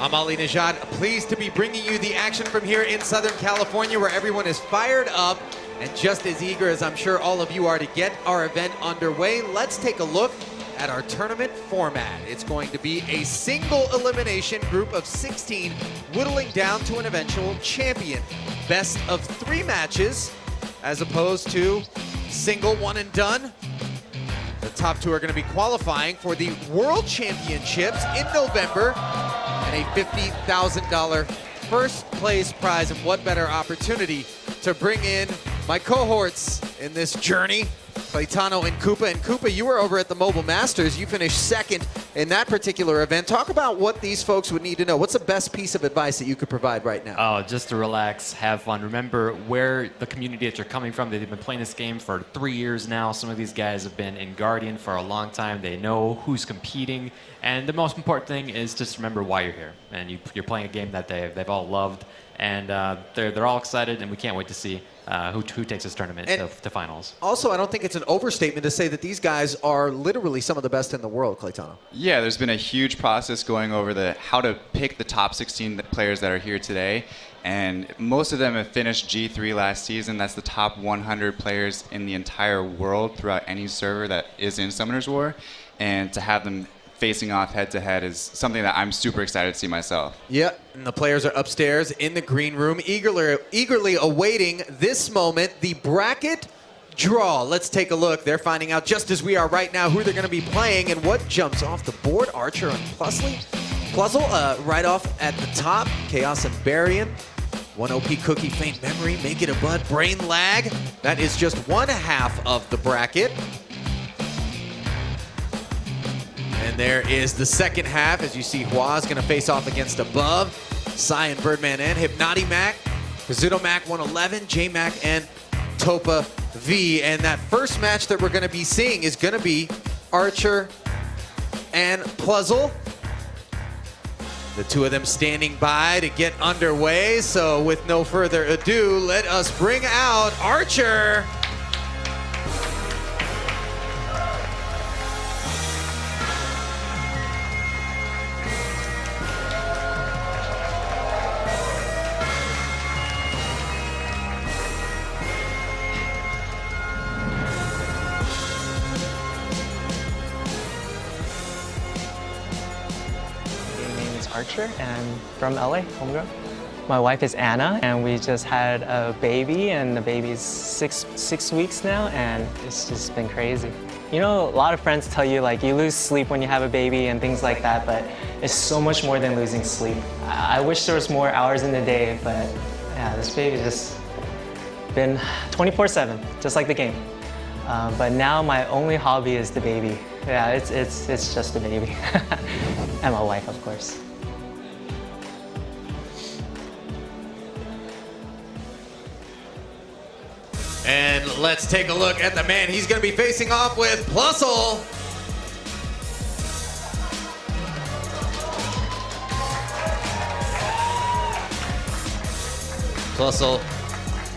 I'm Ali Nejad, pleased to be bringing you the action from here in Southern California, where everyone is fired up and just as eager as I'm sure all of you are to get our event underway. Let's take a look at our tournament format. It's going to be a single elimination group of 16, whittling down to an eventual champion. Best of 3 matches, as opposed to single one and done. The top 2 are going to be qualifying for the World Championships in November, and a $50,000 first place prize. And what better opportunity to bring in my cohorts in this journey, Claytano and Koopa. And Koopa, you were over at the Mobile Masters. You finished second in that particular event. Talk about what these folks would need to know. What's the best piece of advice that you could provide right now? Oh, just to relax, have fun. Remember where the community that you're coming from. They've been playing this game for 3 years now. Some of these guys have been in Guardian for a long time. They know who's competing. And the most important thing is just remember why you're here. And you're playing a game that they've all loved. And they're all excited, and we can't wait to see who takes this tournament to finals. Also, I don't think it's an overstatement to say that these guys are literally some of the best in the world, Claytano. Yeah, there's been a huge process going over how to pick the top 16 players that are here today. And most of them have finished G3 last season. That's the top 100 players in the entire world throughout any server that is in Summoner's War. And to have them facing off head-to-head is something that I'm super excited to see myself. Yep, and the players are upstairs in the green room, eagerly awaiting this moment, the bracket draw. Let's take a look. They're finding out just as we are right now who they're going to be playing and what jumps off the board. Archer and Puzzle right off at the top. Chaos and Barian. 1 OP Cookie, Faint Memory, Make It a Bud, Brain Lag. That is just one half of the bracket. And there is the second half, as you see Hua is going to face off against Above, Psy and Birdman and Hypnoti Mac, Kazuto Mac 111, J Mac and Topa V. And that first match that we're going to be seeing is going to be Archer and Puzzle. The two of them standing by to get underway. So with no further ado, let us bring out Archer. Archer and from LA, homegrown. My wife is Anna, and we just had a baby, and the baby's six weeks now, and it's just been crazy. You know, a lot of friends tell you like you lose sleep when you have a baby and things like that, but it's so much more than losing sleep. I wish there was more hours in the day, but yeah, this baby's just been 24/7, just like the game. But now my only hobby is the baby. Yeah, it's just the baby, and my wife, of course. And let's take a look at the man he's going to be facing off with, Plusle. Plusle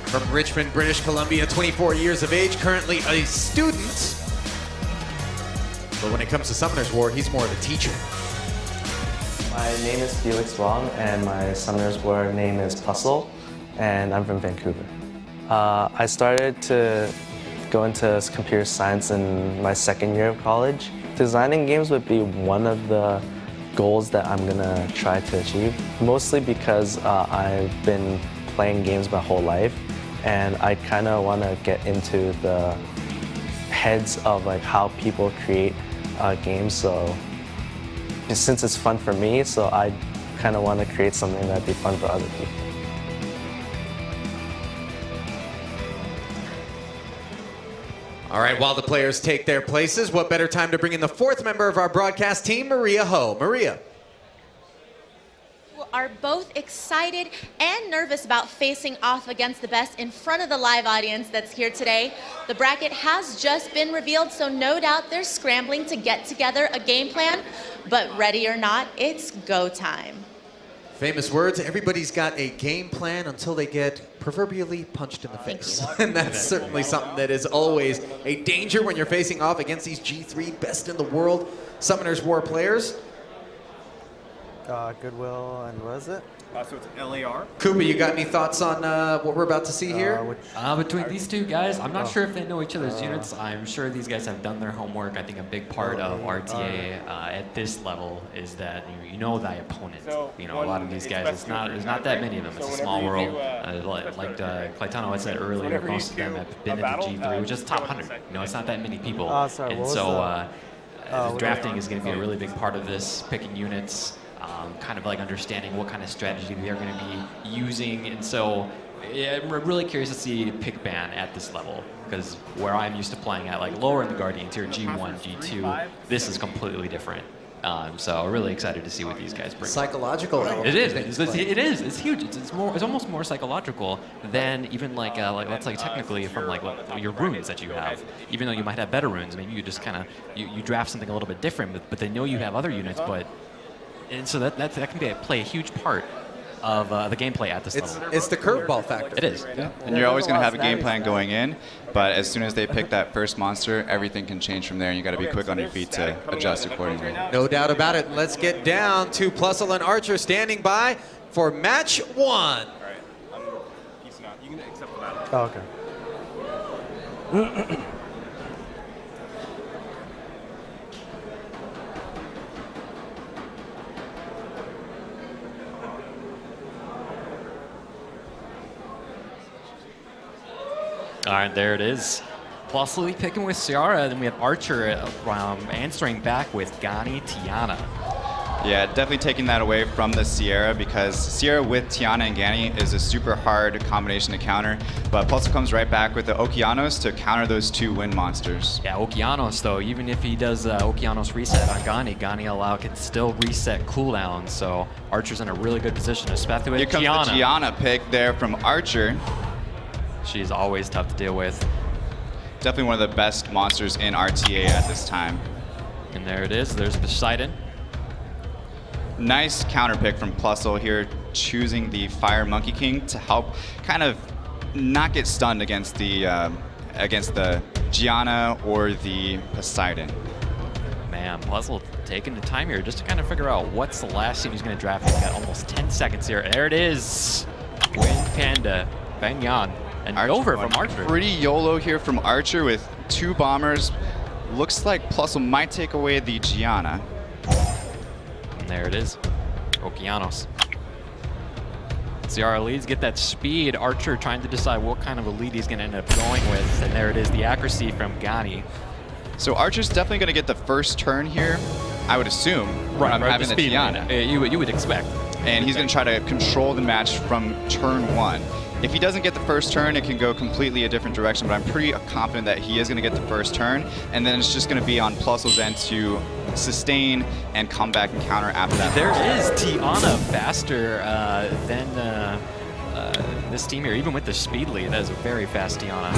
from Richmond, British Columbia, 24 years of age, currently a student. But when it comes to Summoner's War, he's more of a teacher. My name is Felix Wong, and my Summoner's War name is Plusle, and I'm from Vancouver. I started to go into computer science in my second year of college. Designing games would be one of the goals that I'm gonna try to achieve, mostly because I've been playing games my whole life, and I kind of want to get into the heads of like how people create games. So since it's fun for me, so I kind of want to create something that'd be fun for other people. All right, while the players take their places, what better time to bring in the fourth member of our broadcast team, Maria Ho. Maria. Are both excited and nervous about facing off against the best in front of the live audience that's here today. The bracket has just been revealed, so no doubt they're scrambling to get together a game plan, but ready or not, it's go time. Famous words, everybody's got a game plan until they get proverbially punched in the face. And that's certainly something that is always a danger when you're facing off against these G3 best in the world Summoner's War players. Goodwill, and what is it? So it's LAR. Cooper, you got any thoughts on what we're about to see here? Between these two guys, I'm not sure if they know each other's units. I'm sure these guys have done their homework. I think a big part of RTA at this level is that you know thy opponent. So You know, a lot of these guys, there's not that many of them. It's a small world. Like Claytano had said earlier, most of them have been in the G3, which is top 100. You know, it's not that many people. Sorry, And what was so what drafting is going to be a really big part of this, picking units. Kind of like understanding what kind of strategy they're going to be using. And so yeah, I'm really curious to see pick ban at this level, because where I'm used to playing at like lower in the Guardian tier, G1, G2, this is completely different. So really excited to see what these guys bring. Psychological element. It is. It's huge. It's almost more psychological than even like let's say technically from like your runes that you have. Even though you might have better runes, maybe you just kind of you draft something a little bit different, but they know you have other units, and so that can play a huge part of the gameplay at this level. It's the curveball factor. It is. Yeah. And you're always going to have a game plan going in, but as soon as they pick that first monster, everything can change from there, and you got to be quick on your feet to adjust accordingly. No doubt about it. Let's get down to Plusle and Archer standing by for match 1. All right. I'm peacing out. You can accept the battle. Oh, okay. All right, there it is. Plusle picking with Ciara, then we have Archer answering back with Gani Tiana. Yeah, definitely taking that away from the Sierra, because Sierra with Tiana and Gani is a super hard combination to counter, but Plusle comes right back with the Okeanos to counter those 2 wind monsters. Yeah, Okeanos though, even if he does Okeanos reset on Gani can still reset cooldowns, so Archer's in a really good position, especially with Here comes Tiana. the Gianna pick there from Archer. She's always tough to deal with. Definitely one of the best monsters in RTA at this time. And there it is, there's Poseidon. Nice counter pick from Plusle here, choosing the Fire Monkey King to help kind of not get stunned against the Gianna or the Poseidon. Man, Plusle taking the time here just to kind of figure out what's the last team he's going to draft. He's got almost 10 seconds here. There it is. Wind Panda, Bang Yan, and over from Archer. Pretty YOLO here from Archer with 2 bombers. Looks like Plusle might take away the Gianna. And there it is. Okeanos. Ciara leads, get that speed. Archer trying to decide what kind of a lead he's going to end up going with. And there it is, the accuracy from Gani. So Archer's definitely going to get the first turn here, I would assume, Right, having the speed Tiana. lane. You would expect. And he's going to try to control the match from turn 1. If he doesn't get the first turn, it can go completely a different direction, but I'm pretty confident that he is going to get the first turn, and then it's just going to be on Plusle's end to sustain and come back and counter after that. There is Tiana faster than this team here, even with the speed lead. That is a very fast Tiana.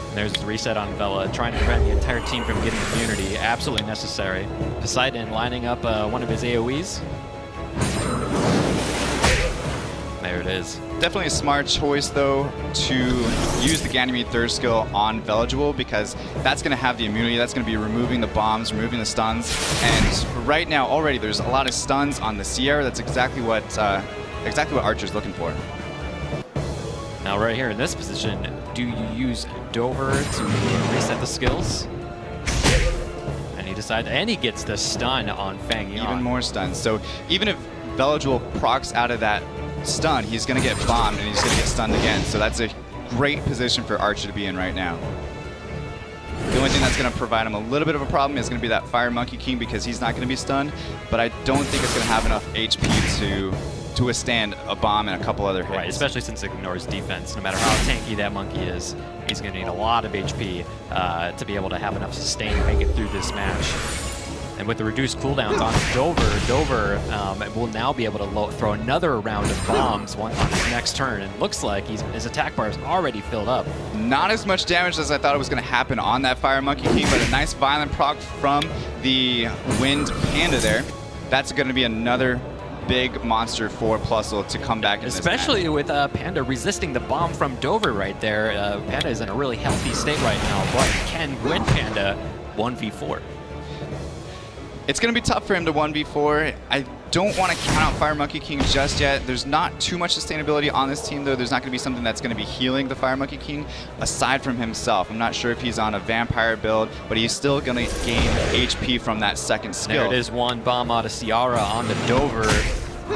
And there's the reset on Vela, trying to prevent the entire team from getting immunity. Absolutely necessary. Poseidon lining up one of his AoEs. There it is. Definitely a smart choice, though, to use the Ganymede third skill on Velajuel, because that's going to have the immunity. That's going to be removing the bombs, removing the stuns. And right now, already, there's a lot of stuns on the Sierra. That's exactly what Archer's looking for. Now, right here in this position, do you use Dover to reset the skills? And he decides, and he gets the stun on Fang Yan. Even more stuns. So even if Velajuel procs out of that stun, he's going to get bombed and he's going to get stunned again. So that's a great position for Archer to be in right now. The only thing that's going to provide him a little bit of a problem is going to be that Fire Monkey King, because he's not going to be stunned, but I don't think it's going to have enough HP to withstand a bomb and a couple other hits. Right, especially since it ignores defense. No matter how tanky that monkey is, he's going to need a lot of HP to be able to have enough sustain to make it through this match. And with the reduced cooldowns on Dover will now be able to throw another round of bombs on his next turn. And it looks like his attack bar is already filled up. Not as much damage as I thought it was going to happen on that Fire Monkey King, but a nice violent proc from the Wind Panda there. That's going to be another big monster for Plusle to come back in Especially this match. with Panda resisting the bomb from Dover right there. Panda is in a really healthy state right now, but can win Panda 1v4. It's going to be tough for him to 1v4. I don't want to count out Fire Monkey King just yet. There's not too much sustainability on this team, though. There's not going to be something that's going to be healing the Fire Monkey King aside from himself. I'm not sure if he's on a vampire build, but he's still going to gain HP from that second skill. There it is, one bomb out of Ciara on the Dover.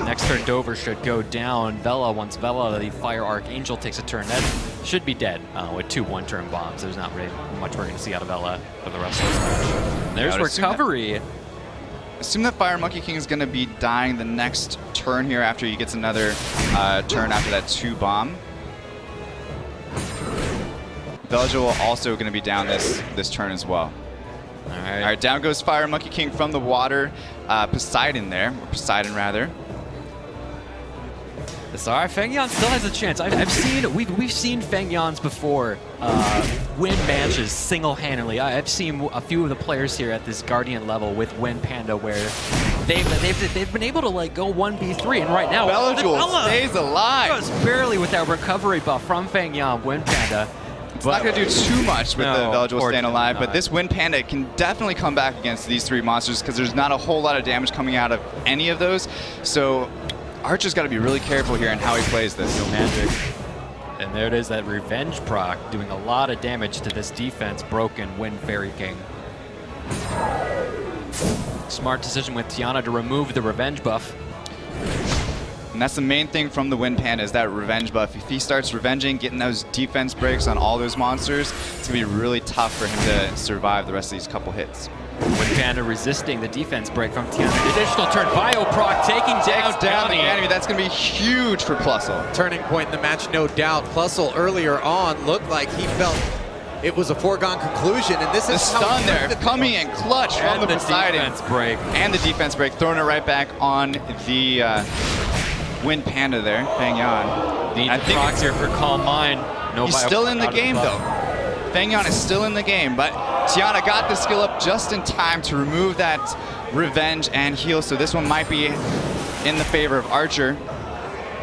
Next turn, Dover should go down. Vela, once Vela, the Fire Archangel, takes a turn, that should be dead with 2 one-turn bombs. There's not really much we're going to see out of Vela for the rest of this match. There's I would assume recovery. Assume that Fire Monkey King is going to be dying the next turn here after he gets another turn after that 2 bomb. Belgial also going to be down this turn as well. All All right. right, down goes Fire Monkey King from the water. Poseidon there, or Poseidon rather. Sorry, Feng Yan still has a chance. We've seen Feng Yans before win matches single-handedly. I've seen a few of the players here at this Guardian level with Win Panda where they've been able to like go 1v3, and right now Belgial stays alive. just barely with that recovery buff from Feng Yan, Win Panda. It's not going to do too much with the No, Belgial staying unfortunately alive, but not. this Wind Panda can definitely come back against these 3 monsters because there's not a whole lot of damage coming out of any of those. So Archer's got to be really careful here in how he plays this. No magic. And there it is, that revenge proc doing a lot of damage to this defense. Broken Wind Fairy King. Smart decision with Tiana to remove the revenge buff. And that's the main thing from the Wind Panda is that revenge buff. If he starts revenging, getting those defense breaks on all those monsters, it's going to be really tough for him to survive the rest of these couple hits. Wind Panda resisting the defense break from Tiana. Additional turn, Bio proc taking down Takes down the County. enemy. That's going to be huge for Plusle. Turning point in the match, no doubt. Plusle earlier on looked like he felt it was a foregone conclusion, and this The is how stun he there, ended the coming in clutch from And the the Poseidon. defense break. And the defense break, throwing it right back on the Wind Panda there, Feng Yan. Need I to think proc here for Calm Mind. No he's Bio still proc in the out of game, buff. though. Feng Yan is still in the game, but Tiana got the skill up just in time to remove that revenge and heal, so this one might be in the favor of Archer.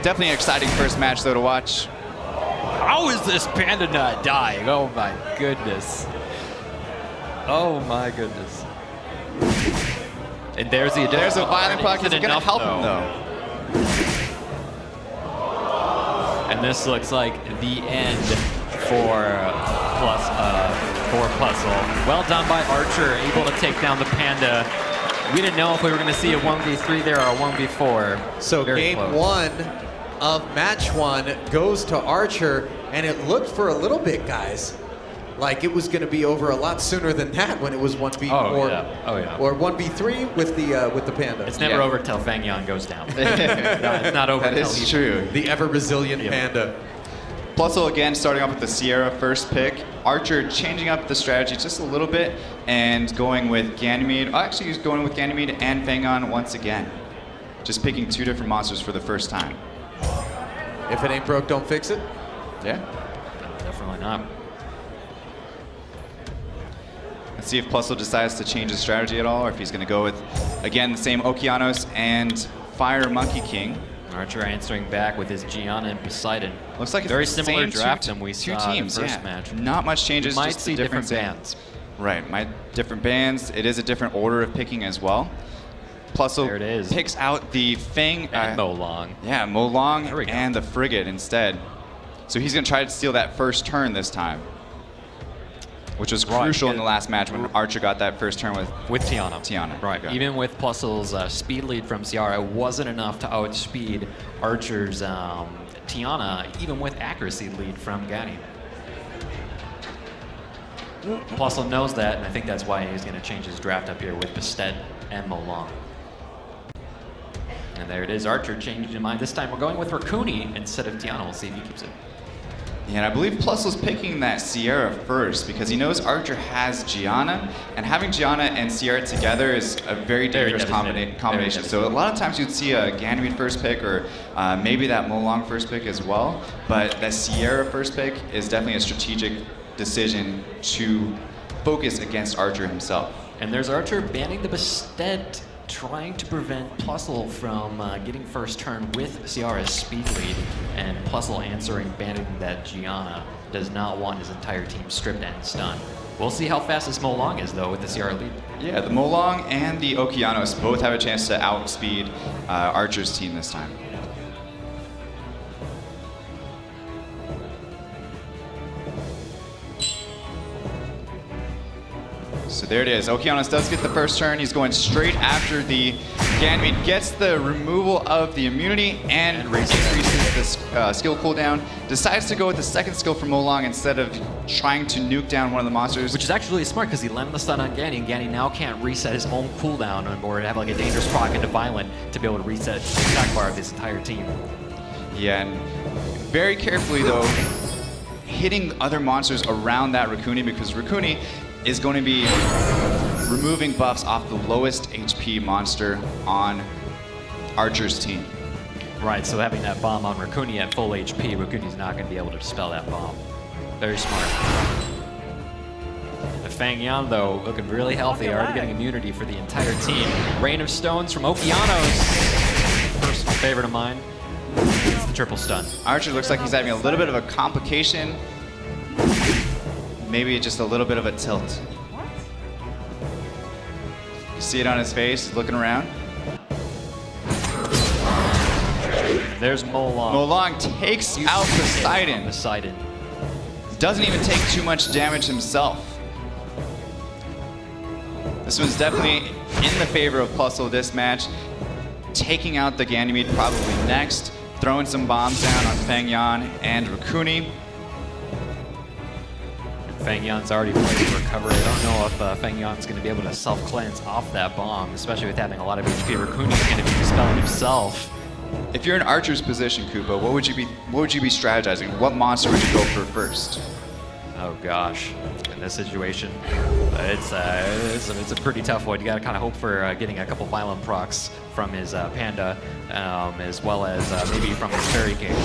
Definitely an exciting first match, though, to watch. How is this Panda not dying? Oh my goodness. Oh my goodness. And there's the There's a violent proc. proc. Is it going to help him, though? And this looks like the end for Plusle. Well done by Archer, able to take down the Panda. We didn't know if we were going to see a 1v3 there or a 1v4. So Very game close. 1 of match 1 goes to Archer, and it looked for a little bit, guys, like it was going to be over a lot sooner than that when it was 1v4 Oh, yeah. or 1v3 with the Panda. It's never Yeah. over till Feng Yan goes down. No, it's not over That till is he- true. The ever resilient Panda. Plusle again starting off with the Sierra first pick. Archer changing up the strategy just a little bit and going with Ganymede. Oh, actually, he's going with Ganymede and Feng Yan once again. Just picking 2 different monsters for the first time. If it ain't broke, don't fix it. Yeah. Definitely not. Let's see if Plusle decides to change his strategy at all, or if he's going to go with, again, the same Okeanos and Fire Monkey King. Archer answering back with his Gianna and Poseidon. Looks like it's very the similar same draft two, than we two saw teams, in the first yeah. match. Not much changes. We might just see the different difference in- bands. Right, different bands. It is a different order of picking as well. Plusle There it is. picks out the Feng. And Molong. Yeah, There we Molong go. and the Frigate instead. So he's going to try to steal that first turn this time, which was Right, crucial in yeah. the last match when Archer got that first turn with Tiana. Tiana. Right. Okay. Even with Plusle's speed lead from Ciara, it wasn't enough to outspeed Archer's Tiana, even with accuracy lead from Gani. Plusle knows that, and I think that's why he's going to change his draft up here with Bastet and Molong. And there it is. Archer changed his mind. This time we're going with Rakuni instead of Tiana. We'll see if he keeps it. Yeah, and I believe Plusle's picking that Sierra first because he knows Archer has Gianna, and having Gianna and Sierra together is a very dangerous devastating. combination. Very So a lot of times you'd see a Ganymede first pick or maybe that Molong first pick as well, but that Sierra first pick is definitely a strategic decision to focus against Archer himself. And there's Archer banning the Bastet, trying to prevent Plusle from getting first turn with Ciara's speed lead, and Plusle answering banning that Gianna does not want his entire team stripped and stunned. We'll see how fast this Molong is, though, with the Sierra lead. Yeah, the Molong and the Okeanos both have a chance to outspeed Archer's team this time. So there it is. Okeanos does get the first turn. He's going straight after the Ganymede, gets the removal of the immunity and increases the skill cooldown. Decides to go with the second skill from Molong instead of trying to nuke down one of the monsters. Which is actually really smart because he landed the stun on Ganny, and Ganny now can't reset his own cooldown or have like a dangerous proc into Violent to be able to reset the attack bar of his entire team. Yeah, and very carefully though, hitting other monsters around that Raccoony, because Raccoony is going to be removing buffs off the lowest HP monster on Archer's team. Right, so having that bomb on Raccoony at full HP, Raccoony's not going to be able to dispel that bomb. Very smart. The Fang Yan, though, looking really healthy, already getting immunity for the entire team. Rain of Stones from Okeanos. Personal favorite of mine. It's the triple stun. Archer looks like he's having a little bit of a complication. Maybe just a little bit of a tilt. You see it on his face, he's looking around. And there's Molong. Molong takes out Poseidon. Poseidon. Doesn't even take too much damage himself. This one's definitely in the favor of Puzzle this match. Taking out the Ganymede probably next. Throwing some bombs down on Fang Yan and Raccoony. Fang Yan's already played for recovery. I don't know if Fang Yan's going to be able to self-cleanse off that bomb, especially with having a lot of HP. Raccoony's going to be dispelling himself. If you're in Archer's position, Koopa, what would you be strategizing? What monster would you go for first? Oh gosh, in this situation, it's a pretty tough one. You got to kind of hope for getting a couple violent procs from his Panda, as well as maybe from his Fairy King.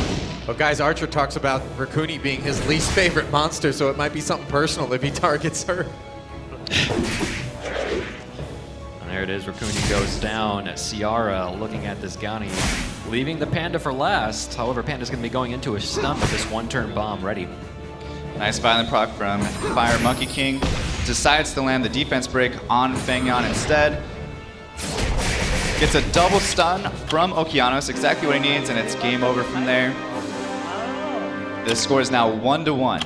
Well, guys, Archer talks about Raccoony being his least favorite monster, so it might be something personal if he targets her. And there it is, Raccoony goes down. Ciara looking at this Gani, leaving the Panda for last. However, Panda's going to be going into a stun with this one-turn bomb ready. Nice violent proc from Fire Monkey King. Decides to land the defense break on Fang Yan instead. Gets a double stun from Okeanos, exactly what he needs, and it's game over from there. The score is now 1-1.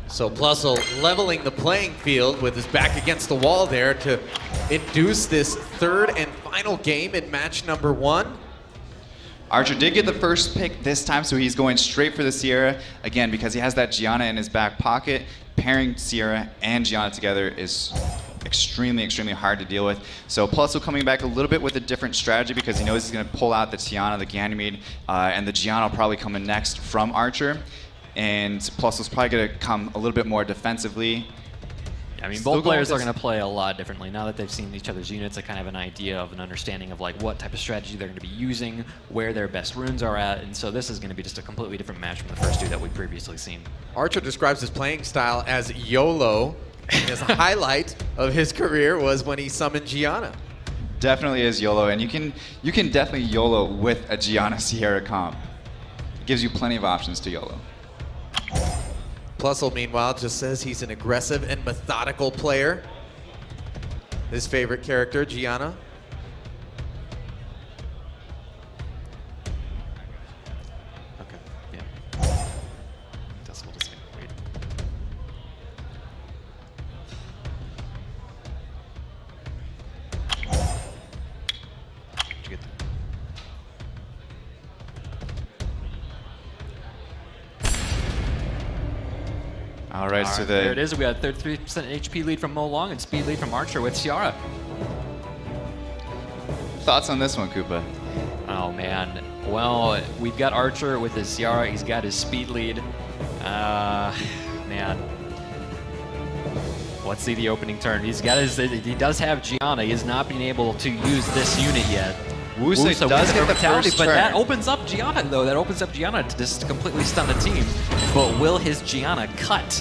So Plusle leveling the playing field with his back against the wall there to induce this third and final game in match number 1. Archer did get the first pick this time, so he's going straight for the Sierra. Again, because he has that Gianna in his back pocket, pairing Sierra and Gianna together is extremely, extremely hard to deal with. So Plusle coming back a little bit with a different strategy because he knows he's going to pull out the Tiana, the Ganymede, and the Gianna will probably come in next from Archer. And Plusle's probably going to come a little bit more defensively. I mean, Still both players are going going to play a lot differently. Now that they've seen each other's units, they kind of have an idea of an understanding of like what type of strategy they're going to be using, where their best runes are at, and so this is going to be just a completely different match from the first two that we've previously seen. Archer describes his playing style as YOLO. His highlight of his career was when he summoned Gianna. Definitely is YOLO, and you can definitely YOLO with a Gianna Sierra comp. It gives you plenty of options to YOLO. Plusle, meanwhile, just says he's an aggressive and methodical player. His favorite character, Gianna. Okay, yeah. We'll just wait. Did you get that? All right, so There it is. We got a 33% HP lead from Molong and speed lead from Archer with Ciara. Thoughts on this one, Koopa? Oh man. Well, we've got Archer with his Ciara. He's got his speed lead. Man. Let's see the opening turn. He does have Gianna. He has not been able to use this unit yet. Wusa does get the Vitality, first but turn. that opens up Gianna though. That opens up Gianna to just completely stun the team. But will his Gianna cut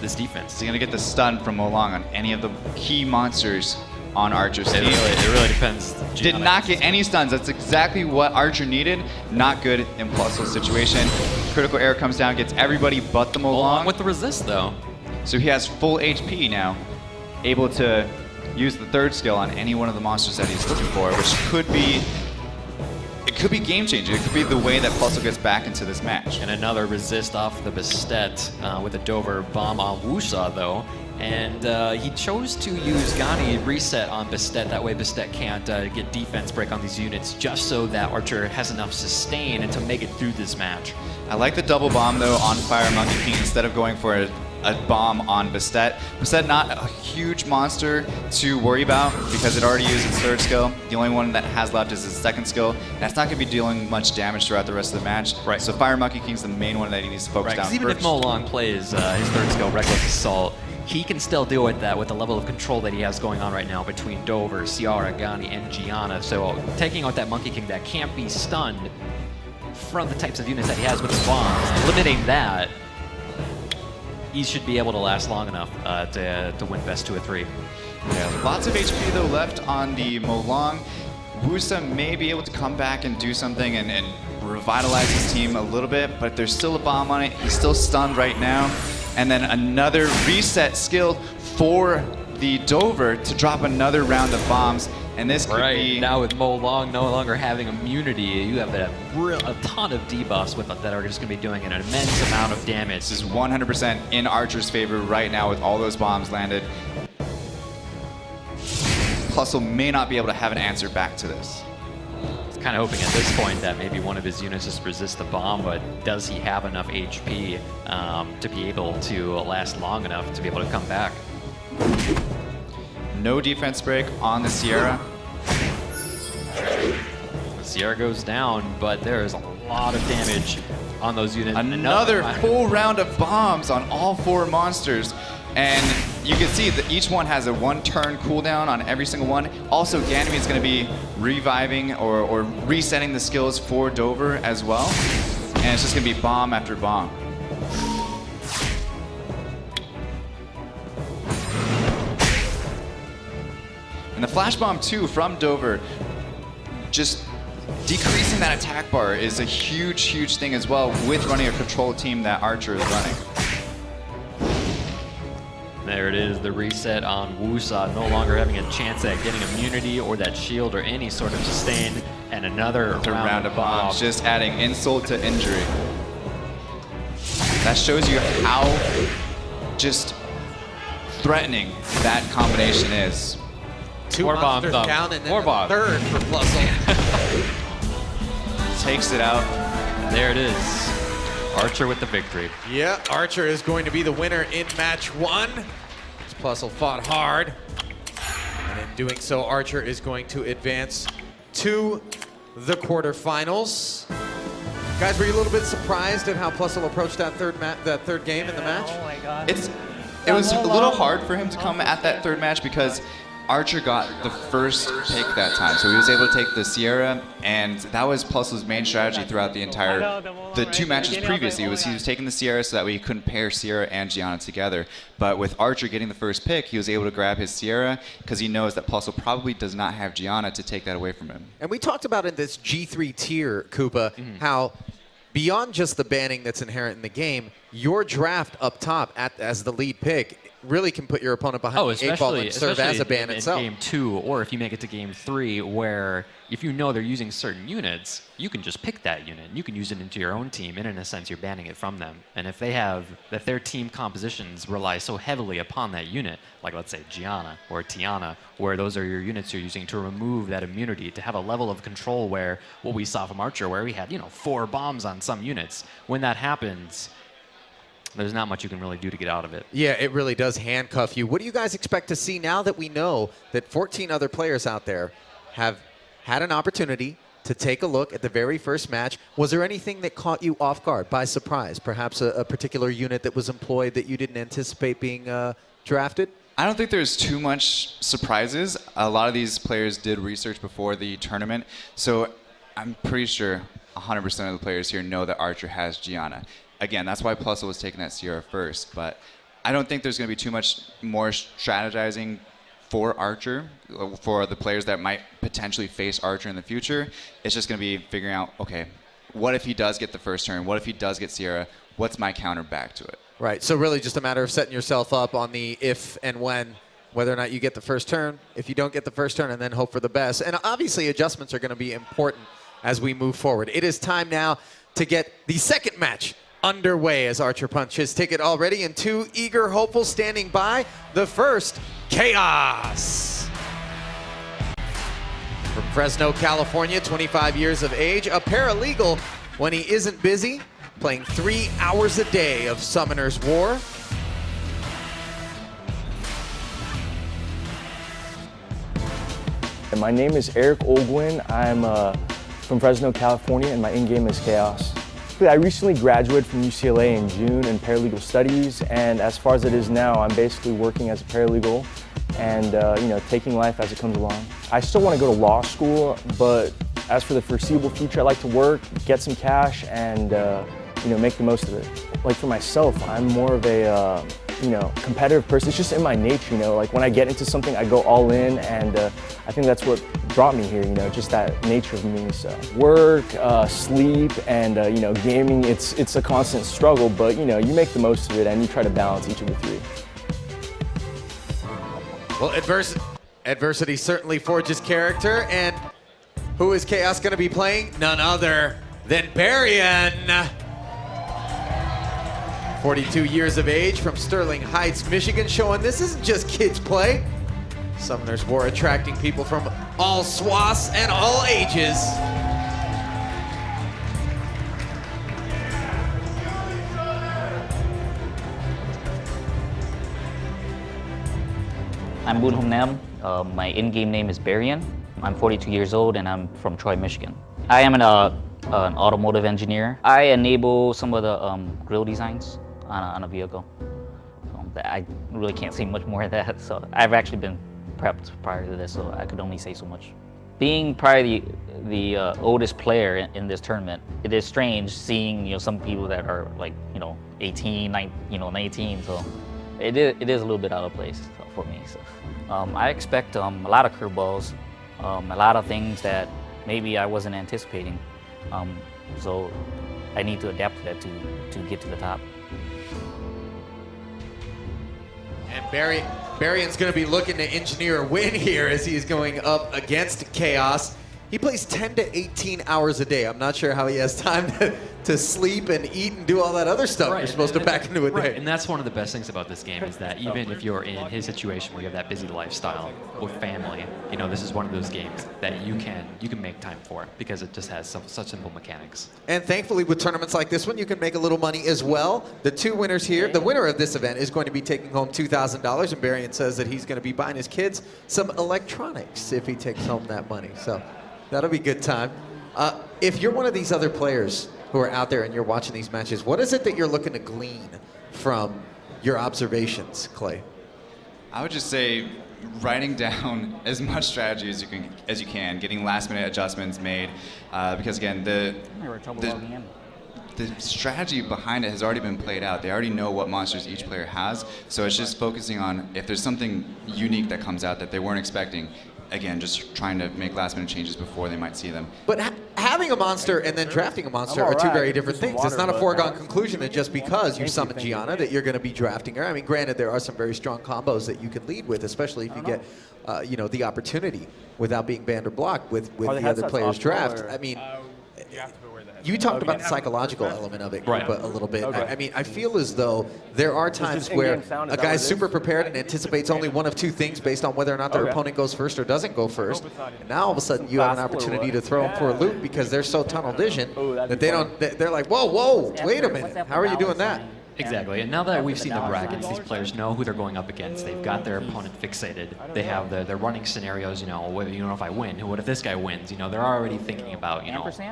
this defense? Is he gonna get the stun from Molong on any of the key monsters on Archer's team? It really depends. Did Gianna not get any stuns. That's exactly what Archer needed. Not good in Plusle's situation. Critical error comes down, gets everybody but the along Molong. with the resist though. So he has full HP now, able to use the third skill on any one of the monsters that he's looking for, which could be game changing. It could be the way that Puzzle gets back into this match. And another resist off the Bastet with a Dover bomb on Wusa, though. And he chose to use Gani reset on Bastet. That way Bastet can't get defense break on these units, just so that Archer has enough sustain and to make it through this match. I like the double bomb, though, on Fire Monkey King instead of going for a bomb on Bastet. Bastet, not a huge monster to worry about because it already used its third skill. The only one that has left is its second skill. That's not going to be dealing much damage throughout the rest of the match. Right. So Fire Monkey King's the main one that he needs to focus Right, down because even first. if Mo Long plays his third skill, Reckless Assault, he can still deal with that with the level of control that he has going on right now between Dover, Ciara, Gani, and Gianna. So taking out that Monkey King that can't be stunned from the types of units that he has with the bombs, limiting that, he should be able to last long enough to win best 2 of 3. Yeah, lots of HP though left on the Mo Long. Wusa may be able to come back and do something and revitalize his team a little bit, but there's still a bomb on it. He's still stunned right now. And then another reset skill for the Dover to drop another round of bombs. And this could be... Now with Mo Long no longer having immunity, you have a ton of debuffs with that are just going to be doing an immense amount of damage. This is 100% in Archer's favor right now with all those bombs landed. Puzzle may not be able to have an answer back to this. He's kind of hoping at this point that maybe one of his units just resists the bomb, but does he have enough HP to be able to last long enough to be able to come back? No defense break on the Ciara. Ciara goes down, but there is a lot of damage on those units. Another full round of bombs on all 4 monsters. And you can see that each one has a 1-turn cooldown on every single one. Also, Ganymede is going to be reviving or resetting the skills for Dover as well. And it's just going to be bomb after bomb. And the flash bomb too from Dover, just decreasing that attack bar is a huge thing as well with running a control team that Archer is running. There it is, the reset on Wusa, no longer having a chance at getting immunity or that shield or any sort of sustain, and another round of bombs. Just adding insult to injury. That shows you how just threatening that combination is. 2 More monsters bombs, down and then more a bombs. third for Puzzle. Takes it out. And there it is, Archer with the victory. Yeah, Archer is going to be the winner in match 1. This Puzzle fought hard. And in doing so, Archer is going to advance to the quarterfinals. Guys, were you a little bit surprised at how Puzzle approached that third game in the match? Oh my god. It was a little hard for him to come at that third match because Archer got the first pick that time, so he was able to take the Ciara, and that was Puzzle's main strategy throughout the 2 matches previously. He was taking the Ciara so that way he couldn't pair Ciara and Gianna together. But with Archer getting the first pick, he was able to grab his Ciara because he knows that Puzzle probably does not have Gianna to take that away from him. And we talked about in this G3 tier, Koopa, how beyond just the banning that's inherent in the game, your draft up top as the lead pick really can put your opponent behind the 8 ball and serve as a ban in itself. game 2, or if you make it to game 3, where if you know they're using certain units, you can just pick that unit. You can use it into your own team, and in a sense, you're banning it from them. And if their team compositions rely so heavily upon that unit, like let's say Gianna or Tiana, where those are your units you're using to remove that immunity, to have a level of control where what we saw from Archer, where we had 4 bombs on some units, when that happens, there's not much you can really do to get out of it. Yeah, it really does handcuff you. What do you guys expect to see now that we know that 14 other players out there have had an opportunity to take a look at the very first match? Was there anything that caught you off guard, by surprise? Perhaps a particular unit that was employed that you didn't anticipate being drafted? I don't think there's too much surprises. A lot of these players did research before the tournament, so I'm pretty sure 100% of the players here know that Archer has Gianna. Again, that's why Puzzle was taking that Ciara first, but I don't think there's going to be too much more strategizing for Archer, for the players that might potentially face Archer in the future. It's just going to be figuring out, okay, what if he does get the first turn? What if he does get Ciara? What's my counter back to it? Right. So really just a matter of setting yourself up on the if and when, whether or not you get the first turn, if you don't get the first turn, and then hope for the best. And obviously adjustments are going to be important as we move forward. It is time now to get the second match underway as Archer Punch his ticket already, and two eager hopefuls standing by. The first, Chaos. From Fresno, California, 25 years of age, a paralegal when he isn't busy, playing 3 hours a day of Summoner's War. And my name is Eric Olguin. I'm from Fresno, California, and my in-game is Chaos. I recently graduated from UCLA in June in paralegal studies, and as far as it is now, I'm basically working as a paralegal and taking life as it comes along. I still want to go to law school, but as for the foreseeable future, I like to work, get some cash, and make the most of it. Like for myself, I'm more of a competitive person. It's just in my nature, like when I get into something, I go all in, and I think that's what brought me here, just that nature of me. So work, sleep, and gaming, it's a constant struggle, but you make the most of it and you try to balance each of the three. Well, adversity certainly forges character, and who is Chaos going to be playing? None other than Barian. 42 years of age, from Sterling Heights, Michigan, showing this isn't just kids play. Summoner's War attracting people from all swaths and all ages. I'm Boon Hong Nam. My in-game name is Barian. I'm 42 years old and I'm from Troy, Michigan. I am an automotive engineer. I enable some of the grill designs on a vehicle. I really can't say much more of that. So I've actually been prepped prior to this, so I could only say so much. Being probably the oldest player in this tournament, it is strange seeing some people that are like 18, 19. So it is a little bit out of place for me. So I expect a lot of curveballs, a lot of things that maybe I wasn't anticipating. So I need to adapt to that to get to the top. And Barian's going to be looking to engineer a win here as he's going up against Chaos. He plays 10 to 18 hours a day. I'm not sure how he has time to sleep and eat and do all that other stuff you're supposed to pack into a day. And that's one of the best things about this game is that even if you're in his situation where you have that busy lifestyle with family, this is one of those games that you can make time for because it just has such simple mechanics. And thankfully with tournaments like this one, you can make a little money as well. The two winners here, the winner of this event is going to be taking home $2,000, and Barian says that he's going to be buying his kids some electronics if he takes home that money. So that'll be a good time. If you're one of these other players who are out there and you're watching these matches, what is it that you're looking to glean from your observations, Clay? I would just say writing down as much strategy as you can, getting last-minute adjustments made, because again, the strategy behind it has already been played out. They already know what monsters each player has, so it's just focusing on if there's something unique that comes out that they weren't expecting. Again, just trying to make last-minute changes before they might see them. But having a monster and then drafting a monster are two very different things. It's not a foregone conclusion that just because you summon Gianna that you're going to be drafting her. I mean, granted, there are some very strong combos that you can lead with, especially if you get, the opportunity without being banned or blocked with the other player's draft. I mean, you talked about the psychological element of it a little bit. I mean, I feel as though there are times where a guy's super prepared and anticipates only one of two things based on whether or not their opponent goes first or doesn't go first. And now all of a sudden you have an opportunity to throw them for a loop because they're so tunnel vision that they're like, whoa, wait a minute. How are you doing that? Exactly, and now that we've seen the brackets, these players know who they're going up against. They've got their opponent fixated. They have they're running scenarios, if I win, what if this guy wins? They're already thinking about,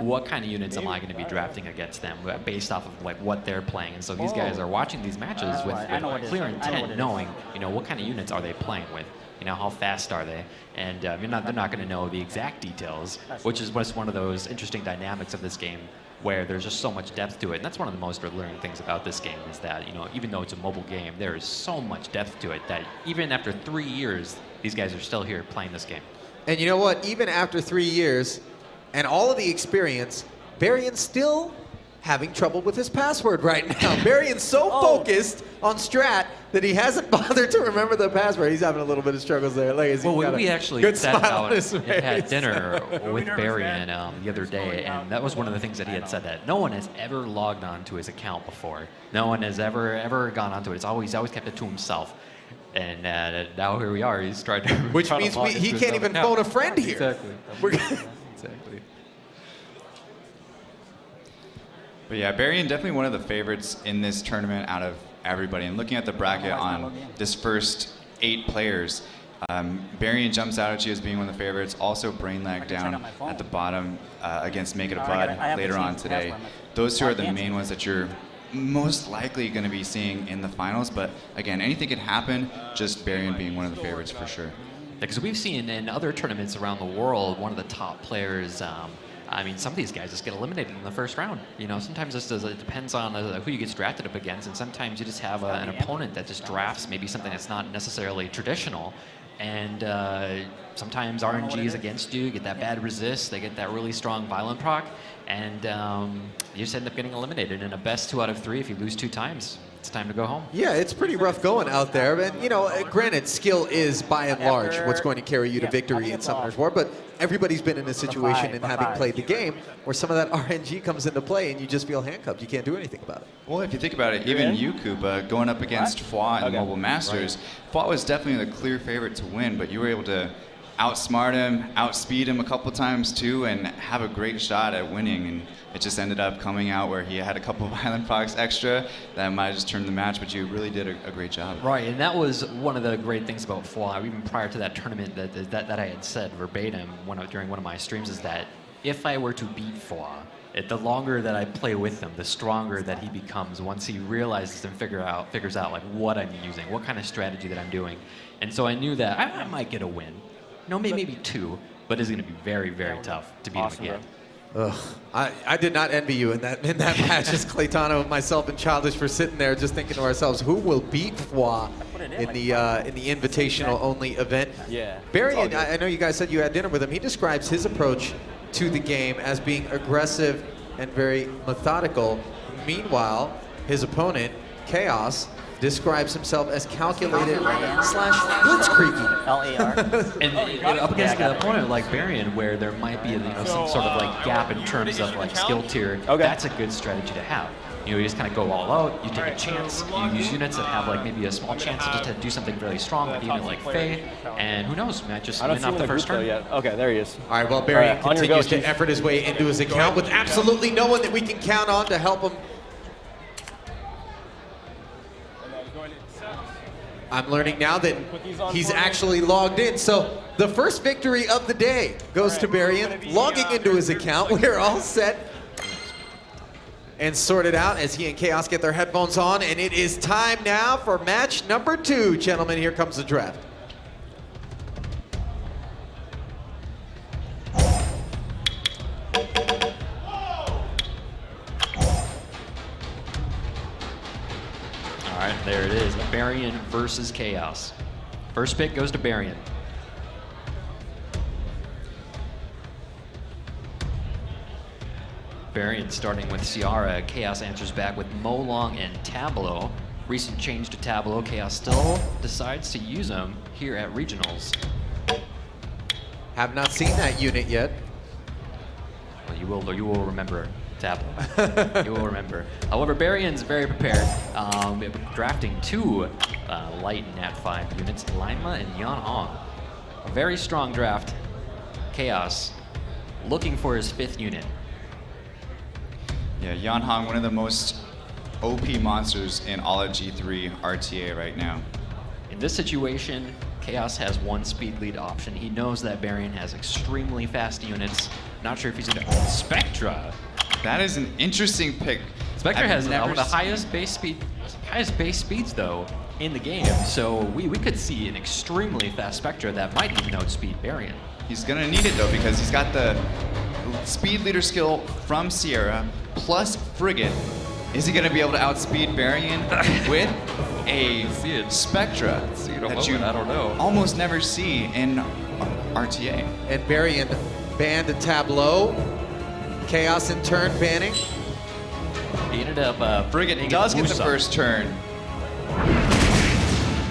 what kind of units am I going to be drafting against them based off of what they're playing. And so these guys are watching these matches with clear intent, knowing, what kind of units are they playing with. How fast are they? And they're not going to know the exact details, which is what's one of those interesting dynamics of this game, where there's just so much depth to it. And that's one of the most alluring things about this game is that, even though it's a mobile game, there is so much depth to it that even after 3 years, these guys are still here playing this game. And you know what? Even after 3 years and all of the experience, Barian still having trouble with his password right now. Barion's so focused on Strat that he hasn't bothered to remember the password. He's having a little bit of struggles there. Like, Well, we actually good sat smile on out his and had face. dinner with Barian the other day, and that was one of the things that he had said, that no one has ever logged on to his account before. No one has ever gone onto it. He's always kept it to himself. And now here we are. He's trying to. Which means he can't even phone a friend here. Exactly. Exactly. But yeah, Barian definitely one of the favorites in this tournament out of everybody. And looking at the bracket on this first 8 players, Barian jumps out at you as being one of the favorites. Also Brainlag down at the bottom against Make It a Bud later on today. Those two are the main ones that you're most likely going to be seeing in the finals. But again, anything can happen, just Barian being one of the favorites for sure. Because we've seen in other tournaments around the world, one of the top players, I mean, some of these guys just get eliminated in the first round. You know, sometimes it depends on who you get drafted up against, and sometimes you just have an opponent that just drafts maybe something that's not necessarily traditional. And sometimes RNG is against you, get that bad resist, they get that really strong violent proc, and you just end up getting eliminated in a best 2 out of 3 if you lose 2 times. It's time to go home. Yeah, it's pretty rough going out there. And, you know, granted, skill is by and large what's going to carry you to victory in Summoner's War, but everybody's been in a situation and having played the game where some of that RNG comes into play and you just feel handcuffed. You can't do anything about it. Well, if you think about it, even you, Koopa, going up against Fwa in the Mobile Masters, Fwa was definitely the clear favorite to win, but you were able to outsmart him, outspeed him a couple times too, and have a great shot at winning. And it just ended up coming out where he had a couple violent procs extra that might have just turned the match, but you really did a great job. Right, and that was one of the great things about Fwa, even prior to that tournament that I had said verbatim during one of my streams, is that if I were to beat Fwa, the longer that I play with him, the stronger that he becomes once he realizes and figures out like what I'm using, what kind of strategy that I'm doing. And so I knew that I might get a win. No, maybe 2, but it's going to be very, very tough to beat him again. Ugh, I did not envy you in that match as Claytano, myself, and Childish for sitting there just thinking to ourselves, who will beat Fwa in the invitational only event? Yeah. Barian, I know you guys said you had dinner with him. He describes his approach to the game as being aggressive and very methodical. Meanwhile, his opponent, Chaos, describes himself as calculated / blitzkriegi. LAR. And up against an opponent like Barian, where there might be some sort of like gap in terms of like skill tier, that's a good strategy to have. You know, you just kind of go all out, you take a chance, you use units that have like maybe a small chance to just do something really strong, like a unit like Faye, and who knows, might just win off the first turn. Yet. Okay, there he is. All right, well, Barian on your continues go, to Chief. effort his way into his account with absolutely no one that we can count on to help him. I'm learning now that he's actually logged in. So the first victory of the day goes to Barian, logging into his account. We're all set and sorted out as he and Chaos get their headphones on. And it is time now for match number 2. Gentlemen, here comes the draft. All right, there it is, Barian versus Chaos. First pick goes to Barian. Barian starting with Ciara. Chaos answers back with Molong and Tableau. Recent change to Tableau. Chaos still decides to use them here at Regionals. Have not seen that unit yet. Well, you will remember Tableau. You will remember. However, Barian's very prepared. Drafting 2 light Nat 5 units, Lima and Yan Hong. A very strong draft. Chaos looking for his 5th unit. Yeah, Yan Hong, one of the most OP monsters in all of G3 RTA right now. In this situation, Chaos has one speed lead option. He knows that Barian has extremely fast units. Not sure if he's going to Spectra. That is an interesting pick. Spectra has never one of the seen- highest base speeds though in the game. So we could see an extremely fast Spectra that might even outspeed Barian. He's gonna need it though because he's got the speed leader skill from Sierra plus Frigate. Is he gonna be able to outspeed Barian with a Spectra that you I don't know. almost never see in RTA? And Barian banned a Tableau. Chaos in turn banning He ended up Frigate does get the first turn.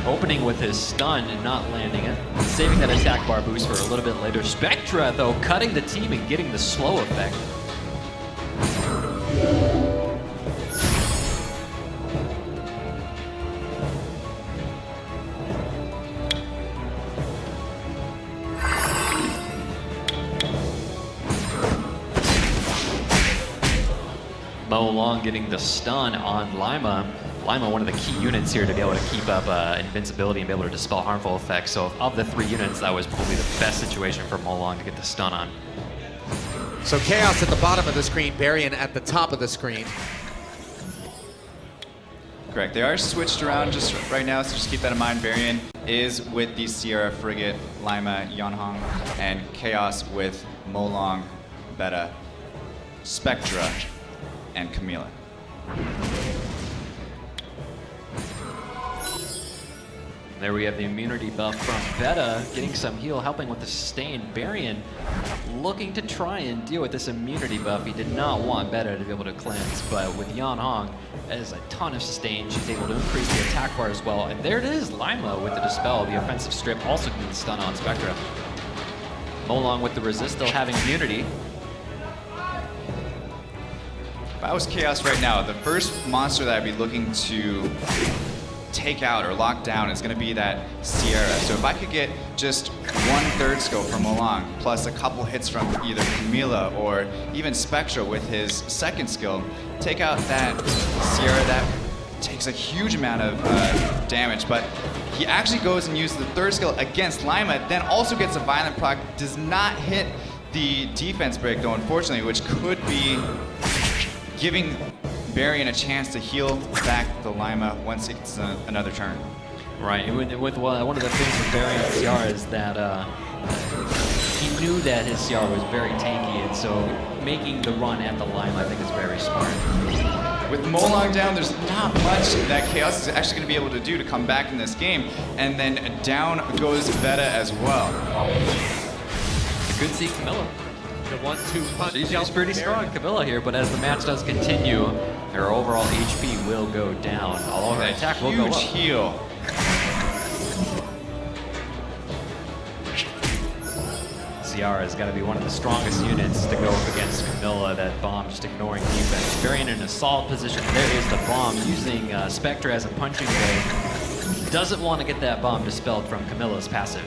opening with his stun and not landing it. Saving that attack bar boost for a little bit later. Spectra, though, cutting the team and getting the slow effect. Mo Long getting the stun on Lima. Lima, one of the key units here to be able to keep up invincibility and be able to dispel harmful effects. So of the 3 units, that was probably the best situation for Mo Long to get the stun on. So Chaos at the bottom of the screen, Varian at the top of the screen. Correct. They are switched around just right now, so just keep that in mind. Varian is with the Sierra, Frigate, Lima, Yonhong, and Chaos with Mo Long, Beta, Spectra, and Camila. There we have the immunity buff from Beta, getting some heal, helping with the sustain. Varian looking to try and deal with this immunity buff. He did not want Beta to be able to cleanse, but with Yan Hong, as a ton of sustain, she's able to increase the attack bar as well. And there it is, Lima with the Dispel, the offensive strip, also getting the stun on Spectra. Mo Long with the resist, still having immunity. If I was Chaos right now, the first monster that I'd be looking to take out or lock down is going to be that Sierra. So if I could get just 1/3 skill from Mo Long, plus a couple hits from either Camila or even Spectra with his second skill, take out that Sierra, that takes a huge amount of damage, but he actually goes and uses the 3rd skill against Lima, then also gets a violent proc, does not hit the defense break though, unfortunately, which could be giving Varian a chance to heal back the Lima once it's another turn. Right, with one of the things with Varian Ciara is that he knew that his Ciara was very tanky, and so making the run at the Lima I think is very smart. With Mo Long down, there's not much that Chaos is actually going to be able to do to come back in this game, and then down goes Beta as well. Good see Camilla. The 1-2 punch. She's pretty strong, Camilla here, but as the match does continue, her overall HP will go down. Although her attack will go up. Huge heal. Ciara's got to be one of the strongest units to go up against Camilla. That bomb just ignoring defense. Varian in a solid position. There is the bomb using Spectra as a punching bag. Doesn't want to get that bomb dispelled from Camilla's passive.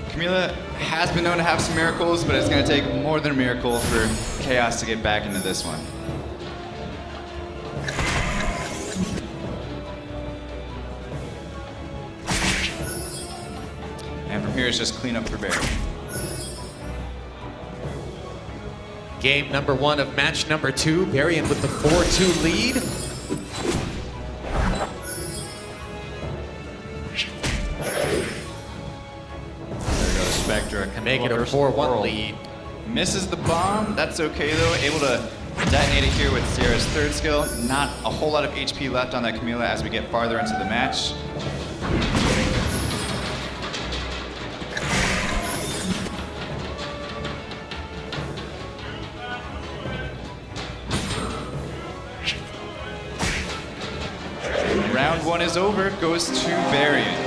Camila has been known to have some miracles, but it's going to take more than a miracle for Chaos to get back into this one. And from here, it's just clean up for Barry. Game number 1 of match number 2. Varian with the 4-2 lead. Spectra can make it a 4-1 lead. Misses the bomb. That's okay though. Able to detonate it here with Sierra's 3rd skill. Not a whole lot of HP left on that Camila as we get farther into the match. Round 1 is over. Goes to Varian.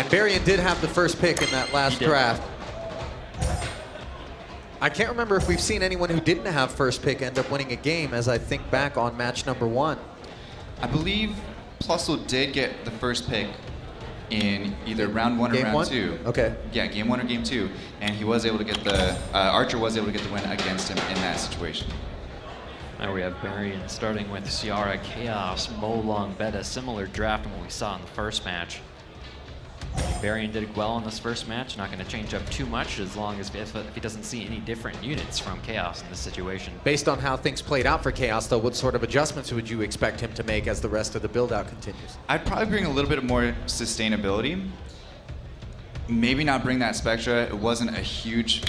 Varian did have the first pick in that last draft. I can't remember if we've seen anyone who didn't have first pick end up winning a game as I think back on match number 1. I believe Plusle did get the first pick in either round 1 or Game round 1? 2. Okay. Yeah, game 1 or game 2. And he was able to get the, Archer was able to get the win against him in that situation. Now we have Varian starting with Ciara, Chaos, Mo Long, Beta. Similar draft to what we saw in the first match. Varian did well in this first match, not going to change up too much as long as if he doesn't see any different units from Chaos in this situation. Based on how things played out for Chaos, though, what sort of adjustments would you expect him to make as the rest of the build-out continues? I'd probably bring a little bit more sustainability. maybe not bring that Spectra. It wasn't a huge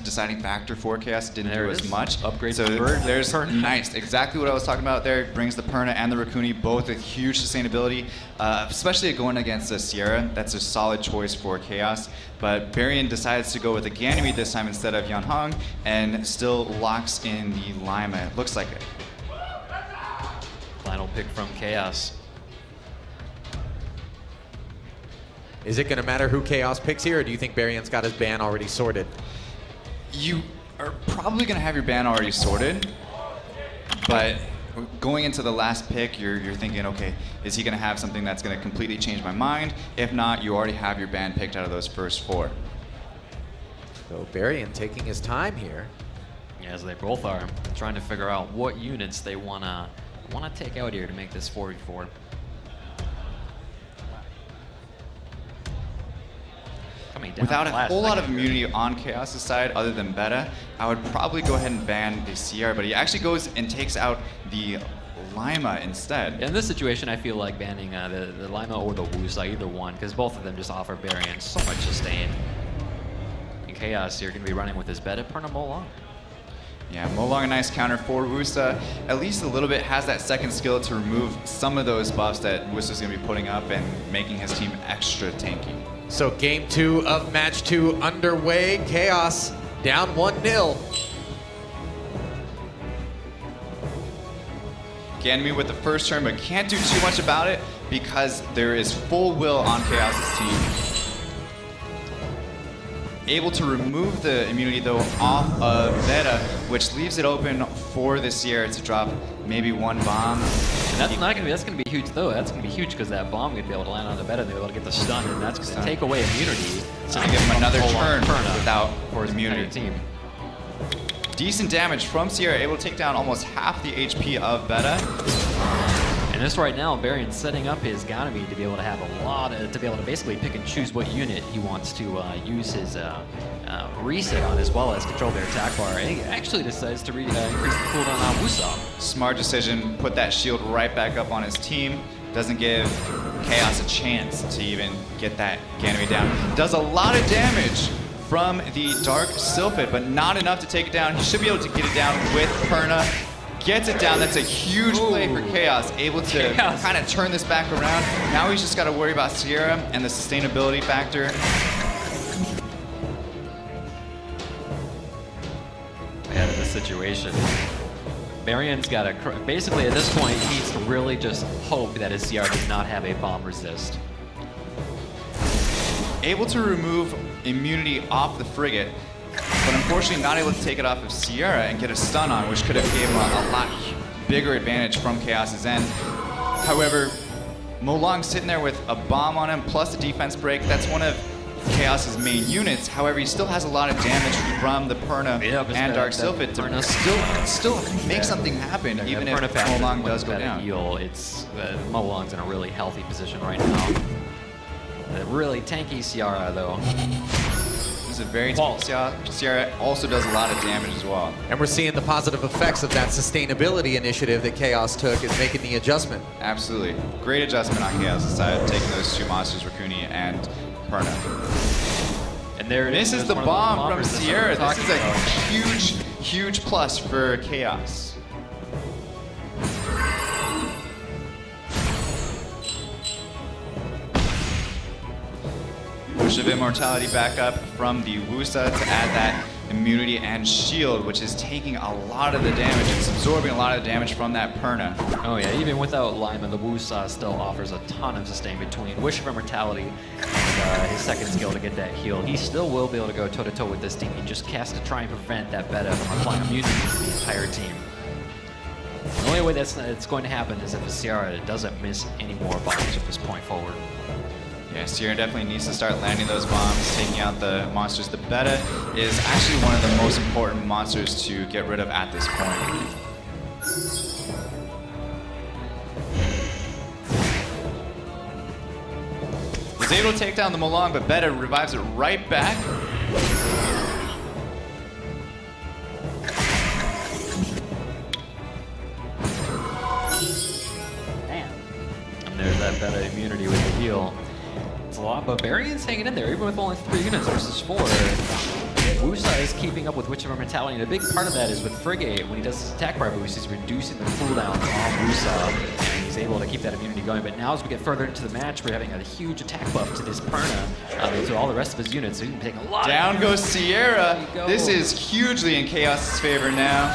deciding factor for Chaos. It didn't There do it as is. much. Upgrade so the bird. there's Perna. nice. Exactly what I was talking about there. It brings the Perna and the Raccoon both with huge sustainability, especially going against the Sierra. That's a solid choice for Chaos. But Barian decides to go with the Ganymede this time instead of Yanhong and still locks in the Lima. It looks like it. Final pick from Chaos. Is it going to matter who Chaos picks here, or do you think Barian's got his ban already sorted? You are probably going to have your ban already sorted, but going into the last pick, you're thinking, okay, is he going to have something that's going to completely change my mind? If not, you already have your ban picked out of those first 4. So Barian taking his time here. As they both are trying to figure out what units they wanna take out here to make this 4v4. Coming down Without a flat, whole like- lot of immunity on Chaos' side other than Beta, I would probably go ahead and ban the Sierra, but he actually goes and takes out the Lima instead. In this situation, I feel like banning the Lima or the Wusa, either one, because both of them just offer Barian so much sustain. In Chaos, you're going to be running with his Beta Perna Molong. Yeah, Molong a nice counter for Wusa. At least a little bit has that second skill to remove some of those buffs that Wusa's going to be putting up and making his team extra tanky. So game 2 of match 2 underway. Chaos down 1-0. Ganymede with the first turn, but can't do too much about it because there is full will on Chaos' team. Able to remove the immunity though off of Beta, which leaves it open for the Sierra to drop maybe one bomb. And that's gonna be huge though. That's gonna be huge because that bomb could be able to land on the Beta and they'll be able to get the stun, and that's gonna take away immunity. So give him another Hold on, turn Perna without for his immunity. entire team. Decent damage from Sierra, able to take down almost half the HP of Beta. And this right now, Barian's setting up his Ganymede to be able to have a lot of, to be able to basically pick and choose what unit he wants to use his reset on, as well as control their attack bar. And he actually decides to increase the cooldown on Wusa. Smart decision, put that shield right back up on his team. Doesn't give Chaos a chance to even get that Ganymede down. Does a lot of damage from the Dark Sylphid, but not enough to take it down. He should be able to get it down with Perna. Gets it down. That's a huge play for Chaos. Able to kind of turn this back around. Now he's just got to worry about Sierra and the sustainability factor. Ahead of the situation. Barian's got to, basically at this point, he needs to really just hope that his CR does not have a bomb resist. Able to remove immunity off the frigate, but unfortunately not able to take it off of Sierra and get a stun on, which could have given him a lot bigger advantage from Chaos' end. However, Molong's sitting there with a bomb on him plus a defense break. That's one of Chaos' main units. However, he still has a lot of damage from the Perna and Dark Sylphid to still make something happen, even if Molong does go down. Heal, it's Molong's in a really healthy position right now. A really tanky Ciara though. This is a very tanky Ciara. Ciara also does a lot of damage as well. And we're seeing the positive effects of that sustainability initiative that Chaos took, is making the adjustment. Absolutely. Great adjustment on Chaos' side, taking those two monsters, Raccoon and Perna. And there this is the one of those bomb from bombers that Sierra. we're This is talking a about. huge plus for Chaos. Push of Immortality back up from the Wusa to add that immunity and shield, which is taking a lot of the damage. It's absorbing a lot of the damage from that Perna. Oh yeah, even without Lima, the Wusa still offers a ton of sustain between Wish of Immortality and his second skill to get that heal. He still will be able to go toe-to-toe with this team. He just has to try and prevent that Beta from applying immunity to the entire team. The only way it's going to happen is if Ciara doesn't miss any more bombs at this point forward. Yeah, Sierra definitely needs to start landing those bombs, taking out the monsters. The Beta is actually one of the most important monsters to get rid of at this point. Was able to take down the Molong, but Beta revives it right back. And there's that Beta immunity with the heal. a lot, but Varian's hanging in there, even with only 3 units versus 4. Wusa is keeping up with Witch of Mentality, and a big part of that is with Frigate. When he does his attack bar boost, he's reducing the cooldown on Wusa, and he's able to keep that immunity going. But now as we get further into the match, we're having a huge attack buff to this Perna, and to all the rest of his units, so he can take a lot Down of goes Sierra. There you go. This is hugely in Chaos's favor now.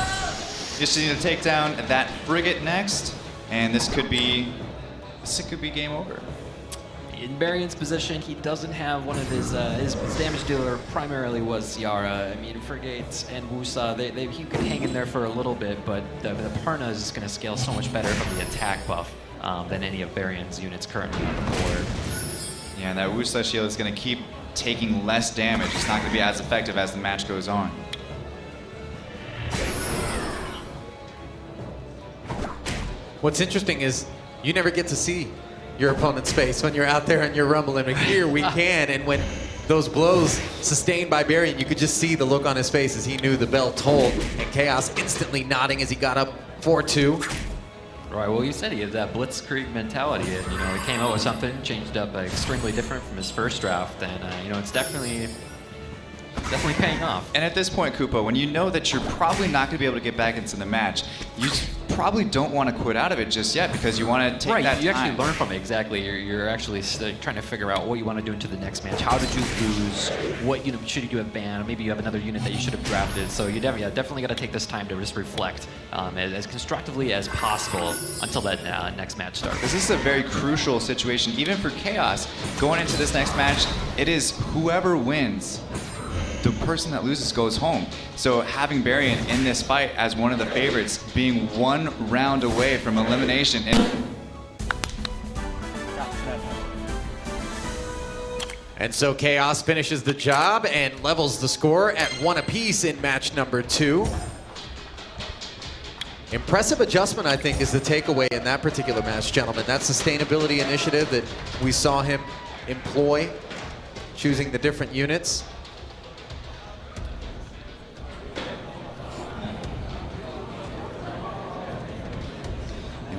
Just need to take down that Frigate next, and this could be game over. In Varian's position, he doesn't have one of his damage dealer primarily was Yara. I mean, Frigate and Wusa, he could hang in there for a little bit, but the Perna is just going to scale so much better from the attack buff than any of Varian's units currently on the board. Yeah, and that Wusa shield is going to keep taking less damage. It's not going to be as effective as the match goes on. What's interesting is you never get to see your opponent's face when you're out there and you're rumbling. But here we can, and when those blows sustained by Varian, you could just see the look on his face as he knew the bell tolled, and Chaos instantly nodding as he got up 4-2. Right, well, you said he had that blitzkrieg mentality, and he came out with something, changed up extremely different from his first draft, and it's definitely paying off. And at this point, Koopa, when you know that you're probably not going to be able to get back into the match, you probably don't want to quit out of it just yet because you want to take that you time. actually learn from it, exactly. You're actually trying to figure out what you want to do into the next match. How did you lose? What unit should you have banned? Maybe you have another unit that you should have drafted. So you definitely got to take this time to just reflect as constructively as possible until that next match starts. Because this is a very crucial situation, even for Chaos. Going into this next match, it is whoever wins, the person that loses goes home. So having Varian in this fight as one of the favorites, being 1 round away from elimination, And so Chaos finishes the job and levels the score at 1 apiece in match number 2. Impressive adjustment, I think, is the takeaway in that particular match, gentlemen. That sustainability initiative that we saw him employ, choosing the different units.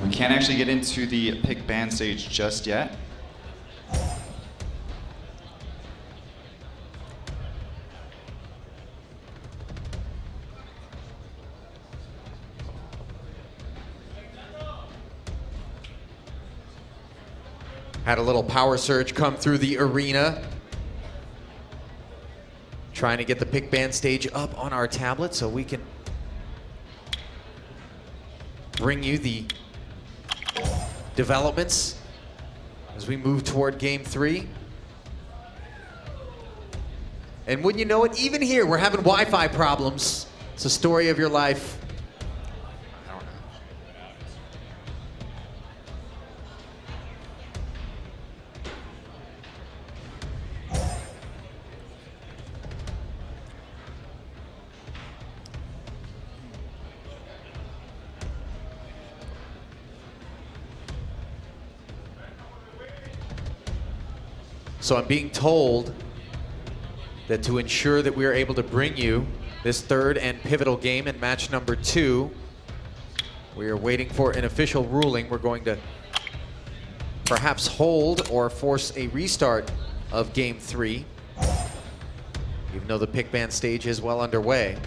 we can't actually get into the pick ban stage just yet. Had a little power surge come through the arena. Trying to get the pick band stage up on our tablet so we can bring you the developments as we move toward game 3. And wouldn't you know it, even here we're having Wi-Fi problems. It's a story of your life. So I'm being told that to ensure that we are able to bring you this third and pivotal game in match number 2, we are waiting for an official ruling. We're going to perhaps hold or force a restart of game 3, even though the pick ban stage is well underway.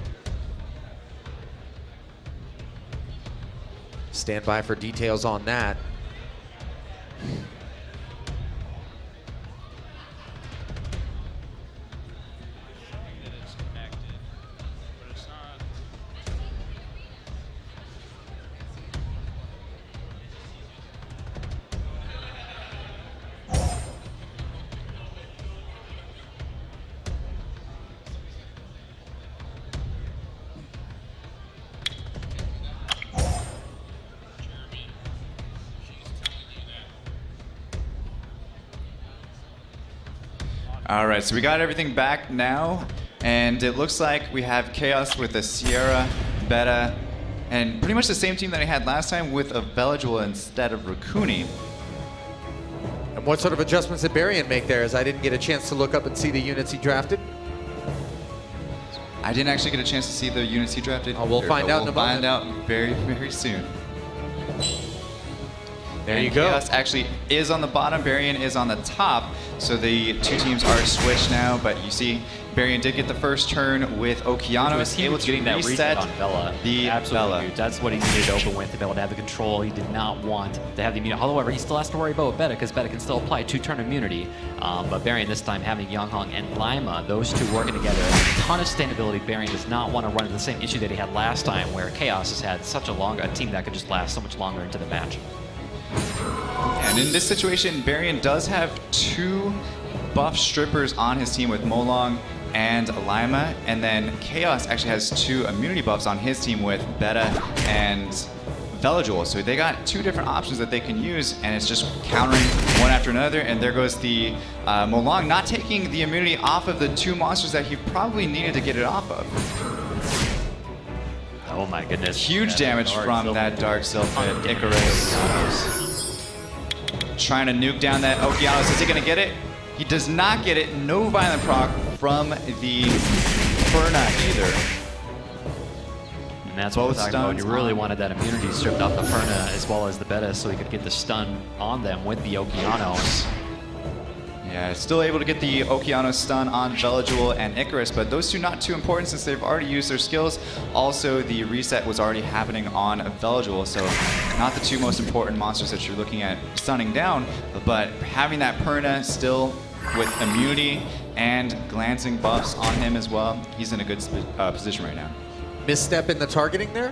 Stand by for details on that. All right, so we got everything back now, and it looks like we have Chaos with a Sierra, Beta, and pretty much the same team that I had last time with a Veligil instead of Rakuni. And what sort of adjustments did Varian make there, as I didn't get a chance to look up and see the units he drafted? I didn't actually get a chance to see the units he drafted. Oh, we'll find out in a We'll find moment. out very, very soon. There and you go. Chaos actually is on the bottom, Varian is on the top. So the two teams are switched now, but you see Varian did get the first turn with Okeanos, He able was to getting that reset reset on Vela. the Absolutely Vela. huge. That's what he needed to open with to be able to have the control. He did not want to have the immunity. However, he still has to worry about Beta because Beta can still apply 2-turn immunity. But Varian this time having Yanghong and Lima, those two working together. A ton of sustainability. Varian does not want to run into the same issue that he had last time where Chaos has had such a team that could just last so much longer into the match. And in this situation, Varian does have 2 buff strippers on his team with Molong and Lima, and then Chaos actually has 2 immunity buffs on his team with Beta and Velajuel. So they got 2 different options that they can use, and it's just countering one after another. And there goes the Molong, not taking the immunity off of the 2 monsters that he probably needed to get it off of. Oh my goodness. Huge damage from that Dark Sylphid Icarus. Trying to nuke down that Okeanos. Is he going to get it? He does not get it. No violent proc from the Furna either. And that's what we're Both talking about. You stuns really on. wanted that immunity stripped off the Furna as well as the Beta so he could get the stun on them with the Okeanos. Yeah, still able to get the Okeanos stun on Velajuel and Icarus, but those two not too important since they've already used their skills. Also, the reset was already happening on Velajuel, so not the 2 most important monsters that you're looking at stunning down, but having that Perna still with immunity and glancing buffs on him as well, he's in a good position right now. Misstep in the targeting there?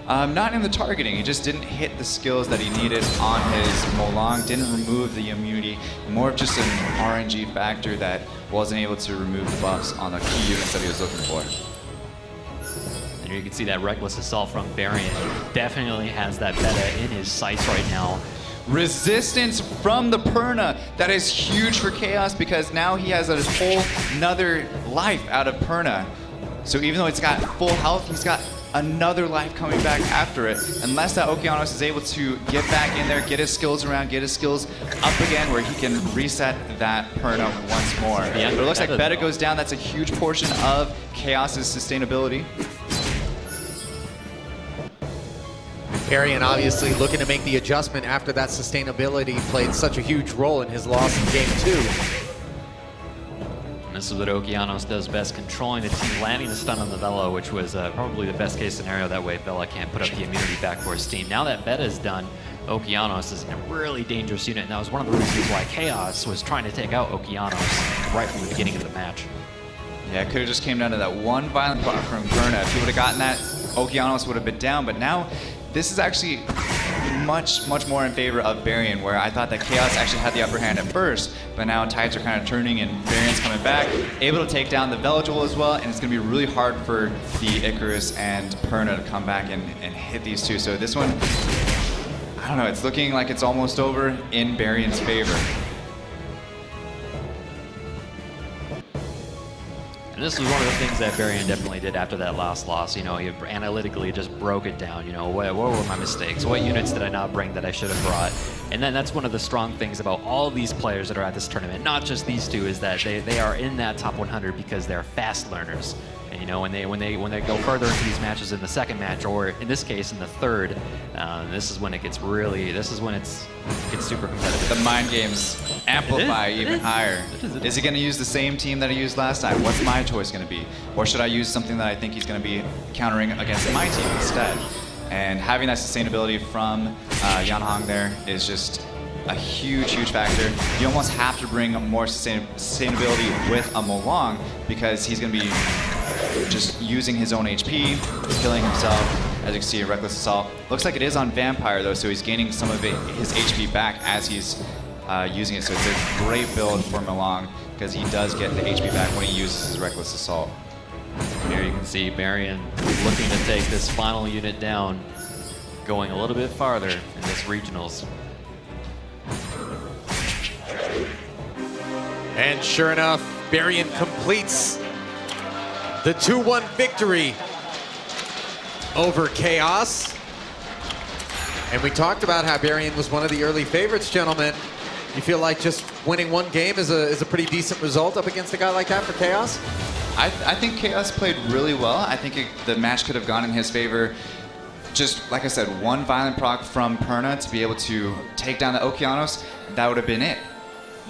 Not in the targeting, he just didn't hit the skills that he needed on his Molong, didn't remove the immunity, more of just an RNG factor that wasn't able to remove the buffs on the key units that he was looking for. And you can see that Reckless Assault from Varian definitely has that Beta in his sights right now. Resistance from the Perna, that is huge for Chaos because now he has a whole nother life out of Perna. So even though it's got full health, he's got another life coming back after it. Unless that Okeanos is able to get back in there, get his skills around, get his skills up again where he can reset that Perna once more. But it looks like Beta goes down. That's a huge portion of Chaos's sustainability. Varian obviously looking to make the adjustment after that sustainability played such a huge role in his loss in game 2. And this is what Okeanos does best, controlling the team, landing the stun on the Vela, which was probably the best case scenario. That way Vela can't put up the immunity back for his team. Now that Beta is done, Okeanos is in a really dangerous unit, and that was one of the reasons why Chaos was trying to take out Okeanos right from the beginning of the match. Yeah, it could have just came down to that one violent block from Perna. If he would have gotten that, Okeanos would have been down, but now this is actually much more in favor of Varian, where I thought that Chaos actually had the upper hand at first, but now tides are kind of turning and Varian's coming back, able to take down the Velajuel as well, and it's going to be really hard for the Icarus and Perna to come back and hit these two. So this one, I don't know, it's looking like it's almost over in Varian's favor. And this was one of the things that Varian definitely did after that last loss. You know, he analytically just broke it down. You know, what were my mistakes? What units did I not bring that I should have brought? And then that's one of the strong things about all these players that are at this tournament, not just these two, is that they are in that top 100 because they're fast learners. And you know, when they go further into these matches in the second match, or in this case in the third, this is when it gets really, this is when it gets super competitive. The mind games amplify even higher. Is he going to use the same team that he used last time? What's my choice going to be? Or should I use something that I think he's going to be countering against my team instead? And having that sustainability from Yanghong there is just a huge factor. You almost have to bring more sustainability with a Molong because he's going to be just using his own HP, killing himself. As you can see, a Reckless Assault. Looks like it is on Vampire though, so he's gaining some of his HP back as he's using it. So it's a great build for Molong because he does get the HP back when he uses his Reckless Assault. Here you can see Varian looking to take this final unit down, going a little bit farther in this regionals. And sure enough, Varian completes the 2-1 victory over Chaos. And we talked about how Varian was one of the early favorites, gentlemen. You feel like just winning one game is a pretty decent result up against a guy like that for Chaos? I think Chaos played really well. I think the match could have gone in his favor just like I said, one violent proc from Perna to be able to take down the Okeanos, that would have been it.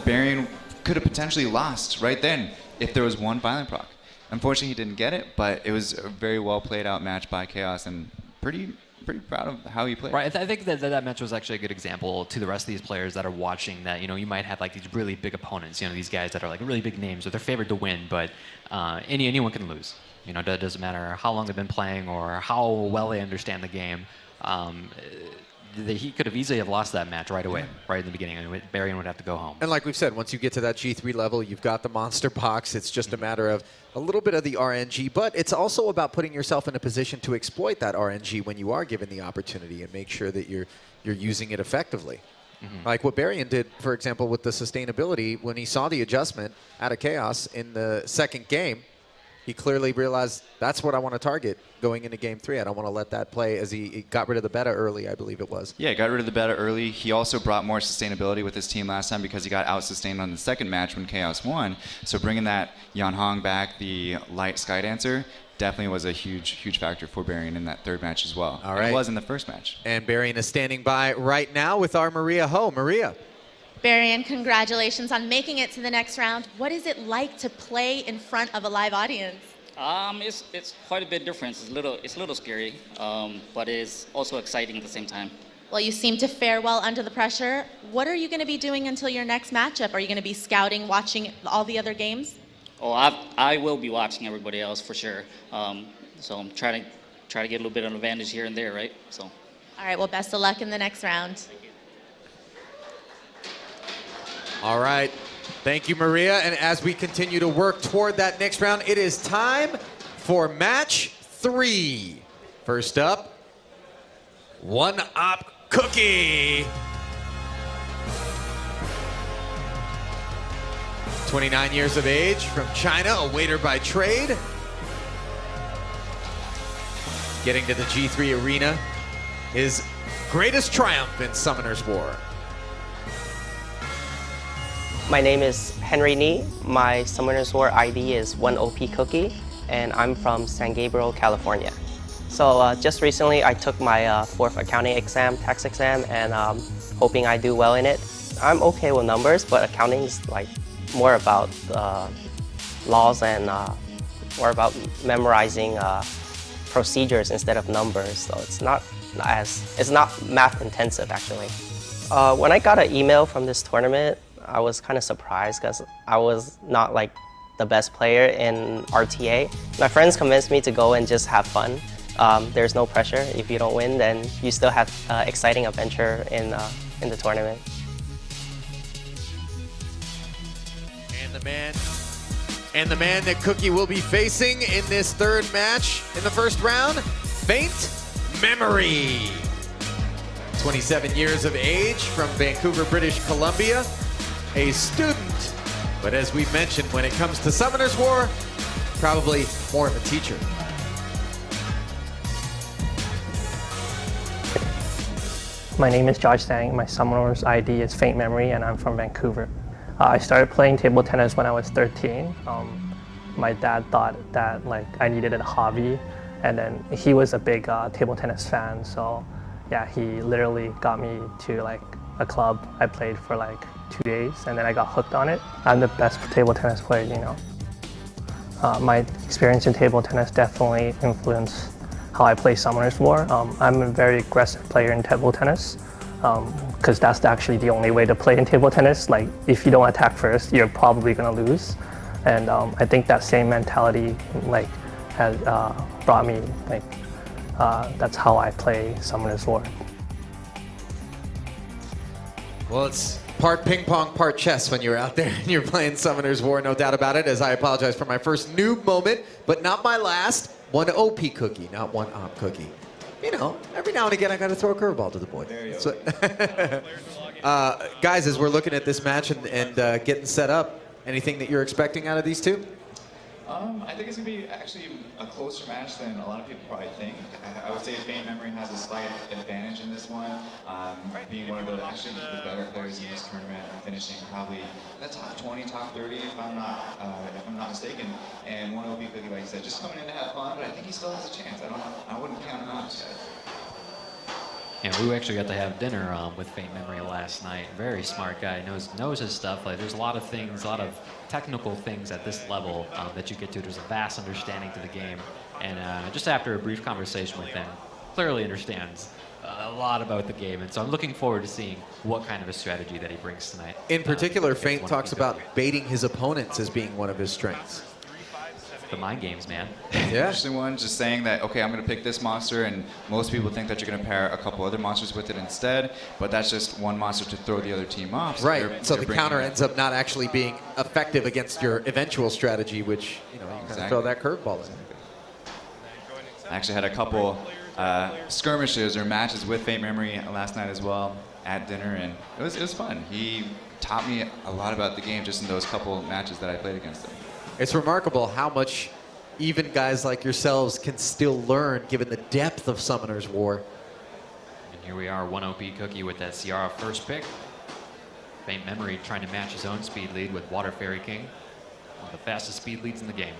Barian could have potentially lost right then if there was one violent proc. Unfortunately, he didn't get it, but it was a very well played out match by Chaos, and pretty proud of how he played. Right, I think that match was actually a good example to the rest of these players that are watching that, you might have like these really big opponents, these guys that are like really big names, or they're favored to win, but anyone can lose. It doesn't matter how long they've been playing or how well they understand the game. He could have easily have lost that match right away, right in the beginning. Barian would have to go home. And like we've said, once you get to that G3 level, you've got the monster box. It's just a matter of a little bit of the RNG, but it's also about putting yourself in a position to exploit that RNG when you are given the opportunity and make sure that you're using it effectively. Like what Barian did, for example, with the sustainability, when he saw the adjustment out of Chaos in the second game, he clearly realized that's what I want to target going into game 3. I don't want to let that play, as he got rid of the beta early, I believe it was. Yeah, got rid of the beta early. He also brought more sustainability with his team last time because he got out-sustained on the second match when Chaos won. So bringing that Yan Hong back, the light Skydancer, definitely was a huge factor for Barian in that third match as well. All right. It was in the first match. And Barian is standing by right now with our Maria Ho. Maria. Barian, congratulations on making it to the next round. What is it like to play in front of a live audience? It's quite a bit different. It's a little scary, but it's also exciting at the same time. Well, you seem to fare well under the pressure. What are you going to be doing until your next matchup? Are you going to be scouting, watching all the other games? Oh, I will be watching everybody else for sure. So I'm trying to get a little bit of an advantage here and there, right? So. All right. Well, best of luck in the next round. All right. Thank you, Maria. And as we continue to work toward that next round, it is time for match 3. First up, One Op Cookie. 29 years of age, from China, a waiter by trade. Getting to the G3 arena, his greatest triumph in Summoner's War. My name is Henry Ni. My Summoner's War ID is 1OP Cookie, and I'm from San Gabriel, California. So just recently, I took my 4th accounting exam, tax exam, and hoping I do well in it. I'm okay with numbers, but accounting is like more about laws and more about memorizing procedures instead of numbers. So it's not math intensive actually. When I got an email from this tournament, I was kind of surprised because I was not like the best player in RTA. My friends convinced me to go and just have fun. There's no pressure. If you don't win, then you still have exciting adventure in the tournament. And the man that Cookie will be facing in this third match in the first round, Faint Memory. 27 years of age, from Vancouver, British Columbia. A student, but as we've mentioned, when it comes to Summoner's War, probably more of a teacher. My name is Josh Sang. My Summoner's ID is Faint Memory, and I'm from Vancouver. I started playing table tennis when I was 13. My dad thought that I needed a hobby, and then he was a big table tennis fan. So, yeah, he literally got me to a club. I played for 2 days, and then I got hooked on it. I'm the best table tennis player, My experience in table tennis definitely influenced how I play Summoner's War. I'm a very aggressive player in table tennis, because that's actually the only way to play in table tennis. If you don't attack first, you're probably gonna lose. And I think that same mentality has brought me, that's how I play Summoner's War. Well, it's part ping pong, part chess when you're out there and you're playing Summoner's War, no doubt about it, as I apologize for my first noob moment, but not my last. 1OP Cookie, not 1Op Cookie. Every now and again I gotta throw a curveball to the boy. Guys, as we're looking at this match and getting set up, anything that you're expecting out of these two? I think it's going to be actually a closer match than a lot of people probably think. I would say Faint Memory has a slight advantage in this one, being one of the better players in this tournament, finishing probably in the top 20, top 30 if I'm not mistaken. And 1OP Cookie, like you said, just coming in to have fun, but I think he still has a chance. I wouldn't count him out yet. And we actually got to have dinner with Faint Memory last night. Very smart guy, knows his stuff. Like, there's a lot of things, a lot of technical things at this level that you get to. There's a vast understanding to the game. And just after a brief conversation with him, clearly understands a lot about the game. And so I'm looking forward to seeing what kind of a strategy that he brings tonight. In particular, Faint against talks 1OP about Cookie. baiting his opponents as being one of his strengths. The mind games, man. Yeah. Interesting one, just saying that, okay, I'm going to pick this monster, and most people think that you're going to pair a couple other monsters with it instead, but that's just one monster to throw the other team off. Right. So they're the bringing counter it. ends up not actually being effective against your eventual strategy, which, you know, you kind of Exactly. throw that curveball in. I actually had a couple skirmishes or matches with Faint Memory last night as well at dinner, and it was fun. He taught me a lot about the game just in those couple matches that I played against him. It's remarkable how much even guys like yourselves can still learn given the depth of Summoner's War. And here we are, 1OP Cookie with that Ciara first pick. Faint Memory trying to match his own speed lead with Water Fairy King. One of the fastest speed leads in the game.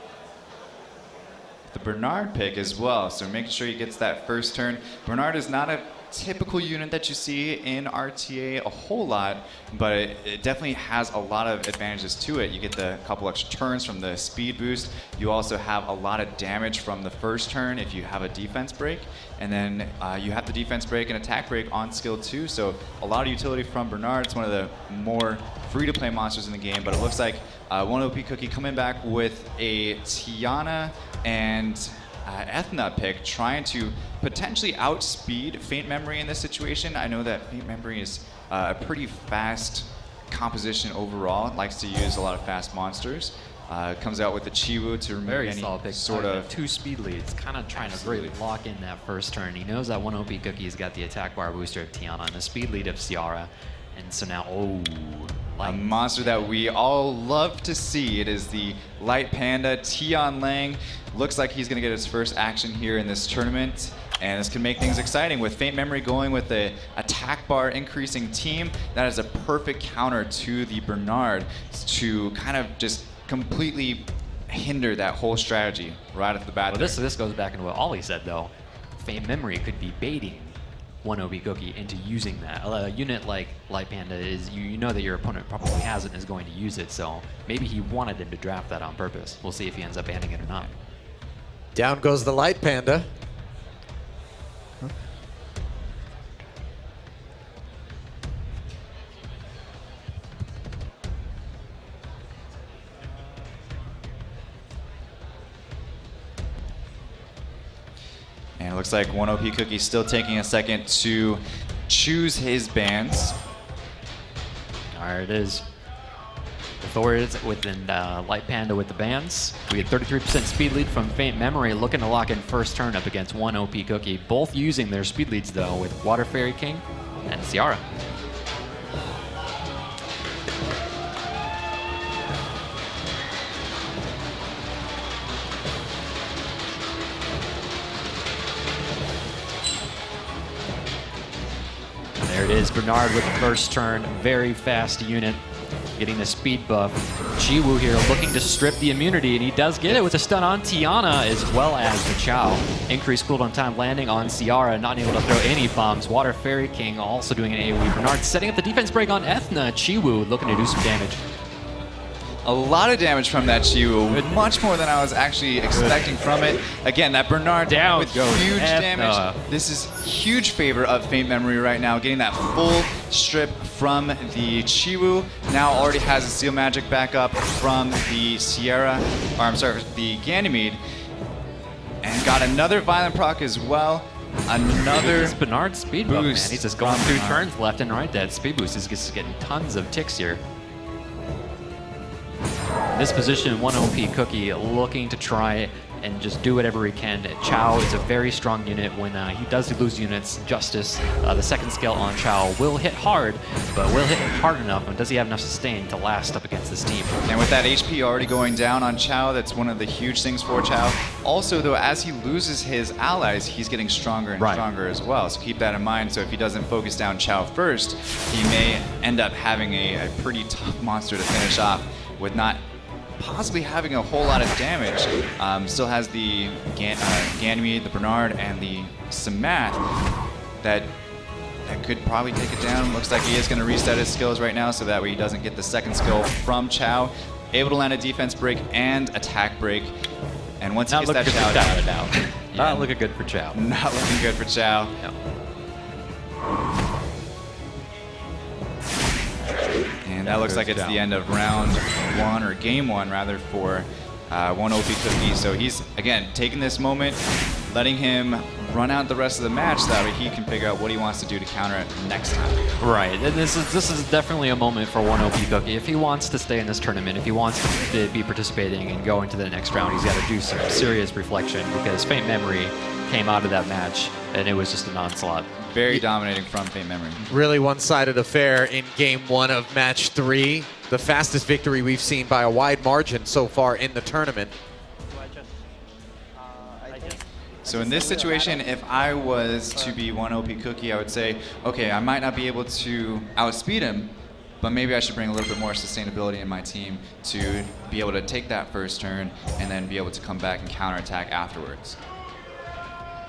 The Bernard pick as well, so making sure he gets that first turn. Bernard is not a typical unit that you see in RTA a whole lot, but it definitely has a lot of advantages to it. You get the couple extra turns from the speed boost. You also have a lot of damage from the first turn if you have a defense break, and then you have the defense break and attack break on skill 2, so a lot of utility from Bernard. It's one of the more free-to-play monsters in the game, but it looks like 1OP Cookie coming back with a Tiana and Ethna pick, trying to potentially outspeed Faint Memory in this situation. I know that Faint Memory is a pretty fast composition overall. It likes to use a lot of fast monsters. Comes out with the Chiwu to remove Very any solid pick. sort of... Two speed leads, kind of trying to really lock in that first turn. He knows that 1OP Cookie's got the attack bar booster of Tiana and the speed lead of Ciara. And so now, a monster that we all love to see. It is the Light Panda, Tian Lang. Looks like he's going to get his first action here in this tournament. And this can make things exciting with Faint Memory going with the attack bar increasing team. That is a perfect counter to the Bernard to kind of just completely hinder that whole strategy right off the bat. Well, this goes back into what Ollie said, though. Faint Memory could be baiting 1OP Cookie into using that. A unit like Light Panda is, you know that your opponent probably has it and is going to use it, so maybe he wanted him to draft that on purpose. We'll see if he ends up banning it or not. Down goes the Light Panda. And it looks like 1OP Cookie's still taking a second to choose his bans. There it is. The Thorids within Light Panda with the bans. We had 33% speed lead from Faint Memory, looking to lock in first turn up against 1OP Cookie. Both using their speed leads, though, with Water Fairy King and Ciara. There it is, Bernard with the first turn. Very fast unit, getting the speed buff. Chiwu here looking to strip the immunity, and he does get it with a stun on Tiana as well as the Chow. Increased cooldown time landing on Ciara, not able to throw any bombs. Water Fairy King also doing an AoE. Bernard setting up the defense break on Ethna. Chiwu looking to do some damage. A lot of damage from that Chiwu, much more than I was actually expecting from it. Again, that Bernard Down with goes huge Ethna. damage. This is huge favor of Faint Memory right now, getting that full strip from the Chiwu. Now already has a Seal Magic backup from the Sierra, or I'm sorry, the Ganymede. And got another Violent proc as well. Another This Bernard speed buff, man. boost He's just going from through Bernard. turns left and right. That speed boost is just getting tons of ticks here. This position, 1OP Cookie looking to try and just do whatever he can. Chow is a very strong unit. When he does lose units, Justice, the second skill on Chow will hit hard, but will hit hard enough, and does he have enough sustain to last up against this team? And with that HP already going down on Chow, that's one of the huge things for Chow. Also, though, as he loses his allies, he's getting stronger and stronger as well. So keep that in mind. So if he doesn't focus down Chow first, he may end up having a pretty tough monster to finish off with not possibly having a whole lot of damage. Still has the Ganymede, the Bernard, and the Samath that That could probably take it down. Looks like he is going to reset his skills right now so that way he doesn't get the second skill from Chow. Able to land a defense break and attack break. And once he Not gets that looking Chow good for down, Chow. Not looking good for Chow. not looking good for Chow. No. And that looks like it's the end of round 1, or game 1 rather, for 1OP Cookie. So he's, again, taking this moment, letting him run out the rest of the match so that way he can figure out what he wants to do to counter it next time. Right, and this is definitely a moment for 1OP Cookie. If he wants to stay in this tournament, if he wants to be participating and go into the next round, he's got to do some serious reflection, because Faint Memory came out of that match and it was just an onslaught. Very dominating from Faint Memory. Really one-sided affair in game 1 of match 3. The fastest victory we've seen by a wide margin so far in the tournament. So in this situation, if I was to be 1OP Cookie, I would say, okay, I might not be able to outspeed him, but maybe I should bring a little bit more sustainability in my team to be able to take that first turn and then be able to come back and counterattack afterwards.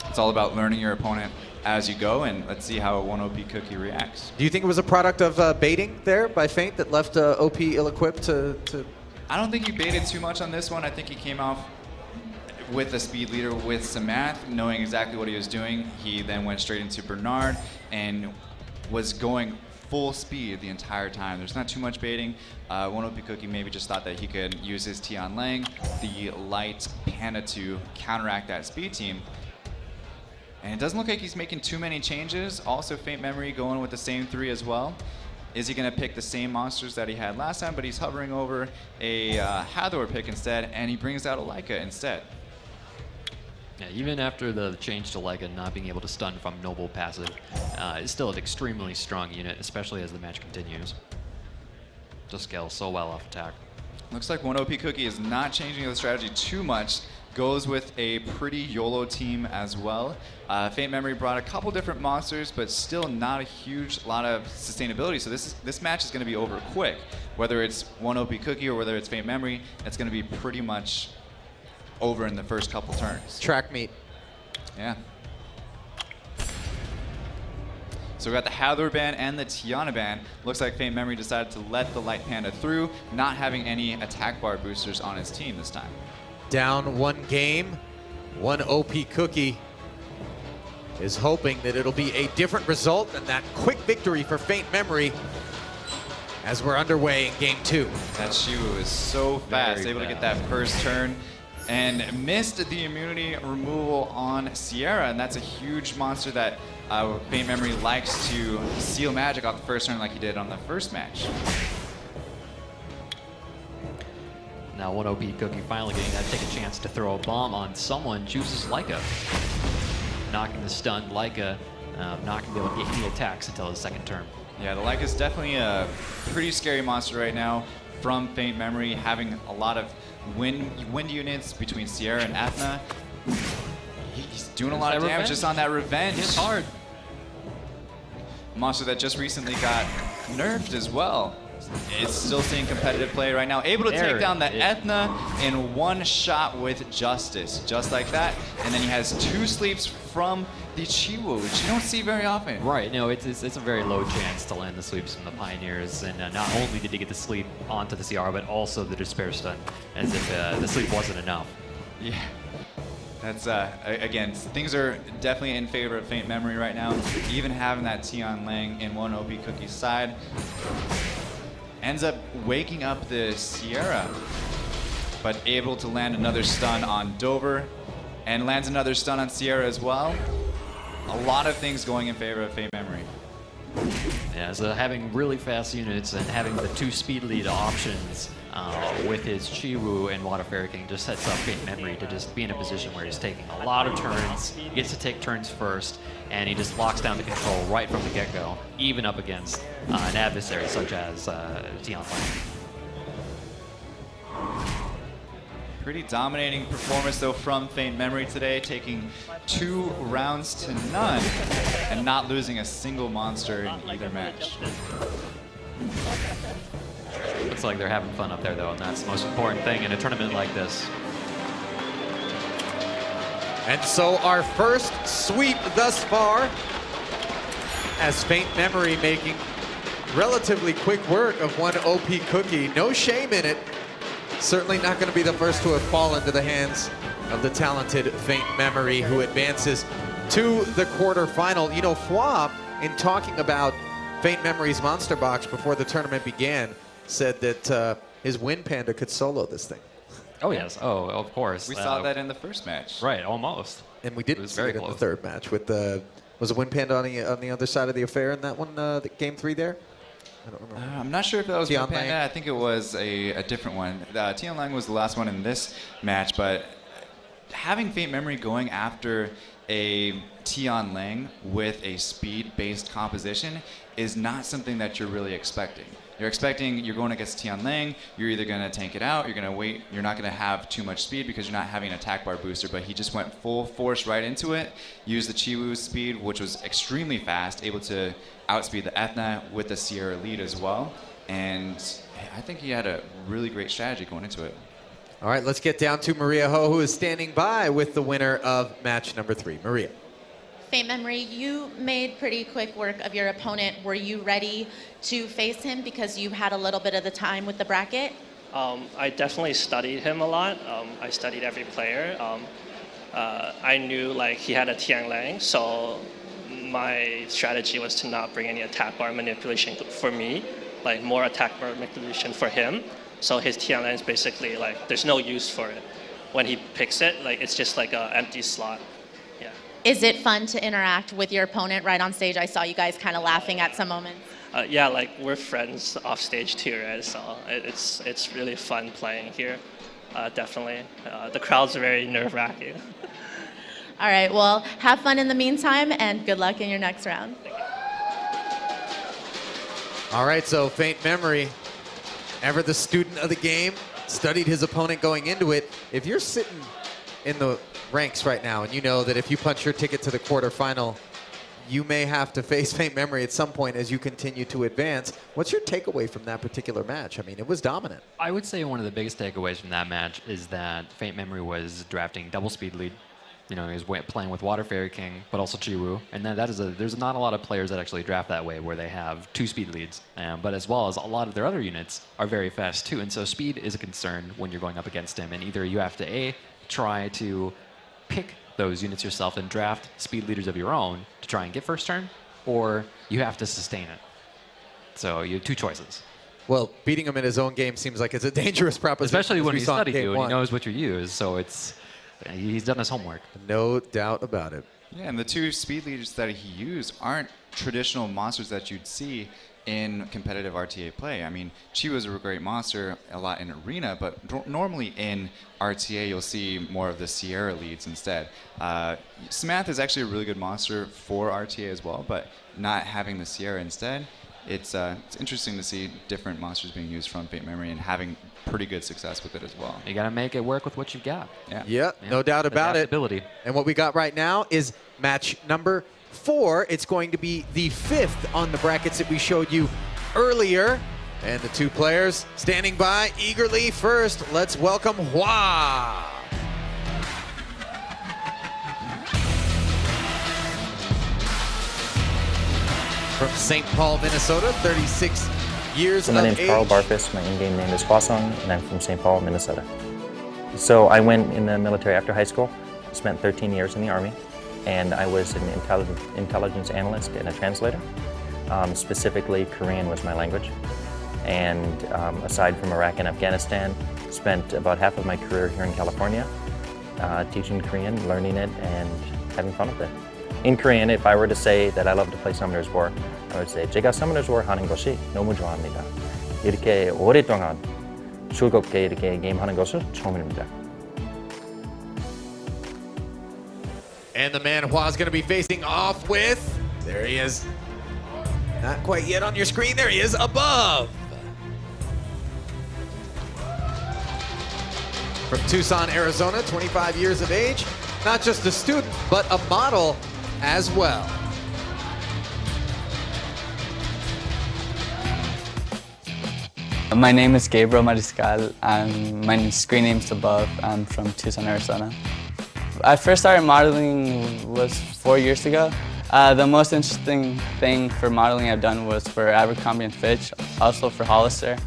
It's all about learning your opponent as you go, and let's see how a 1OP Cookie reacts. Do you think it was a product of baiting there by Faint that left OP ill-equipped to... I don't think he baited too much on this one. I think he came off with a speed leader with Samath, knowing exactly what he was doing. He then went straight into Bernard and was going full speed the entire time. There's not too much baiting. 1OP Cookie maybe just thought that he could use his Tian Lang, the light Panda, to counteract that speed team. And it doesn't look like he's making too many changes. Also, Faint Memory going with the same 3 as well. Is he going to pick the same monsters that he had last time? But he's hovering over a Hathor pick instead, and he brings out a Leica instead. Yeah, even after the change to Leica not being able to stun from Noble passive, it's still an extremely strong unit, especially as the match continues. Just scales so well off attack. Looks like 1OP Cookie is not changing the strategy too much. Goes with a pretty YOLO team as well. Faint Memory brought a couple different monsters, but still not a huge lot of sustainability. So this match is going to be over quick. Whether it's 1OP Cookie or whether it's Faint Memory, it's going to be pretty much over in the first couple turns. Track meet. Yeah. So we got the Hathor ban and the Tiana ban. Looks like Faint Memory decided to let the Light Panda through, not having any attack bar boosters on his team this time. Down 1 game, 1OP Cookie is hoping that it'll be a different result than that quick victory for Faint Memory as we're underway in game 2. That Shiwu is so fast, able to get that first turn, and missed the immunity removal on Sierra, and that's a huge monster that Faint Memory likes to seal magic off the first turn like he did on the first match. Now 1OP Cookie finally getting that take a chance to throw a bomb on someone, chooses Leica. Knocking the stunned Leica, not going to be able to get any attacks until his second turn. Yeah, the Leica is definitely a pretty scary monster right now from Faint Memory, having a lot of wind units between Sierra and Athena. He's doing a lot of damage just on that revenge. It's hard. Monster that just recently got nerfed as well. It's still seeing competitive play right now. Able to take down the Ethna in 1 shot with Justice. Just like that. And then he has 2 sleeps from the Chiwu, which you don't see very often. Right, no, it's a very low chance to land the sleeps from the Pioneers. And not only did he get the sleep onto the CR, but also the Despair stun, as if the sleep wasn't enough. Yeah. That's, again, things are definitely in favor of Faint Memory right now. Even having that Tian Lang in 1OP Cookie's side. Ends up waking up the Sierra, but able to land another stun on Dover, and lands another stun on Sierra as well. A lot of things going in favor of Faint Memory. Yeah, so having really fast units and having the 2 speed lead options with his Chiwu and Water Fairy King just sets up Faint Memory to just be in a position where he's taking a lot of turns, he gets to take turns first, and he just locks down the control right from the get-go, even up against an adversary such as Tian Lang. Pretty dominating performance though from Faint Memory today, taking 2 rounds to none and not losing a single monster in either match. Looks like they're having fun up there though, and that's the most important thing in a tournament like this. And so our first sweep thus far As Faint Memory making relatively quick work of one OP Cookie. No shame in it. Certainly not going to be the first to have fallen into the hands of the talented Faint Memory, who advances to the quarterfinal. You know, Fwa, in talking about Faint Memory's Monster Box before the tournament began, said that his Wind Panda could solo this thing. Oh, yes. Oh, of course. We saw that in the first match. Right, almost. And we didn't see it in the third match with the... Was the Wind Panda on the other side of the affair in that one, the game 3 there? I don't remember. I'm not sure if that was Tian Wind Panda. Lang? I think it was a different one. Tian Lang was the last one in this match, but having Faint Memory going after a Tian Lang with a speed-based composition is not something that you're really expecting. You're expecting you're going against Tian Lang, you're either going to tank it out, you're going to wait, you're not going to have too much speed because you're not having an attack bar booster, but he just went full force right into it, used the Chiwu's speed, which was extremely fast, able to outspeed the Ethna with the Sierra lead as well, and I think he had a really great strategy going into it. All right, let's get down to Maria Ho, who is standing by with the winner of match number 3. Maria. Faint Memory, you made pretty quick work of your opponent. Were you ready to face him because you had a little bit of the time with the bracket? I definitely studied him a lot. I studied every player. I knew like he had a Tian Lang, so my strategy was to not bring any attack bar manipulation for me, like more attack bar manipulation for him. So his Tian Lang is basically like there's no use for it. When he picks it, like it's just like an empty slot. Yeah. Is it fun to interact with your opponent right on stage? I saw you guys kind of laughing at some moments. Yeah, like we're friends off stage too, right? So it's really fun playing here. Definitely. The crowds are very nerve-wracking. All right, well, have fun in the meantime, and good luck in your next round. All right, so Faint Memory, ever the student of the game, studied his opponent going into it. If you're sitting in the ranks right now and you know that if you punch your ticket to the quarterfinal, you may have to face Faint Memory at some point as you continue to advance. What's your takeaway from that particular match? I mean, it was dominant. I would say one of the biggest takeaways from that match is that Faint Memory was drafting double speed lead. You know, he was playing with Water Fairy King, but also Chiwu. And there's not a lot of players that actually draft that way where they have 2 speed leads. But as well as a lot of their other units are very fast too. And so speed is a concern when you're going up against him. And either you have to try to pick those units yourself and draft speed leaders of your own to try and get first turn, or you have to sustain it. So you have 2 choices. Well, beating him in his own game seems like it's a dangerous proposition. Especially when he studied you and he one. knows what you use, so he's done his homework. No doubt about it. Yeah, and the 2 speed leaders that he used aren't traditional monsters that you'd see in competitive RTA play. I mean, Chiwu is a great monster a lot in Arena, but normally in RTA you'll see more of the Sierra leads instead. Samantha is actually a really good monster for RTA as well, but not having the Sierra instead, it's interesting to see different monsters being used from Faint Memory and having pretty good success with it as well. You got to make it work with what you've got. Yeah, no doubt about it. And what we got right now is match number 4. It's going to be the 5th on the brackets that we showed you earlier. And the 2 players standing by eagerly. First, let's welcome Hwa. From St. Paul, Minnesota, 36 years So my of name is age. Carl Barfus. My in-game name is Hwasong, and I'm from St. Paul, Minnesota. So I went in the military after high school, spent 13 years in the Army, and I was an intelligence analyst and a translator. Specifically, Korean was my language. And aside from Iraq and Afghanistan, spent about half of my career here in California, teaching Korean, learning it, and having fun with it. In Korean, if I were to say that I love to play Summoner's War, I would say 제가 Summoner's War 하는 것이 너무 좋아합니다. 이렇게 오랫동안 즐겁게 이렇게 게임하는 것을 처음입니다. And the man Hwa's going to be facing off with, there he is. Not quite yet on your screen, there he is, Above. From Tucson, Arizona, 25 years of age. Not just a student, but a model as well. My name is Gabriel Mariscal, and my screen name's Above. I'm from Tucson, Arizona. I first started modeling was 4 years ago. The most interesting thing for modeling I've done was for Abercrombie & Fitch, also for Hollister.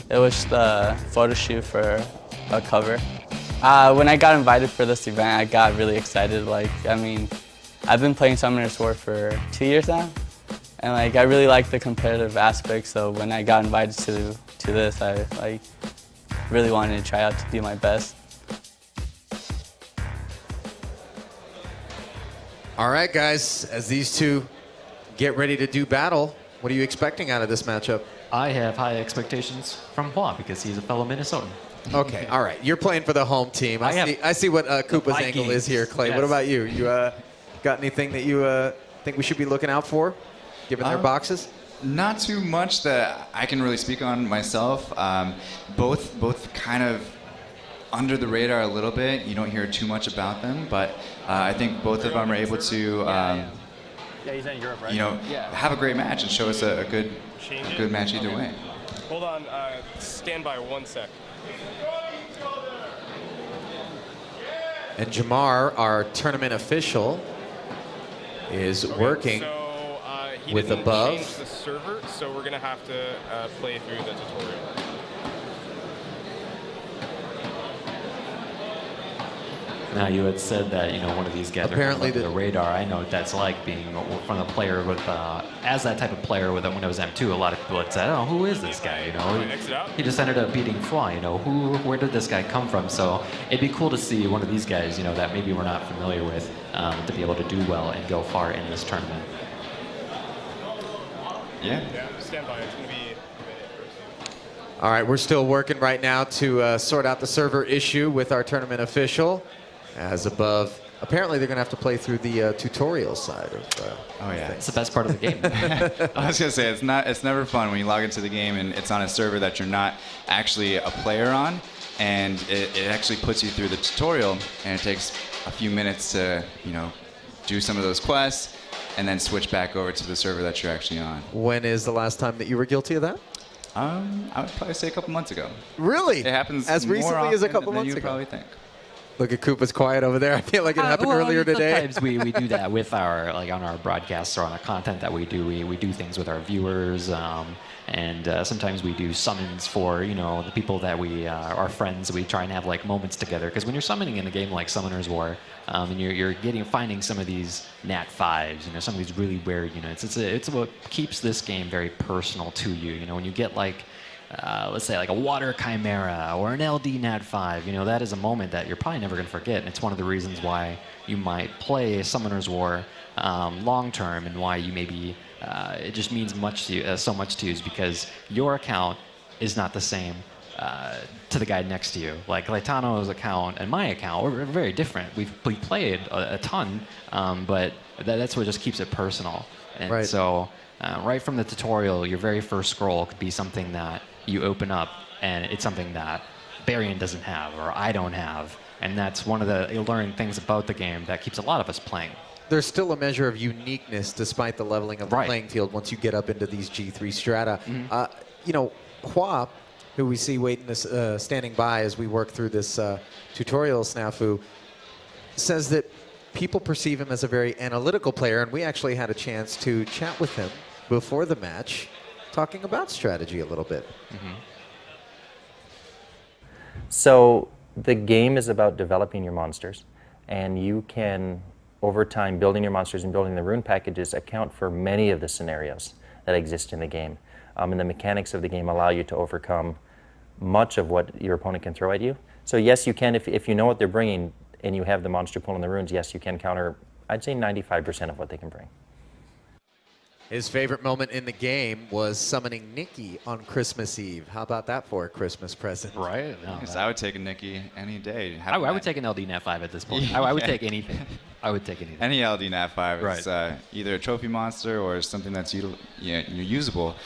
It was the photo shoot for a cover. When I got invited for this event, I got really excited. I've been playing Summoner's War for 2 years now, and I really like the competitive aspect. So when I got invited to this, I really wanted to try out to do my best. All right, guys, as these two get ready to do battle, what are you expecting out of this matchup? I have high expectations from Hua because he's a fellow Minnesotan. Okay, all right. You're playing for the home team. I see what Koopa's angle is here, Clay. Yes. What about you? You got anything that you think we should be looking out for, given their boxes? Not too much that I can really speak on myself. Both kind of under the radar a little bit. You don't hear too much about them, but I think both of them are able to, he's in Europe, right? have a great match and show us a good match either way. Hold on, stand by 1 sec. And Jamar, our tournament official, is working He with didn't above. change the server, so we're gonna have to play through the tutorial. Now, you had said that one of these guys Apparently are under the radar. I know what that's like being from a player with, as that type of player with a Windows M2. A lot of people had said, "Oh, who is this guy?" He just ended up beating Fua. Where did this guy come from? So it'd be cool to see one of these guys, that maybe we're not familiar with, to be able to do well and go far in this tournament. Yeah. Stand by. It's gonna be a minute or so. All right, we're still working right now to sort out the server issue with our tournament official. As above, apparently they're going to have to play through the tutorial side of Oh yeah, it's the best part of the game. I was gonna say it's never fun when you log into the game and it's on a server that you're not actually a player on, and it actually puts you through the tutorial, and it takes a few minutes to do some of those quests, and then switch back over to the server that you're actually on. When is the last time that you were guilty of that? I would probably say a couple months ago. Really? It happens as more recently as a often couple than months you ago. probably think. Look at Koopa's quiet over there. I feel like it happened earlier today. Sometimes we do that with our on our broadcasts or on the content that we do. We do things with our viewers, and sometimes we do summons for the people that we are friends. We try and have moments together, because when you're summoning in a game like Summoner's War, and you're finding some of these Nat 5s, some of these really rare units. It's what keeps this game very personal to you. When you get let's say a Water Chimera or an LD Nat 5, that is a moment that you're probably never going to forget. And it's one of the reasons why you might play Summoner's War long term, and why you maybe it just means so much to you, is because your account is not the same to the guy next to you. Like Laetano's account and my account, we're very different. We've played a ton, but that's what just keeps it personal. And Right. so right from the tutorial, your very first scroll could be something that you open up, and it's something that Barian doesn't have, or I don't have. And that's one of the learning things about the game that keeps a lot of us playing. There's still a measure of uniqueness despite the leveling of the Right. playing field once you get up into these G3 strata. Hua, who we see standing by as we work through this tutorial snafu, says that people perceive him as a very analytical player, and we actually had a chance to chat with him before the match, talking about strategy a little bit. So the game is about developing your monsters, and you can, over time, building your monsters and building the rune packages, account for many of the scenarios that exist in the game. And the mechanics of the game allow you to overcome much of what your opponent can throw at you. So yes, you can, if you know what they're bringing and you have the monster pool and the runes, yes, you can counter, I'd say 95% of what they can bring. His favorite moment in the game was summoning Nikki on Christmas Eve. How about that for a Christmas present? Right. Yes, I would take a Nikki any day. I would take an LD Nat 5 at this point. I would take anything. I would take anything. Any LD Nat 5 Right. is either a trophy monster or something that's usable.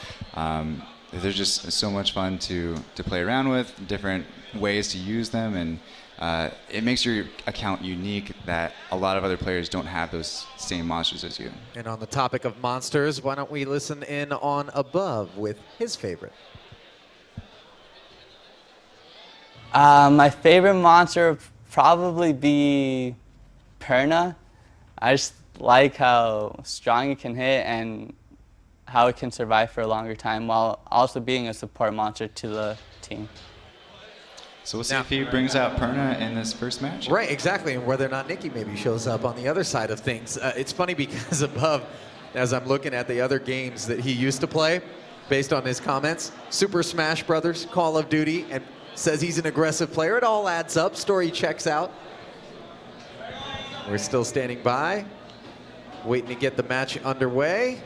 They're just so much fun to play around with, different ways to use them, and it makes your account unique that a lot of other players don't have those same monsters as you. And on the topic of monsters, why don't we listen in on Above with his favorite? My favorite monster would probably be Perna. I just like how strong it can hit and how it can survive for a longer time while also being a support monster to the team. So we'll see if he brings out Perna in this first match. Right, exactly, and whether or not Nikki maybe shows up on the other side of things. It's funny because above, as I'm looking at the other games that he used to play, based on his comments, Super Smash Brothers, Call of Duty, and says he's an aggressive player. It all adds up. Story checks out. We're still standing by, waiting to get the match underway.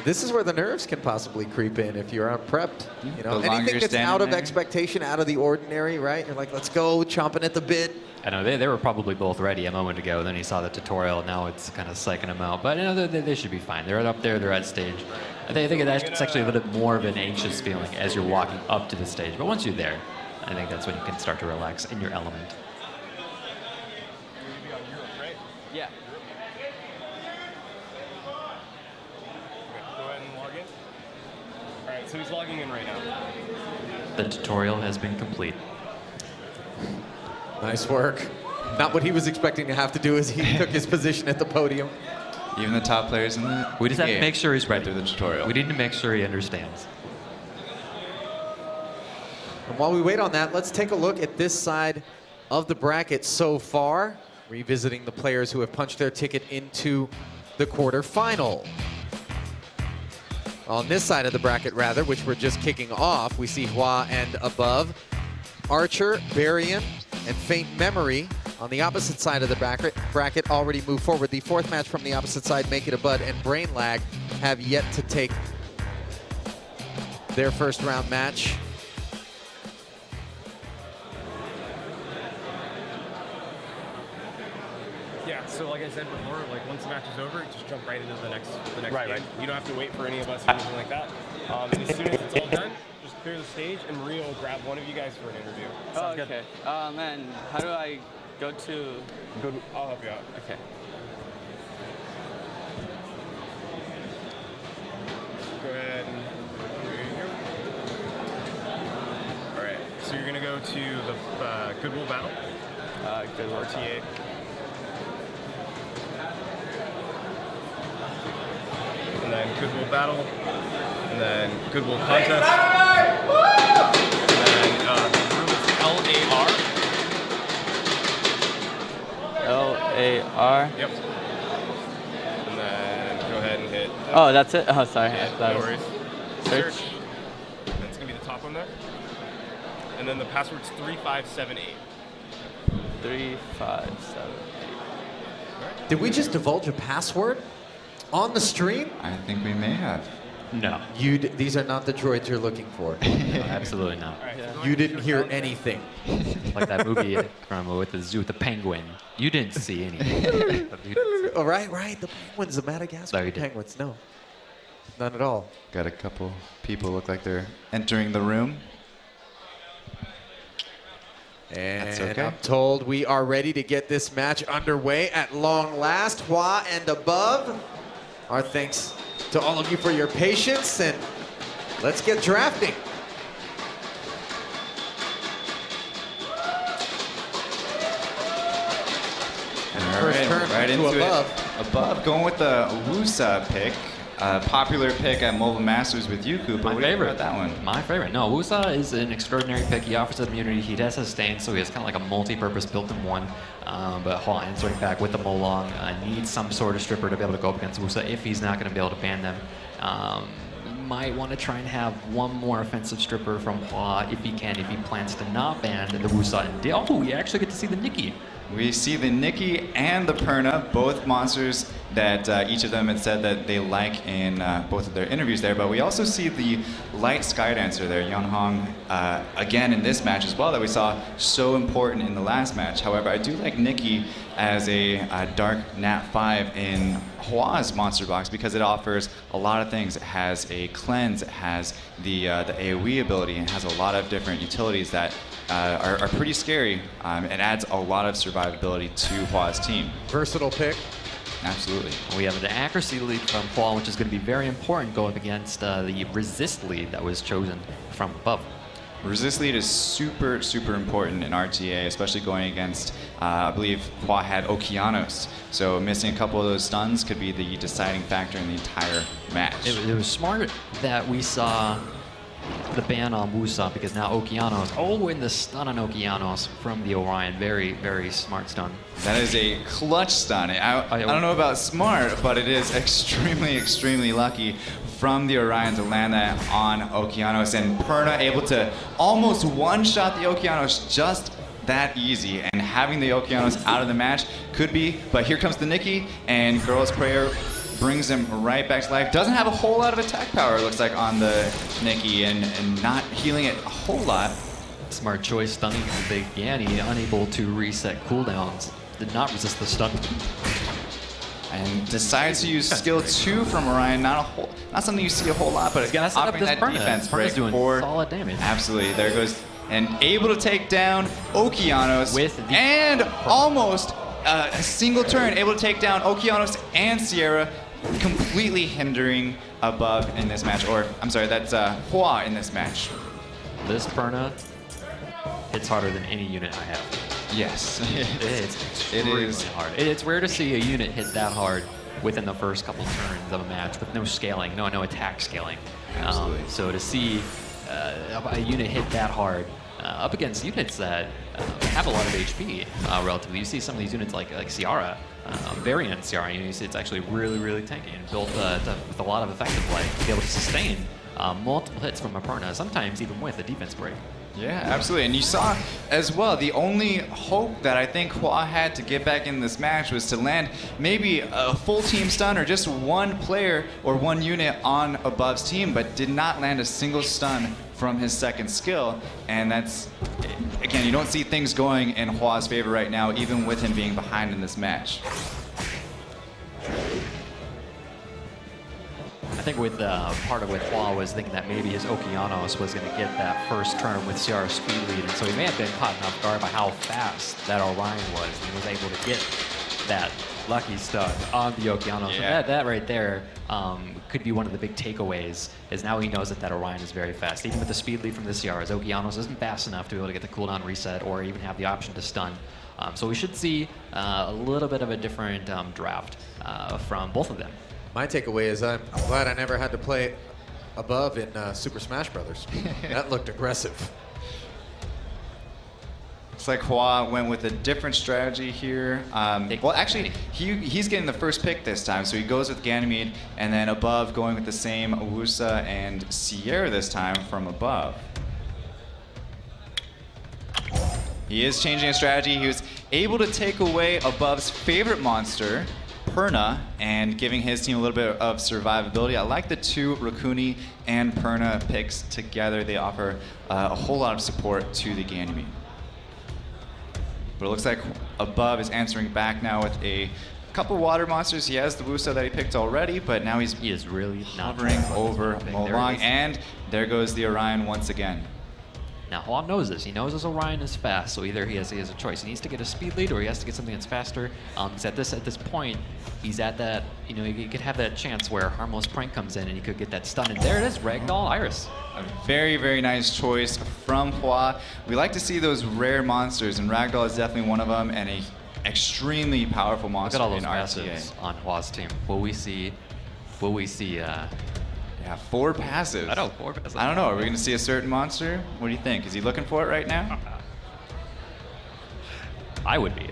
This is where the nerves can possibly creep in if you're unprepped. You know, anything that's out of expectation, out of the ordinary, right? You're like, let's go, chomping at the bit. I know they were probably both ready a moment ago. Then he saw the tutorial. Now it's kind of psyching them out. But you know, they should be fine. They're up there. They're at stage. I think it's actually a little bit more of an anxious feeling as you're walking up to the stage. But once you're there, I think that's when you can start to relax in your element. Yeah. Go ahead and log in. All right, so he's logging in right now. The tutorial has been complete. Nice work. Not what he was expecting to have to do as he took his position at the podium. Even the top players in the We just have to make sure he's ready. Through the tutorial. We need to make sure he understands. And while we wait on that, let's take a look at this side of the bracket so far, revisiting the players who have punched their ticket into the quarterfinal. On this side of the bracket, rather, which we're just kicking off, we see Hua and above. Archer, Barian, and Faint Memory on the opposite side of the bracket already move forward. The fourth match from the opposite side, Make It a Bud and Brain Lag, have yet to take their first round match. Yeah, so like I said before, like once the match is over, just jump right into the next Right, game. right. You don't have to wait for any of us or anything like that. And as soon as it's all done, just clear the stage and Maria will grab one of you guys for an interview. Sounds good? Okay. And how do I go to? Good. I'll help you out. Okay. Go ahead and here. All right. So you're gonna go to the Goodwill Battle. Goodwill RTA. And then Goodwill Battle, and then Goodwill Contest, and then the room is LAR. LAR. Yep. And then go ahead and hit. Oh, that's it? Oh, sorry. Yeah, I thought no it was- worries. Search. That's gonna be the top one there. And then the password's 3578. 3578. Did we just divulge a password on the stream? I think we may have. No. These are not the droids you're looking for. No, absolutely not. You didn't hear anything. Like that movie from with the zoo, with the penguin. You didn't see anything. Oh, right. The penguins, the Madagascar No, you didn't. penguins. No, none at all. Got a couple people look like they're entering the room. And That's okay. I'm told we are ready to get this match underway at long last. Hua and above. Our thanks to all of you for your patience, and let's get drafting. First turn right to into above. it. Above, going with the Wusa pick. Popular pick at Mobile Masters with you, Koopa. My What do you think favorite. about that one? My favorite. No, Wusa is an extraordinary pick. He offers the immunity. He does sustain, so he has kind of like a multi-purpose built-in-one. But Hua answering back with the Molong needs some sort of stripper to be able to go up against Wusa if he's not going to be able to ban them. Might want to try and have one more offensive stripper from Hua if he can, if he plans to not ban the Wusa. And oh, we actually get to see the Nikki. We see the Nikki and the Perna, both monsters that each of them had said that they like in both of their interviews there. But we also see the light Skydancer there, Yeonhong, again in this match as well, that we saw so important in the last match. However, I do like Nikki as a dark Nat 5 in Hua's monster box because it offers a lot of things. It has a cleanse, it has the AoE ability, and it has a lot of different utilities that are pretty scary and adds a lot of survivability to Hua's team. Versatile pick. Absolutely. We have an accuracy lead from Hua, which is going to be very important going against the resist lead that was chosen from above. Resist lead is super, super important in RTA, especially going against, I believe, Hua had Okeanos. So missing a couple of those stuns could be the deciding factor in the entire match. It was smart that we saw the ban on Wusa because now Okeanos, and the stun on Okeanos from the Orion. Very, very smart stun. That is a clutch stun. I don't know about smart, but it is extremely, extremely lucky from the Orion to land that on Okeanos, and Perna able to almost one-shot the Okeanos just that easy, and having the Okeanos out of the match could be, but here comes the Nikki, and Girl's Prayer brings him right back to life. Doesn't have a whole lot of attack power, it looks like, on the Nikki, and not healing it a whole lot. Smart choice, stunning the big Yanni, unable to reset cooldowns. Did not resist the stun. And decides to use skill 2 from Orion. Not something you see a whole lot, but gonna set up offering this that Perna. defense break Perna's doing for solid damage. Absolutely, there goes, and able to take down Okeanos with the and almost a single turn, able to take down Okeanos and Sierra, completely hindering Above in this match, or I'm sorry, that's Hua in this match. This Perna hits harder than any unit I have. Yes, It's extremely hard. It's rare to see a unit hit that hard within the first couple turns of a match with no scaling, no attack scaling. Absolutely. So to see a unit hit that hard up against units that have a lot of HP relatively. You see some of these units like Ciara, variant Ciara, you see it's actually really, really tanky and built with a lot of effective life to be able to sustain multiple hits from a Perna, sometimes even with a defense break. Yeah, absolutely. And you saw as well, the only hope that I think Hua had to get back in this match was to land maybe a full team stun or just one player or one unit on Above's team, but did not land a single stun from his second skill. And that's, again, you don't see things going in Hua's favor right now, even with him being behind in this match. I think with part of with Hua was thinking that maybe his Okeanos was going to get that first turn with Ciara's speed lead, and so he may have been caught off guard by how fast that Orion was, and he was able to get that lucky stun on the Okeanos. Yeah. And that right there could be one of the big takeaways, is now he knows that Orion is very fast. Even with the speed lead from the Ciara's, Okeanos isn't fast enough to be able to get the cooldown reset or even have the option to stun. So we should see a little bit of a different draft from both of them. My takeaway is I'm glad I never had to play Above in Super Smash Brothers. That looked aggressive. Looks like Hua went with a different strategy here. Well, actually, he's getting the first pick this time, so he goes with Ganymede, and then Above going with the same Wusa and Sierra this time from Above. He is changing his strategy. He was able to take away Above's favorite monster, Perna, and giving his team a little bit of survivability. I like the two Rakuni and Perna picks together. They offer a whole lot of support to the Ganymede. But it looks like Above is answering back now with a couple water monsters. He has the Wusa that he picked already, but now he is really hovering over Molong, and there goes the Orion once again. Now, Hua knows this. He knows his Orion is fast, so either he has a choice. He needs to get a speed lead, or he has to get something that's faster. Because at this point, he's at that, he could have that chance where Harmless Prank comes in and he could get that stun. And there it is, Ragdoll Iris. A very, very nice choice from Hua. We like to see those rare monsters, and Ragdoll is definitely one of them, and a extremely powerful monster Look at all in those RTA. passives on Hua's team. Will we see? Yeah, 4 passives. I know, 4 passives. I don't know. Are we going to see a certain monster? What do you think? Is he looking for it right now? I would be.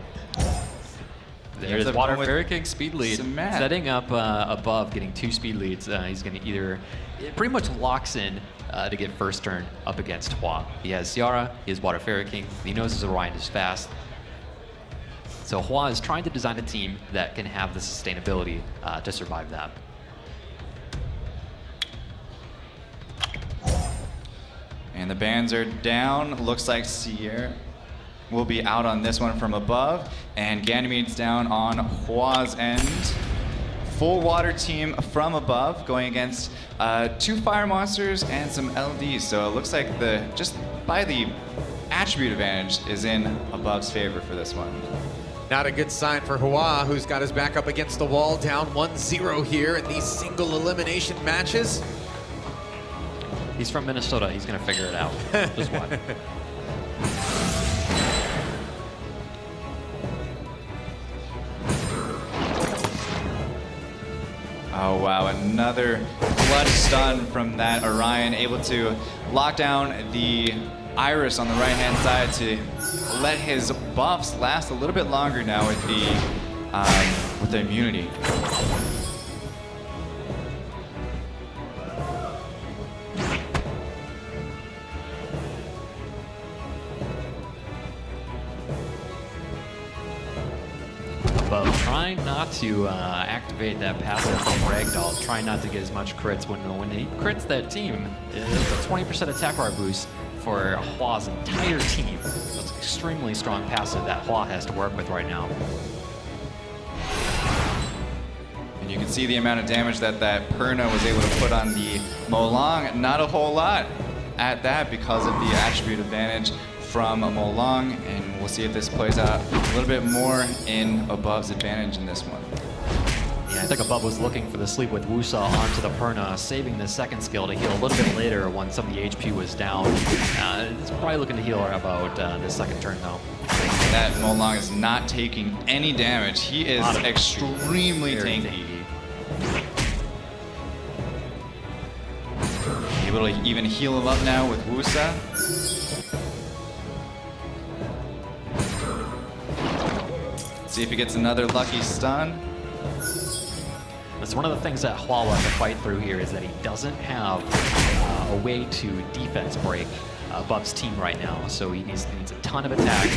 There's Water Fairy King speed lead. Setting up Above, getting 2 speed leads. He's going to it pretty much locks in to get first turn up against Hua. He has Ciara, he has Water Fairy King. He knows his Orion is fast. So Hua is trying to design a team that can have the sustainability to survive that. And the bans are down. Looks like Sierra will be out on this one from Above. And Ganymede's down on Hua's end. Full water team from Above going against 2 fire monsters and some LDs. So it looks like just by the attribute advantage is in Above's favor for this one. Not a good sign for Hua, who's got his back up against the wall, down 1-0 here in these single elimination matches. He's from Minnesota. He's going to figure it out. Just watch. Oh wow, another clutch stun from that Orion, able to lock down the Iris on the right-hand side to let his buffs last a little bit longer now with the immunity. But trying not to activate that passive from Ragdoll, trying not to get as much crits. When he crits that team, it's a 20% attack bar boost for Hua's entire team. That's an extremely strong passive that Hua has to work with right now. And you can see the amount of damage that Perna was able to put on the Molong. Not a whole lot at that because of the attribute advantage from Molong, and we'll see if this plays out a little bit more in Above's advantage in this one. Yeah, I think Above was looking for the sleep with Wusa onto the Perna, saving the second skill to heal a little bit later when some of the HP was down. It's probably looking to heal about this second turn though. That Molong is not taking any damage. He is extremely tanky. Able to even heal him up now with Wusa. See if he gets another lucky stun. That's one of the things that Hua will have to fight through here is that he doesn't have a way to defense break Above's team right now. So he needs a ton of attack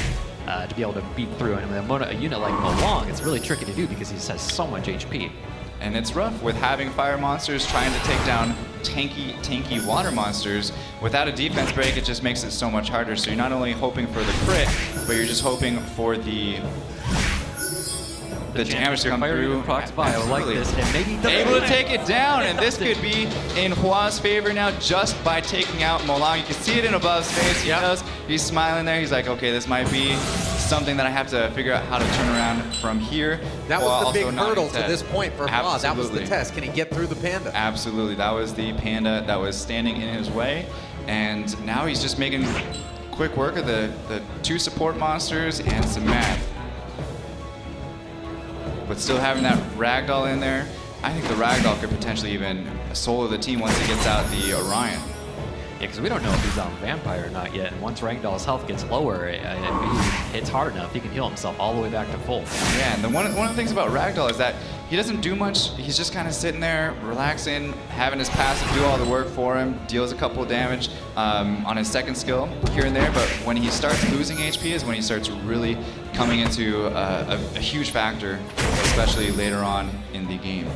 to be able to beat through. And with a unit like Molong, it's really tricky to do because he has so much HP. And it's rough with having fire monsters trying to take down tanky water monsters. Without a defense break, it just makes it so much harder. So you're not only hoping for the crit, but you're just hoping for the damage to come through. I like this. And maybe able to take it down, and this could be in Hua's favor now just by taking out Molong. You can see it in Above's face. He knows. He's smiling there. He's like, okay, this might be something that I have to figure out how to turn around from here. That was the big hurdle to this point for Hua. That was the Absolutely. test. Can he get through the Panda? Absolutely. That was the Panda that was standing in his way. And now he's just making quick work of the two support monsters and some math. But still having that Ragdoll in there, I think the Ragdoll could potentially even solo the team once he gets out the Orion. Yeah, because we don't know if he's on Vampire or not yet. And once Ragdoll's health gets lower, if he hits hard enough, he can heal himself all the way back to full. Yeah, and one of the things about Ragdoll is that he doesn't do much. He's just kind of sitting there, relaxing, having his passive do all the work for him, deals a couple of damage on his second skill here and there. But when he starts losing HP is when he starts really coming into a huge factor, especially later on in the game.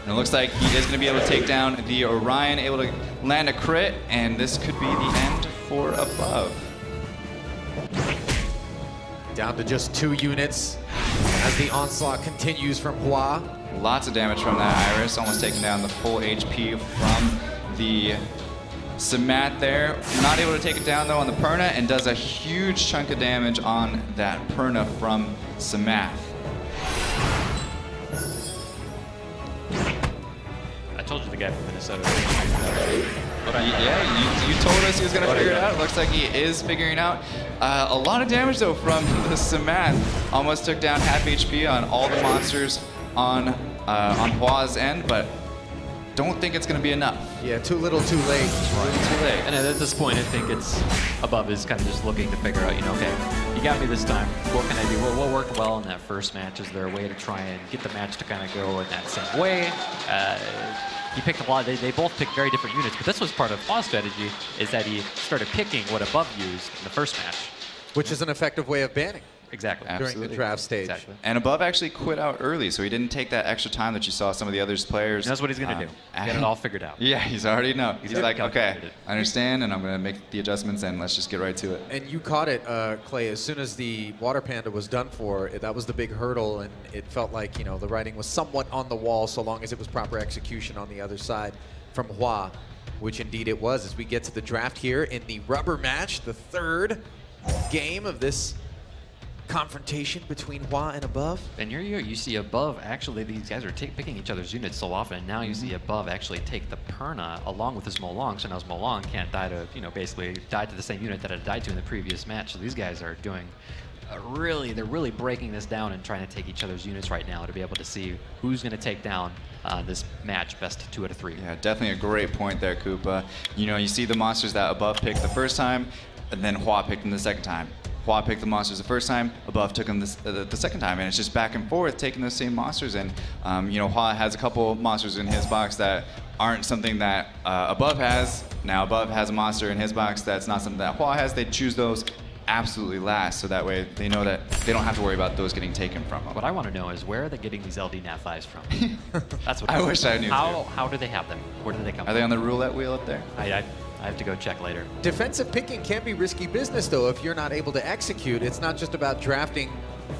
And it looks like he is going to be able to take down the Orion, able to land a crit, and this could be the end for Above. Down to just 2 units as the onslaught continues from Hua. Lots of damage from that Iris, almost taking down the full HP from the Samat there. Not able to take it down though on the Perna, and does a huge chunk of damage on that Perna from Samath. I told you the guy from Minnesota. Yeah, you told us he was going to figure it out. It looks like he is figuring it out. A lot of damage though from the Samath. Almost took down half HP on all the monsters on Hua's end, but don't think it's going to be enough. Yeah, too little, too late. Too late. And at this point, I think it's Above is kind of just looking to figure out, okay, you got me this time. What can I do? What worked well in that first match? Is there a way to try and get the match to kind of go in that same way? He picked a lot. They both picked very different units, but this was part of Hua's strategy, is that he started picking what Above used in the first match. Which is an effective way of banning. Exactly. During the draft stage. Exactly. And Above actually quit out early, so he didn't take that extra time that you saw some of the others players. He knows what he's going to do. Get it all figured out. Yeah, he's already know. He's very like, okay, calculated. I understand, and I'm going to make the adjustments, and let's just get right to it. And you caught it, Clay, as soon as the Water Panda was done for, that was the big hurdle, and it felt like, the writing was somewhat on the wall so long as it was proper execution on the other side from Hua, which indeed it was. As we get to the draft here in the rubber match, the third game of this confrontation between Hua and Above. And here you see Above, actually, these guys are picking each other's units so often. Now you see Above actually take the Perna along with his Molong, so now his Molong can't die to, basically die to the same unit that it died to in the previous match. So these guys are doing they're really breaking this down and trying to take each other's units right now to be able to see who's going to take down this match best 2 out of 3. Yeah, definitely a great point there, Koopa. You see the monsters that Above picked the first time, and then Hua picked them the second time. Hua picked the monsters the first time, Above took them the second time, and it's just back and forth taking those same monsters. And Hua has a couple monsters in his box that aren't something that Above has. Now Above has a monster in his box that's not something that Hua has. They choose those absolutely last, so that way they know that they don't have to worry about those getting taken from them. What I want to know is, where are they getting these LD Nat 5s from? That's what I wish I knew. How do they have them? Where do they come from? Are they on the roulette wheel up there? I have to go check later. Defensive picking can be risky business, though, if you're not able to execute. It's not just about drafting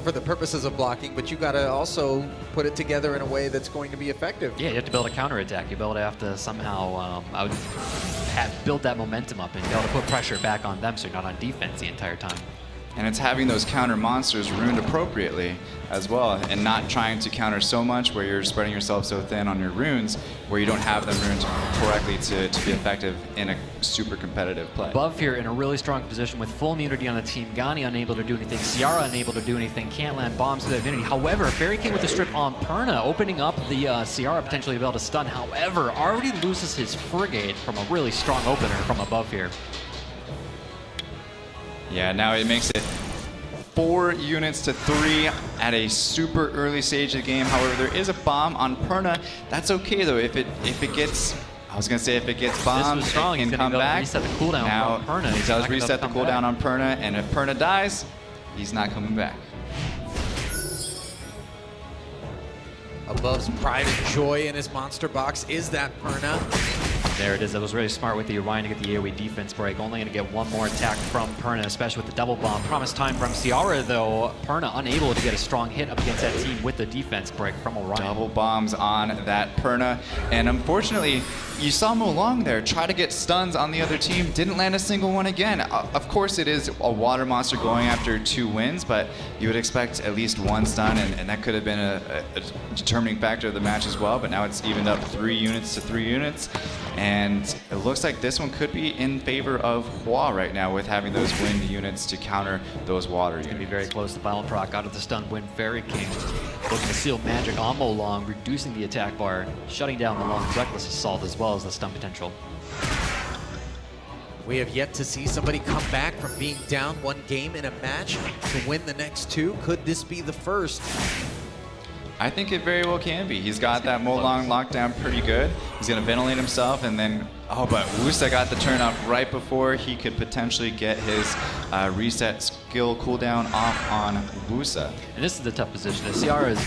for the purposes of blocking, but you got to also put it together in a way that's going to be effective. Yeah, you have to build a counterattack. You have to somehow build that momentum up and be able to put pressure back on them so you're not on defense the entire time. And it's having those counter monsters ruined appropriately as well, and not trying to counter so much where you're spreading yourself so thin on your runes where you don't have them ruined correctly to be effective in a super competitive play. Above here in a really strong position with full immunity on the team. Gani unable to do anything. Ciara unable to do anything. Can't land bombs to the immunity. However, Fairy King with the strip on Perna, opening up the Ciara potentially able to stun. However, already loses his Frigate from a really strong opener from Above here. Yeah, now it makes it 4 units to 3 at a super early stage of the game. However, there is a bomb on Perna. That's okay though. If it gets, I was gonna say if it gets bombed, this was strong. it can come back. Reset the cooldown now from Perna. he does reset the cooldown on Perna, and if Perna dies, he's not coming back. Above's pride and joy in his monster box is that Perna. There it is. That was really smart with the Orion to get the AoE defense break. Only going to get one more attack from Perna, especially with the double bomb. Promised time from Ciara, though. Perna unable to get a strong hit up against that team with the defense break from Orion. Double bombs on that Perna. And unfortunately, you saw Molong there try to get stuns on the other team. Didn't land a single one again. Of course, it is a water monster going after 2 wins, but you would expect at least 1 stun, and that could have been a determining factor of the match as well. But now it's evened up 3 units to 3 units. And it looks like this one could be in favor of Hua right now with having those wind units to counter those water units. It's going to be very close. The final proc out of the stun wind. Fairy King looking to seal magic on Molong, reducing the attack bar, shutting down Molong's reckless assault as well as the stun potential. We have yet to see somebody come back from being down 1 game in a match to win the next 2. Could this be the first? I think it very well can be. He's got that Molong locked down pretty good. He's going to ventilate himself, and then, but Wusa got the turn off right before he could potentially get his reset skill cooldown off on Wusa. And this is the tough position. Ciara is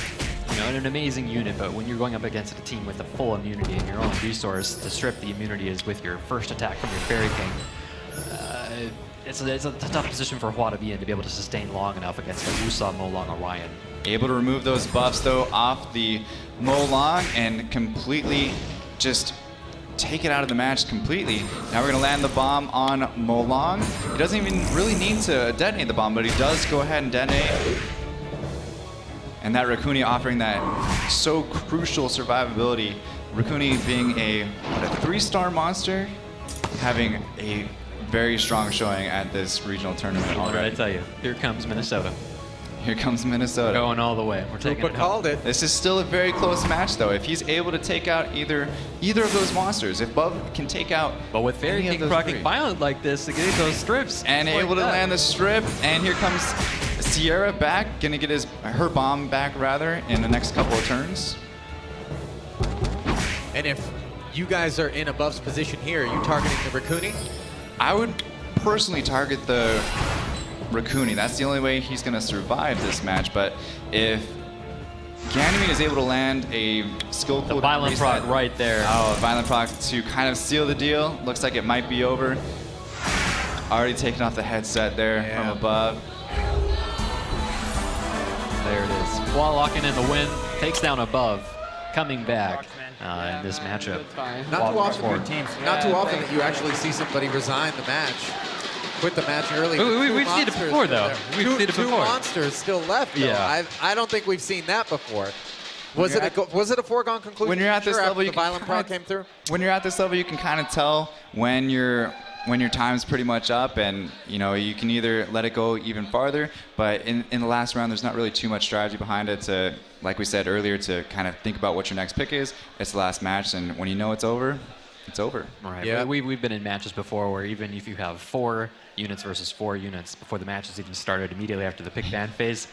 an amazing unit, but when you're going up against a team with a full immunity and your own resource to strip the immunity is with your first attack from your Fairy King. It's a tough position for Hua to be in to be able to sustain long enough against the Wusa Molong Orion. Able to remove those buffs though off the Molong and completely just take it out of the match completely. Now we're gonna land the bomb on Molong. He doesn't even really need to detonate the bomb, but he does go ahead and detonate. And that Rakuni offering that so crucial survivability. Rakuni being a 3-star monster, having a very strong showing at this regional tournament What already. did I tell you? Here comes Minnesota. Here comes Minnesota. Going all the way. We're taking it home. This is still a very close match, though. If he's able to take out either of those monsters, if Bub can take out, but with Fairy King proccing violent like this to get those strips, and able to land the strip, and here comes Ciara back, gonna get her bomb back rather in the next couple of turns. And if you guys are in Above's position here, are you targeting the Rakuni? I would personally target the Rakuni. That's the only way he's going to survive this match. But if Ganymede is able to land a skill cooldown violent proc right there. Oh, violent proc to kind of seal the deal. Looks like it might be over. Already taken off the headset there from above. There it is. Hua locking in the win, takes down Above, coming back in this matchup. Not too often that you actually see somebody resign the match. quit the match early. We've seen it before, though. We've seen it Two before. monsters still left, though. Yeah. I don't think we've seen that before. Was it a foregone conclusion? When you're at this level, after you the violent crowd came through. When you're at this level, you can kind of tell when your time's pretty much up, and you can either let it go even farther. But in the last round, there's not really too much strategy behind it to, like we said earlier, to kind of think about what your next pick is. It's the last match, and when you know it's over, it's over. Right. Yeah. We've been in matches before where even if you have 4 units versus 4 units before the match has even started, immediately after the pick ban phase,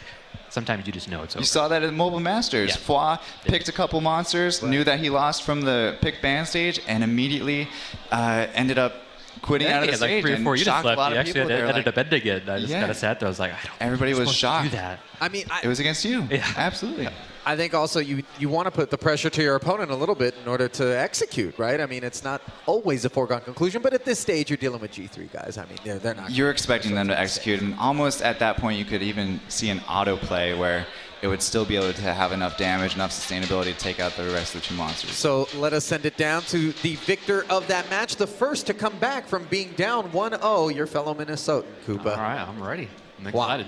sometimes you just know it's over. You saw that at Mobile Masters. Yeah. Foy picked a couple monsters, knew that he lost from the pick ban stage, and immediately ended up quitting out of the he had like stage 3 or 4 and units shocked a left. lot He of actually people. They were ended like, up ending it. I just Yeah. kind of sat there. I was like, I don't everybody was shocked. do that. I mean, It was against you. Yeah. Absolutely. I think also you want to put the pressure to your opponent a little bit in order to execute, right? I mean, it's not always a foregone conclusion, but at this stage, you're dealing with G3 guys. I mean, they're not. You're expecting them to execute, and almost at that point, you could even see an autoplay where it would still be able to have enough damage, enough sustainability to take out the rest of the 2 monsters. So let us send it down to the victor of that match, the first to come back from being down 1-0, your fellow Minnesotan, Koopa. All right, I'm ready. I'm Wow. excited.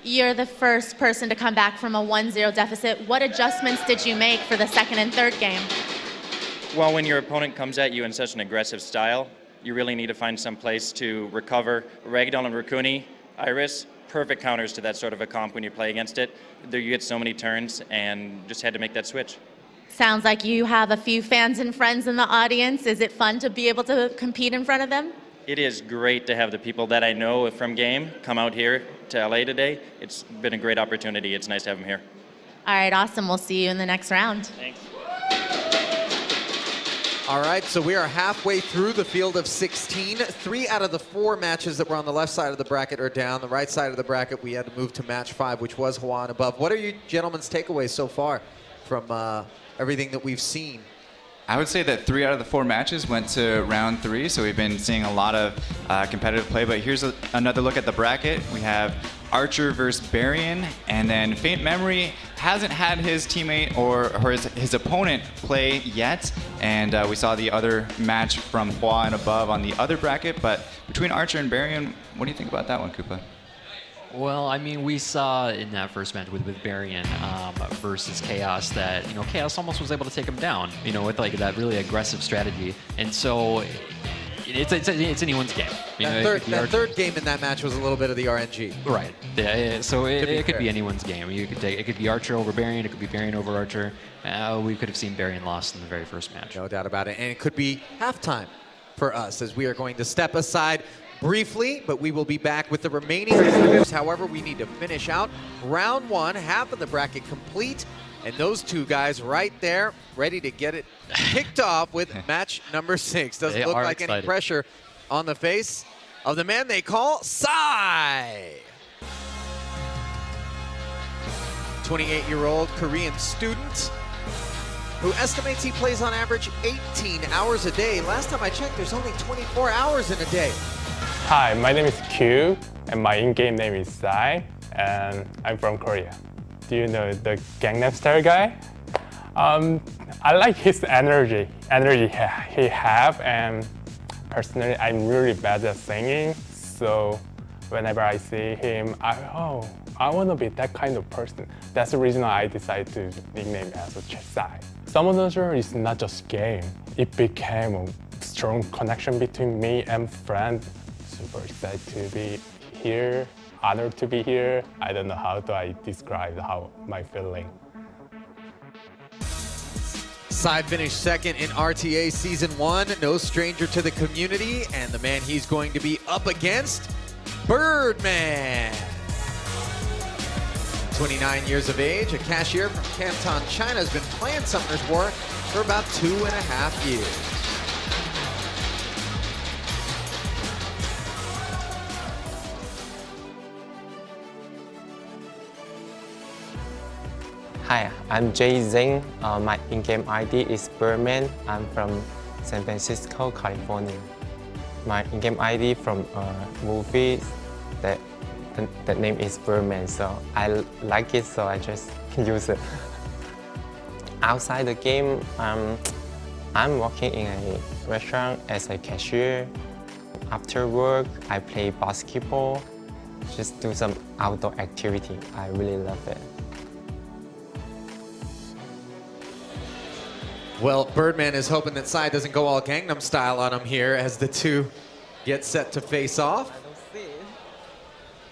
You're the first person to come back from a 1-0 deficit. What adjustments did you make for the second and third game? Well, when your opponent comes at you in such an aggressive style, you really need to find some place to recover. Ragdoll and Rukuni, Iris, perfect counters to that sort of a comp when you play against it. There you get so many turns and just had to make that switch. Sounds like you have a few fans and friends in the audience. Is it fun to be able to compete in front of them? It is great to have the people that I know from game come out here to LA today. It's been a great opportunity. It's nice to have them here. All right, awesome. We'll see you in the next round. Thanks. All right, so we are halfway through the field of 16. 3 out of the 4 matches that were on the left side of the bracket are down. The right side of the bracket, we had to move to match 5, which was Hwa and above. What are you gentlemen's takeaways so far from everything that we've seen? I would say that 3 out of the 4 matches went to round 3, so we've been seeing a lot of competitive play. But here's another look at the bracket. We have Archer versus Barian, and then Faint Memory hasn't had his teammate or his opponent play yet. And we saw the other match from Hwa and above on the other bracket. But between Archer and Barian, what do you think about that one, Koopa? Well, I mean, we saw in that first match with Barian versus Chaos that, Chaos almost was able to take him down, with like that really aggressive strategy. And so it's anyone's game. That third game in that match was a little bit of the RNG. Right. Yeah, so it could fair. be anyone's game. It could be Archer over Barian. It could be Barian over Archer. We could have seen Barian lost in the very first match. No doubt about it. And it could be halftime for us as we are going to step aside briefly, but we will be back with the remaining groups. However, we need to finish out round 1, half of the bracket complete, and those 2 guys right there ready to get it kicked off with match number 6. Doesn't They look are like any excited. pressure on the face of the man they call Sai. 28-year-old Korean student who estimates he plays on average 18 hours a day. Last time I checked, there's only 24 hours in a day. Hi, my name is Q, and my in-game name is Sai, and I'm from Korea. Do you know the Gangnam Style guy? I like his energy he have, and personally, I'm really bad at singing, so whenever I see him, I want to be that kind of person. That's the reason I decided to nickname as a Sai. Summon Dungeon is not just game. It became a strong connection between me and friend. Super excited to be here, honored to be here. I don't know how do I describe my feeling. Sai finished second in RTA Season 1, no stranger to the community, and the man he's going to be up against, Birdman. 29 years of age, a cashier from Canton, China, has been playing Summoner's War for about 2.5 years. Hi, I'm Jay Zheng. My in-game ID is Birdman. I'm from San Francisco, California. My in-game ID from a movie that name is Birdman, so I like it, so I just use it. Outside the game, I'm working in a restaurant as a cashier. After work, I play basketball, just do some outdoor activity. I really love it. Well, Birdman is hoping that Psy doesn't go all Gangnam Style on him here as the two get set to face off.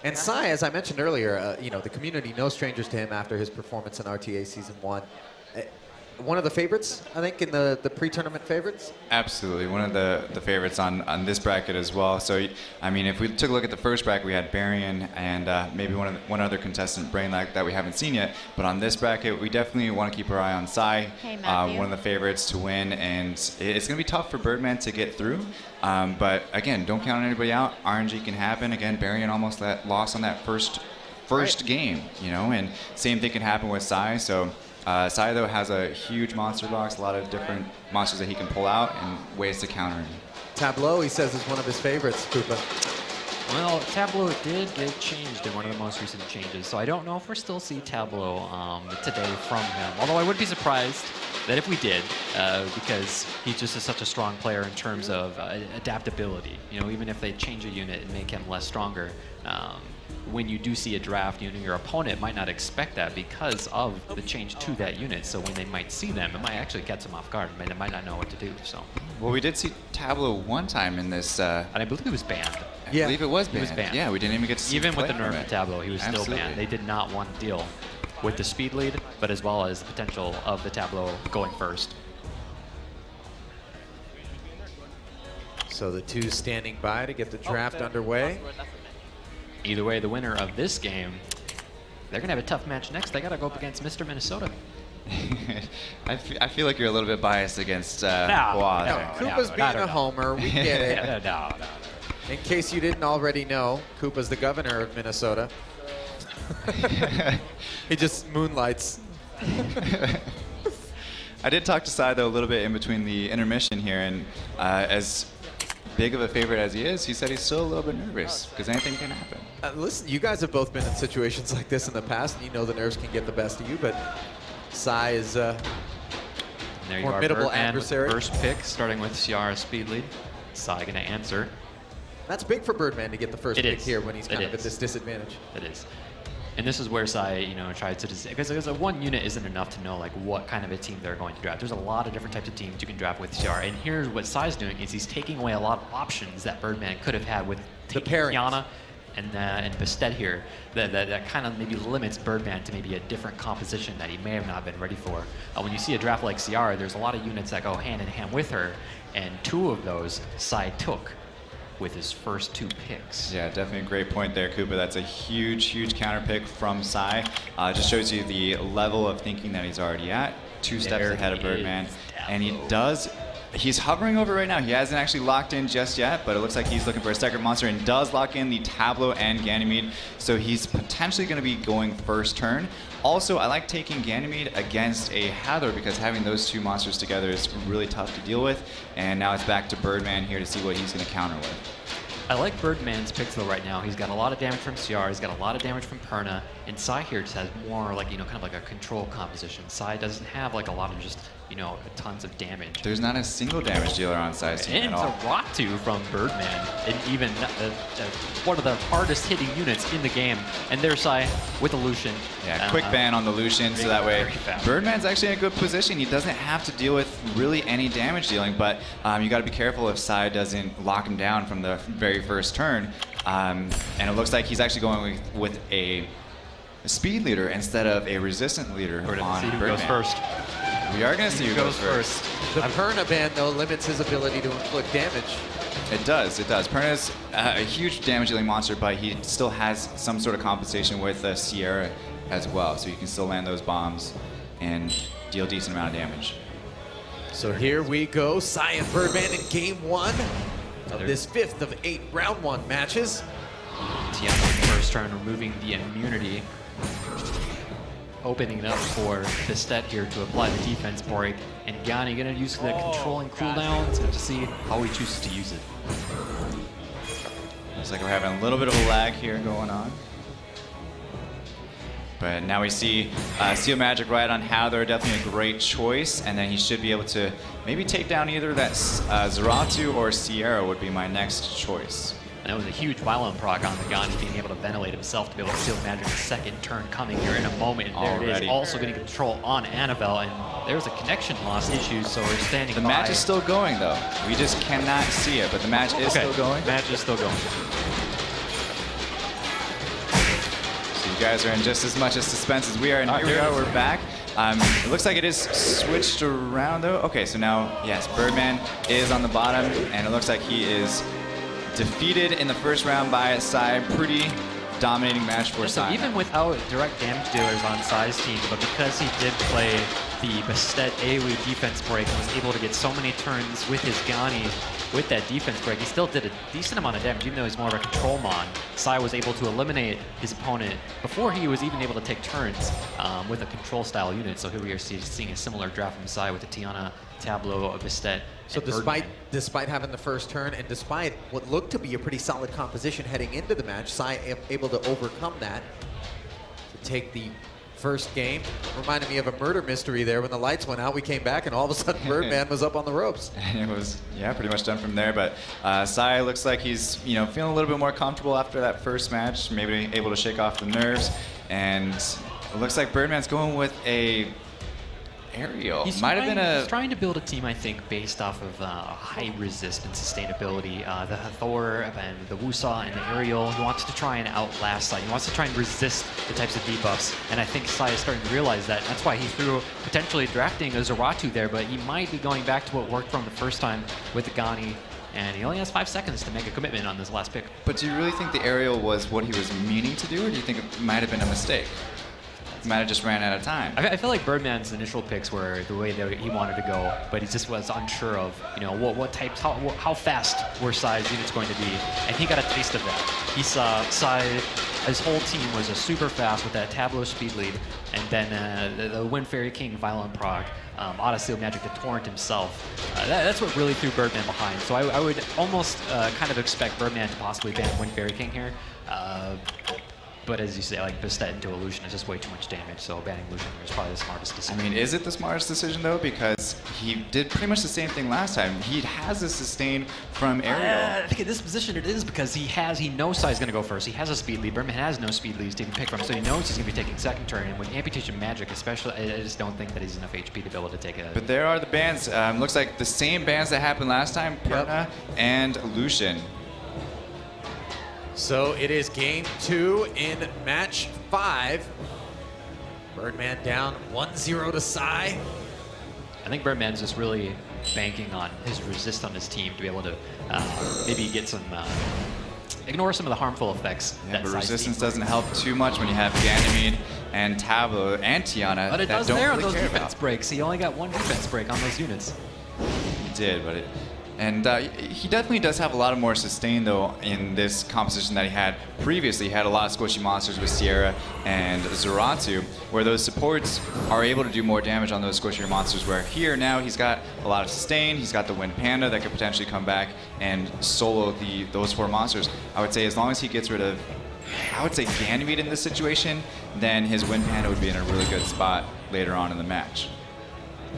And Psy, as I mentioned earlier, you know, the community no strangers to him after his performance in RTA Season 1. One of the favorites, I think, in the pre-tournament favorites? Absolutely, one of the favorites on this bracket as well. So, I mean, if we took a look at the first bracket, we had Barian and maybe one other contestant, Brainlag, that we haven't seen yet. But on this bracket, we definitely want to keep our eye on Psy, one of the favorites to win. And it's going to be tough for Birdman to get through. But again, don't count anybody out. RNG can happen. Again, Barian almost lost on that first game, you know, and same thing can happen with Psy. So. Psy, though, has a huge monster box, a lot of different monsters that he can pull out and ways to counter him. Tableau, he says, is one of his favorites, Koopa. Well, Tableau did get changed in one of the most recent changes, so I don't know if we'll still see Tableau today from him. Although I would be surprised that if we did, because he just is such a strong player in terms of adaptability. You know, even if they change a unit and make him less stronger, when you do see a draft, you know, your opponent might not expect that because of the change to that unit. So when they might see them, it might actually catch them off guard. They might not know what to do. So. Well, we did see Tableau one time in this. And I believe he was banned. I believe it was banned. He was banned. Yeah, we didn't even get to see even him with the play nerf from of it. Tableau, he was still banned. They did not want to deal with the speed lead, but as well as the potential of the Tableau going first. So the two standing by to get the draft underway. Either way, the winner of this game, they're going to have a tough match next. They got to go up against Mr. Minnesota. I feel like you're a little bit biased against Hua there. Koopa's being a homer. We get it. No. In case you didn't already know, Koopa's the governor of Minnesota. He just moonlights. I did talk to Psy, though, a little bit in between the intermission here, and as big of a favorite as he is, he said he's still a little bit nervous because anything can happen. Listen, you guys have both been in situations like this in the past, and you know the nerves can get the best of you, but Psy is a formidable adversary. First pick, starting with Ciara speed lead. Psy going to answer. That's big for Birdman to get the first pick here when he's kind of is. at this disadvantage. It is. And this is where Psy, you know, tries to because one unit isn't enough to know like what kind of a team they're going to draft. There's a lot of different types of teams you can draft with Ciara. And here's what Psy's doing is he's taking away a lot of options that Birdman could have had with Tiana and Bastet here. That kind of maybe limits Birdman to maybe a different composition that he may have not been ready for. When you see a draft like Ciara, there's a lot of units that go hand in hand with her, and two of those Psy took with his first two picks. Yeah, definitely a great point there, Koopa. That's a huge, huge counter pick from Psy. Just shows you the level of thinking that he's already at. Two steps ahead of Birdman. And he's hovering over right now. He hasn't actually locked in just yet, but it looks like he's looking for a second monster and does lock in the Tableau and Ganymede. So he's potentially going to be going first turn. Also, I like taking Ganymede against a Hathor because having those two monsters together is really tough to deal with. And now it's back to Birdman here to see what he's going to counter with. I like Birdman's picks though right now. He's got a lot of damage from Ciara, he's got a lot of damage from Perna, and Psy here just has more like, you know, kind of like a control composition. Psy doesn't have like a lot of just, you know, tons of damage. There's not a single damage dealer on Psy's team And at all. it's a Ratu from Birdman, and even one of the hardest hitting units in the game. And there's Psy with a Lucian. Yeah, quick ban on the Lucian, so that way Birdman's actually in a good position. He doesn't have to deal with really any damage dealing, but you got to be careful if Psy doesn't lock him down from the very first turn. And it looks like he's actually going with a speed leader instead of a resistant leader on see who Birdman. goes first. We are going to see who goes first. The Perna ban, though, limits his ability to inflict damage. It does, it does. Perna's a huge damage dealing monster, but he still has some sort of compensation with Ciara as well, so you can still land those bombs and deal a decent amount of damage. So here we go, Psy and Birdman in game one of this 5th of 8 round 1 matches. Tiana first turn, removing the immunity, opening it up for Bastet here to apply the defense break. And Gani gonna use the controlling cooldowns and to see how he chooses to use it. Looks like we're having a little bit of a lag here going on. But now we see Steel Magic right on Howler, definitely a great choice, and then he should be able to maybe take down either that Zeratu or Sierra would be my next choice. And it was a huge violent proc on the Gani, being able to ventilate himself to be able to Steel Magic the second turn coming here in a moment. And there it Already. is, also getting control on Annabelle, and there's a connection loss issue, so we're standing The by. match is still going though. We just cannot see it, but the match is still going. Match is still going. So you guys are in just as much as suspense as we are, and here we are, we're back. It looks like it is switched around though. Okay, so now, yes, Birdman is on the bottom, and it looks like he is defeated in the first round by Sai. Pretty dominating match for So Sai. even without direct damage dealers on Sai's team, but because he did play the Bastet AoE defense break and was able to get so many turns with his Gani with that defense break, he still did a decent amount of damage, even though he's more of a control mon. Sai was able to eliminate his opponent before he was even able to take turns with a control style unit. So here we are seeing a similar draft from Sai with the Tiana, Tableau, Bastet. So despite having the first turn and despite what looked to be a pretty solid composition heading into the match, Sai able to overcome that to take the first game. Reminded me of a murder mystery there when the lights went out. We came back and all of a sudden Birdman was up on the ropes. And it was, yeah, pretty much done from there. But Sai looks like he's, feeling a little bit more comfortable after that first match, maybe able to shake off the nerves. And it looks like Birdman's going with a aerial. He's trying to build a team, I think, based off of high resist and sustainability. The Hathor and the Wusa and the aerial. He wants to try and outlast Sai. He wants to try and resist the types of debuffs. And I think Sai is starting to realize that. That's why he threw potentially drafting a Zeratu there, but he might be going back to what worked from the first time with the Gani. And he only has 5 seconds to make a commitment on this last pick. But do you really think the aerial was what he was meaning to do, or do you think it might have been a mistake? He might have just ran out of time. I feel like Birdman's initial picks were the way that he wanted to go, but he just was unsure of, what types, how fast were Sai's units going to be, and he got a taste of that. He saw Sai, his whole team was super fast with that Tableau speed lead, and then the Wind Fairy King Violent proc, Auto Steel Magic, the Torrent himself. That's what really threw Birdman behind. So I would almost kind of expect Birdman to possibly ban Wind Fairy King here. But as you say, like Bastet into Illusion is just way too much damage, so banning Illusion is probably the smartest decision. I mean, is it the smartest decision though? Because he did pretty much the same thing last time. He has a sustain from aerial. I think in this position it is because he knows Sai's gonna go first. He has a speed lead. Birdman has no speed leads to even pick from, so he knows he's gonna be taking second turn. And with Amputation Magic, especially, I just don't think that he's enough HP to be able to take it. But there are the bans. Looks like the same bans that happened last time, Perna and Lucian. So it is game 2 in match 5. Birdman down 1-0 to Sai. I think Birdman's just really banking on his resist on his team to be able to maybe get some, ignore some of the harmful effects. Yeah, but resistance doesn't help too much when you have Ganymede and Tableau and Tiana. But it that does don't there on really those care defense about. breaks. He only got 1 defense break on those units. He did, but he definitely does have a lot of more sustain though in this composition that he had previously. He had a lot of squishy monsters with Sierra and Zeratu, where those supports are able to do more damage on those squishier monsters, where here now he's got a lot of sustain. He's got the Wind Panda that could potentially come back and solo those 4 monsters. I would say as long as he gets rid of, I would say, Ganymede in this situation, then his Wind Panda would be in a really good spot later on in the match.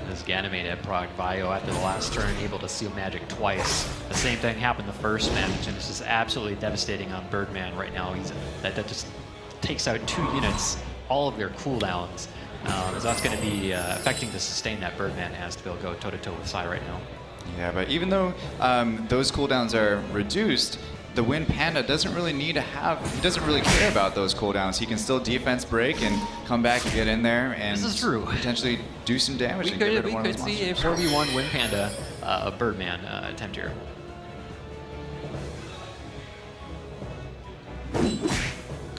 As Ganymede had proc Vio after the last turn, able to Seal Magic twice. The same thing happened the first match, and this is absolutely devastating on Birdman right now. That just takes out 2 units, all of their cooldowns. So that's going to be affecting the sustain that Birdman has to be able to go toe-to-toe with Sai right now. Yeah, but even though those cooldowns are reduced, the Wind Panda doesn't really need to he doesn't really care about those cooldowns. He can still defense break and come back and get in there and This is true. potentially do some damage We and get rid of could, one we of could those see a monsters. 4v1 Wind Panda Birdman attempt here.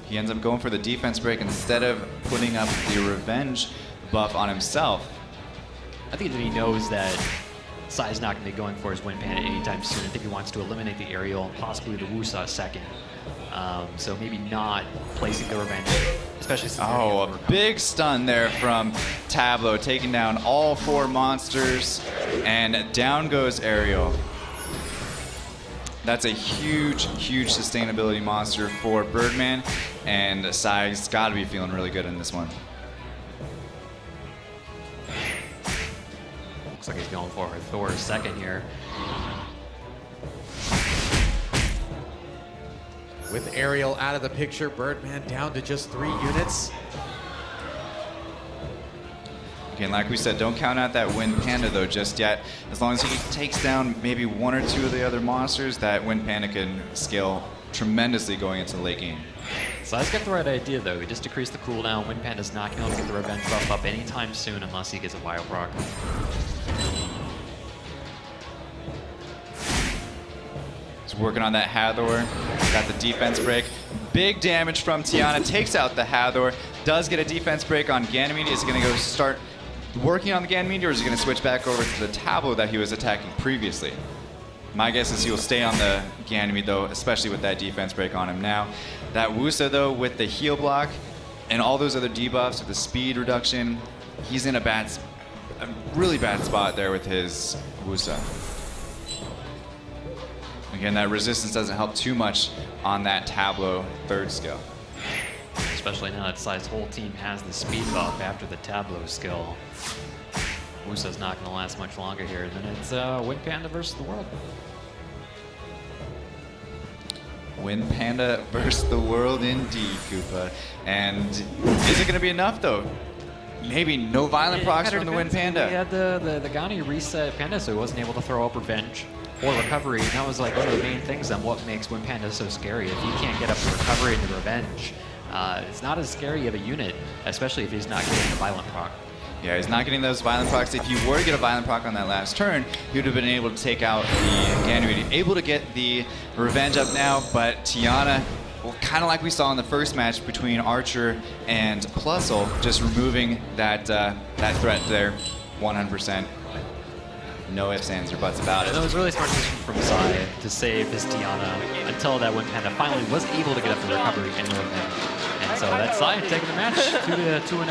He ends up going for the defense break instead of putting up the revenge buff on himself. I think that he knows that Sai's not going to be going for his Wind Panda anytime soon. I think he wants to eliminate the aerial and possibly the Wusa second. So maybe not placing the revenge, especially since a big stun there from Tableau, taking down all 4 monsters, and down goes Aerial. That's a huge, huge sustainability monster for Birdman, and Sai's got to be feeling really good in this one. Looks like he's going for Thor's second here. With Ariel out of the picture, Birdman down to just 3 units. Again, like we said, don't count out that Wind Panda though just yet. As long as he takes down maybe 1 or 2 of the other monsters, that Wind Panda can scale tremendously going into the late game. Sai's got the right idea though. He just decreased the cooldown. Wind Panda's not going to get the revenge buff up anytime soon unless he gets a wild rock. He's working on that Hathor. Got the defense break. Big damage from Tiana. Takes out the Hathor. Does get a defense break on Ganymede. Is he going to go start working on the Ganymede, or is he going to switch back over to the Tableau that he was attacking previously? My guess is he'll stay on the Ganymede though, especially with that defense break on him now. That Wusa though, with the heal block and all those other debuffs with the speed reduction, he's in a really bad spot there with his Wusa. Again, that resistance doesn't help too much on that Tableau 3rd skill. Especially now that Sai's whole team has the speed buff after the Tableau skill. Wusa's not going to last much longer here. Then it's Wind Panda versus the world. Wind Panda versus the world indeed, Koopa. And is it going to be enough though? Maybe no violent procs from the Wind Panda. He had the Gani reset Panda, so he wasn't able to throw up Revenge or Recovery. And that was like one of the main things on what makes Wind Panda so scary. If he can't get up the Recovery and the Revenge, it's not as scary of a unit, especially if he's not getting the violent proc. Yeah, he's not getting those violent procs. If you were to get a violent proc on that last turn, he would have been able to take out the Ganymede. Able to get the Revenge up now, but Tiana, well, kind of like we saw in the first match between Archer and Plusle, just removing that that threat there 100%. No ifs, ands, or buts about it. That was really smart decision from Sai to save his Tiana until that Wind Panda finally was able to get up the Recovery and the Revenge. And so that's Sai taking the match 2-0.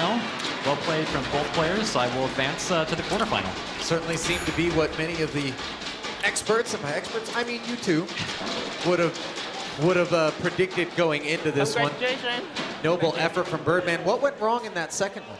Well played from both players. Sai will advance to the quarterfinal. Certainly seemed to be what many of the experts, and by experts I mean you two, would have predicted going into this one. Noble effort from Birdman. What went wrong in that second one?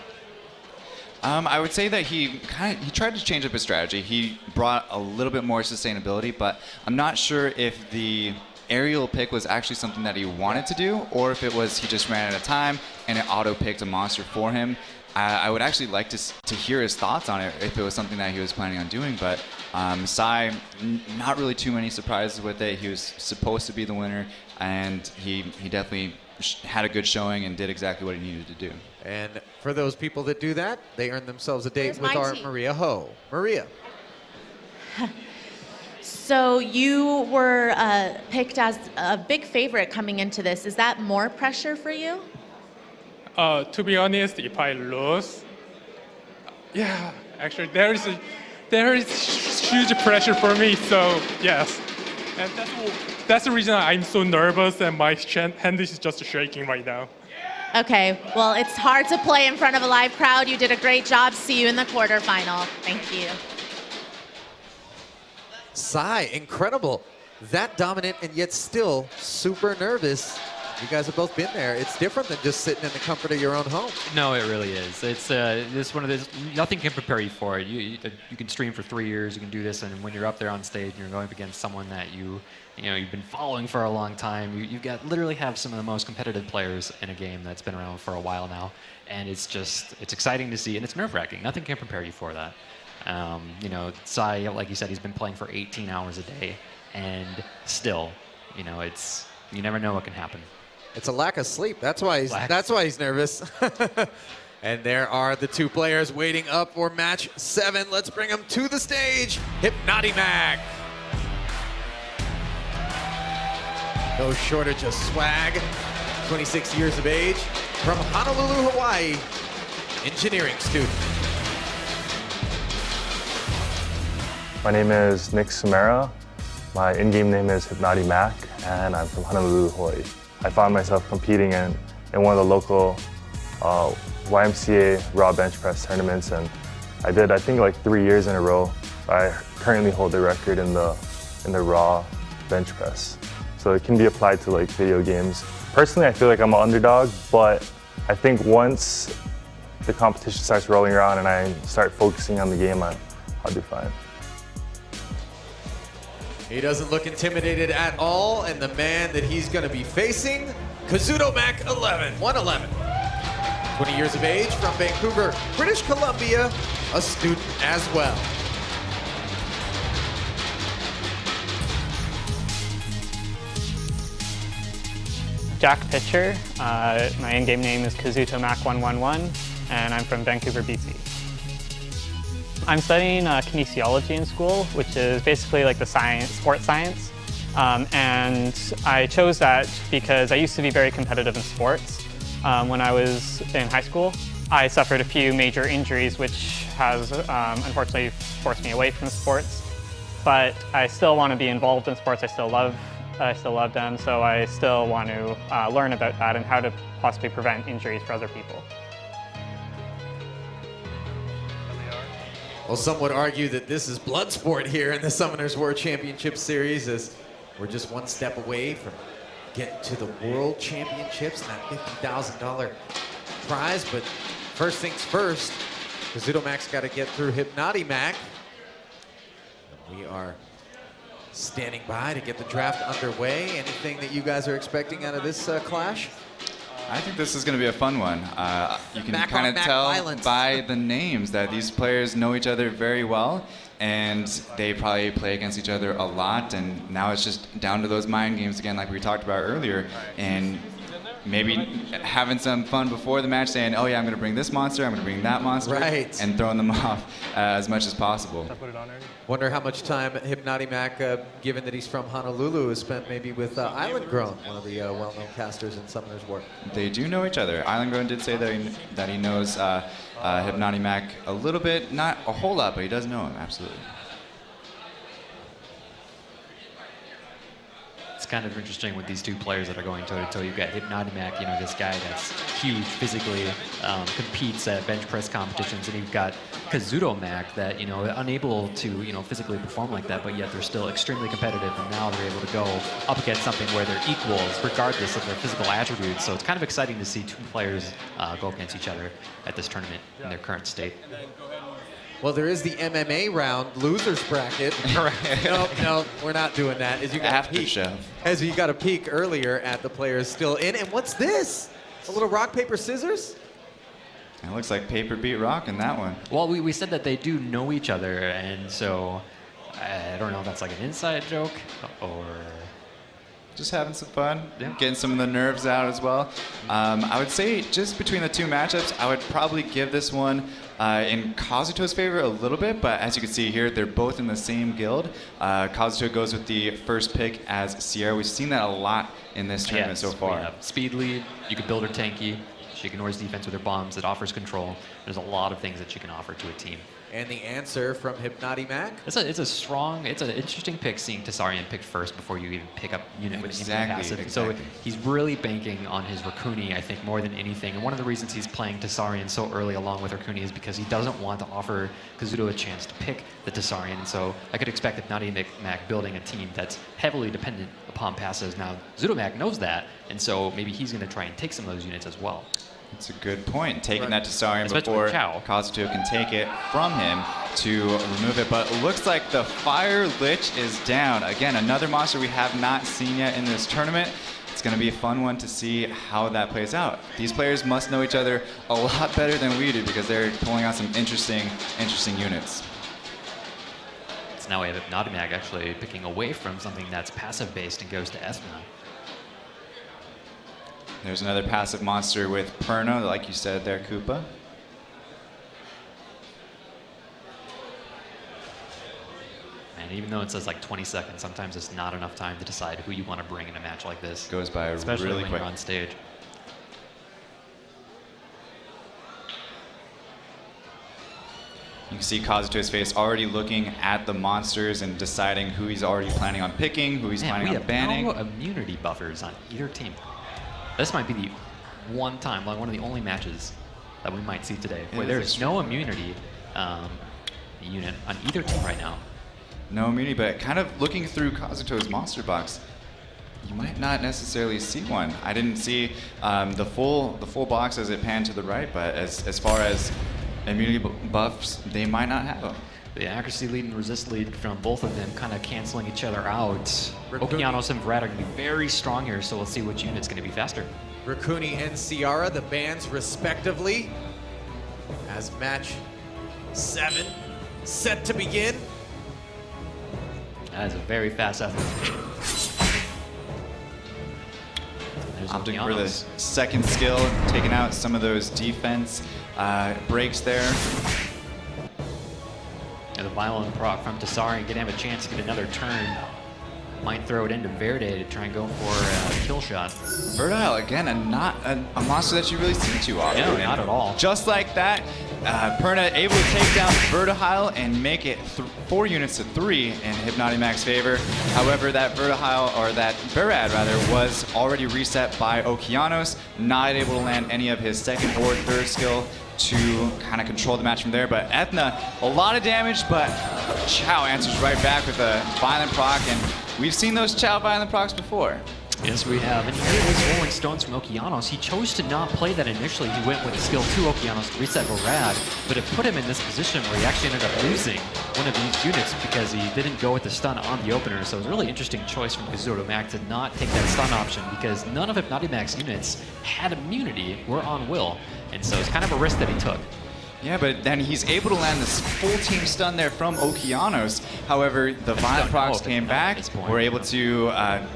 I would say that he tried to change up his strategy. He brought a little bit more sustainability, but I'm not sure if the aerial pick was actually something that he wanted to do, or if it was he just ran out of time and it auto-picked a monster for him. I would actually like to hear his thoughts on it if it was something that he was planning on doing, but Sai, not really too many surprises with it. He was supposed to be the winner, and he definitely had a good showing and did exactly what he needed to do. And for those people that do that, they earn themselves a date Where's with my our team? Maria Ho. Maria. So you were picked as a big favorite coming into this. Is that more pressure for you? To be honest, if I lose, yeah, actually there is huge pressure for me. So yes, and that's the reason I'm so nervous and my hand is just shaking right now. Okay, well, it's hard to play in front of a live crowd. You did a great job. See you in the quarterfinal. Thank you. Sai, incredible. That dominant and yet still super nervous. You guys have both been there. It's different than just sitting in the comfort of your own home. No, it really is. It's one of those, nothing can prepare you for it. You can stream for 3 years, you can do this, and when you're up there on stage and you're going up against someone that you've been following for a long time, you've got literally have some of the most competitive players in a game that's been around for a while now, and it's exciting to see, and it's nerve-wracking. Nothing can prepare you for that. Sai, like you said, he's been playing for 18 hours a day, and still, you never know what can happen. It's a lack of sleep. That's why he's nervous. And there are the two players waiting up for match 7. Let's bring them to the stage. Hypnotimac. No shortage of swag. 26 years of age, from Honolulu, Hawaii, engineering student. My name is Nick Samara. My in-game name is Hypnotimac, and I'm from Honolulu, Hawaii. I found myself competing in one of the local YMCA Raw Bench Press tournaments, and I think like 3 years in a row. I currently hold the record in the Raw bench press. So it can be applied to like video games. Personally, I feel like I'm an underdog, but I think once the competition starts rolling around and I start focusing on the game, I'll do fine. He doesn't look intimidated at all, and the man that he's going to be facing, Kazuto Mac 111. 20 years of age, from Vancouver, British Columbia, a student as well. Jack Pitcher. My in-game name is Kazuto Mac 111, and I'm from Vancouver, BC. I'm studying kinesiology in school, which is basically like the sports science. And I chose that because I used to be very competitive in sports. When I was in high school, I suffered a few major injuries, which has unfortunately forced me away from sports. But I still want to be involved in sports. I still love them, so I still want to learn about that and how to possibly prevent injuries for other people. Well, some would argue that this is blood sport here in the Summoners War Championship Series, as we're just one step away from getting to the World Championships and that $50,000 prize. But first things first, Kazuto Mac's got to get through Hypnoti Mac. We are standing by to get the draft underway. Anything that you guys are expecting out of this clash? I think this is going to be a fun one. You can Mac kind on of Mac tell violence. by the names that these players know each other very well, and they probably play against each other a lot, and now it's just down to those mind games again, like we talked about earlier, and maybe having some fun before the match, saying, oh yeah, I'm going to bring this monster, I'm going to bring that monster, Right. and throwing them off as much as possible. Wonder how much time Hypnoti Mac, given that he's from Honolulu, has spent maybe with Island Grown, one of the well-known casters in Summoners War. They do know each other. Island Grown did say that he knows Hypnoti Mac a little bit, not a whole lot, but he does know him, absolutely. It's kind of interesting with these two players that are going toe-to-toe. You've got Hypnoti Mac, you know, this guy that's huge physically, competes at bench press competitions, and you've got Kazuto Mac that, you know, unable to, you know, physically perform like that, but yet they're still extremely competitive, and now they're able to go up against something where they're equals, regardless of their physical attributes. So it's kind of exciting to see two players go against each other at this tournament in their current state. Well, there is the MMA round, losers bracket. No, we're not doing that. As you got After show. As you got a peek earlier at the players still in. And what's this? A little rock, paper, scissors? It looks like paper beat rock in that one. Well, we said that they do know each other, and so I don't know if that's like an inside joke or... Just having some fun, getting some of the nerves out as well. I would say just between the two matchups, I would probably give this one in Kazuto's favor a little bit, but as you can see here, they're both in the same guild. Kazuto goes with the first pick as Sierra. We've seen that a lot in this tournament so far. We have speed lead, you can build her tanky, she ignores defense with her bombs, it offers control. There's a lot of things that she can offer to a team. And the answer from Hypnoti Mac? It's an interesting pick, seeing Tessarian pick first before you even pick up unit with passive. So he's really banking on his Rakuni, I think, more than anything. And one of the reasons he's playing Tessarian so early along with Rakuni is because he doesn't want to offer Kazuto a chance to pick the Tessarian. And so I could expect Hypnoti Mac building a team that's heavily dependent upon passives. Now, Kazuto Mac knows that, and so maybe he's going to try and take some of those units as well. That's a good point. Taking that Tessarian before Kazuto can take it from him to remove it. But it looks like the Fire Lich is down. Again, another monster we have not seen yet in this tournament. It's going to be a fun one to see how that plays out. These players must know each other a lot better than we do because they're pulling out some interesting units. So now we have Hypnoti Mac actually picking away from something that's passive-based and goes to Esma. There's another passive monster with Perna, like you said there, Koopa. And even though it says like 20 seconds, sometimes it's not enough time to decide who you want to bring in a match like this. Goes by especially really when quick. You're on stage. You can see Kazuto's face already looking at the monsters and deciding who he's already planning on picking, who he's planning on banning. We have no immunity buffers on either team. This might be the one time, like one of the only matches that we might see today where there's no immunity unit on either team right now. No immunity, but kind of looking through Kazuto's monster box, you might not necessarily see one. I didn't see the full box as it panned to the right, but as far as immunity buffs, they might not have them. The accuracy lead and resist lead from both of them kind of canceling each other out. Okeanos and Vrad are going to be very strong here, so we'll see which unit's going to be faster. Rukuni and Ciara, the bans respectively, as match 7 set to begin. That is a very fast effort. There's Opting for the Okeanos. second skill, taking out some of those defense breaks there. And the violent proc from Tessarian gonna have a chance to get another turn. Might throw it into Verde to try and go for a kill shot. Verdile, again, a monster that you really see too often. No, not at all. Just like that, Perna able to take down Verdile and make it 4 units to 3 in Hypnotimac's favor. However, that Verdile, or that Verad rather, was already reset by Okeanos, not able to land any of his second or third skill to kind of control the match from there. But Ethna, a lot of damage, but Chao answers right back with a violent proc, and we've seen those Chao violent procs before. Yes, we have. And here is Rolling Stones from Okeanos. He chose to not play that initially. He went with skill 2 Okeanos to reset Verad, but it put him in this position where he actually ended up losing one of these units because he didn't go with the stun on the opener. So it was a really interesting choice from Kazuto Mac to not take that stun option because none of Hypnotimac's units had immunity, were on will. And so it's kind of a risk that he took. Yeah, but then he's able to land this full team stun there from Okeanos. However, the violent procs came back. We're able to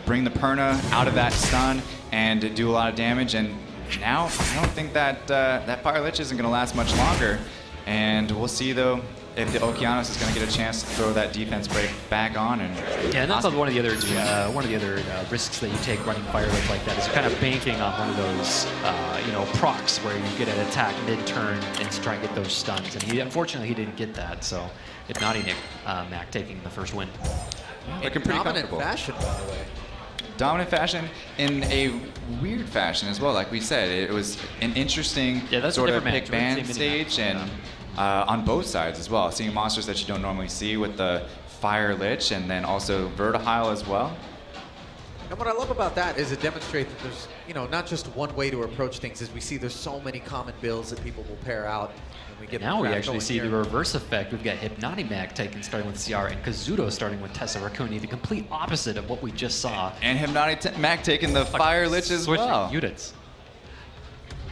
bring the Perna out of that stun and do a lot of damage. And now I don't think that that Fire Lich isn't going to last much longer. And we'll see though if the Okeanos is going to get a chance to throw that defense break back on. And yeah, and that's one of the other risks that you take running Fire Lich like that is kind of banking on one of those procs where you get an attack mid-turn and to try and get those stuns. And unfortunately he didn't get that, so Hypnotic Mac taking the first win. Looking pretty dominant comfortable. fashion, by the way. Dominant fashion in a weird fashion as well. Like we said, it was an interesting sort of pick ban stage, and on both sides as well. Seeing monsters that you don't normally see with the Fire Lich, and then also Vertihile as well. And what I love about that is it demonstrates that there's, not just one way to approach things. As we see, there's so many common builds that people will pair out. And we get Now we the actually see the reverse effect. We've got Hypnotimac taking starting with Ciara and Kazuto starting with Tessa Raccoon, the complete opposite of what we just saw. And Hypnotimac taking the Fire Lich as switching well. Units.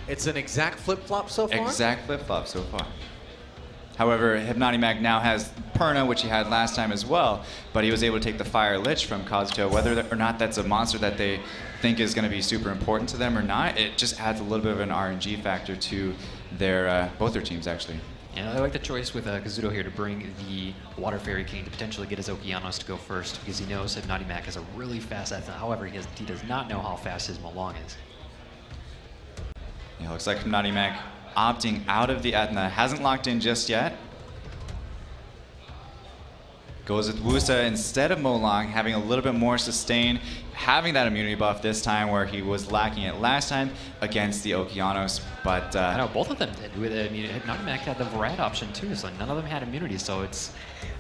It's an exact flip-flop so far? Exact flip-flop so far. However, Hypnotimac now has Perna, which he had last time as well, but he was able to take the Fire Lich from Kazuto. Whether or not that's a monster that they think is going to be super important to them or not, it just adds a little bit of an RNG factor to their both their teams, actually. Yeah, I like the choice with Kazuto here to bring the Water Fairy King to potentially get his Okeanos to go first because he knows Hypnotimac has a really fast Ethna. However, he does not know how fast his Malong is. Yeah, looks like Hypnotimac opting out of the Ethna. Hasn't locked in just yet. Goes with Wusa instead of Molong, having a little bit more sustain, having that immunity buff this time where he was lacking it last time against the Okeanos. But I know both of them did. Hypnotimac had the Verad option too, so none of them had immunity. So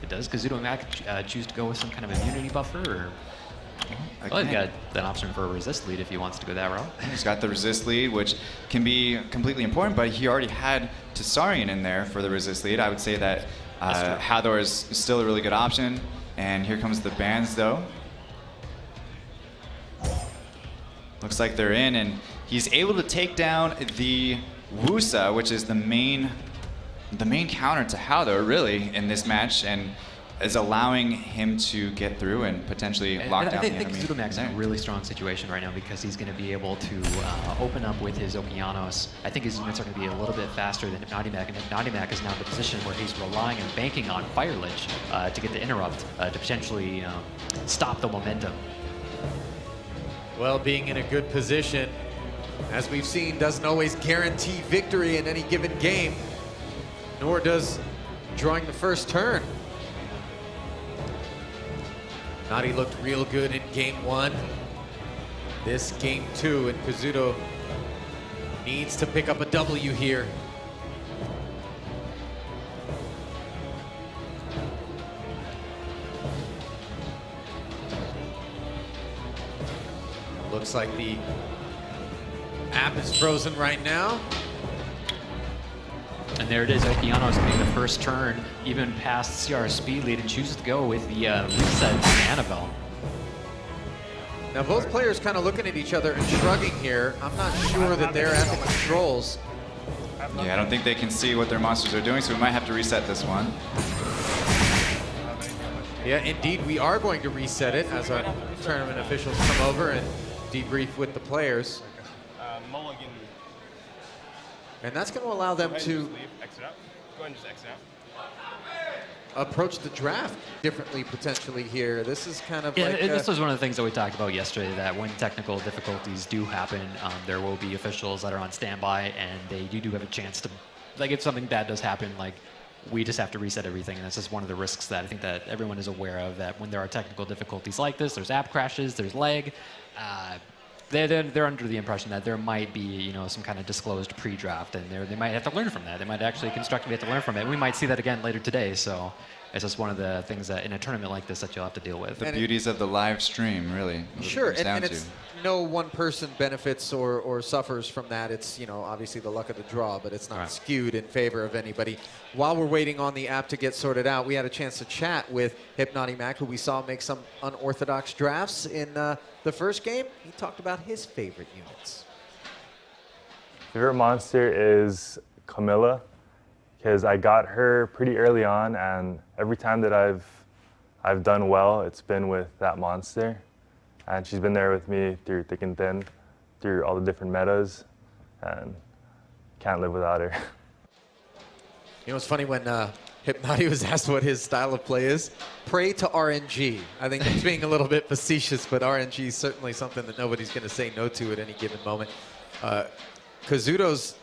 does Kazuto Mac choose to go with some kind of immunity buffer? Or? Well, he's got that option for a resist lead if he wants to go that route. He's got the resist lead, which can be completely important, but he already had Tessarian in there for the resist lead. I would say that Hathor is still a really good option. And here comes the bans, though. Looks like they're in, and he's able to take down the Wusa, which is the main counter to Hathor, really, in this match, and is allowing him to get through and potentially lock down the enemy. I think Kazuto Mac's in a really strong situation right now because he's going to be able to open up with his Okeanos. I think his units are going to be a little bit faster than Hypnotimac, and Hypnotimac is now in the position where he's relying and banking on Fire Lich to get the interrupt to potentially stop the momentum. Well, being in a good position, as we've seen, doesn't always guarantee victory in any given game, nor does drawing the first turn. Nadi looked real good in game 1. This game 2, and Kazuto needs to pick up a W here. looks like the app is frozen right now. And there it is, Okeanos getting the first turn, even past CR speed lead, and chooses to go with the reset on Annabelle. Now both players kind of looking at each other and shrugging here. I'm not sure that they're at the controls. Yeah, I don't think they can see what their monsters are doing, so we might have to reset this one. Yeah, indeed, we are going to reset it as our tournament officials come over and debrief with the players. Mulligan. And that's going to allow them to Go ahead and just exit out. approach the draft differently potentially here. This is kind of Yeah, like... this was one of the things that we talked about yesterday, that when technical difficulties do happen, there will be officials that are on standby, and they do have a chance to, like, if something bad does happen, like, we just have to reset everything, and that's just one of the risks that I think that everyone is aware of, that when there are technical difficulties like this, there's app crashes, there's lag, they're under the impression that there might be, you know, some kind of disclosed pre-draft, and they might have to learn from that. They might actually constructively have to learn from it. We might see that again later today, so it's just one of the things that in a tournament like this that you'll have to deal with. The beauties of the live stream, really. Sure, It comes down and to. it's no one person benefits or suffers from that. It's, you know, obviously the luck of the draw, but it's not skewed in favor of anybody. While we're waiting on the app to get sorted out, we had a chance to chat with Hypnotic Mac, who we saw make some unorthodox drafts in the first game. He talked about his favorite units. Favorite monster is Camilla, because I got her pretty early on, and every time that I've done well, it's been with that monster. And she's been there with me through thick and thin, through all the different metas, and can't live without her. You know, it's funny when Hypnotic was asked what his style of play is. Pray to RNG. I think that's being a little bit facetious, but RNG is certainly something that nobody's going to say no to at any given moment. Kazuto's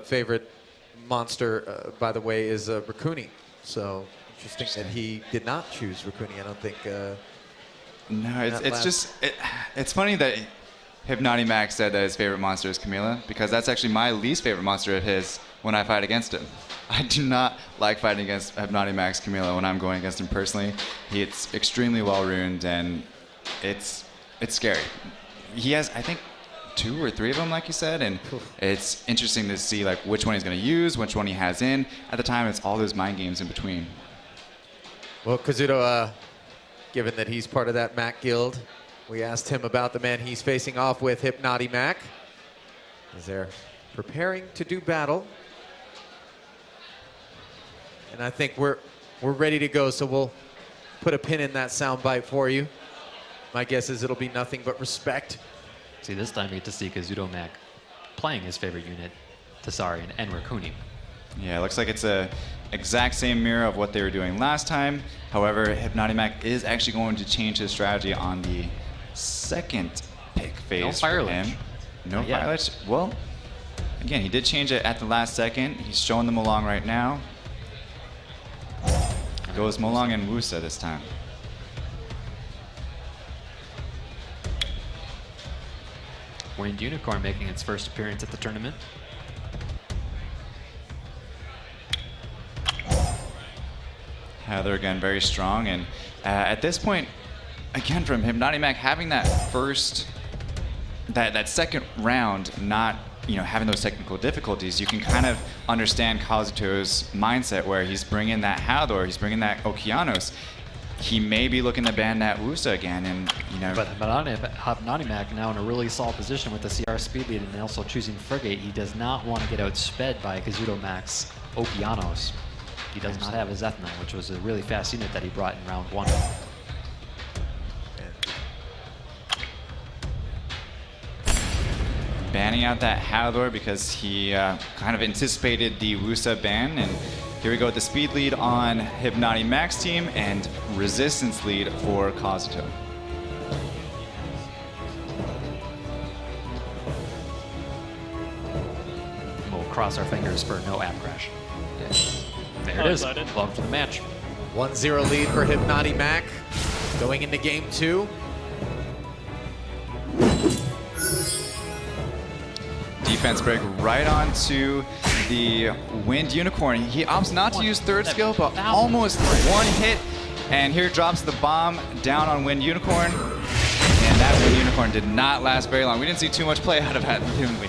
favorite monster, by the way, is Raccoon. So interesting that he did not choose Raccoon. I don't think. No, it's funny that Hypnotic Max said that his favorite monster is Camilla, because that's actually my least favorite monster of his when I fight against him. I do not like fighting against Hypnotic Max Camilla when I'm going against him personally. It's extremely well ruined, and it's scary. He has, I think, 2 or 3 of them, like you said, and it's interesting to see like which one he's going to use, which one he has in. At the time, it's all those mind games in between. Well, Kazuto, given that he's part of that Mac guild, we asked him about the man he's facing off with, Hypnotic Mac, as they're preparing to do battle. And I think we're ready to go, so we'll put a pin in that soundbite for you. My guess is it'll be nothing but respect. See, this time we get to see Kazuto Mac playing his favorite unit, Tessarian and Raccoon. Yeah, it looks like it's a exact same mirror of what they were doing last time. However, Hypnotic Mac is actually going to change his strategy on the second pick phase No Fire for him. Lich. No Not yet. Fire Lich. Well, again, he did change it at the last second. He's showing them along right now. Goes Molong and Wusa this time. Wind Unicorn making its first appearance at the tournament. Heather again very strong, and at this point, again from Hypnotic Mac having that second round not having those technical difficulties, you can kind of understand Kazuto's mindset where he's bringing that Haldor, he's bringing that Okeanos. He may be looking to ban that Wusa again, and But Hypnotic Mac now in a really solid position with the CR speed lead and also choosing Frigate. He does not want to get outsped by Kazuto Mac's Okeanos. He does not have his Ethna, which was a really fast unit that he brought in round 1. banning out that Haldor because he kind of anticipated the Wusa ban. And here we go with the speed lead on Hypnotic Mac's team and resistance lead for Kazuto. We'll cross our fingers for no app crash. There it is. Welcome to the match. 1-0 lead for Hypnotic Mac going into game 2. Defense break right onto the Wind Unicorn. He opts not to use third skill, but almost one hit. And here drops the bomb down on Wind Unicorn. And that Wind Unicorn did not last very long. We didn't see too much play out of that, didn't we?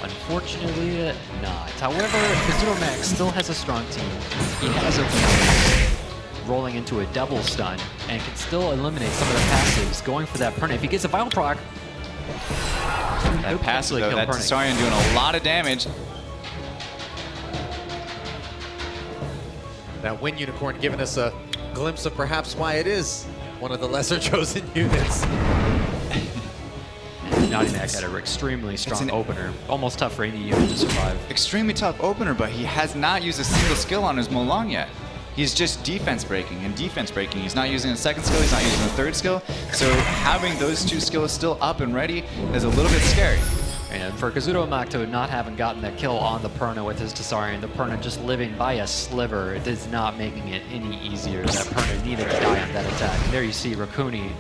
Unfortunately, not. However, Kazuto Max still has a strong team. He has a rolling into a double stun and can still eliminate some of the passives, going for that Perna. If he gets a Vital Proc, that passive though, that Tsarion doing a lot of damage. That Wind Unicorn giving us a glimpse of perhaps why it is one of the lesser chosen units. Naughty Mac had an extremely strong opener. Almost tough for any unit to survive. Extremely tough opener, but he has not used a single skill on his Molong yet. He's just defense breaking and defense breaking. He's not using a second skill, he's not using a third skill. So having those two skills still up and ready is a little bit scary. And for Kazuto Mac to not having gotten that kill on the Perna with his Tsarion, the Perna just living by a sliver, it is not making it any easier. That Perna needed to die on that attack. And there you see Raccoony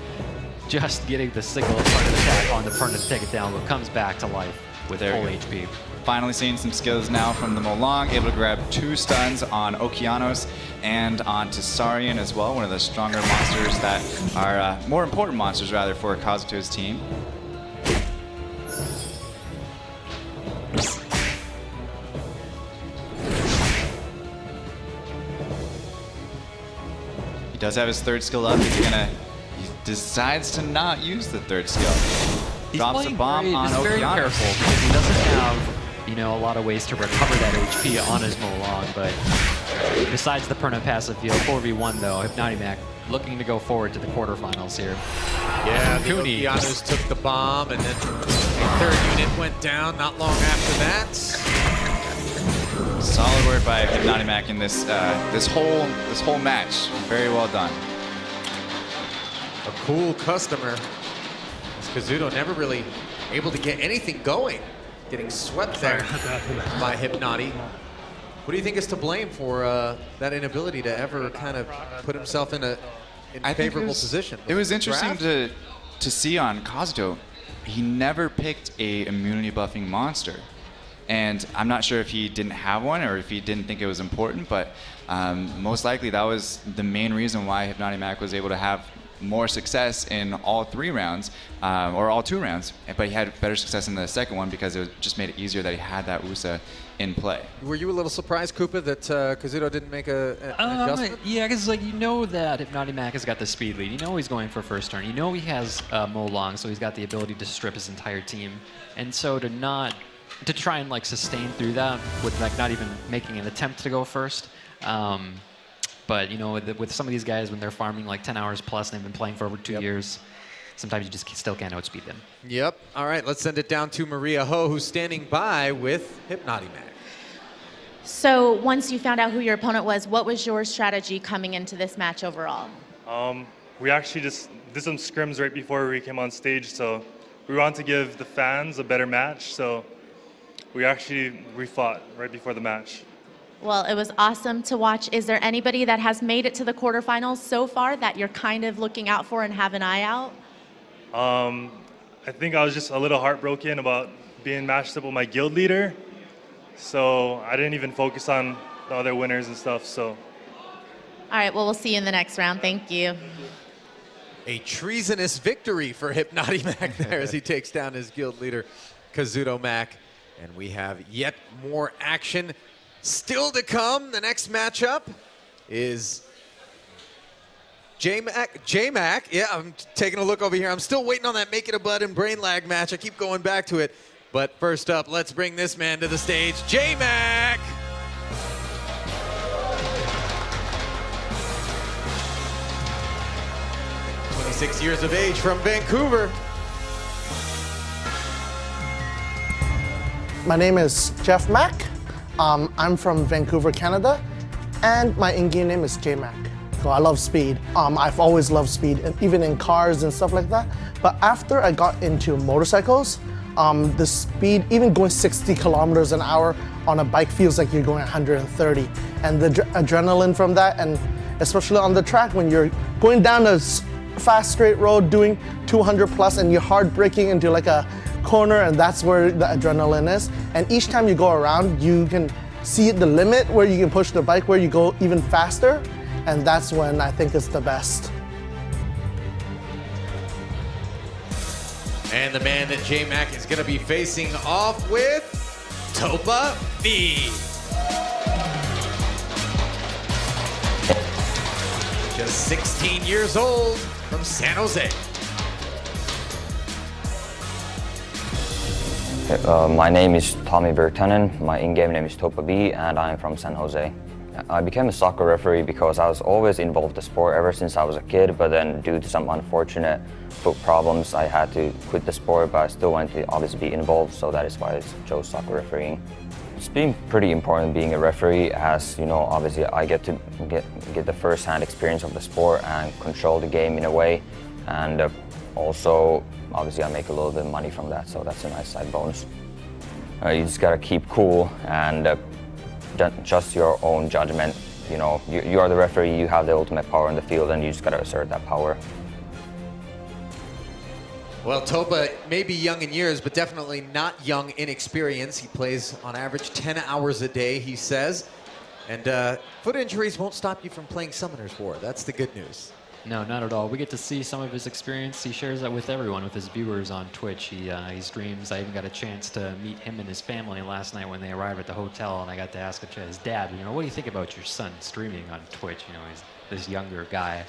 just getting the single target attack on the Perna to take it down, but comes back to life with full HP. Finally seeing some skills now from the Molong, able to grab 2 stuns on Okeanos and on Tsarion as well, one of the stronger monsters that are, more important monsters rather, for Kazuto's team. He does have his third skill up. He decides to not use the third skill. Drops a bomb on Okeanos. Very careful because he doesn't have, a lot of ways to recover that HP on his Molong, but besides the Perna passive field, 4v1 though, Hypnotimac looking to go forward to the quarterfinals here. Yeah, the Okeanos took the bomb, and then the third unit went down not long after that. Solid work by Hypnotimac in this this whole match. Very well done. A cool customer. Kazuto never really able to get anything going. Getting swept there by Hypnoti. What do you think is to blame for that inability to ever kind of put himself in a favorable position? It was interesting to see on Kazuto. He never picked a immunity buffing monster. And I'm not sure if he didn't have one or if he didn't think it was important, but most likely that was the main reason why Hypnotimac was able to have more success in all 3 rounds, or all 2 rounds, but he had better success in the second one because it just made it easier that he had that USA in play. Were you a little surprised, Koopa, that Kazuto didn't make an adjustment? Yeah, because that Hypnotimac has got the speed lead. He's going for first turn. He has Molong, so he's got the ability to strip his entire team. And so to try and sustain through that with not even making an attempt to go first. But with some of these guys, when they're farming 10 hours plus and they've been playing for over 2 years, sometimes you just still can't outspeed them. Yep. All right, let's send it down to Maria Ho, who's standing by with Hypnotimac. So once you found out who your opponent was, what was your strategy coming into this match overall? We actually just did some scrims right before we came on stage, so we wanted to give the fans a better match, so we fought right before the match. Well, it was awesome to watch. Is there anybody that has made it to the quarterfinals so far that you're kind of looking out for and have an eye out? I think I was just a little heartbroken about being matched up with my guild leader, so I didn't even focus on the other winners and stuff. So. All right, well, we'll see you in the next round. Thank you. A treasonous victory for Hypnotimac there as he takes down his guild leader, Kazuto Mac. And we have yet more action still to come. The next matchup is J-Mac. Yeah, I'm taking a look over here. I'm still waiting on that Make It a Bud and Brain Lag match. I keep going back to it. But first up, let's bring this man to the stage, J-Mac. "26 years of age from Vancouver." My name is Jeff Mack. I'm from Vancouver, Canada, and my in-game name is J-Mac. So I love speed. I've always loved speed, even in cars and stuff like that. But after I got into motorcycles, the speed, even going 60 kilometers an hour on a bike feels like you're going 130. And the adrenaline from that, and especially on the track when you're going down a fast straight road doing 200 plus and you're hard braking into a corner, and that's where the adrenaline is. And each time you go around, you can see the limit where you can push the bike, where you go even faster. and that's when I think it's the best. And the man that J-Mac is going to be facing off with, Topa V. Just 16 years old from San Jose. My name is Tommy Virtanen. My in-game name is Topa V, and I'm from San Jose. I became a soccer referee because I was always involved in the sport ever since I was a kid, but then due to some unfortunate foot problems, I had to quit the sport, but I still wanted to obviously be involved, so that is why I chose soccer refereeing. It's been pretty important being a referee, as you know, obviously I get to get the first-hand experience of the sport and control the game in a way, and also obviously I make a little bit of money from that, so that's a nice side bonus. You just gotta keep cool and trust your own judgment. You know, you are the referee, you have the ultimate power in the field, and you just gotta assert that power. Well, Topa may be young in years, but definitely not young in experience. He plays on average 10 hours a day, he says. And foot injuries won't stop you from playing Summoner's War. That's the good news. No, not at all. We get to see some of his experience. He shares that with everyone, with his viewers on Twitch. He streams. I even got a chance to meet him and his family last night when they arrived at the hotel, and I got to ask his dad, you know, what do you think about your son streaming on Twitch? You know, he's this younger guy.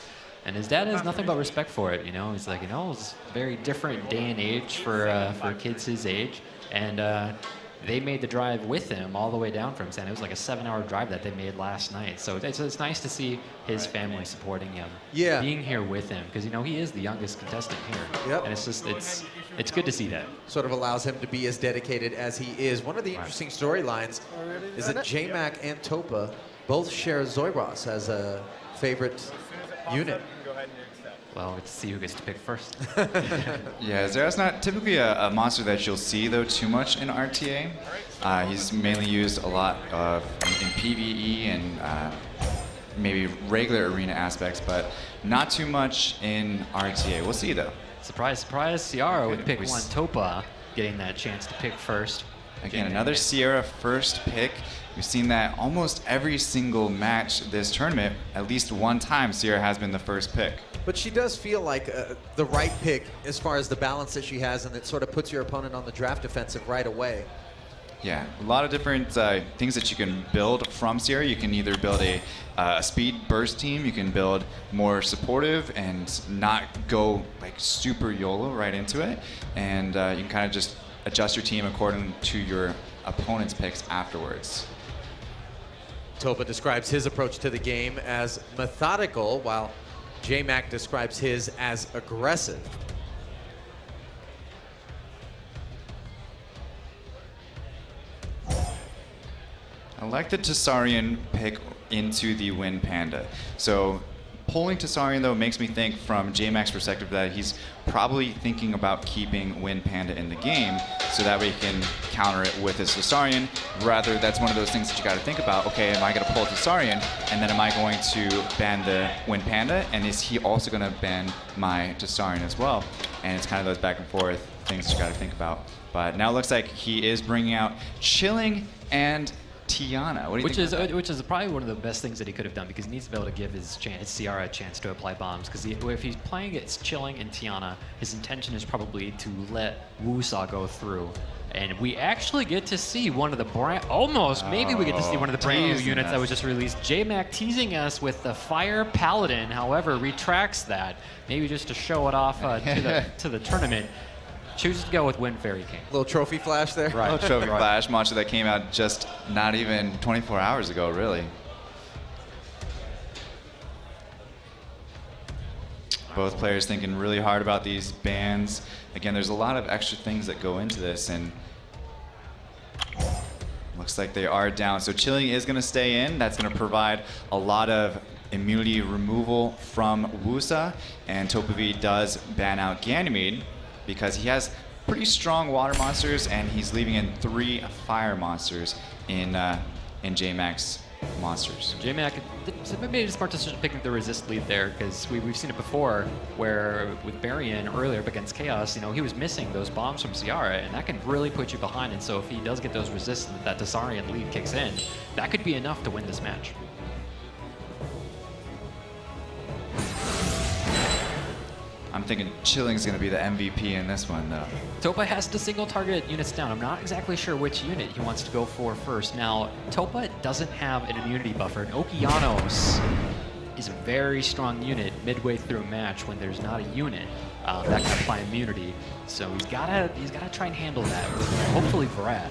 And his dad has nothing but respect for it, you know. He's like, you know, it's a very different day and age for kids his age. And they made the drive with him all the way down from San. It was like a 7-hour drive that they made last night. So it's nice to see his family supporting him, being here with him, because you know he is the youngest contestant here. Yep. And it's just it's good to see that. Sort of allows him to be as dedicated as he is. One of the interesting storylines is that J-Mac and Topa both share Zoiros as a favorite unit. Well, let's see who gets to pick first. Yeah, Zero's not typically a monster that you'll see, though, too much in RTA. He's mainly used a lot in PvE and maybe regular arena aspects, but not too much in RTA. We'll see, though. Surprise, surprise, Ciara would pick one. Topa getting that chance to pick first. Again, another Ciara first pick. We've seen that almost every single match this tournament, at least one time, Ciara has been the first pick. But she does feel like the right pick as far as the balance that she has, and it sort of puts your opponent on the draft defensive right away. Yeah, a lot of different things that you can build from Ciara. You can either build a speed burst team, you can build more supportive and not go like super YOLO right into it, and you can kind of just adjust your team according to your opponent's picks afterwards. Topa describes his approach to the game as methodical, while J-Mac describes his as aggressive. I like the Tessarian pick into the Wind Panda. So pulling Tessarian, though, makes me think from J-Mac's perspective that he's probably thinking about keeping Wind Panda in the game so that way he can counter it with his Tessarian. Rather, that's one of those things that you got to think about. Okay, am I going to pull Tessarian, and then am I going to ban the Wind Panda, and is he also going to ban my Tessarian as well? And it's kind of those back and forth things that you got to think about. But now it looks like he is bringing out Chilling and Tiana. What do you think? Which is probably one of the best things that he could have done, because he needs to be able to give his Ciara a chance to apply bombs. Because if he's playing against Chilling and Tiana, his intention is probably to let Wusa go through. And we actually get to see one of the maybe we get to see one of the brand new units that was just released. J-Mac teasing us with the Fire Paladin, however, retracts that, maybe just to show it off to the tournament. Chooses to go with Wind Fairy King. Little trophy flash there. Right. Little trophy flash monster that came out just not even 24 hours ago, really. Both players thinking really hard about these bans. Again, there's a lot of extra things that go into this, and looks like they are down. So Chilling is going to stay in. That's going to provide a lot of immunity removal from Wusa, and Topa V does ban out Ganymede, because he has pretty strong water monsters, and he's leaving in 3 fire monsters in J-Mac's monsters. J-Mac made a smart decision picking the resist lead there, because we've seen it before, where with Baryon earlier up against Chaos, you know, he was missing those bombs from Ciara, and that can really put you behind. And so if he does get those resists, that Tessarian lead kicks in, that could be enough to win this match. I'm thinking Chilling's going to be the MVP in this one, though. Topa has to single target units down. I'm not exactly sure which unit he wants to go for first. Now, Topa doesn't have an immunity buffer, and Okeanos is a very strong unit midway through a match when there's not a unit that can apply immunity. So he's gotta try and handle that with hopefully Varad.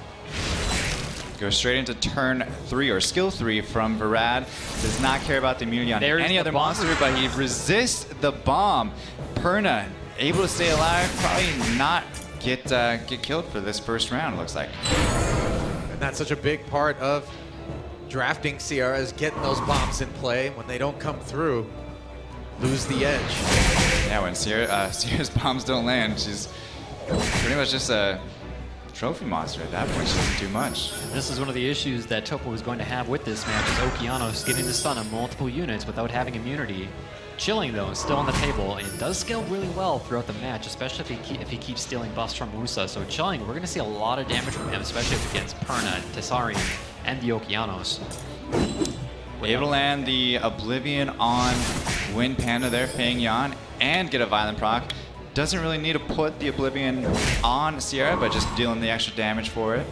Go straight into turn 3 or skill 3 from Varad. Does not care about the immunity on any other monster, but he resists the bomb. Perna able to stay alive, probably not get killed for this first round, it looks like. And that's such a big part of drafting Sierra, is getting those bombs in play. When they don't come through, lose the edge. Yeah, when Sierra's bombs don't land, she's pretty much just a trophy monster at that point. She doesn't do much. This is one of the issues that Topa was going to have with this match, is Okeanos getting the stun on multiple units without having immunity. Chilling, though, is still on the table and does scale really well throughout the match, especially if he keeps stealing buffs from Wusa. So Chilling, we're going to see a lot of damage from him, especially against Perna, Tessarian, and the Okeanos. Able to land the Oblivion on Wind Panda there, Feng Yan, and get a Violent proc. Doesn't really need to put the Oblivion on Sierra, but just dealing the extra damage for it.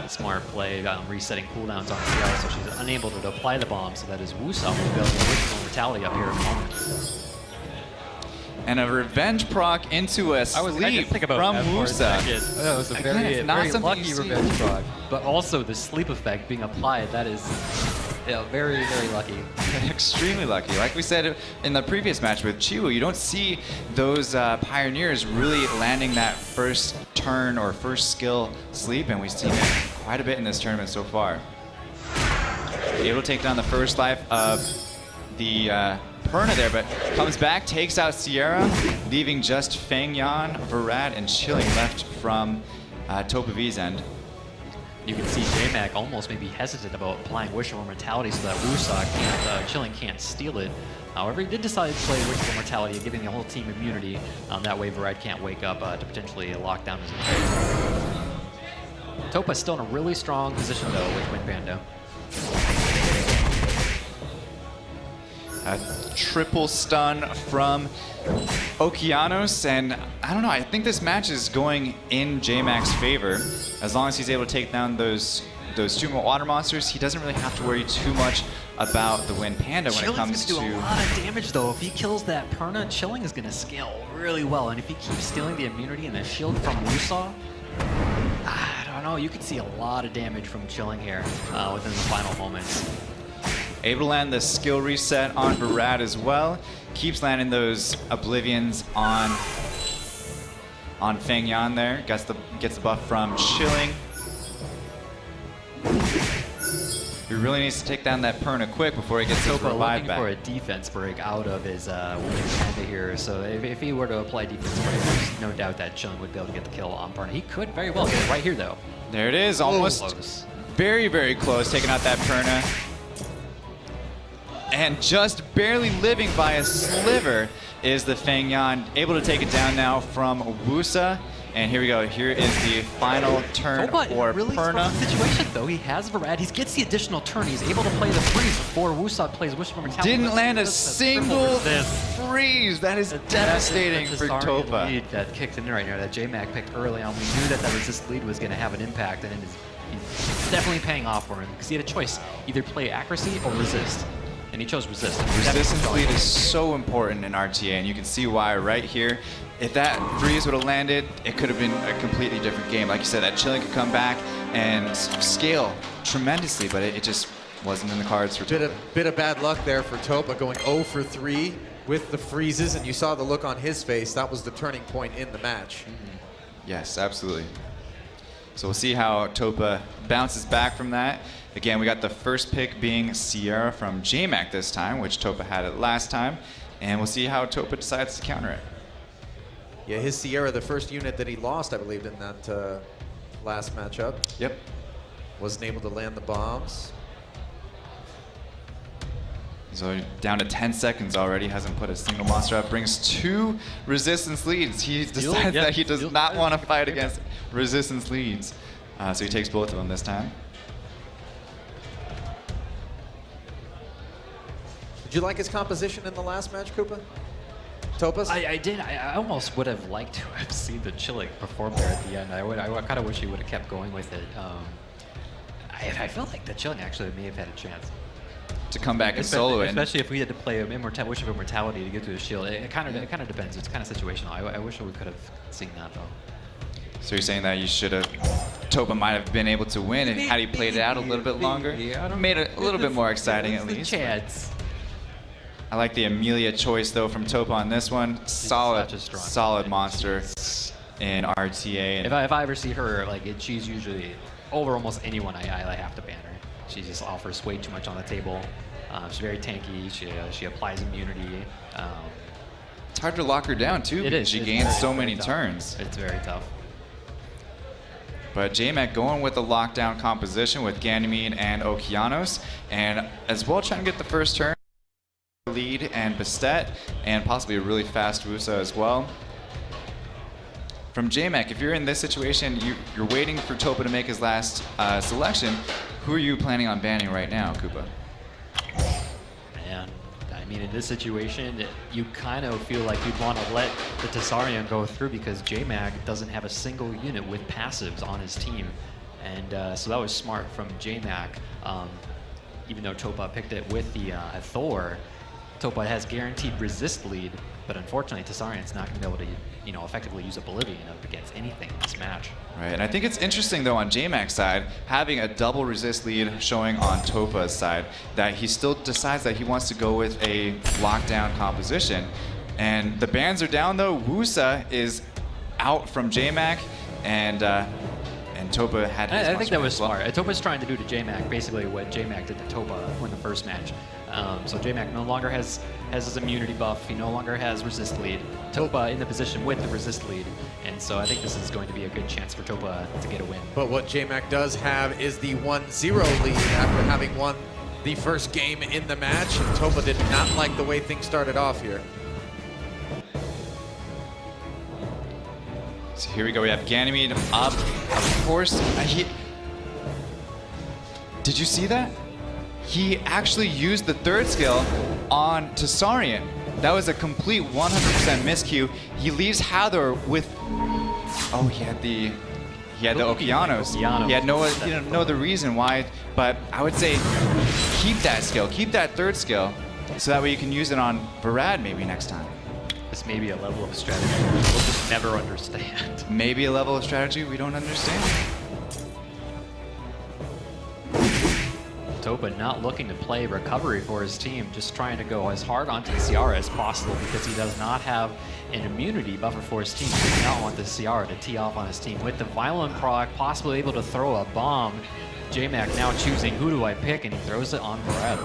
Smart play, resetting cooldowns on Sierra, so she's unable to apply the bomb, so that is Wusa will be able to original mortality up here in a moment. And a revenge proc into a sleep from Wusa. That was a very lucky revenge proc. But also the sleep effect being applied, that is very, very lucky. Extremely lucky. Like we said in the previous match with Chiwu, you don't see those Pioneers really landing that first turn or first skill sleep, and we've seen it quite a bit in this tournament so far. Able to take down the first life of the Perna there, but comes back, takes out Sierra, leaving just Feng Yan, Varad, and Chilling left from Topa V's end. You can see JMac almost maybe hesitant about applying Wish of Immortality so that Wusa Chilling can't steal it. However, he did decide to play Wish of Immortality, giving the whole team immunity. That way Varad can't wake up to potentially lock down his entire. Topa's still in a really strong position though with Wind Panda. A triple stun from Okeanos, and I don't know, I think this match is going in JMac's favor. As long as he's able to take down those two water monsters, he doesn't really have to worry too much about the Wind Panda when it comes to... Chilling's gonna do a lot of damage though. If he kills that Perna, Chilling is gonna scale really well, and if he keeps stealing the immunity and the shield from Wusa, I don't know, you could see a lot of damage from Chilling here within the final moments. Able to land the skill reset on Varad as well. Keeps landing those Oblivions on Feng Yan there. Gets the buff from Chilling. He really needs to take down that Perna quick before he gets his revive back. For a defense break out of his Wind Panda here. So if he were to apply defense break, there's no doubt that Chilling would be able to get the kill on Perna. He could very well get it right here though. There it is, almost close. Very, very close, taking out that Perna. And just barely living by a sliver is the Feng Yan, able to take it down now from Wusa. And here we go. Here is the final turn for really Perna. Situation though. He has Varad. He gets the additional turn. He's able to play the freeze before Wusa plays Wish of Immortality. Didn't land a single freeze. That is devastating for Topa. Lead that kicked in right now that JMac picked early on. We knew that that resist lead was going to have an impact, and it's definitely paying off for him because he had a choice: either play accuracy or resist. And he chose resist. Resistance lead is so important in RTA, and you can see why right here. If that freeze would have landed, it could have been a completely different game. Like you said, that Chilling could come back and scale tremendously, but it just wasn't in the cards for Topa. Bit of bad luck there for Topa, going 0 for 3 with the freezes, and you saw the look on his face. That was the turning point in the match. Yes, absolutely. So we'll see how Topa bounces back from that. Again, we got the first pick being Sierra from JMac this time, which Topa had it last time. And we'll see how Topa decides to counter it. Yeah, his Sierra, the first unit that he lost, I believe, in that last matchup. Yep. Wasn't able to land the bombs. So down to 10 seconds already, hasn't put a single monster up, brings 2 resistance leads. He decides that he does not want to fight against resistance leads. So he takes both of them this time. Did you like his composition in the last match, Koopa? Topaz? I did. I almost would have liked to have seen the Chilling perform there at the end. I kind of wish he would have kept going with it. I felt like the Chilling actually may have had a chance to come back and solo it. Especially if we had to play Wish of Immortality to get through the shield. It kind of depends. It's kind of situational. I wish we could have seen that though. So you're saying that you should have, Topa might have been able to win, and had he played it out a little bit longer, made it a little bit more exciting at least. Chance. I like the Amelia choice though from Topa on this one. Solid monster in RTA. If I ever see her, like she's usually over almost anyone I have to ban her. She just offers way too much on the table. She's very tanky. She applies immunity. It's hard to lock her down too. It is. She gains so many turns. It's very tough. But JMac going with the lockdown composition with Ganymede and Okeanos, and as well trying to get the first turn lead and Bastet, and possibly a really fast Wusa as well. From JMac, if you're in this situation, you're waiting for Topa to make his last selection. Who are you planning on banning right now, Koopa? Man, I mean, in this situation, you kind of feel like you'd want to let the Tessarion go through because JMac doesn't have a single unit with passives on his team. And so that was smart from JMac. Even though Topa picked it with the Thor, Topa has guaranteed resist lead, but unfortunately Tessarion's not going to be able to, effectively use Oblivion up against anything in this match. Right, and I think it's interesting though on JMac's side, having a double resist lead showing on Topa's side, that he still decides that he wants to go with a lockdown composition. And the bans are down though. Wusa is out from JMac, and Topa had his I think that was well. smart. Topa's trying to do to JMac basically what JMac did to Topa in the first match. So JMac no longer has his immunity buff. He no longer has resist lead. Topa in the position with the resist lead. And so I think this is going to be a good chance for Topa to get a win. But what JMac does have is the 1-0 lead after having won the first game in the match. And Topa did not like the way things started off here. So here we go, we have Ganymede up, of course. Did you see that? He actually used the third skill on Tessarion. That was a complete 100% miscue. He leaves Hathor with, he had the Okeanos. He had no other reason why, but I would say keep that skill, keep that third skill, so that way you can use it on Varad maybe next time. This may be a level of strategy we'll just never understand. Maybe a level of strategy we don't understand. Topa not looking to play recovery for his team, just trying to go as hard onto the Ciara as possible because he does not have an immunity buffer for his team. He does not want the Ciara to tee off on his team. With the Violent proc, possibly able to throw a bomb, JMac now choosing who do I pick, and he throws it on Varad.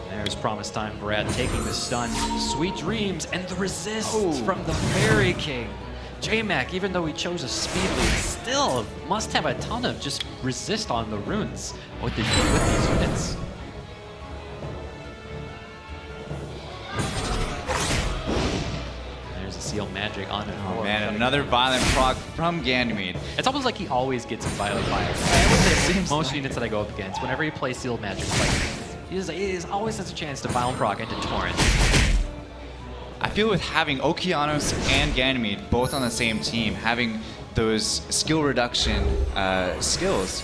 There's Promise Time, Varad taking the stun. Sweet Dreams and the resist from the Fairy King. JMac, even though he chose a speed lead, still must have a ton of just resist on the runes with these units. There's a Seal Magic on it. Oh man, another Violent proc from Ganymede. It's almost like he always gets Violent bias. Most units that I go up against, whenever he plays Sealed Magic, he always has a chance to Violent proc into Torrent. I feel with having Okeanos and Ganymede both on the same team, having those skill reduction skills,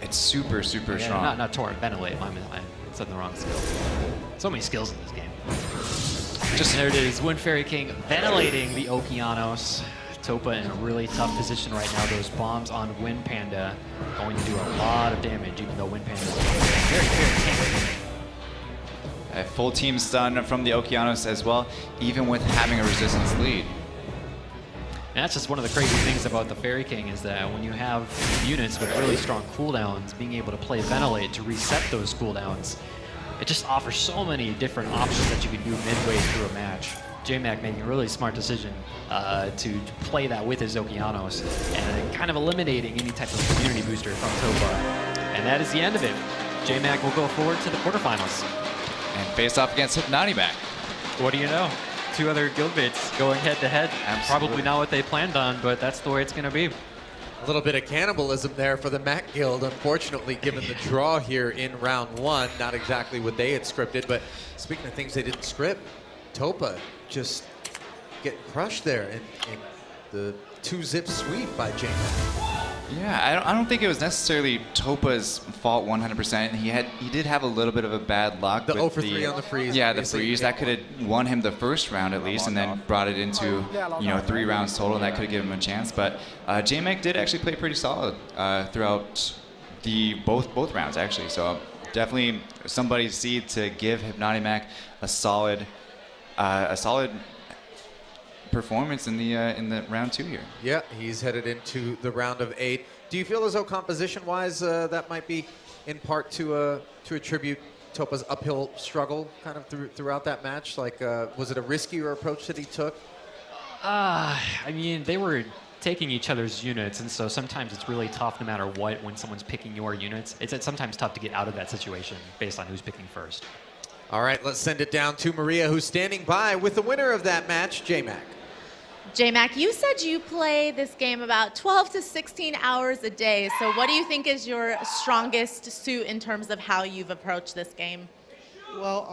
it's super strong. Not Torrent, Ventilate. I said the wrong skill. So many skills in this game. There it is, Wind Fairy King ventilating the Okeanos. Topa in a really tough position right now. Those bombs on Wind Panda going to do a lot of damage, even though Wind Panda is very tanky. A full team stun from the Okeanos as well, even with having a resistance lead. And that's just one of the crazy things about the Fairy King is that when you have units with really strong cooldowns, being able to play Ventilate to reset those cooldowns, it just offers so many different options that you can do midway through a match. JMac making a really smart decision to play that with his Okeanos and kind of eliminating any type of community booster from Topa. And that is the end of it. JMac will go forward to the quarterfinals. And face off against Hypnotibac. What do you know? Two other guildmates going head to head. Probably not what they planned on, but that's the way it's going to be. A little bit of cannibalism there for the Mac Guild, unfortunately, given the draw here in round one. Not exactly what they had scripted, but speaking of things they didn't script, Topa just getting crushed there in the 2-zip sweep by J-Mac. Yeah, I don't think it was necessarily Topa's fault 100%. He did have a little bit of a bad luck. The with 0 for 3 on the freeze. Yeah, the freeze. That could have won him the first round at least, and then brought it into 3 rounds total, and that could have given him a chance. But J-Mac did actually play pretty solid throughout both rounds, actually. So definitely somebody to see to give Hypnotic a solid performance in the round 2 here. Yeah, he's headed into the round of 8. Do you feel as though composition-wise that might be in part to attribute Topa's uphill struggle kind of throughout that match? Like, was it a riskier approach that he took? I mean, they were taking each other's units, and so sometimes it's really tough no matter what when someone's picking your units. It's sometimes tough to get out of that situation based on who's picking first. All right, let's send it down to Maria, who's standing by with the winner of that match, J-Mac. J-Mac, you said you play this game about 12 to 16 hours a day. So what do you think is your strongest suit in terms of how you've approached this game? Well,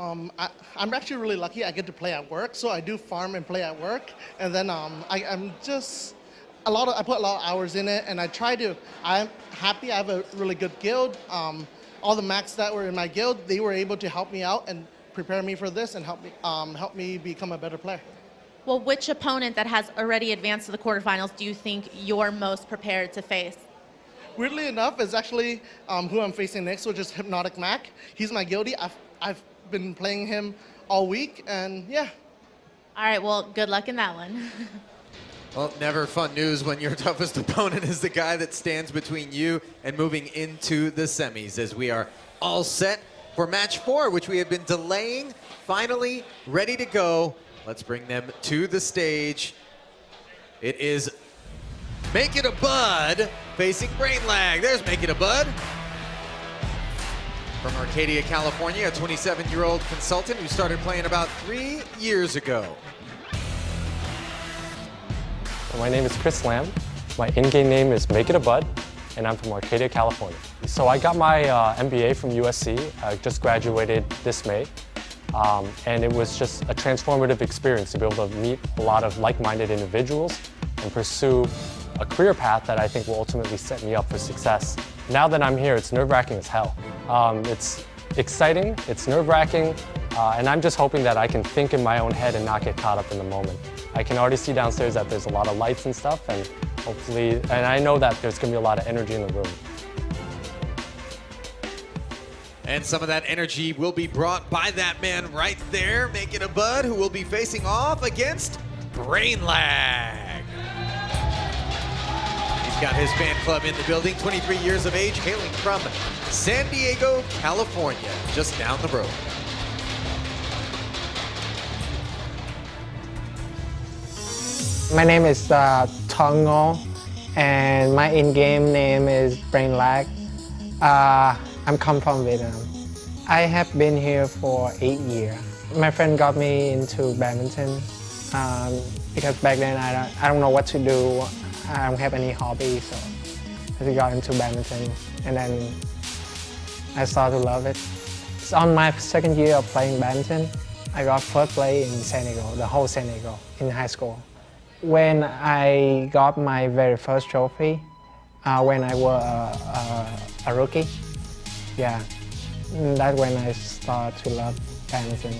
I'm actually really lucky. I get to play at work, so I do farm and play at work. And then I'm just I put a lot of hours in it, and I'm happy I have a really good guild. All the Macs that were in my guild, they were able to help me out and prepare me for this and help me become a better player. Well, which opponent that has already advanced to the quarterfinals do you think you're most prepared to face? Weirdly enough, it's actually who I'm facing next, which is Hypnotic Mac. He's my guildie. I've been playing him all week, and yeah. All right, well, good luck in that one. Well, never fun news when your toughest opponent is the guy that stands between you and moving into the semis, as we are all set for match 4, which we have been delaying, finally ready to go. Let's bring them to the stage. It is Make It a Bud facing Brain Lag. There's Make It a Bud. From Arcadia, California, a 27-year-old consultant who started playing about 3 years ago. My name is Chris Lamb. My in-game name is Make It a Bud, and I'm from Arcadia, California. So I got my MBA from USC. I just graduated this May. And it was just a transformative experience to be able to meet a lot of like-minded individuals and pursue a career path that I think will ultimately set me up for success. Now that I'm here, it's nerve-wracking as hell. It's exciting, it's nerve-wracking, and I'm just hoping that I can think in my own head and not get caught up in the moment. I can already see downstairs that there's a lot of lights and stuff, and hopefully, and I know that there's gonna be a lot of energy in the room. And some of that energy will be brought by that man right there, Make It a Bud, who will be facing off against Brain Lag. He's got his fan club in the building, 23 years of age, hailing from San Diego, California, just down the road. My name is Tongo, and my in-game name is Brain Lag. I'm come from Vietnam. I have been here for 8 years. My friend got me into badminton because back then I don't know what to do. I don't have any hobby, so I got into badminton, and then I started to love it. It's on my second year of playing badminton. I got first place in Senegal, the whole Senegal, in high school. When I got my very first trophy, when I was a rookie, yeah, that's when I started to love badminton.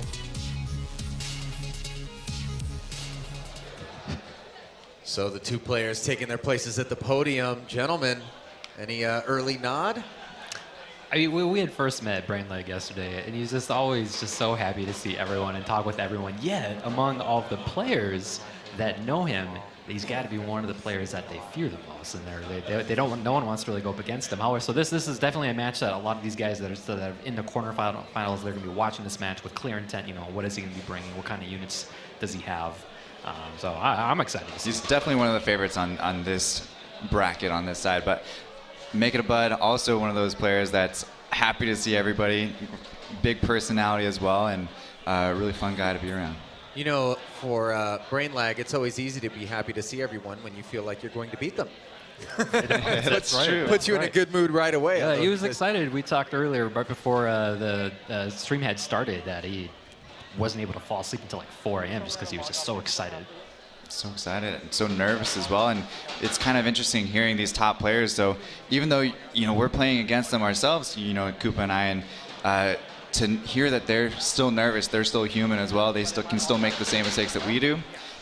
So the two players taking their places at the podium. Gentlemen, any early nod? I mean, we had first met Brain Lag yesterday, and he's just always just so happy to see everyone and talk with everyone. Yet, among all of the players that know him, he's got to be one of the players that they fear the most, and they don't. No one wants to really go up against him. However, so this is definitely a match that a lot of these guys that are in the quarterfinals, they're going to be watching this match with clear intent. You know, what is he going to be bringing? What kind of units does he have? So I'm excited. He's definitely one of the favorites on this bracket on this side, but Make It a Bud, also one of those players that's happy to see everybody. Big personality as well, and a really fun guy to be around. You know, for Brain Lag, it's always easy to be happy to see everyone when you feel like you're going to beat them. That's right. Puts you in a good mood right away. Yeah, he was excited. We talked earlier, right before the stream had started, that he wasn't able to fall asleep until like 4 a.m. just because he was just so excited. So excited and so nervous as well. And it's kind of interesting hearing these top players. So even though, we're playing against them ourselves, Koopa and I, and to hear that they're still nervous, they're still human as well. They can still make the same mistakes that we do.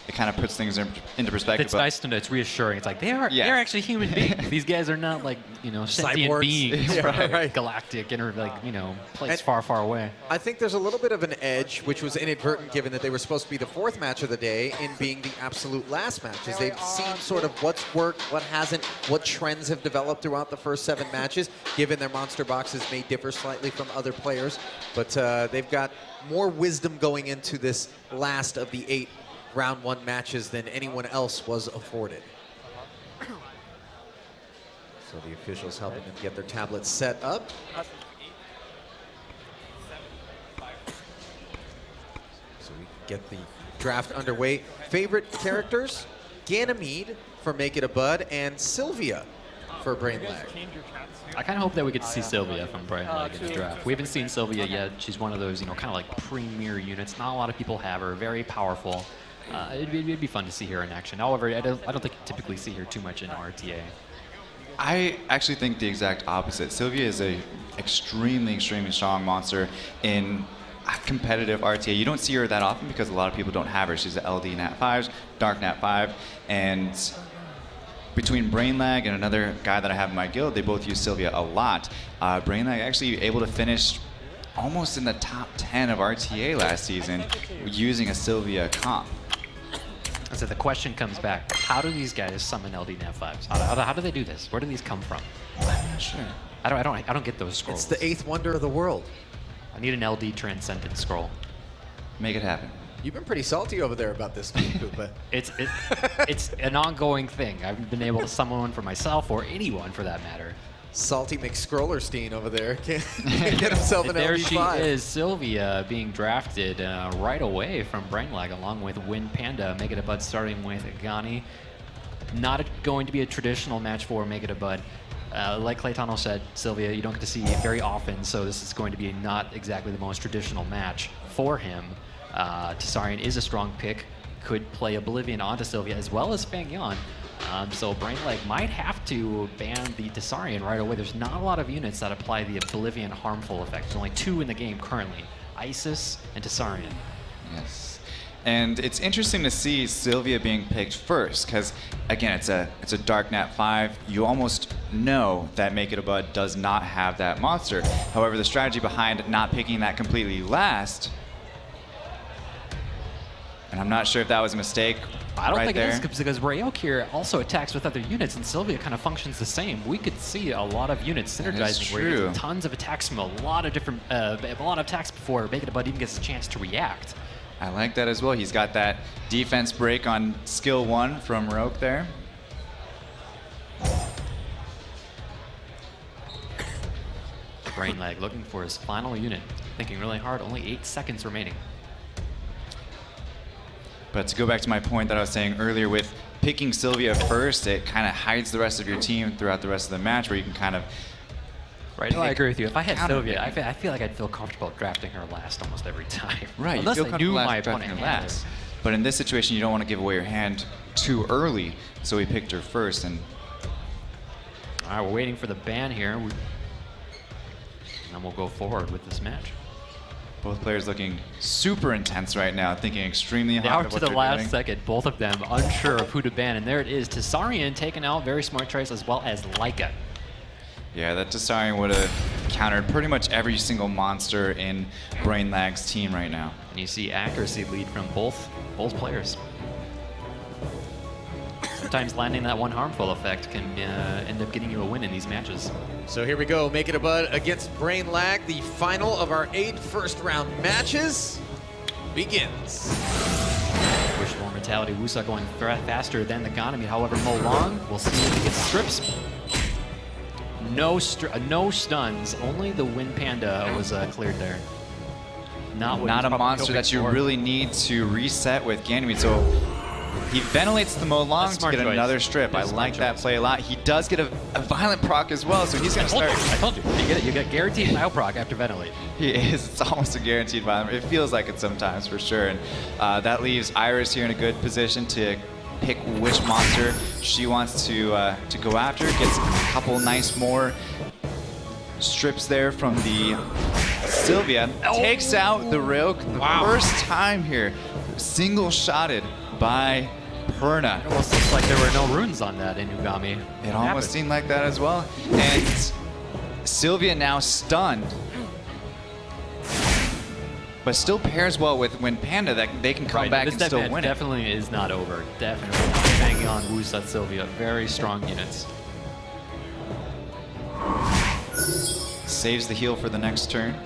It kind of puts things into perspective. It's nice to know. It's reassuring. It's like they're actually human beings. These guys are not like sentient Cyborgs. beings Yeah, from right. galactic and place far, far away. I think there's a little bit of an edge, which was inadvertent given that they were supposed to be the 4th match of the day, in being the absolute last matches. They've seen sort of what's worked, what hasn't, what trends have developed throughout the first 7 matches, given their monster boxes may differ slightly from other players. But they've got more wisdom going into this last of the 8 round 1 matches than anyone else was afforded. So the officials helping them get their tablets set up. So we can get the draft underway. Favorite characters? Ganymede for Make It a Bud, and Sylvia for Brainlag. I kind of hope that we get to see Sylvia from Brainlag in the draft. We haven't seen Sylvia yet. She's one of those, kind of like premier units. Not a lot of people have her. Very powerful. It'd be fun to see her in action. However, I don't think you typically see her too much in RTA. I actually think the exact opposite. Sylvia is a extremely strong monster in competitive RTA. You don't see her that often because a lot of people don't have her. She's an LD Nat 5, Dark Nat 5, and between Brainlag and another guy that I have in my guild, they both use Sylvia a lot. Brainlag actually able to finish almost in the top 10 of RTA last season using a Sylvia comp. So the question comes back: how do these guys summon LD Nat 5s? How do they do this? Where do these come from? I'm not sure. I don't get those scrolls. It's the 8th wonder of the world. I need an LD Transcendent scroll. Make it happen. You've been pretty salty over there about this, Koopa. It's an ongoing thing. I haven't been able to summon one for myself or anyone for that matter. Salty McScrollerstein over there can't get himself an There LD5. she is, Sylvia, being drafted right away from Brainlag, along with Wind Panda. Make It a Bud starting with Gani. Not going to be a traditional match for Make It a Bud. Like Claytano said, Sylvia, you don't get to see very often, so this is going to be not exactly the most traditional match for him. Tessarion is a strong pick. Could play Oblivion onto Sylvia as well as Fang Yan. So Brainlag might have to ban the Tessarion right away. There's not a lot of units that apply the Oblivion harmful effect. There's only 2 in the game currently, Isis and Tessarion. Yes. And it's interesting to see Sylvia being picked first, because again, it's a Dark Nat 5. You almost know that Make It a Bud does not have that monster. However, the strategy behind not picking that completely last, and I'm not sure if that was a mistake. I don't think there. it is, because Ryok here also attacks with other units, and Sylvia kind of functions the same. We could see a lot of units synergizing, where you get tons of attacks from a lot of different, a lot of attacks before Make It a Bud even gets a chance to react. I like that as well. He's got that defense break on skill 1 from Roke there. Brainlag looking for his final unit, thinking really hard. Only 8 seconds remaining. But to go back to my point that I was saying earlier with picking Sylvia first, it kind of hides the rest of your team throughout the rest of the match, where you can kind of... Right, no, I agree with you. If I had Sylvia, I feel like I'd feel comfortable drafting her last almost every time. Right, Unless you feel I knew comfortable my drafting opponent her had last. her. But in this situation, you don't want to give away your hand too early, so we picked her first. And all right, we're waiting for the ban here. And then we'll go forward with this match. Both players looking super intense right now, thinking extremely hard Down of to what the they're last doing. second, both of them unsure of who to ban, and there it is. Tessarion taken out, very smart choice, as well as Leica. Yeah, that Tessarion would have countered pretty much every single monster in Brainlag's team right now. And you see accuracy lead from both players. Sometimes landing that one harmful effect can end up getting you a win in these matches. So here we go, Make It a Bud against Brainlag. The final of our 8 first-round matches begins. Wishful Mortality, Wusa going faster than the Ganymede. However, Molong, we'll see if he gets strips. No stuns, only the Wind Panda was cleared there. Not a monster that you really need to reset with Ganymede. So He ventilates the Mo Long That's to smart get choice. another strip. I That's like smart that choice. play a lot. He does get a violent proc as well, so he's going to start. I told you. You get it. You get guaranteed Mile proc after ventilate. He is. It's almost a guaranteed violent. It feels like it sometimes, for sure. And that leaves Iris here in a good position to pick which monster she wants to go after. Gets a couple nice more strips there from the Sylvia. Takes out the Ryuk the first time here. Single-shotted by Perna. It almost looks like there were no runes on that Inugami. It almost seemed like that as well. And Sylvia now stunned. But still pairs well with when Panda that they can come back this and still deathmatch win it. definitely is not over. Definitely not. Banging on Wusa, Sylvia. Very strong units. Saves the heal for the next turn.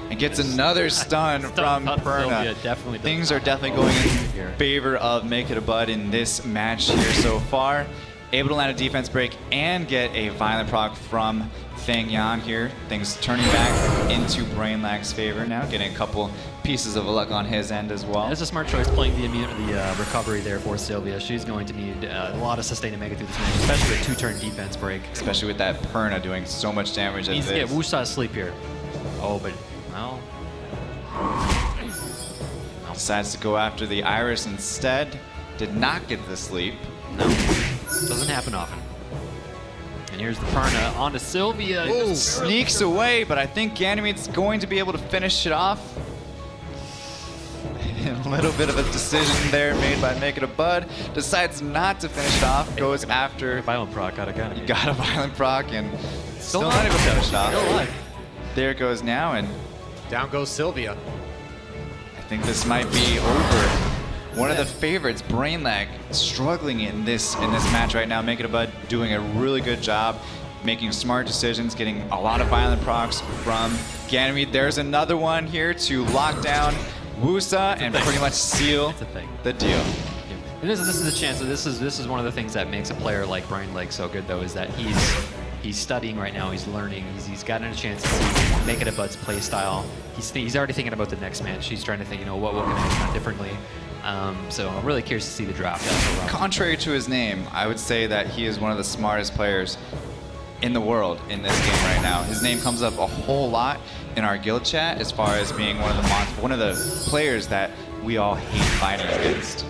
And gets another stun from Perna. Sylvia definitely does Things not are definitely have going a in here. favor of Make It a Bud in this match here so far. Able to land a defense break and get a violent proc from Feng Yan here. Things turning back into Brainlag's favor now, getting a couple pieces of luck on his end as well. That's a smart choice playing the recovery there for Sylvia. She's going to need a lot of sustain to make it through this match, especially with a 2-turn defense break. Especially with that Perna doing so much damage as Needs to it get is. Wusa asleep here. Oh, but, well, Decides to go after the Iris instead. Did not get the sleep. no. Doesn't happen often. And here's the Perna onto Sylvia. Ooh, sneaks away, but I think Ganymede's going to be able to finish it off. A little bit of a decision there made by Make It a Bud. Decides not to finish it off. Goes after. Violent proc got a gun. You got a violent proc and still alive. not able to finish it off. Still alive. There it goes now, and Down goes Sylvia. I think this might be over. One of the favorites, Brainlag, struggling in this match right now. Make It a Bud doing a really good job, making smart decisions, getting a lot of violent procs from Ganymede. There's another one here to lock down Wusa and pretty much seal the deal. And this is the chance. So this is one of the things that makes a player like Brainlag so good, though, is that he's studying right now. He's learning. He's gotten a chance to see Make It a Bud's play style. He's already thinking about the next match. He's trying to think, what can I have done differently. So I'm really curious to see the draft. Contrary to his name, I would say that he is one of the smartest players in the world in this game right now. His name comes up a whole lot in our guild chat as far as being one of the players that we all hate fighting against.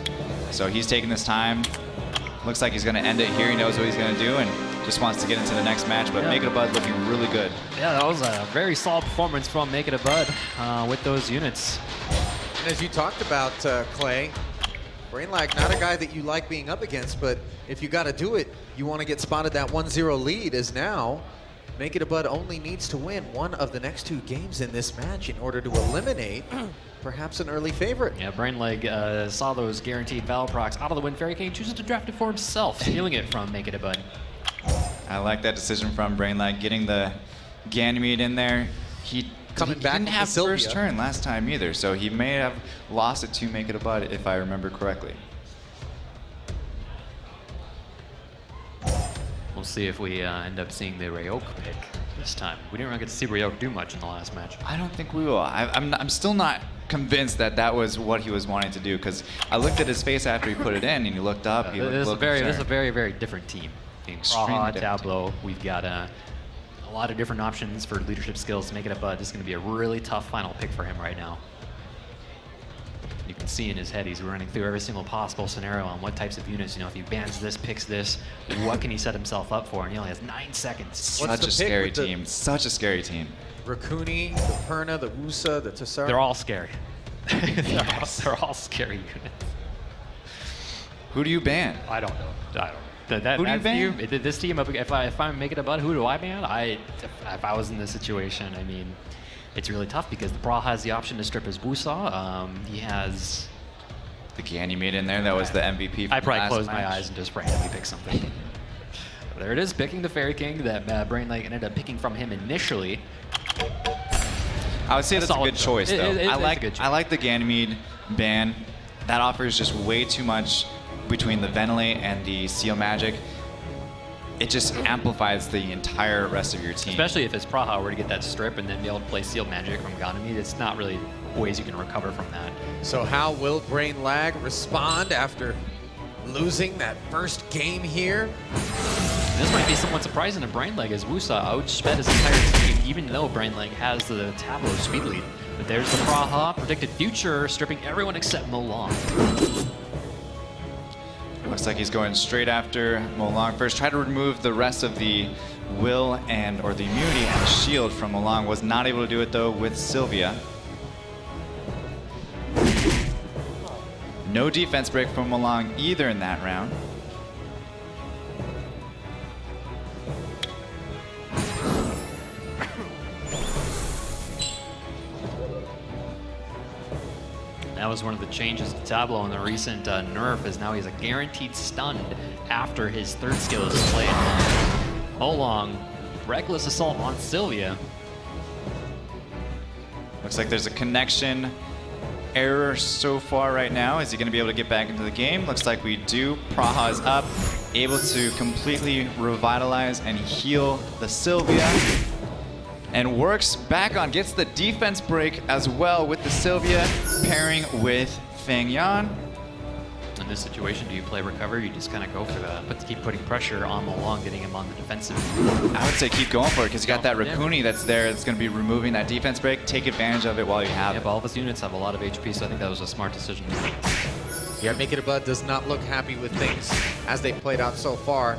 So he's taking this time. Looks like he's going to end it here. He knows what he's going to do and just wants to get into the next match. But Make It a Bud looking really good. Yeah, that was a very solid performance from Make It a Bud with those units. And as you talked about, Clay, Brainlag, not a guy that you like being up against, but if you got to do it, you want to get spotted. That 1-0 lead is now. Make It a Bud only needs to win one of the next 2 games in this match in order to eliminate perhaps an early favorite. Yeah, Brainlag saw those guaranteed Val procs out of the win. Fairy King chooses to draft it for himself, stealing it from Make It a Bud. I like that decision from Brainlag, getting the Ganymede in there. He didn't have first turn last time either, so he may have lost it to Make It a Bud if I remember correctly. We'll see if we end up seeing the Ryuk pick this time. We didn't really get to see Ryuk do much in the last match. I don't think we will. I'm still not convinced that that was what he was wanting to do, because I looked at his face after he put it in and he looked up. He looked This a is little a concerned. very, very different team. Extremely Praha, different Tableau, we've got a lot of different options for leadership skills to Make It a Bud. This is going to be a really tough final pick for him right now. You can see in his head, he's running through every single possible scenario on what types of units, if he bans this, picks this, what can he set himself up for? And he only has 9 seconds. Such a scary team. Such a scary team. Raccoony, the Perna, the Wusa, the Tassara. They're all scary. They're all scary units. Who do you ban? I don't know. Who do you ban? This team, if I'm Make It a Bud, who do I ban? If I was in this situation, I mean, it's really tough because the Brawl has the option to strip his Wusa. He has the Ganymede in there. That was the MVP. I probably last closed my match. eyes and just randomly pick something. There it is, picking the Fairy King that Brainlag ended up picking from him initially. I would say that's a solid good choice, though. It's I a good choice. like the Ganymede ban. That offers just way too much between the Ventilate and the Seal Magic. it just amplifies the entire rest of your team. Especially if it's Praha were to get that strip and then be able to play Sealed Magic from Ganymede. It's not really ways you can recover from that. So how will Brain Lag respond after losing that first game here? This might be somewhat surprising to Brain Lag as Wusa outsped his entire team, even though Brain Lag has the Tableau speed lead. But there's the Praha predicted future, stripping everyone except Molong. Looks like he's going straight after Molong first. Try to remove the rest of the will or the immunity and the shield from Molong. Was not able to do it though with Sylvia. No defense break from Molong either in that round. That was one of the changes to Tableau in the recent nerf, is now he's a guaranteed stunned after his third skill is played. Molong, reckless assault on Sylvia. Looks like there's a connection error so far right now. Is he going to be able to get back into the game? Looks like we do. Praha is up, able to completely revitalize and heal the Sylvia. And works back on, gets the defense break as well with the Sylvia, pairing with Feng Yan. In this situation, do you play recover? You just kind of go for that, but to keep putting pressure on Molong, getting him on the defensive. I would say keep going for it, because you got that Rakuni that's there. It's going to be removing that defense break. Take advantage of it while you have it. All of his units have a lot of HP, so I think that was a smart decision. Yeah, Make It a Bud does not look happy with things as they've played out so far.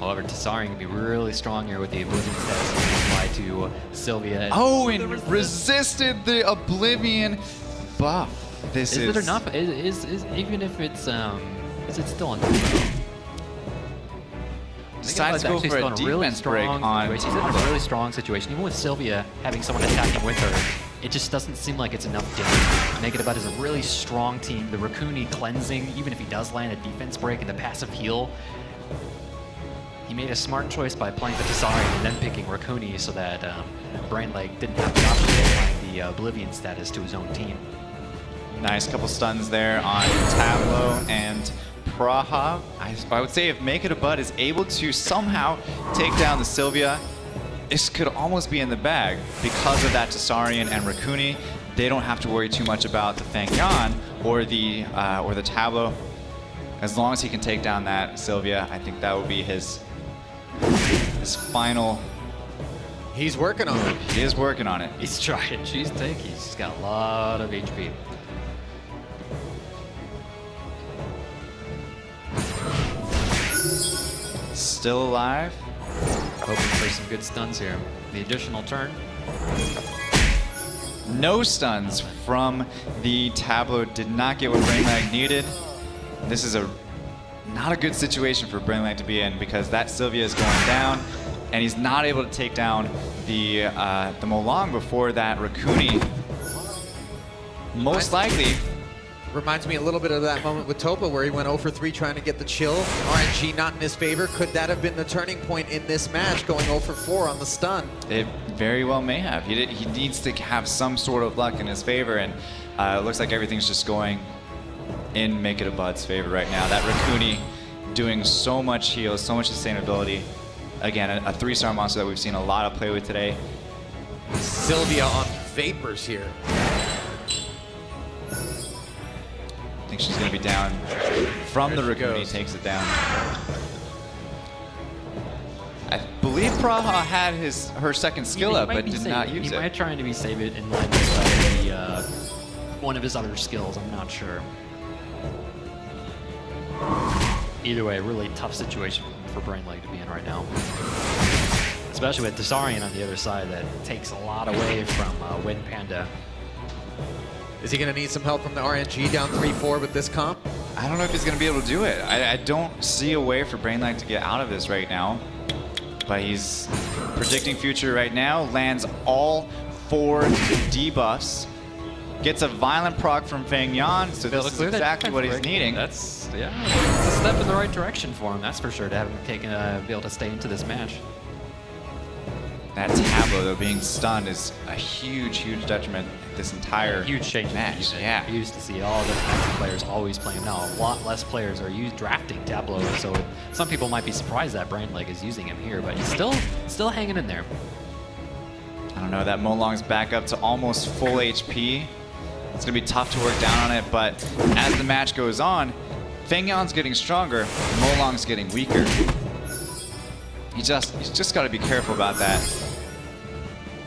However, Tessarian can be really strong here with the Oblivion status applied to Sylvia. Oh, and resisted the Oblivion buff. This is... Is it enough? Is even if it's is it still enough? Decides to go for a defense break on He's in a really strong situation. Even with Sylvia having someone attacking with her, it just doesn't seem like it's enough damage. Make It a Bud is a really strong team. The Rakuni cleansing, even if he does land a defense break and the passive heal, he made a smart choice by playing the Tessarian and then picking Rakuni so that Brain Lag didn't have the option of applying the Oblivion status to his own team. Nice couple stuns there on Tableau and Praha. I would say if Make It a Bud is able to somehow take down the Sylvia, this could almost be in the bag because of that Tessarian and Rakuni. They don't have to worry too much about the Feng Yan or the Tableau. As long as he can take down that Sylvia, I think that would be his final. He's working on it. He is working on it. He's trying. She's tanky. He's got a lot of HP. Still alive. Hoping for some good stuns here. The additional turn. No stuns from the Tableau. Did not get what Brain Lag needed. This is not a good situation for Brain Lag to be in, because that Sylvia is going down, and he's not able to take down the Molong before that Rakuni. Most likely. Reminds me a little bit of that moment with Topa where he went 0 for 3 trying to get the chill. RNG not in his favor. Could that have been the turning point in this match, going 0 for 4 on the stun? It very well may have. He needs to have some sort of luck in his favor, and it looks like everything's just going in Make It a Bud's favor right now. That Rakuni doing so much heal, so much sustainability. Again, a 3-star monster that we've seen a lot of play with today. Sylvia on Vapors here. I think she's going to be down from the Rakuni, takes it down. I believe Praha had her second skill up, but did not use it. He might try to save it in line with one of his other skills. I'm not sure. Either way, really tough situation for Brain Lag to be in right now. Especially with Tessarian on the other side that takes a lot away from Wind Panda. Is he going to need some help from the RNG down 3-4 with this comp? I don't know if he's going to be able to do it. I don't see a way for Brain Lag to get out of this right now. But he's predicting future right now. Lands all 4 debuffs. Gets a violent proc from Feng Yan, so this is exactly what he's needing. That's a step in the right direction for him, that's for sure, to have him be able to stay into this match. That Tablo, though, being stunned is a huge, huge detriment this entire huge change match. Yeah. We used to see all different kinds of players always playing. Now, a lot less players are drafting Tablo, so some people might be surprised that Brainleg is using him here, but he's still hanging in there. I don't know, that Molong's back up to almost full HP. It's going to be tough to work down on it, but as the match goes on, Fengyan's getting stronger, Molong's getting weaker. He's just got to be careful about that.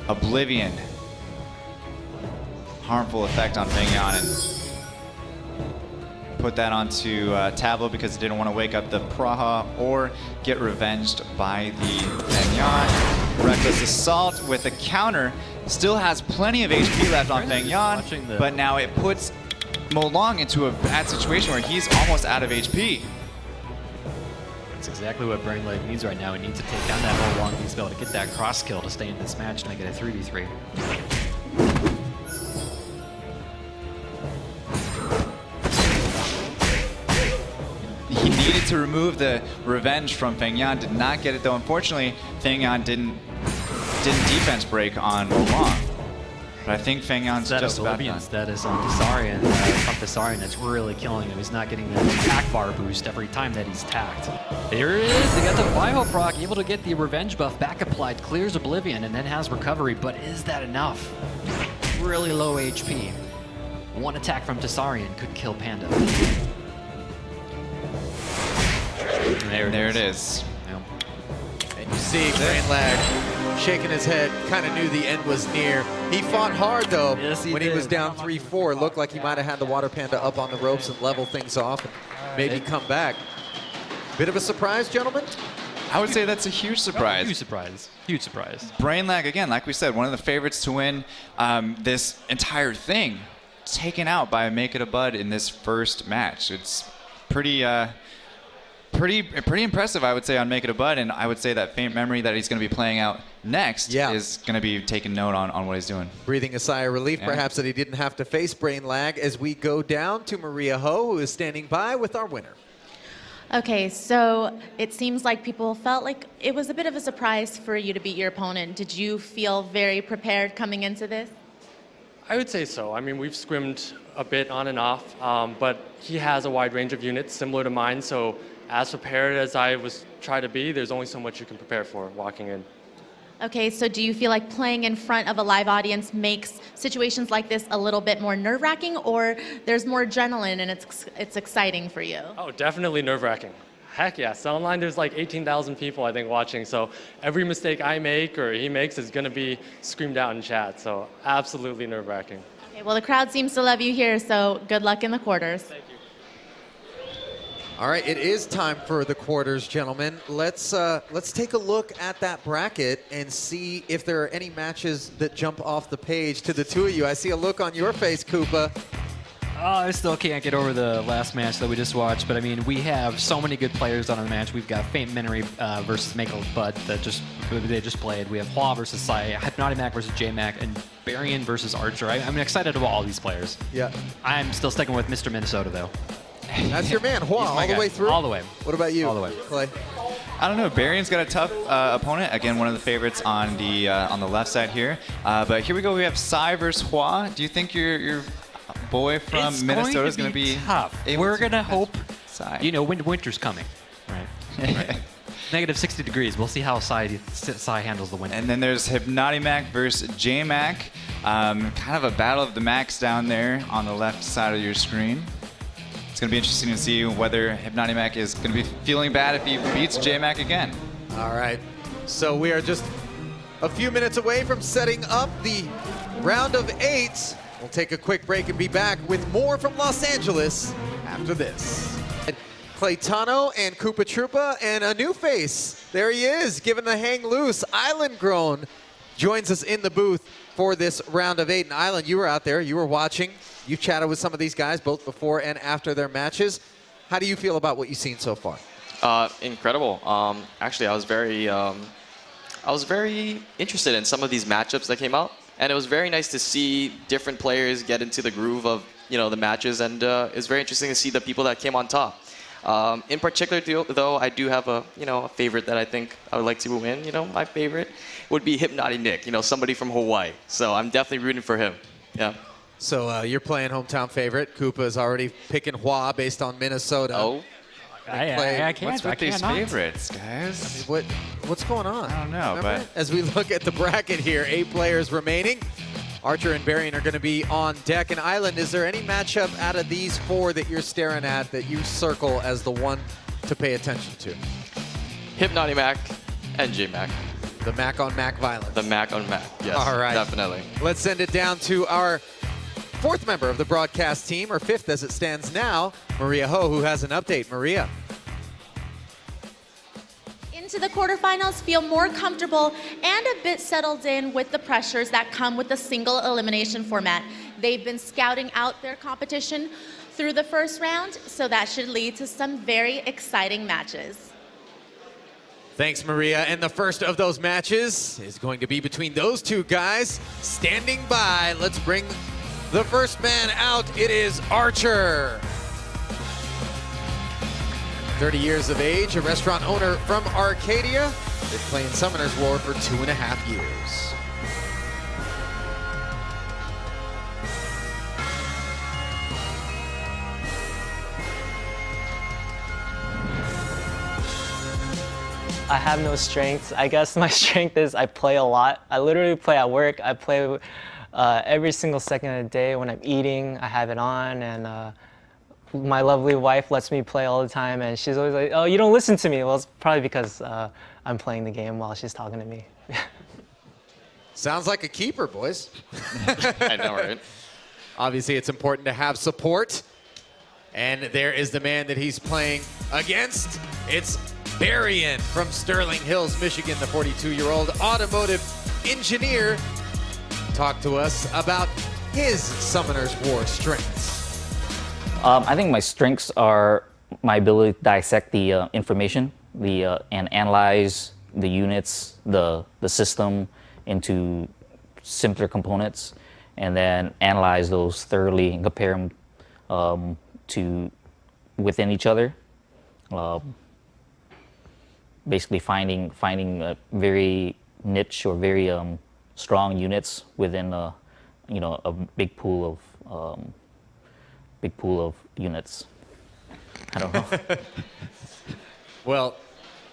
Oblivion. Harmful effect on Fengyan, and put that onto Tablo because he didn't want to wake up the Praha or get revenged by the Fengyan. Reckless Assault with a counter. Still has plenty of HP left on Fengyan, but now it puts Molong into a bad situation where he's almost out of HP. That's exactly what Brainleg needs right now. He needs to take down that Molong. He needs to be able to get that cross kill to stay in this match to make it a 3v3. He needed to remove the revenge from Fengyan, did not get it though. Unfortunately, Fengyan didn't defense break on Molong. But I think Fengyan's just about done. That is on Thessarian, from Thessarian that's really killing him. He's not getting that attack bar boost every time that he's tacked. There it is, they got the Vivo proc, able to get the revenge buff back applied, clears Oblivion, and then has recovery, but is that enough? Really low HP. One attack from Thessarian could kill Panda. There it is. And you see Brainlag shaking his head, kind of knew the end was near. He fought hard though. Yes, he when did. he was down 3-4. Looked like he might have had the Water Panda up on the ropes and level things off and maybe come back. Bit of a surprise, gentlemen? I would say that's a huge surprise. Huge surprise. Huge surprise. Brainlag, again, like we said, one of the favorites to win this entire thing. Taken out by Make It a Bud in this first match. It's pretty impressive, I would say, on Make It a Bud, and I would say that Faint Memory that he's going to be playing out next is going to be taking note on what he's doing. Breathing a sigh of relief, perhaps, that he didn't have to face Brainlag as we go down to Maria Ho, who is standing by with our winner. Okay, so it seems like people felt like it was a bit of a surprise for you to beat your opponent. Did you feel very prepared coming into this? I would say so. I mean, we've scrimmed a bit on and off, but he has a wide range of units similar to mine, so as prepared as I was trying to be, there's only so much you can prepare for walking in. Okay, so do you feel like playing in front of a live audience makes situations like this a little bit more nerve-wracking, or there's more adrenaline and it's exciting for you? Oh, definitely nerve-wracking. Heck yeah, so online there's like 18,000 people I think watching, so every mistake I make or he makes is gonna be screamed out in chat, so absolutely nerve-wracking. Okay, well the crowd seems to love you here, so good luck in the quarters. Thank you. All right, it is time for the quarters, gentlemen. Let's take a look at that bracket and see if there are any matches that jump off the page to the two of you. I see a look on your face, Koopa. I still can't get over the last match that we just watched, but I mean, we have so many good players on the match. We've got Faint Memory versus Make a Bud that they just played. We have Hua versus Sai, Hypnotimac versus J-Mac, and Barian versus Archer. I'm excited about all these players. Yeah. I'm still sticking with Mr. Minnesota, though. That's your man, Hua, all the way through? All the way. What about you, all the way. Clay? I don't know. Barian's got a tough opponent. Again, one of the favorites on the left side here. But here we go. We have Sai versus Hua. Do you think your boy from Minnesota is going to be tough? We're going to hope. Sai. You know, winter's coming, right? Negative 60 degrees. We'll see how Sai handles the winter. And then there's Hypnotimac versus J-Mac. Kind of a battle of the Macs down there on the left side of your screen. It's going to be interesting to see whether Hypnotimac is going to be feeling bad if he beats J-Mac again. All right. So we are just a few minutes away from setting up the round of 8. We'll take a quick break and be back with more from Los Angeles after this. Claytano and Koopa Troopa and a new face. There he is, giving the hang loose. Island Grown joins us in the booth for this round of 8. And Island, you were out there, you were watching. You chatted with some of these guys both before and after their matches. How do you feel about what you've seen so far? Incredible. Actually, I was very interested in some of these matchups that came out, and it was very nice to see different players get into the groove of the matches, and it's very interesting to see the people that came on top. In particular, though, I do have a favorite that I think I would like to win. My favorite would be Hypnotic Nick. Somebody from Hawaii. So I'm definitely rooting for him. Yeah. So you're playing hometown favorite. Koopa is already picking Hua based on Minnesota. Oh. I can't. What's with these favorites, guys? I mean, what's going on? I don't know, Remember? but As we look at the bracket here, 8 players remaining. Archer and Berrien are going to be on deck. And Island, is there any matchup out of these 4 that you're staring at that you circle as the one to pay attention to? Hypnotic Mac and J-Mac. The Mac on Mac violence. The Mac on Mac, yes. All right. Definitely. Let's send it down to our 4th member of the broadcast team, or 5th as it stands now, Maria Ho, who has an update. Maria. Into the quarterfinals, feel more comfortable and a bit settled in with the pressures that come with the single elimination format. They've been scouting out their competition through the first round, so that should lead to some very exciting matches. Thanks, Maria. And the first of those matches is going to be between those 2 guys. Standing by, let's bring the first man out. It is Archer. 30 years of age, a restaurant owner from Arcadia. Been playing Summoner's War for 2.5 years. I have no strengths. I guess my strength is I play a lot. I literally play at work. I play every single second of the day. When I'm eating, I have it on, and my lovely wife lets me play all the time, and she's always like, "Oh, you don't listen to me." Well, it's probably because I'm playing the game while she's talking to me. Sounds like a keeper, boys. I know, right? Obviously, it's important to have support. And there is the man that he's playing against. It's Berrien from Sterling Hills, Michigan, the 42-year-old automotive engineer. Talk to us about his Summoner's War strengths. I think my strengths are my ability to dissect the information, and analyze the units, the system into simpler components, and then analyze those thoroughly and compare them to within each other. Basically finding a very niche or very strong units within a big pool of units. I don't know. Well,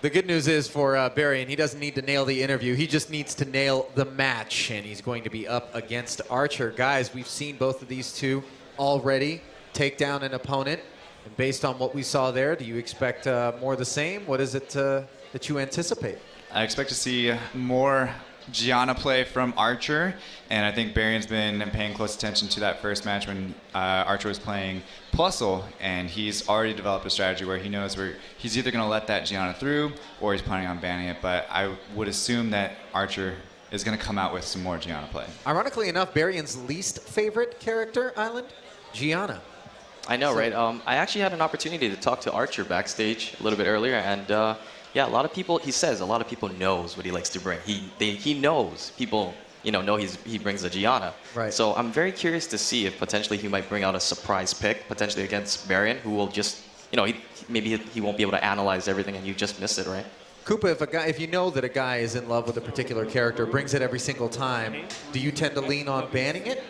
the good news is for Berrien, he doesn't need to nail the interview. He just needs to nail the match, and he's going to be up against Archer. Guys, we've seen both of these two already take down an opponent. And based on what we saw there, do you expect more of the same? What is it that you anticipate? I expect to see more Gianna play from Archer, and I think Berrien's been paying close attention to that first match when Archer was playing Plusle, and he's already developed a strategy where he knows where he's either going to let that Gianna through or he's planning on banning it, but I would assume that Archer is going to come out with some more Gianna play. Ironically enough, Berrien's least favorite character, Island, Gianna. I know, right? I actually had an opportunity to talk to Archer backstage a little bit earlier, and yeah, a lot of people, he says, a lot of people knows what he likes to bring. He knows people, know he brings a Gianna. Right. So I'm very curious to see if potentially he might bring out a surprise pick, potentially against Berrien, who will just, maybe he won't be able to analyze everything and you just miss it, right? Koopa, if you know that a guy is in love with a particular character, brings it every single time, do you tend to lean on banning it?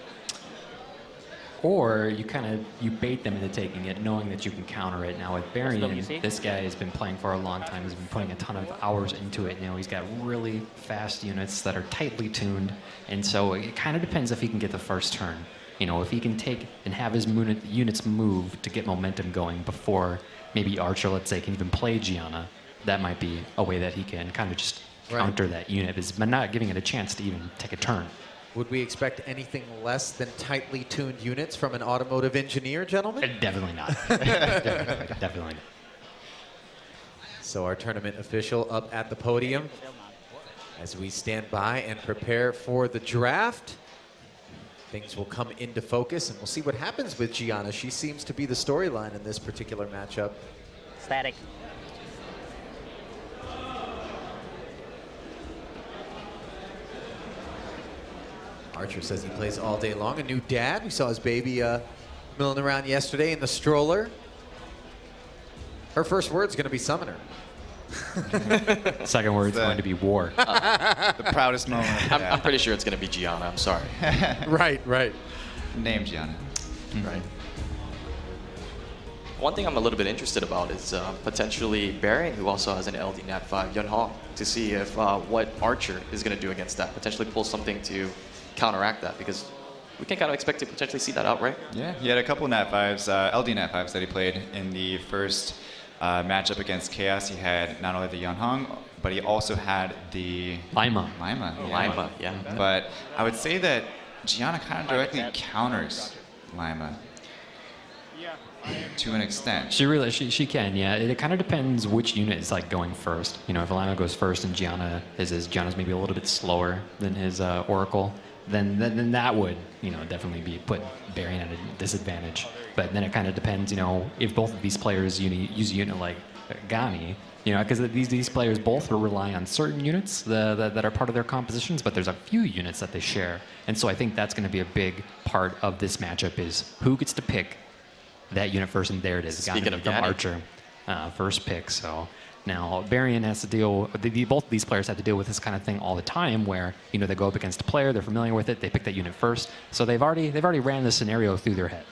Or you bait them into taking it, knowing that you can counter it. Now with Berrien, this guy has been playing for a long time. He's been putting a ton of hours into it. He's got really fast units that are tightly tuned, and so it kind of depends if he can get the first turn. If he can take and have his units move to get momentum going before maybe Archer, let's say, can even play Gianna, that might be a way that he can kind of just counter that unit, but not giving it a chance to even take a turn. Would we expect anything less than tightly tuned units from an automotive engineer, gentlemen? Definitely not. Definitely not. So our tournament official up at the podium as we stand by and prepare for the draft. Things will come into focus, and we'll see what happens with Gianna. She seems to be the storyline in this particular matchup. Static. Archer says he plays all day long. A new dad. We saw his baby milling around yesterday in the stroller. Her first word's going to be summoner. Second word's going to be war. The proudest moment. I'm pretty sure it's going to be Gianna. I'm sorry. Right. Name Gianna. Right. One thing I'm a little bit interested about is potentially Varian, who also has an LD Nat 5, Yun Hong, to see if what Archer is going to do against that. Potentially pull something to counteract that, because we can kind of expect to potentially see that out, right? Yeah, he had a couple Nat 5s, LD Nat 5s that he played in the first matchup against Chaos. He had not only the Yun Hong, but he also had the Lima. Lima, yeah. But I would say that Gianna kind of directly counters Lima to an extent. She really, she can, yeah. It kind of depends which unit is like going first. You know, if Lima goes first and Gianna's maybe a little bit slower than his Oracle, then that would, you know, definitely be put Varian at a disadvantage. But then it kind of depends, you know, if both of these players use a unit like Gami, you know, because these players both are relying on certain units that are part of their compositions, but there's a few units that they share. And so I think that's going to be a big part of this matchup is who gets to pick that unit first, and there it is. Speaking of from Gani. Archer, first pick. So now Varian has to deal. Both of these players have to deal with this kind of thing all the time, where you know they go up against a player, they're familiar with it, they pick that unit first. So they've already ran this scenario through their head.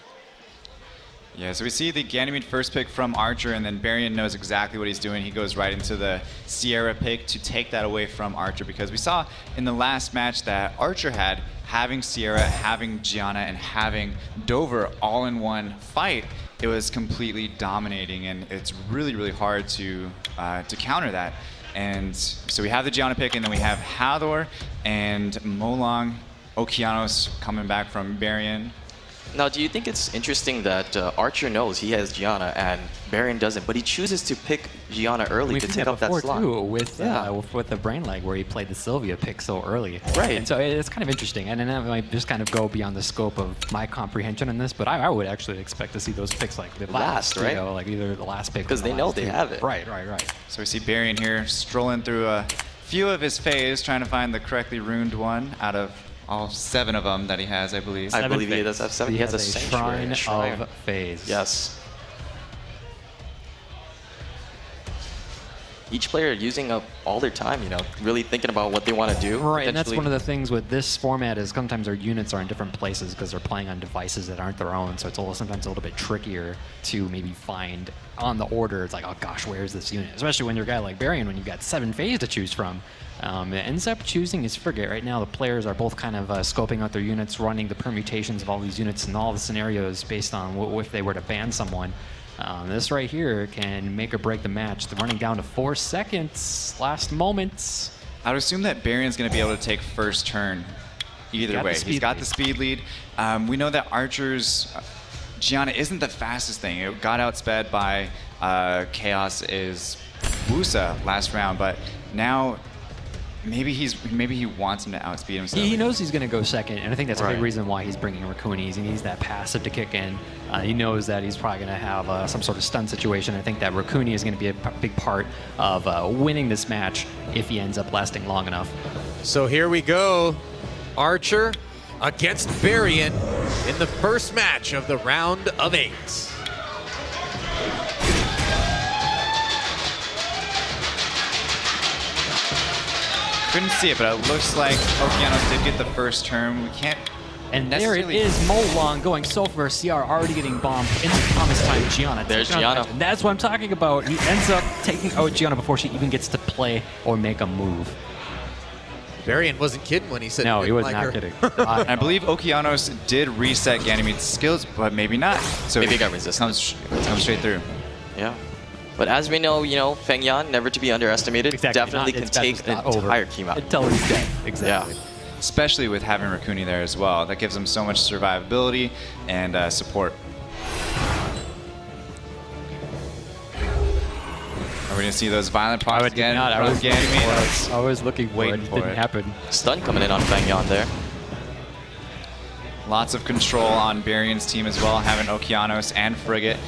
Yeah, so we see the Ganymede first pick from Archer, and then Varian knows exactly what he's doing. He goes right into the Sierra pick to take that away from Archer, because we saw in the last match that Archer had having Sierra, having Gianna, and having Dover all in one fight. It was completely dominating, and it's really, really hard to counter that. And so we have the Gianna pick, and then we have Hathor and Molong, Okeanos coming back from Varian. Now, do you think it's interesting that Archer knows he has Gianna and Varian doesn't, but he chooses to pick Gianna early to take up that slot? Too, with the brain lag where he played the Sylvia pick so early. Right. And so it's kind of interesting, and then that might just kind of go beyond the scope of my comprehension in this, but I would actually expect to see those picks like the last, right? You know, like either the last pick. Because they know they have it. Right. So we see Varian here strolling through a few of his phases, trying to find the correctly runed one out of all 7 of them that he has, I believe. I believe he does have 7. He has a Shrine Sanctuary. of Phase. Yes. Each player using up all their time, you know, really thinking about what they want to do. Right, and that's one of the things with this format is sometimes our units are in different places because they're playing on devices that aren't their own, so it's sometimes a little bit trickier to maybe find on the order. It's like, oh gosh, where's this unit? Especially when you're a guy like Varian, when you've got 7 phase to choose from. It ends up choosing his Frigate. Right now, the players are both kind of scoping out their units, running the permutations of all these units and all the scenarios based on if they were to ban someone. This right here can make or break the match. They're running down to 4 seconds. Last moments. I would assume that Varian's going to be able to take first turn either way. He's got the speed lead. We know that Archer's Gianna isn't the fastest thing. It got outsped by Chaos is Wusa last round, but now maybe he wants him to outspeed himself. He knows he's going to go second, and I think that's a big Right. reason why he's bringing Raccoon. He needs that passive to kick in. He knows that he's probably going to have some sort of stun situation. I think that Raccoon is going to be a big part of winning this match if he ends up lasting long enough. So here we go. Archer against Varian in the first match of the round of 8. Couldn't see it, but it looks like Okeanos did get the first turn. We can't. And there it is, Molong going so for CR, already getting bombed into Thomas time Gianna. There's Gianna. And that's what I'm talking about. He ends up taking out Gianna before she even gets to play or make a move. Varian wasn't kidding when he said No, he was like not her. kidding. I believe Okeanos did reset Ganymede's skills, but maybe not. So Maybe he got resistance. Comes straight through. Yeah. But as we know, you know, Feng Yan, never to be underestimated, definitely can take an entire team out. Until he's dead. Exactly. Yeah. Especially with having Raccoon there as well. That gives him so much survivability and support. Are we going to see those violent procs again? I was looking Ganymede? for it. I was looking for it. It didn't happen. Stun coming in on Feng Yan there. Lots of control on Varian's team as well, having Okeanos and Frigate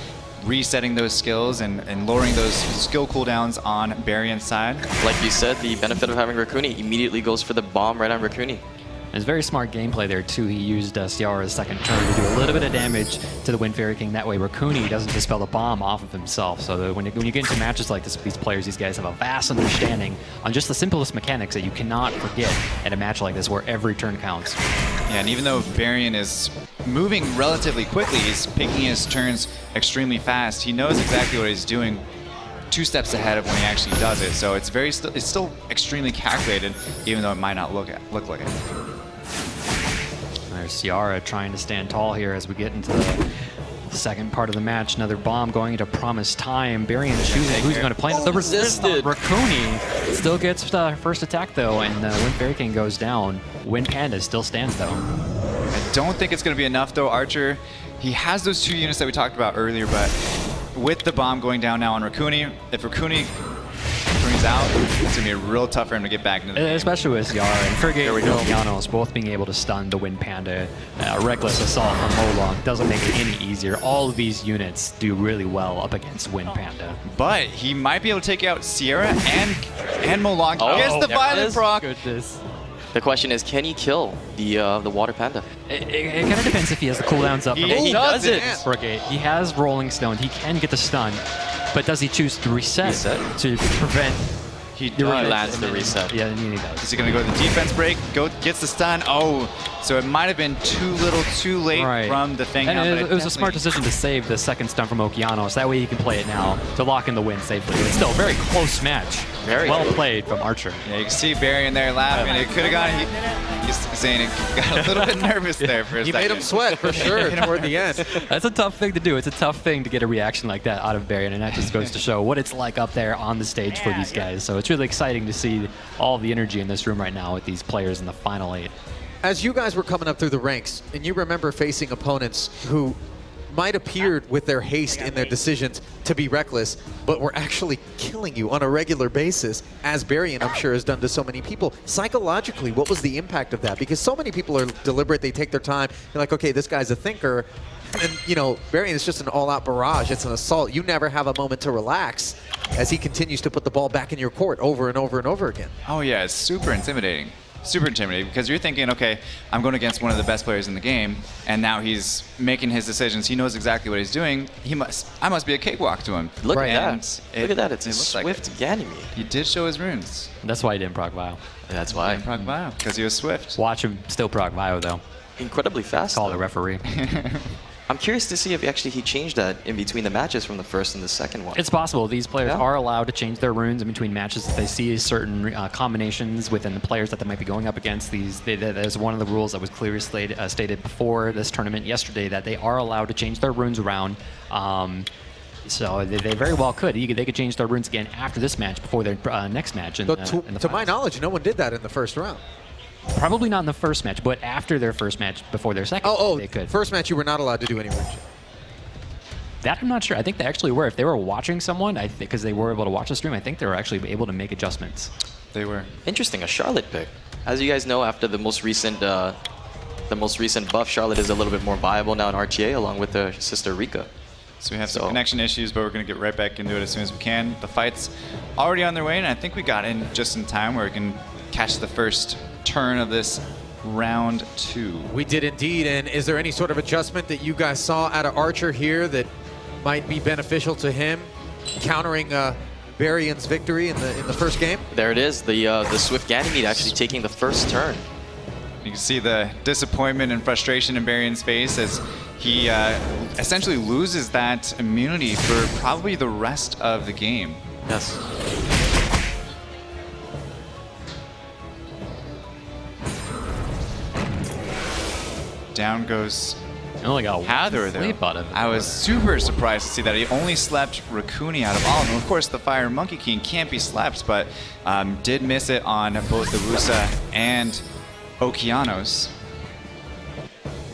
resetting those skills and lowering those skill cooldowns on Varian's side. Like you said, the benefit of having Raccoon immediately goes for the bomb right on Raccoon. It's very smart gameplay there too. He used Ciara's second turn to do a little bit of damage to the Wind Fairy King. That way Raccoon doesn't dispel the bomb off of himself. So that when you get into matches like this with these players, these guys have a vast understanding on just the simplest mechanics that you cannot forget at a match like this where every turn counts. Yeah, and even though Varian is moving relatively quickly, he's picking his turns extremely fast. He knows exactly what he's doing 2 steps ahead of when he actually does it. So it's it's still extremely calculated, even though it might not look like it. There's Ciara trying to stand tall here as we get into the second part of the match. Another bomb going into Promised Time. Varian choosing who's going to play. The resisted. Raccoon still gets first attack though, and Wind Fairy King goes down. Wind Panda still stands though. I don't think it's going to be enough though. Archer, he has those 2 units that we talked about earlier, but with the bomb going down now on Raccoon, if Raccoon brings out, it's going to be real tough for him to get back into the game. Especially with Ciara and Frigate and Okeanos both being able to stun the Wind Panda. Reckless Assault on Molong doesn't make it any easier. All of these units do really well up against Wind Panda. But he might be able to take out Ciara and Molong. Gets the Violent proc. Goodness. The question is, can he kill the Water Panda? It kind of depends if he has the cooldowns up. He does it. Frigate. He has Rolling Stone. He can get the stun, but does he choose to reset to prevent? He lands the reset. Yeah, he does. Is he going to go to the defense break? Gets the stun. Oh, so it might have been too little, too late from the Fang. And it was a smart decision to save the second stun from Okeanos. That way he can play it now to lock in the win safely. But still, a very close match. Very well played from Archer. Yeah, you can see Varian there laughing. It could have gone. He's saying it got a little bit nervous there for a second. He made him sweat for sure toward the end. That's a tough thing to do. It's a tough thing to get a reaction like that out of Varian, and that just goes to show what it's like up there on the stage for these guys. So it's really exciting to see all the energy in this room right now with these players in the final 8. As you guys were coming up through the ranks, and you remember facing opponents who might appeared with their haste in their decisions to be reckless, but were actually killing you on a regular basis, as Varian, I'm sure, has done to so many people. Psychologically, what was the impact of that? Because so many people are deliberate, they take their time, you're like, okay, this guy's a thinker, and you know, Varian is just an all-out barrage, it's an assault. You never have a moment to relax as he continues to put the ball back in your court over and over and over again. Oh yeah, it's super intimidating. Super intimidating, because you're thinking, okay, I'm going against one of the best players in the game, and now he's making his decisions. He knows exactly what he's doing. I must be a cakewalk to him. Look at that. Look at that. It's a swift Ganymede. He did show his runes. That's why he didn't proc Vile. That's why. He didn't proc Vile, because he was swift. Watch him still proc Vile, though. Incredibly fast. Call the referee. I'm curious to see if he changed that in between the matches from the first and the second one. It's possible. These players are allowed to change their runes in between matches if they see certain combinations within the players that they might be going up against. There's one of the rules that was clearly stated before this tournament yesterday that they are allowed to change their runes around. So they very well could. They could change their runes again after this match before their next match. To my knowledge, no one did that in the first round. Probably not in the first match, but after their first match, before their second, they could. First match, you were not allowed to do any rune change. That I'm not sure. I think they actually were. If they were watching someone, because they were able to watch the stream, I think they were actually able to make adjustments. They were. Interesting, a Charlotte pick. As you guys know, after the most recent buff, Charlotte is a little bit more viable now in RTA, along with her sister Rika. So we have some connection issues, but we're going to get right back into it as soon as we can. The fight's already on their way, and I think we got in just in time where we can catch the first turn of this round 2. We did indeed, and is there any sort of adjustment that you guys saw out of Archer here that might be beneficial to him, countering Varian's victory in the first game? There it is, the Swift Ganymede actually taking the first turn. You can see the disappointment and frustration in Varian's face as he essentially loses that immunity for probably the rest of the game. Yes. Down goes Hather there. I was super surprised to see that he only slept Raccoon out of all of them. Of course, the Fire Monkey King can't be slept, but did miss it on both the Wusa and Okeanos.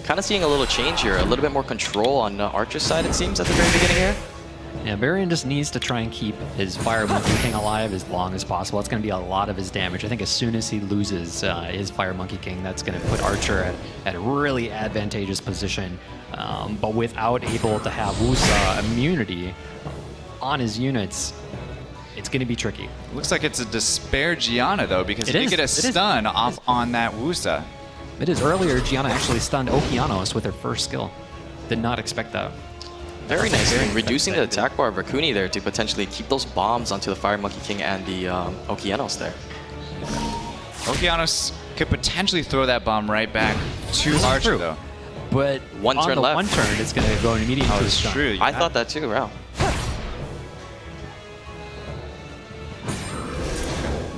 Kind of seeing a little change here, a little bit more control on Archer's side, it seems, at the very beginning here. Yeah, Varian just needs to try and keep his Fire Monkey King alive as long as possible. It's going to be a lot of his damage. I think as soon as he loses his Fire Monkey King, that's going to put Archer at a really advantageous position. But without able to have Wusa immunity on his units, it's going to be tricky. Looks like it's a Despair Gianna, though, because he did get a stun off on that Wusa. It is. Earlier, Gianna actually stunned Okeanos with her first skill. Did not expect that. Very nice. Reducing the attack bar of Rakuni there to potentially keep those bombs onto the Fire Monkey King and the Okeanos there. Okeanos could potentially throw that bomb right back to Archer, though. But one on turn the left. one turn, it's going to go immediately to a stun. True. I thought that too, wow.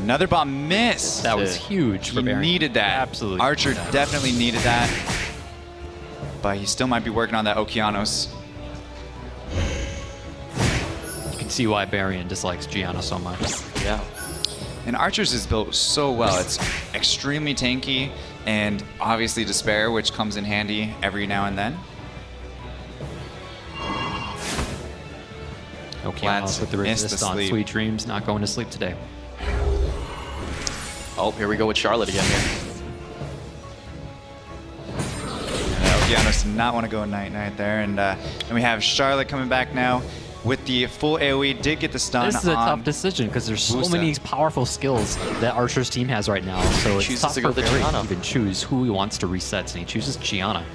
Another bomb miss. That was huge for He Baron. needed that. Absolutely. Archer definitely needed that. But he still might be working on that Okeanos. You can see why Barian dislikes Gianna so much. Yeah. And Archer's is built so well. It's extremely tanky and obviously Despair, which comes in handy every now and then. Okeanos with the missed resist the on sleep. Sweet Dreams, not going to sleep today. Oh, here we go with Charlotte again. Okeanos did not want to go night-night there. And we have Charlotte coming back now with the full AoE. Did get the stun This is a on tough decision because there's so Wusa. many powerful skills that Archer's team has right now. So it's Chooses tough to for go with Barry Gianna. to even choose who he wants to reset, and he chooses Gianna.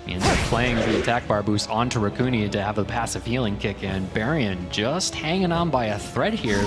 He ends up playing the attack bar boost onto Rakuni to have a passive healing kick in. Barian just hanging on by a thread here.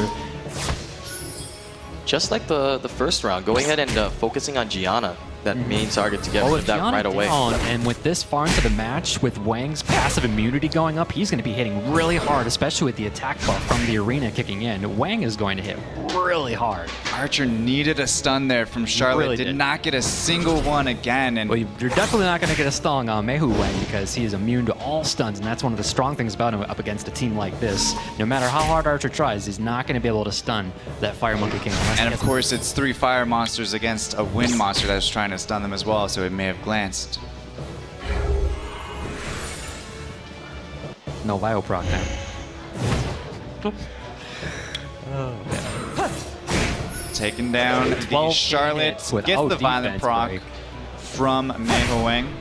Just like the first round, going ahead and focusing on Gianna, that main target to get rid With of that Gianna right away. down, and with this far into the match, with Wang's passive immunity going up, he's going to be hitting really hard, especially with the attack buff from the arena kicking in. Wang is going to hit really hard. Archer needed a stun there from Charlotte. really did did. not get a single one again. And Well, you're definitely not going to get a stun on Mehu Wang because he is immune to all stuns, and that's one of the strong things about him up against a team like this. No matter how hard Archer tries, he's not going to be able to stun that Fire Monkey King. unless he And of gets- course, it's 3 fire monsters against a wind monster that's trying to stun them as well, so it may have glanced. No Bioproc now. Taking down the 12 Charlotte, hits gets without the violent defense proc break. from Meho Wang.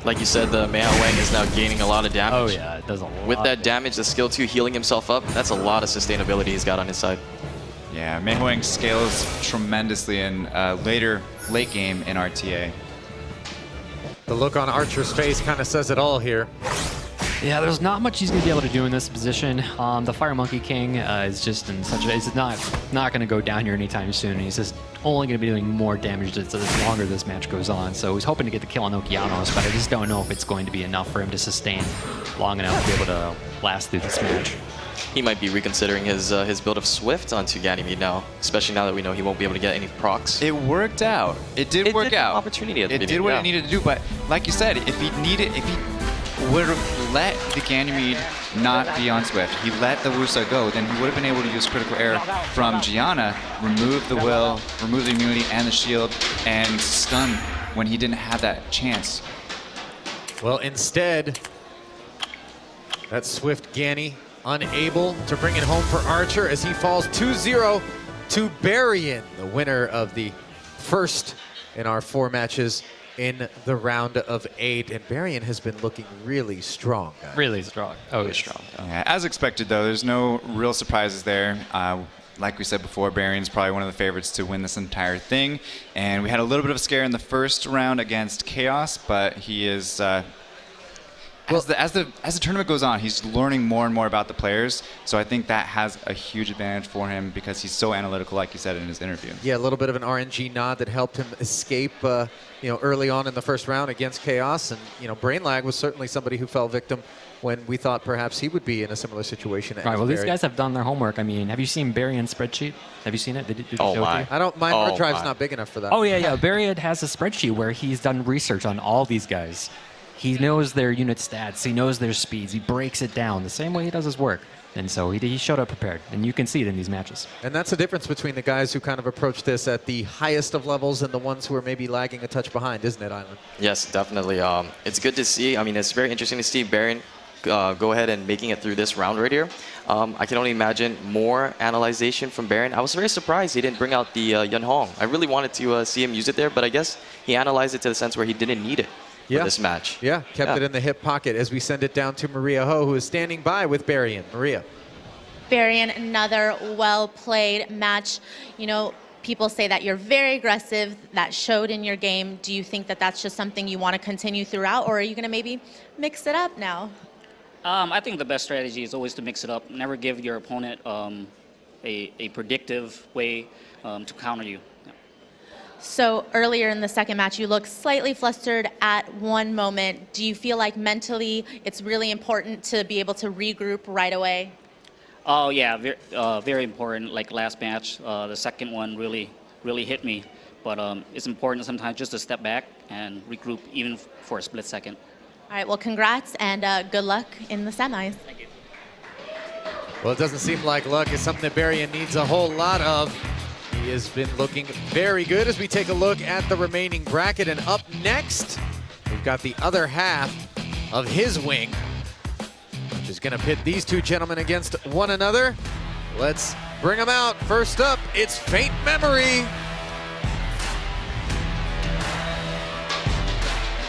Like you said, the Meow Wang is now gaining a lot of damage. Oh yeah, it does a lot. With that damage, the skill 2 healing himself up, that's a lot of sustainability he's got on his side. Yeah, Meho Wang scales tremendously in late game in RTA. The look on Archer's face kind of says it all here. Yeah, there's not much he's going to be able to do in this position. The Fire Monkey King is just in such a... He's not going to go down here anytime soon. He's just only going to be doing more damage the longer this match goes on. So he's hoping to get the kill on Okeanos, but I just don't know if it's going to be enough for him to sustain long enough to be able to last through this match. He might be reconsidering his build of Swift onto Ganymede now, especially now that we know he won't be able to get any procs. It worked out. It did work out. Opportunity at the It did beginning, what yeah. it needed to do, but like you said, if he would have let the Ganymede not be on Swift, he let the Wusa go, then he would have been able to use critical error from Gianna, remove the will, remove the immunity and the shield, and stun when he didn't have that chance. Well, instead, that Swift Ganny unable to bring it home for Archer as he falls 2-0 to Barian, the winner of the first in our 4 matches in the round of 8. And Barian has been looking really strong, guys. Really strong. Oh, Really strong. Yeah, as expected, though, there's no real surprises there. Like we said before, Barian's probably one of the favorites to win this entire thing. And we had a little bit of a scare in the first round against Chaos, but he is... As the tournament goes on, he's learning more and more about the players. So I think that has a huge advantage for him because he's so analytical, like you said in his interview. Yeah, a little bit of an RNG nod that helped him escape, early on in the first round against Chaos. And, Brain Lag was certainly somebody who fell victim when we thought perhaps he would be in a similar situation. Right, well, these Barry. guys have done their homework. I mean, have you seen Barian's spreadsheet? Have you seen it? Did it Oh, show it to my. you? I don't. My hard drive's not big enough for that. Oh, yeah. Barian has a spreadsheet where he's done research on all these guys. He knows their unit stats. He knows their speeds. He breaks it down the same way he does his work. And so he showed up prepared. And you can see it in these matches. And that's the difference between the guys who kind of approach this at the highest of levels and the ones who are maybe lagging a touch behind, isn't it, Island? Yes, definitely. It's good to see. I mean, it's very interesting to see Barian go ahead and making it through this round right here. I can only imagine more analyzation from Barian. I was very surprised he didn't bring out the Yun Hong. I really wanted to see him use it there, but I guess he analyzed it to the sense where he didn't need it. for this match. Yeah, kept it in the hip pocket as we send it down to Maria Ho, who is standing by with Berrien. Maria. Berrien, another well-played match. You know, people say that you're very aggressive. That showed in your game. Do you think that that's just something you want to continue throughout, or are you going to maybe mix it up now? I think the best strategy is always to mix it up. Never give your opponent a predictive way to counter you. So earlier in the second match, you looked slightly flustered at one moment. Do you feel like mentally it's really important to be able to regroup right away? Oh yeah, very important. Like last match, the second one really hit me. But it's important sometimes just to step back and regroup even for a split second. All right, well, congrats and good luck in the semis. Thank you. Well, it doesn't seem like luck is something that Berrien needs a whole lot of. He has been looking very good as we take a look at the remaining bracket. And up next, we've got the other half of his wing, which is going to pit these two gentlemen against one another. Let's bring them out. First up, it's Faint Memory.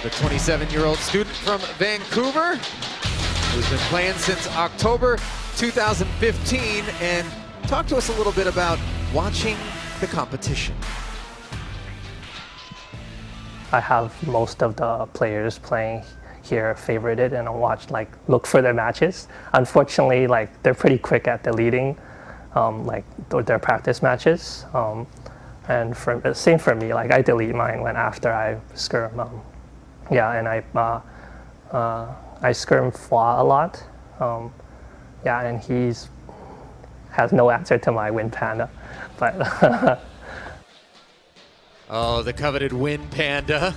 The 27-year-old student from Vancouver, who's been playing since October 2015, and talk to us a little bit about watching the competition. I have most of the players playing here favorited, and I look for their matches. Unfortunately, they're pretty quick at deleting their practice matches. And same for me, I delete mine when after I skirm. And I skirm Fwa a lot. And he's has no answer to my Wind Panda, but. Oh, the coveted Wind Panda.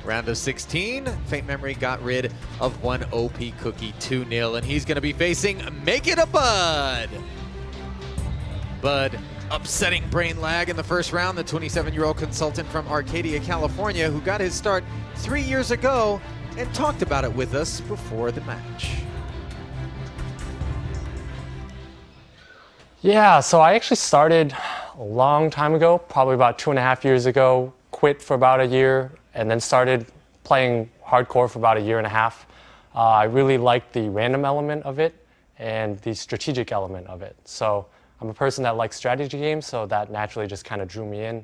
Round of 16, Faint Memory got rid of one OP Cookie 2-0, and he's gonna be facing Make It a Bud. Bud upsetting Brain Lag in the first round, the 27-year-old consultant from Arcadia, California, who got his start 3 years ago and talked about it with us before the match. Yeah, so I actually started a long time ago, probably about 2.5 years ago, quit for about a year, and then started playing hardcore for about 1.5 years. I really liked the random element of it and the strategic element of it. So I'm a person that likes strategy games, so that naturally just kind of drew me in,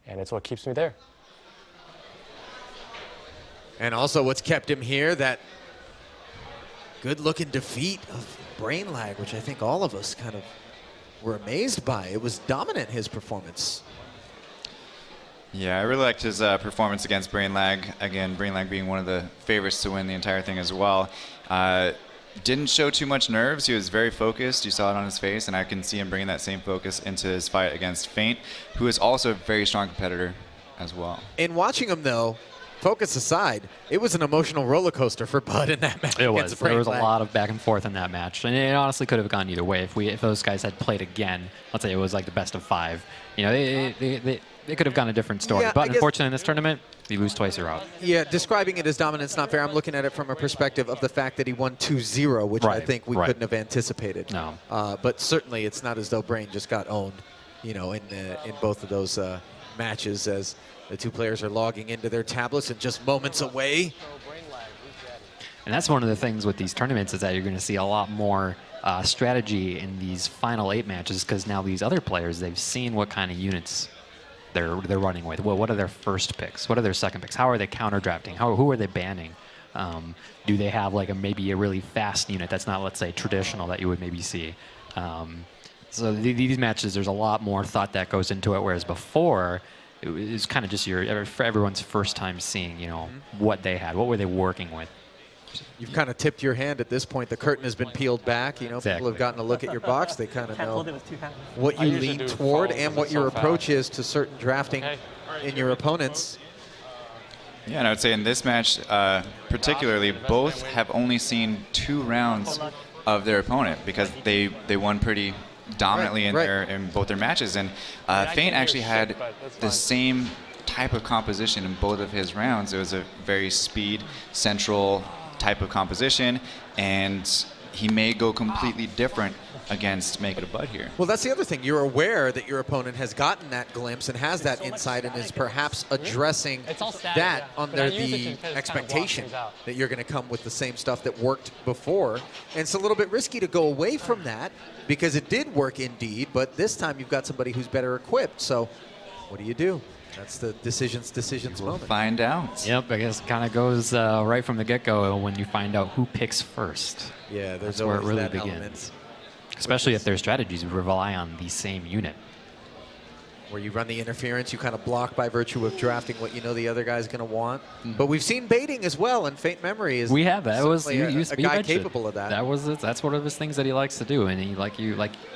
and it's what keeps me there. And also what's kept him here, that good-looking defeat of Brain Lag, which I think all of us kind of were amazed by. It was dominant, his performance. Yeah, I really liked his performance against Brain Lag. Again, Brain Lag being one of the favorites to win the entire thing as well. Didn't show too much nerves. He was very focused. You saw it on his face, and I can see him bringing that same focus into his fight against Faint, who is also a very strong competitor as well. In watching him, though, focus aside, it was an emotional roller coaster for Bud in that match. It was. against There Brain was a Lag. lot of back and forth in that match, and it honestly could have gone either way. If those guys had played again, let's say it was like the best of 5, you know, they could have gone a different story. Yeah, but I guess- unfortunately, in this tournament, you lose twice, you're out. Yeah, describing it as dominance is not fair. I'm looking at it from a perspective of the fact that he won 2-0, which I Right, think we right. couldn't have anticipated. No. But certainly it's not as though Brain just got owned, you know, in both of those matches, as the two players are logging into their tablets and just moments away. And that's one of the things with these tournaments, is that you're going to see a lot more strategy in these final 8 matches, because now these other players, they've seen what kind of units they're running with. Well, what are their first picks? What are their second picks? How are they counter drafting? Who are they banning? Do they have like maybe a really fast unit that's not, let's say, traditional that you would maybe see? So these matches, there's a lot more thought that goes into it, whereas before, it was kind of just for everyone's first time seeing, you know, what they had, what were they working with. You've kind of tipped your hand at this point. The curtain has been peeled back. You know, Exactly. people have gotten a look at your box. They kind of Can't know hold it with 2 hands. what I you usually lean do toward follows and what so your fast. approach is to certain drafting in your opponents. Yeah, and I would say in this match, particularly, both have only seen 2 rounds of their opponent, because they won pretty dominantly in both their matches. And Faint actually had the same type of composition in both of his rounds. It was a very speed central type of composition, and he may go completely different against Make It a Bud here. Well, that's the other thing. You're aware that your opponent has gotten that glimpse and has that insight and is perhaps addressing that under the expectation that you're going to come with the same stuff that worked before. And it's a little bit risky to go away from that because it did work indeed, but this time you've got somebody who's better equipped. So what do you do? That's the decisions moment. Find out. Yep, I guess it kind of goes right from the get-go when you find out who picks first. Yeah, there's That's where it always really that begins. element. Especially if their strategies rely on the same unit. Where you run the interference, you kind of block by virtue of drafting what you know the other guy's going to want. But we've seen baiting as well, and Faint Memory is We have that. It was certainly a guy mentioned capable of that. That's one of his things that he likes to do. And like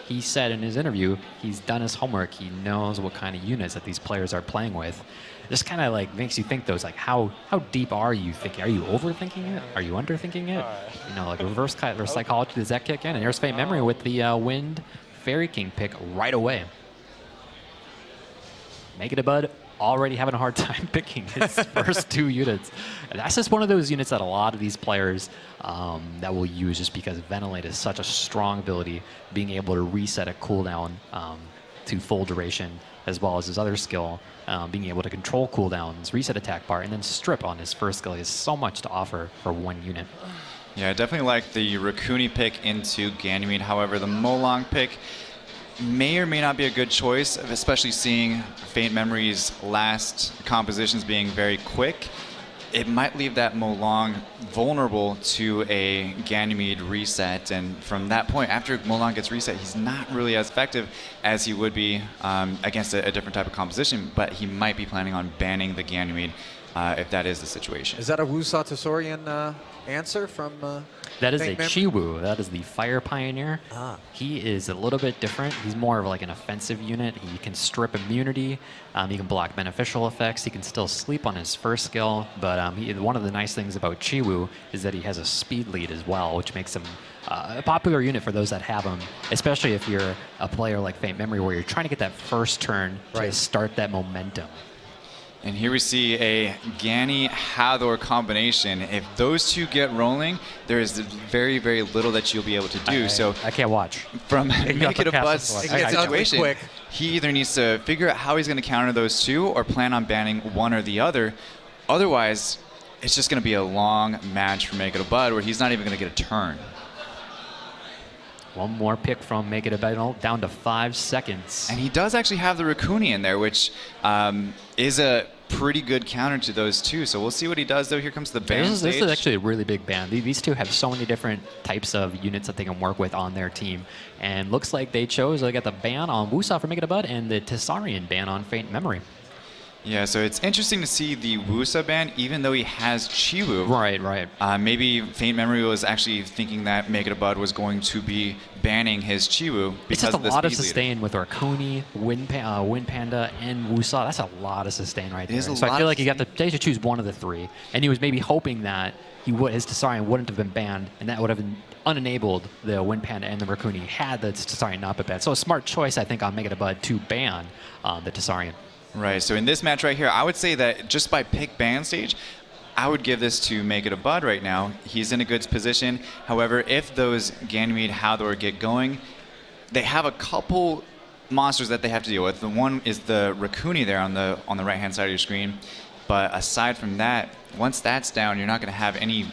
he said in his interview, he's done his homework. He knows what kind of units that these players are playing with. Just kind of like makes you think those like how deep are you thinking? Are you overthinking it? Are you underthinking it? You know, like reverse psychology, does that kick in? And there's Faint Memory with the Wind Fairy King pick right away. Make It a Bud already having a hard time picking his first two units. And that's just one of those units that a lot of these players that will use just because Ventilate is such a strong ability, being able to reset a cooldown to full duration, as well as his other skill, being able to control cooldowns, reset attack bar, and then strip on his first skill. He has so much to offer for one unit. Yeah, I definitely like the Raccoon pick into Ganymede. However, the Molong pick may or may not be a good choice, especially seeing Faint Memory's last compositions being very quick. It might leave that Molong vulnerable to a Ganymede reset, and from that point, after Molong gets reset, he's not really as effective as he would be against a different type of composition, but he might be planning on banning the Ganymede if that is the situation. Is that a Wusa Tesorian answer from That is Faint a Memory? Chiwu. That is the Fire Pioneer. He is a little bit different. He's more of like an offensive unit. He can strip immunity. He can block beneficial effects. He can still sleep on his first skill. But one of the nice things about Chiwu is that he has a speed lead as well, which makes him a popular unit for those that have him, especially if you're a player like Faint Memory where you're trying to get that first turn to start that momentum. And here we see a Gani Hathor combination. If those two get rolling, there is very, very little that you'll be able to do. I can't watch. From Make It a Bud situation, quick. he either needs to figure out how he's going to counter those two or plan on banning one or the other. Otherwise, it's just going to be a long match for Make It a Bud where he's not even going to get a turn. One more pick from Make It a Bud, down to 5 seconds. And he does actually have the Raccoon in there, which is a pretty good counter to those two. So we'll see what he does, though. Here comes the ban This stage. is actually a really big ban. These two have so many different types of units that they can work with on their team. And looks like they chose, they got the ban on Wusa for Make It a Bud and the Tessarian ban on Faint Memory. Yeah, so it's interesting to see the Wusa ban, even though he has Chiwu. Right. Maybe Faint Memory was actually thinking that Make It a Bud was going to be banning his Chiwu because It's just a of the lot of speed leader. sustain with Arconi, Wind Panda, and Wusa. That's a lot of sustain right there. is a So I lot feel of like they should choose one of the three. And he was maybe hoping that his Tessarian wouldn't have been banned, and that would have unenabled the Wind Panda and the Raccoon had the Tessarian not been banned. So a smart choice, I think, on Make It a Bud to ban the Tessarian. Right, so in this match right here, I would say that just by pick ban stage, I would give this to Make It a Bud right now. He's in a good position. However, if those Ganymede Hathor get going, they have a couple monsters that they have to deal with. The one is the Raccoon there on the right-hand side of your screen. But aside from that, once that's down, you're not going to have any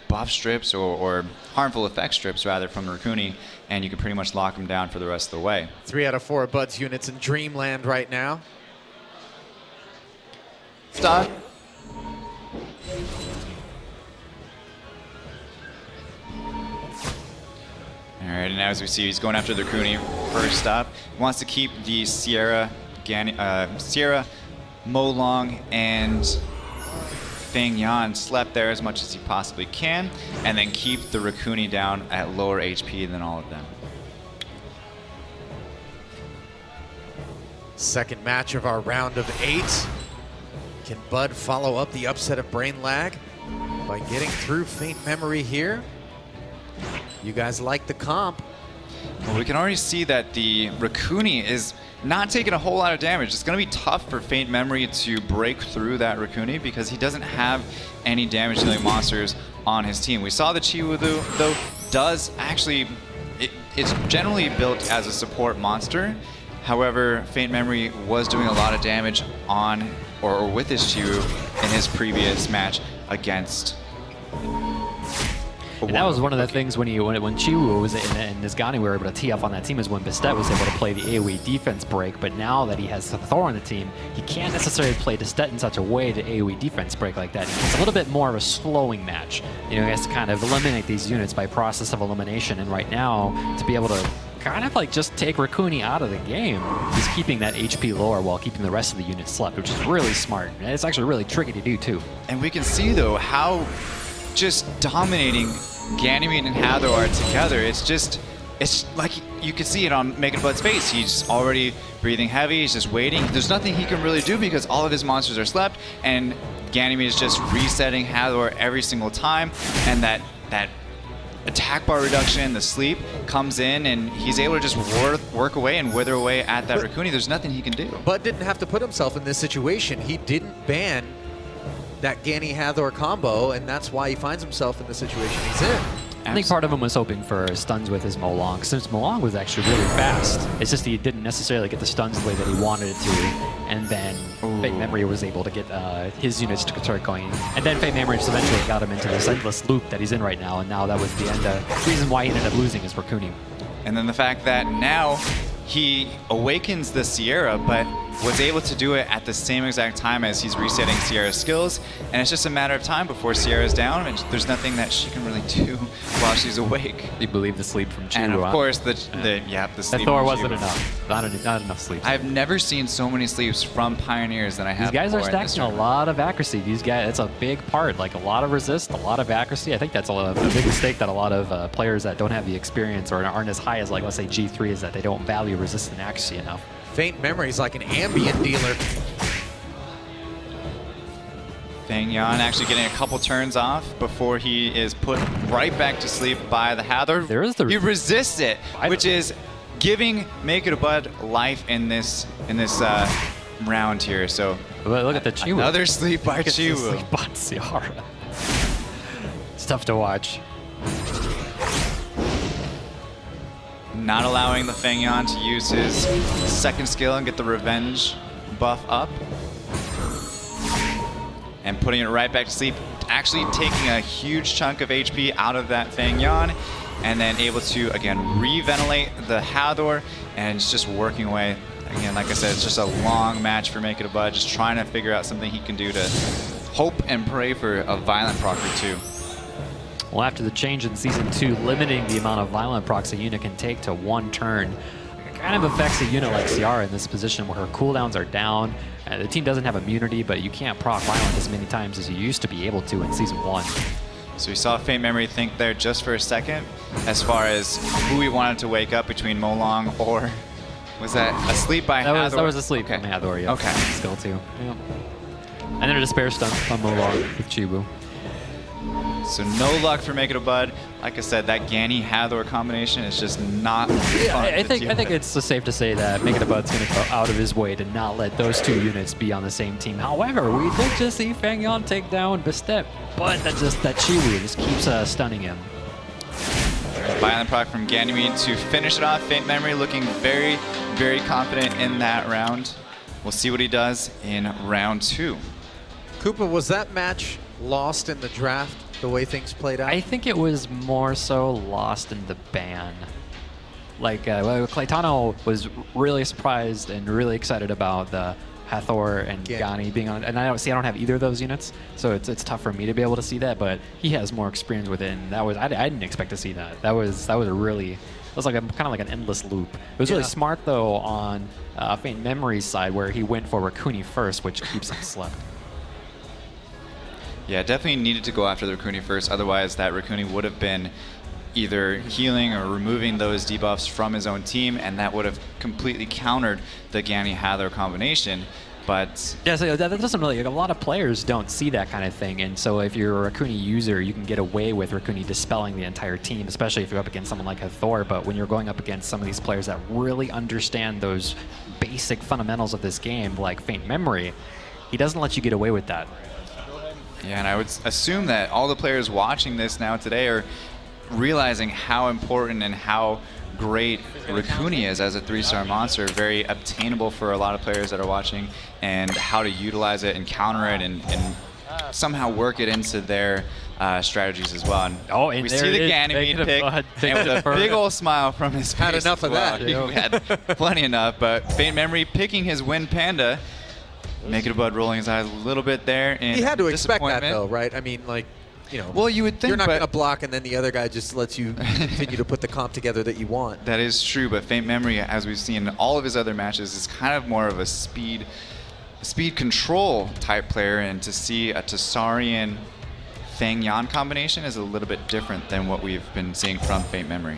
buff strips or harmful effect strips, rather, from the Raccoon, and you can pretty much lock them down for the rest of the way. 3 out of 4 of Bud's units in Dreamland right now. Stop. All right, and as we see, he's going after the Raccoon first up. He wants to keep the Sierra, Molong, and Feng Yan slept there as much as he possibly can, and then keep the Raccoon down at lower HP than all of them. Second match of our round of 8. Can Bud follow up the upset of Brain Lag by getting through Faint Memory here? You guys like the comp. Well, we can already see that the Raccoon is not taking a whole lot of damage. It's going to be tough for Faint Memory to break through that Raccoon because he doesn't have any damage dealing monsters on his team. We saw the Chiwu though does actually, it's generally built as a support monster. However, Faint Memory was doing a lot of damage on or with his Chiwu in his previous match against. And that was one of the things when Chiwu was in and Nisgani, we were able to tee up on that team, is when Bastet was able to play the AoE defense break. But now that he has Thor on the team, he can't necessarily play Bastet in such a way to AoE defense break like that. It's a little bit more of a slowing match. You know, he has to kind of eliminate these units by process of elimination. And right now, to be able to kind of like just take Rakuni out of the game, he's keeping that HP lower while keeping the rest of the units slept, which is really smart. And it's actually really tricky to do too. And we can see though how just dominating Ganymede and Hathor are together. It's like you can see it on Make It a Bud's face. He's already breathing heavy, he's just waiting. There's nothing he can really do because all of his monsters are slept, and Ganymede is just resetting Hathor every single time, and that attack bar reduction, the sleep, comes in, and he's able to just work away and wither away at that Rakuni. There's nothing he can do. Bud didn't have to put himself in this situation. He didn't ban that Gany Hathor combo, and that's why he finds himself in the situation he's in. I think part of him was hoping for stuns with his Molong, since Molong was actually really fast. It's just he didn't necessarily get the stuns the way that he wanted it to, and then Faint Memory was able to get his units to start going. And then Faint Memory just eventually got him into this endless loop that he's in right now, and now that was the end. Reason why he ended up losing is Rakuni. And then the fact that now he awakens the Sierra, but was able to do it at the same exact time as he's resetting Sierra's skills, and it's just a matter of time before Sierra's down, and there's nothing that she can really do while she's awake. You believe the sleep from Chiwu, and of course the sleep. Thor from wasn't Chiwu. enough. Not enough sleep. I've never seen so many sleeps from Pioneers than I have. These guys are before in this stacking a lot of accuracy. These guys, it's a big part. Like a lot of resist, a lot of accuracy. I think that's a big mistake that a lot of players that don't have the experience or aren't as high as, like, let's say G3 is, that they don't value resist and accuracy enough. Faint Memory is like an ambient dealer. Feng Yan actually getting a couple turns off before he is put right back to sleep by the Hathor. He resists it, which is giving Make It a Bud life in this round here. So look at the Chiwu. Another sleep by Chiwu. Sleep by Ciara. It's tough to watch. Not allowing the Feng Yan to use his second skill and get the revenge buff up. And putting it right back to sleep, actually taking a huge chunk of HP out of that Feng Yan, and then able to, again, re-ventilate the Hathor, and it's just working away. Again, like I said, it's just a long match for Make It a Bud, just trying to figure out something he can do to hope and pray for a Violent Proc or two. Well, after the change in Season 2, limiting the amount of Violent procs a unit can take to one turn, it kind of affects a unit like Ciara in this position where her cooldowns are down. The team doesn't have immunity, but you can't proc Violent as many times as you used to be able to in Season 1. So we saw Faint Memory think there just for a second as far as who he wanted to wake up between Molong or... Was that a sleep by Hathor? That was a sleep from Hathor, yeah. Okay. Skill 2. Yeah. And then a despair stun from Molong with Chiwu. So no luck for Make It a Bud. Like I said, that Gany Hathor combination is just not fun. I think it's safe to say that Make It a Bud's going to go out of his way to not let those two units be on the same team. However, we did just see Feng Yan take down Bastet, but that Chiwu just keeps stunning him. Violent proc from Ganymede to finish it off. Faint Memory looking very, very confident in that round. We'll see what he does in round 2. Koopa, was that match lost in the draft, the way things played out? I think it was more so lost in the ban. Like, Claytano was really surprised and really excited about the Hathor and Gany being on, and I don't have either of those units, so it's tough for me to be able to see that. But he has more experience with it, and I didn't expect to see that. That was like kind of like an endless loop. It was really smart though on Faint Memory's side, where he went for Rakuni first, which keeps him slept. Yeah, definitely needed to go after the Rakuni first, otherwise that Rakuni would have been either healing or removing those debuffs from his own team, and that would have completely countered the Gany Hathor combination. But yeah, so that doesn't really, a lot of players don't see that kind of thing, and so if you're a Rakuni user, you can get away with Rakuni dispelling the entire team, especially if you're up against someone like Hathor. But when you're going up against some of these players that really understand those basic fundamentals of this game, like Faint Memory, he doesn't let you get away with that. Yeah, and I would assume that all the players watching this now today are realizing how important and how great Raccoon is as a 3-star monster, very obtainable for a lot of players that are watching, and how to utilize it and counter it and somehow work it into their strategies as well. And we see the Ganymede pick, and with a big old smile from his face. Had enough of that. He had plenty enough, but Faint Memory picking his Wind Panda, Make It a Bud rolling his eyes a little bit there in He had to expect that, disappointment. though, right? I mean, like, you know. Well, you would think, you're not but- going to block, and then the other guy just lets you continue to put the comp together that you want. That is true, but Faint Memory, as we've seen in all of his other matches, is kind of more of a speed control type player, and to see a Tsarian Feng Yan combination is a little bit different than what we've been seeing from Faint Memory.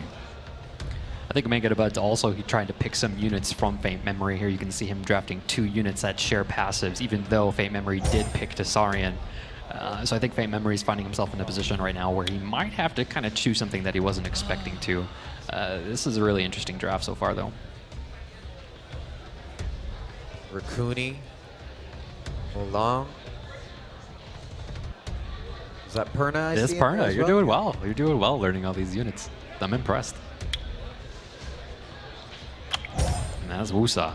I think Make It a Bud's also trying to pick some units from Faint Memory here. You can see him drafting 2 units that share passives, even though Faint Memory did pick Tsarian. So I think Faint Memory is finding himself in a position right now where he might have to kind of choose something that he wasn't expecting to. This is a really interesting draft so far, though. Raccoon, Molong. Is that Perna? I This see in there Perna, as you're well? doing well. You're doing well learning all these units. I'm impressed. And that's Wusa.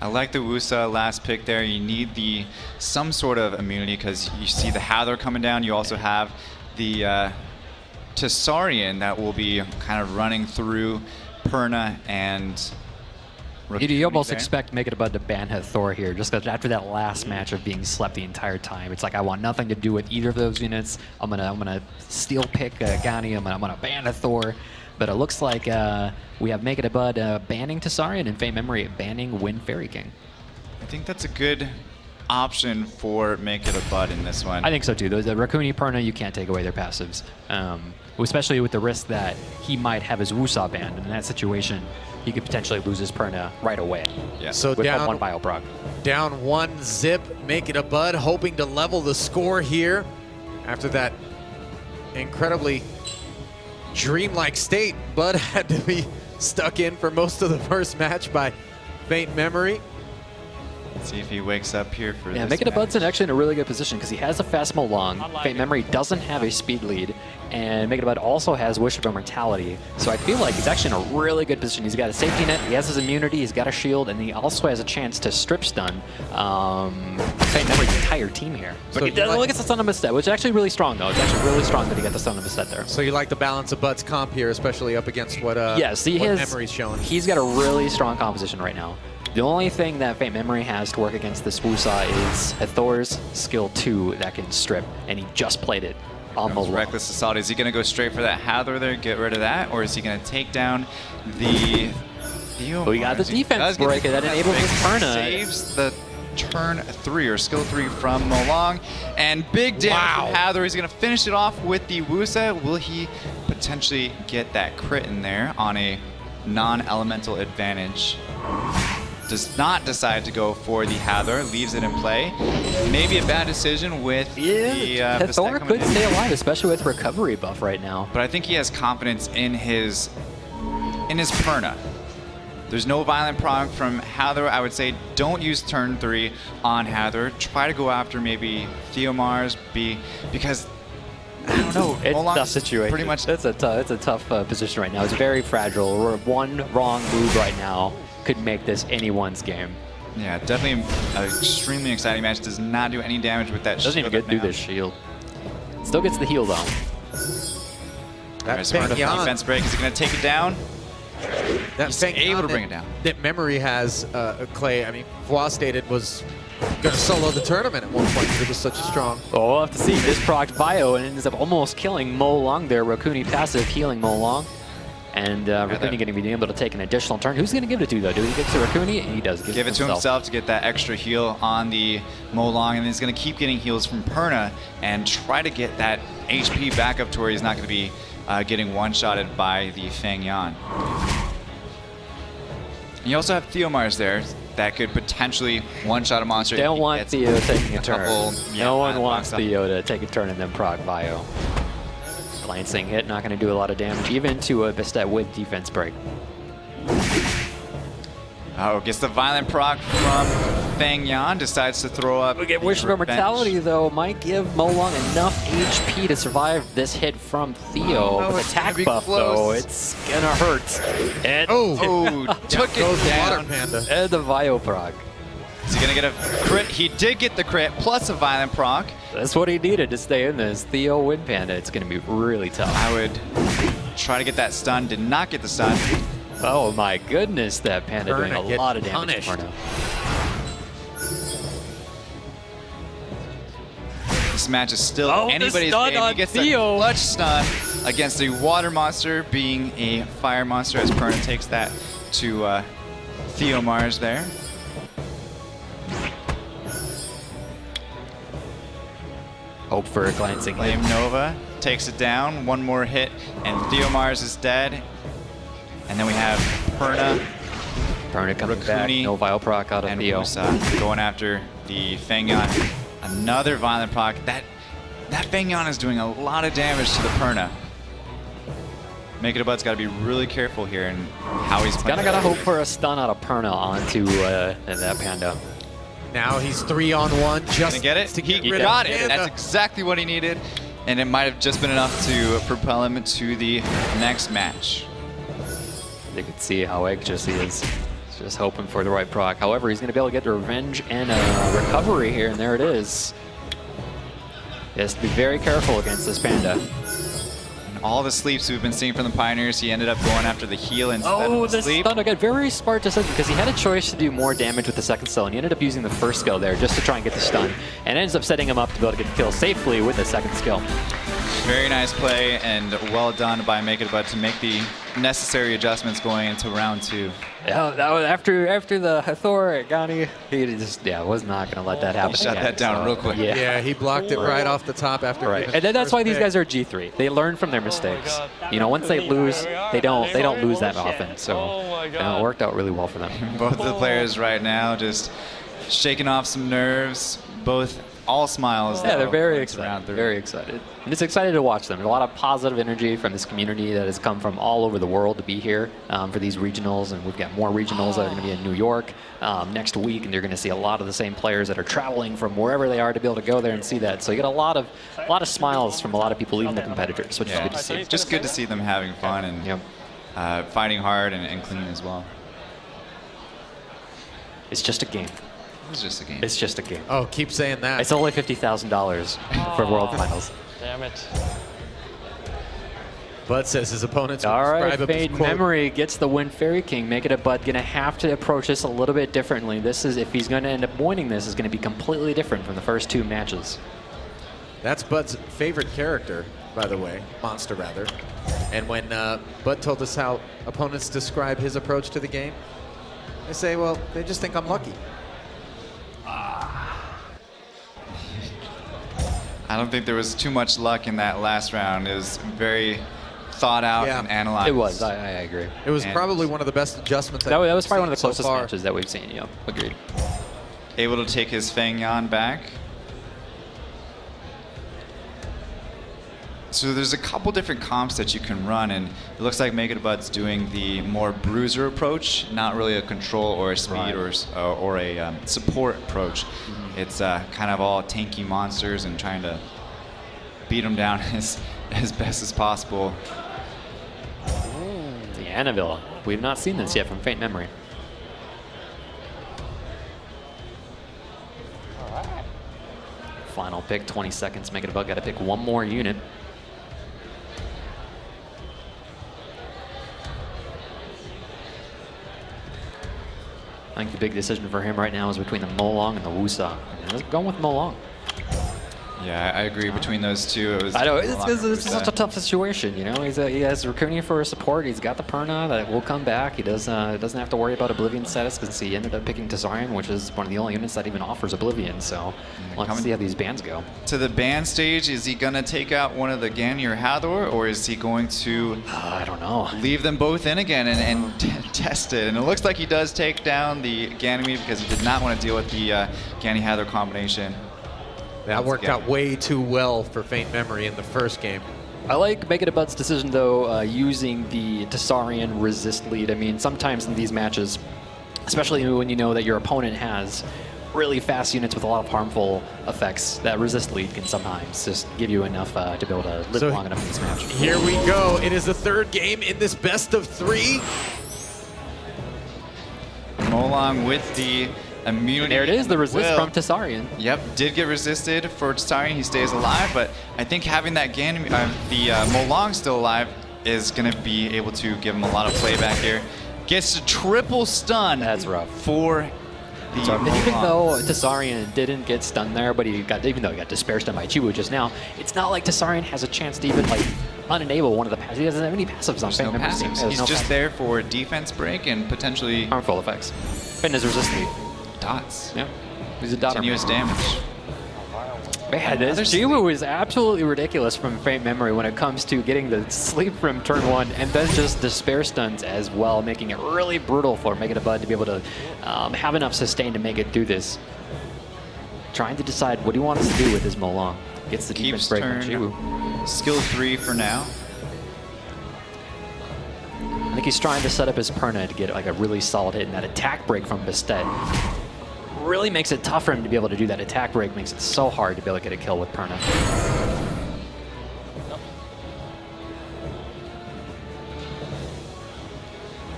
I like the Wusa last pick there. You need some sort of immunity because you see the Hathor coming down. You also have the Tsarian that will be kind of running through Perna and You almost there. expect Make It a Bud to ban Hathor here, just because after that last match of being slept the entire time, it's like I want nothing to do with either of those units. I'm gonna steal pick Gani. I'm gonna ban Hathor. But it looks like we have Make It a Bud banning Tsarian and Faint Memory banning Wind Fairy King. I think that's a good option for Make It a Bud in this one. I think so too. The Raccoon Perna, you can't take away their passives, especially with the risk that he might have his Wusa banned. And in that situation, he could potentially lose his Perna right away. Yeah. So with down one Bio Proc. Down 1 zip, Make It a Bud, hoping to level the score here after that incredibly dreamlike state. Bud had to be stuck in for most of the first match by Faint Memory. Let's see if he wakes up here for Yeah, this Make It a match. Bud's actually in a really good position because he has a fast Molong. Faint Memory doesn't have a speed lead, and Make It a Bud also has Wish of Immortality. So I feel like he's actually in a really good position. He's got a safety net, he has his immunity, he's got a shield, and he also has a chance to strip stun Faint Memory's entire team here. But So he you doesn't like- look at the stun of Mistet, which is actually really strong though. It's actually really strong that he got the stun of Mistet there. So you like the balance of Bud's comp here, especially up against what, Yes, what Memory's showing. He's got a really strong composition right now. The only thing that Faint Memory has to work against this Wusa is Hathor's skill 2 that can strip, and he just played it on Comes Molong. Reckless Assault. Is he going to go straight for that Hathor there, get rid of that, or is he going to take down the Theo We got the Mars? He defense does get break, the that defense enables break. his Perna. Saves the turn 3 or skill 3 from Molong, and big damage from Hathor. He's going to finish it off with the Wusa. Will he potentially get that crit in there on a non-elemental advantage? Does not decide to go for the Hathor, leaves it in play. Maybe a bad decision with the Bastet Hathor coming could in. stay alive, especially with recovery buff right now. But I think he has confidence in his Perna. There's no violent proc from Hathor. I would say don't use turn 3 on Hathor. Try to go after maybe Theomars, because I don't know. It's a Molong's tough situation. Pretty much. It's a tough position right now. It's very fragile. One wrong move right now could make this anyone's game. Yeah, definitely an extremely exciting match. Does not do any damage with that Doesn't even shield get up through now. this shield. Still gets the heal though. That Smart Feng Yan- defense break. Is he going to take it down? That He's Feng able Yan to bring it down. That Memory has, Clay. I mean, Fwa stated was going to solo the tournament at one point because it was such a strong. Well, we'll have to see. This proc bio and ends up almost killing Molong there. Raccoon passive healing Molong. And Raccoon going to be able to take an additional turn. Who's going to give it to though? Do he give it to Raccoon? He does. Give it to himself to get that extra heal on the Molong, and then he's going to keep getting heals from Perna and try to get that HP back up to where he's not going to be getting one-shotted by the Feng Yan. And you also have Theomars there that could potentially one-shot a monster. They if don't he want gets Theo taking a couple, turn. yeah, No one violent wants procs up. Theo to take a turn and then proc bio. Lancing hit, not going to do a lot of damage, even to a Bastet with defense break. Oh, gets the violent proc from Feng Yan, decides to throw up. We get the Wish of revenge. Immortality though, might give Molong enough HP to survive this hit from Theo. Oh, With it's gonna attack be buff, close. though, it's gonna hurt. And took it goes the down. Water Panda. And the Vioproc. Is he gonna get a crit? He did get the crit plus a violent proc. That's what he needed to stay in this. Theo Wind Panda. It's gonna be really tough. I would try to get that stun. Did not get the stun. Oh my goodness, that Panda doing Perna a gets lot of damage punished. for now. This match is still Oh, the anybody's stun game. on He gets Theo. a clutch stun against a water monster being a fire monster as Perna takes that to Theo Mars there. Hope for a glancing hit. Flame Nova takes it down. One more hit, and Theo Mars is dead. And then we have Perna, Perna coming back. Raccoon, No Vioproc out of and Theo. Wusa going after the Fangyon. Another violent proc. That Fangyon is doing a lot of damage to the Perna. Make It a Bud's got to be really careful here and how he's playing. Gotta hope for a stun out of Perna onto that Panda. Now he's 3-on-1. Just Gonna get it? to get He rid got of it. Panda. That's exactly what he needed. And it might have just been enough to propel him to the next match. You can see how anxious he is. He's just hoping for the right proc. However, he's going to be able to get the revenge and recovery here, and there it is. He has to be very careful against this Panda. And all the sleeps we've been seeing from the Pioneers, he ended up going after the heal instead Oh, of the the sleep. stun again. Very smart decision because he had a choice to do more damage with the second skill, and he ended up using the first skill there just to try and get the stun, and ends up setting him up to be able to get the kill safely with the second skill. Very nice play and well done by Make It a Bud to make the necessary adjustments going into round 2. Yeah, that was after the Hathor Gani, he just was not going to let that happen. Shut again, that down so, real quick. Yeah, he blocked it right off the top after. Right, giving and then the that's why first these pick. guys are G3. They learn from their mistakes. You know, once they lose, they don't lose that often. So it worked out really well for them. Both the players right now just shaking off some nerves. Both all smiles. Yeah, though, they're very when it's excited. round 3. Very excited. And it's excited to watch them. There's a lot of positive energy from this community that has come from all over the world to be here for these regionals. And we've got more regionals that are going to be in New York next week. And you're going to see a lot of the same players that are traveling from wherever they are to be able to go there and see that. So you get a lot of smiles from a lot of people, even the competitors, which is good to see. Just good to see them having fun and fighting hard and clean as well. It's just a game. It's just a game. It's just a game. Oh, keep saying that. It's only $50,000 for World Finals. Damn it. Bud says his opponents will All right, describe him as, Fade quote, Memory gets the win. Fairy King, Make It a Bud, gonna have to approach this a little bit differently. This is, if he's gonna end up winning this, is gonna be completely different from the first 2 matches. That's Bud's favorite character, by the way, Monster rather. And when Bud told us how opponents describe his approach to the game, they say, well, they just think I'm lucky. I don't think there was too much luck in that last round. It was very thought out and analyzed. It was, I agree. It was And probably one of the best adjustments That was probably one of the so closest far. matches that we've seen, yeah, agreed. Able to take his Fangyon back. So there's a couple different comps that you can run, and it looks like Make It a Bud's doing the more bruiser approach, not really a control or a speed or a support approach. It's kind of all tanky monsters and trying to beat them down as best as possible. The Annabelle. We've not seen this yet from Faint Memory. Final pick, 20 seconds. Make It a Bud. Got to pick one more unit. I think the big decision for him right now is between the Molong and the Wusa. And let's go with Molong. Yeah, I agree. Between those two, it was. I know, it's such a tough situation, you know. He has Raccoon for support. He's got the Perna that will come back. He doesn't have to worry about Oblivion status because he ended up picking Tazarian, which is one of the only units that even offers Oblivion. So let's see how these bans go. To the ban stage, is he going to take out one of the Gani or Hathor, or is he going to I don't know. Leave them both in again and test it? And it looks like he does take down the Ganymede because he did not want to deal with the Gani Hathor combination. That worked out way too well for Faint Memory in the first game. I like Make It a Bud's decision, though, using the Tazarian resist lead. I mean, sometimes in these matches, especially when you know that your opponent has really fast units with a lot of harmful effects that resist lead can sometimes just give you enough to be able to live long enough in this match. Here we go. It is the third game in this best of 3. Molong with the immunity. There it is, the and resist will. from Tessarian. Yep, did get resisted for Tessarian. He stays alive, but I think having that Molong still alive is going to be able to give him a lot of playback here. Gets a triple stun. That's rough. For the And even though Tessarian didn't get stunned there, but even though he got Despair stunned by Chiwu just now, it's not like Tessarian has a chance to even like unenable one of the passives. He doesn't have any passives on Fate Memory's team. He's just there for defense break and potentially harmful effects. Finn is resistant. Dots. Yep. He's a dot. Continuous damage. Man, this Chiwu is absolutely ridiculous from Fate Memory when it comes to getting the sleep from turn 1 and then just Despair stuns as well, making it really brutal for Make It a Bud to be able to have enough sustain to make it through this. Trying to decide what he wants to do with his Molong. Gets the defense break on Chiwu. Skill 3 for now. I think he's trying to set up his Perna to get like a really solid hit, and that attack break from Bastet really makes it tough for him to be able to do that. Attack break makes it so hard to be able to get a kill with Perna.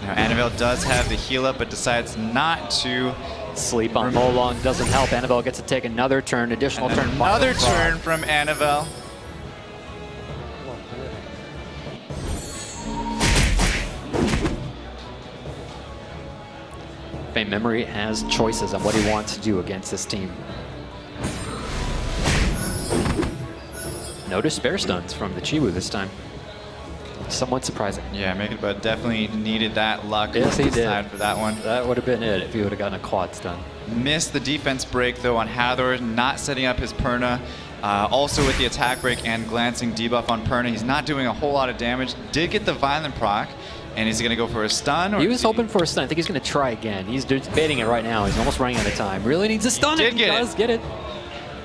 Now Annabelle does have the heal up, but decides not to. Sleep on Molong doesn't help. Annabelle gets to take another turn, additional turn. Another turn from Annabelle. Fate Memory has choices on what he wants to do against this team. No Despair stuns from the Chiwu this time. Somewhat surprising. Yeah, Make It a Bud definitely needed that luck. Yes, he did. For that one. That would have been it if he would have gotten a quad stun. Missed the defense break though on Hathor, not setting up his Perna. Also with the attack break and glancing debuff on Perna, he's not doing a whole lot of damage. Did get the violent proc, and is he going to go for a stun? Or He was hoping for a stun. I think he's going to try again. He's debating it right now. He's almost running out of time. Really needs a stun. He does get it.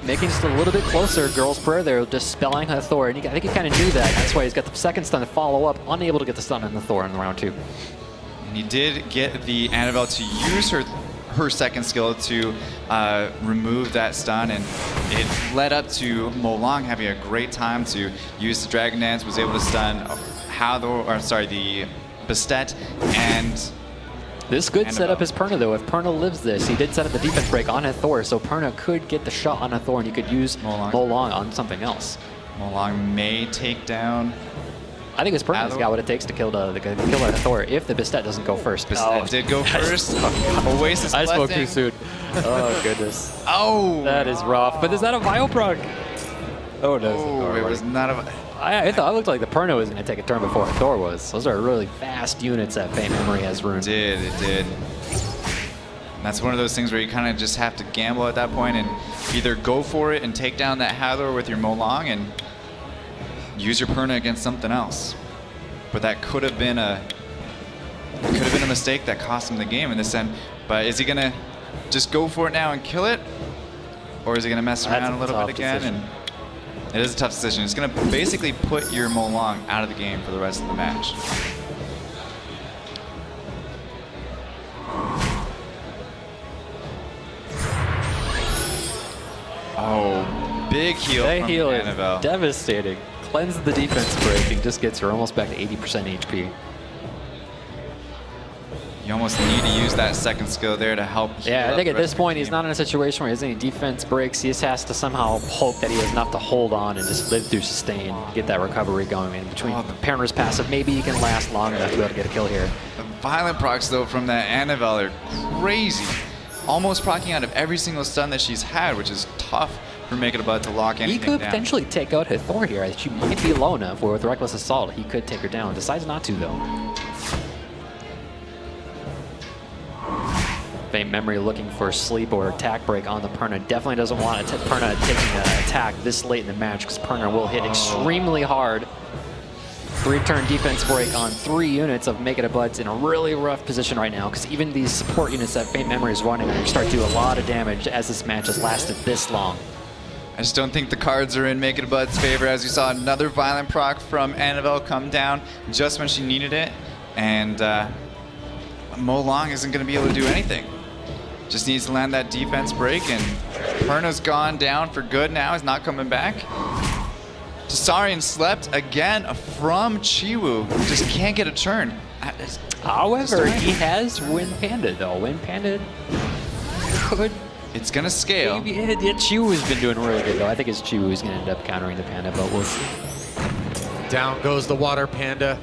Making just a little bit closer. Girl's Prayer there, dispelling her Thor. And I think he kind of knew that. That's why he's got the second stun to follow up. Unable to get the stun on the Thor in round 2. And he did get the Annabelle to use her second skill to remove that stun, and it led up to Molong having a great time to use the Dragon Dance, was able to stun the Bastet, and this could set Annabelle. up his Perna though. If Perna lives this, he did set up the defense break on Hathor, so Perna could get the shot on Hathor and he could use Molong on something else. Molong may take down. I think his Perna's got what it takes to kill Hathor if the Bastet doesn't go first. Bastet did go first. Oasis I spoke blessing. too soon. Oh goodness. Oh! That is rough. But is that a Bioproc? Oh no. Oh, it was not a... I thought it looked like the Perna was going to take a turn before Thor was. Those are really fast units that Fate Memory has ruined. It did. That's one of those things where you kind of just have to gamble at that point and either go for it and take down that Hathor with your Molong and use your Perna against something else. But that could have been a mistake that cost him the game in this end. But is he going to just go for it now and kill it? Or is he going to mess around a little bit again? And it is a tough decision. It's going to basically put your Molong out of the game for the rest of the match. Oh, big heal That from heal Annabelle. is devastating. Cleanse the defense break and just gets her almost back to 80% HP. You almost need to use that second skill there to help. Yeah, I think at this point he's not in a situation where he has any defense breaks. He just has to somehow hope that he has enough to hold on and just live through sustain, get that recovery going in between Perna's passive. Maybe he can last long enough to be able to get a kill here. The violent procs though from that Annabelle are crazy. Almost procking out of every single stun that she's had, which is tough for Make It a Bud to lock anything He could down. potentially take out Hathor here. She might be low enough where with Reckless Assault he could take her down. Decides not to though. Fate Memory looking for sleep or attack break on the Perna. Definitely doesn't want Perna taking an attack this late in the match because Perna will hit extremely hard. 3-turn defense break on 3 units of Make It a Bud's in a really rough position right now because even these support units that Fate Memory is running are start to do a lot of damage as this match has lasted this long. I just don't think the cards are in Make It a Bud's favor, as you saw another violent proc from Annabelle come down just when she needed it, and Molong isn't going to be able to do anything. Just needs to land that defense break, and Perna's gone down for good now. He's not coming back. Tsarian slept again from Chiwoo. Just can't get a turn. However, he has Wind Panda, though. Wind Panda could... It's going to scale. Maybe, yeah, Chiwoo's been doing really good, though. I think it's Chiwoo who's going to end up countering the Panda, but we'll see. Down goes the Water Panda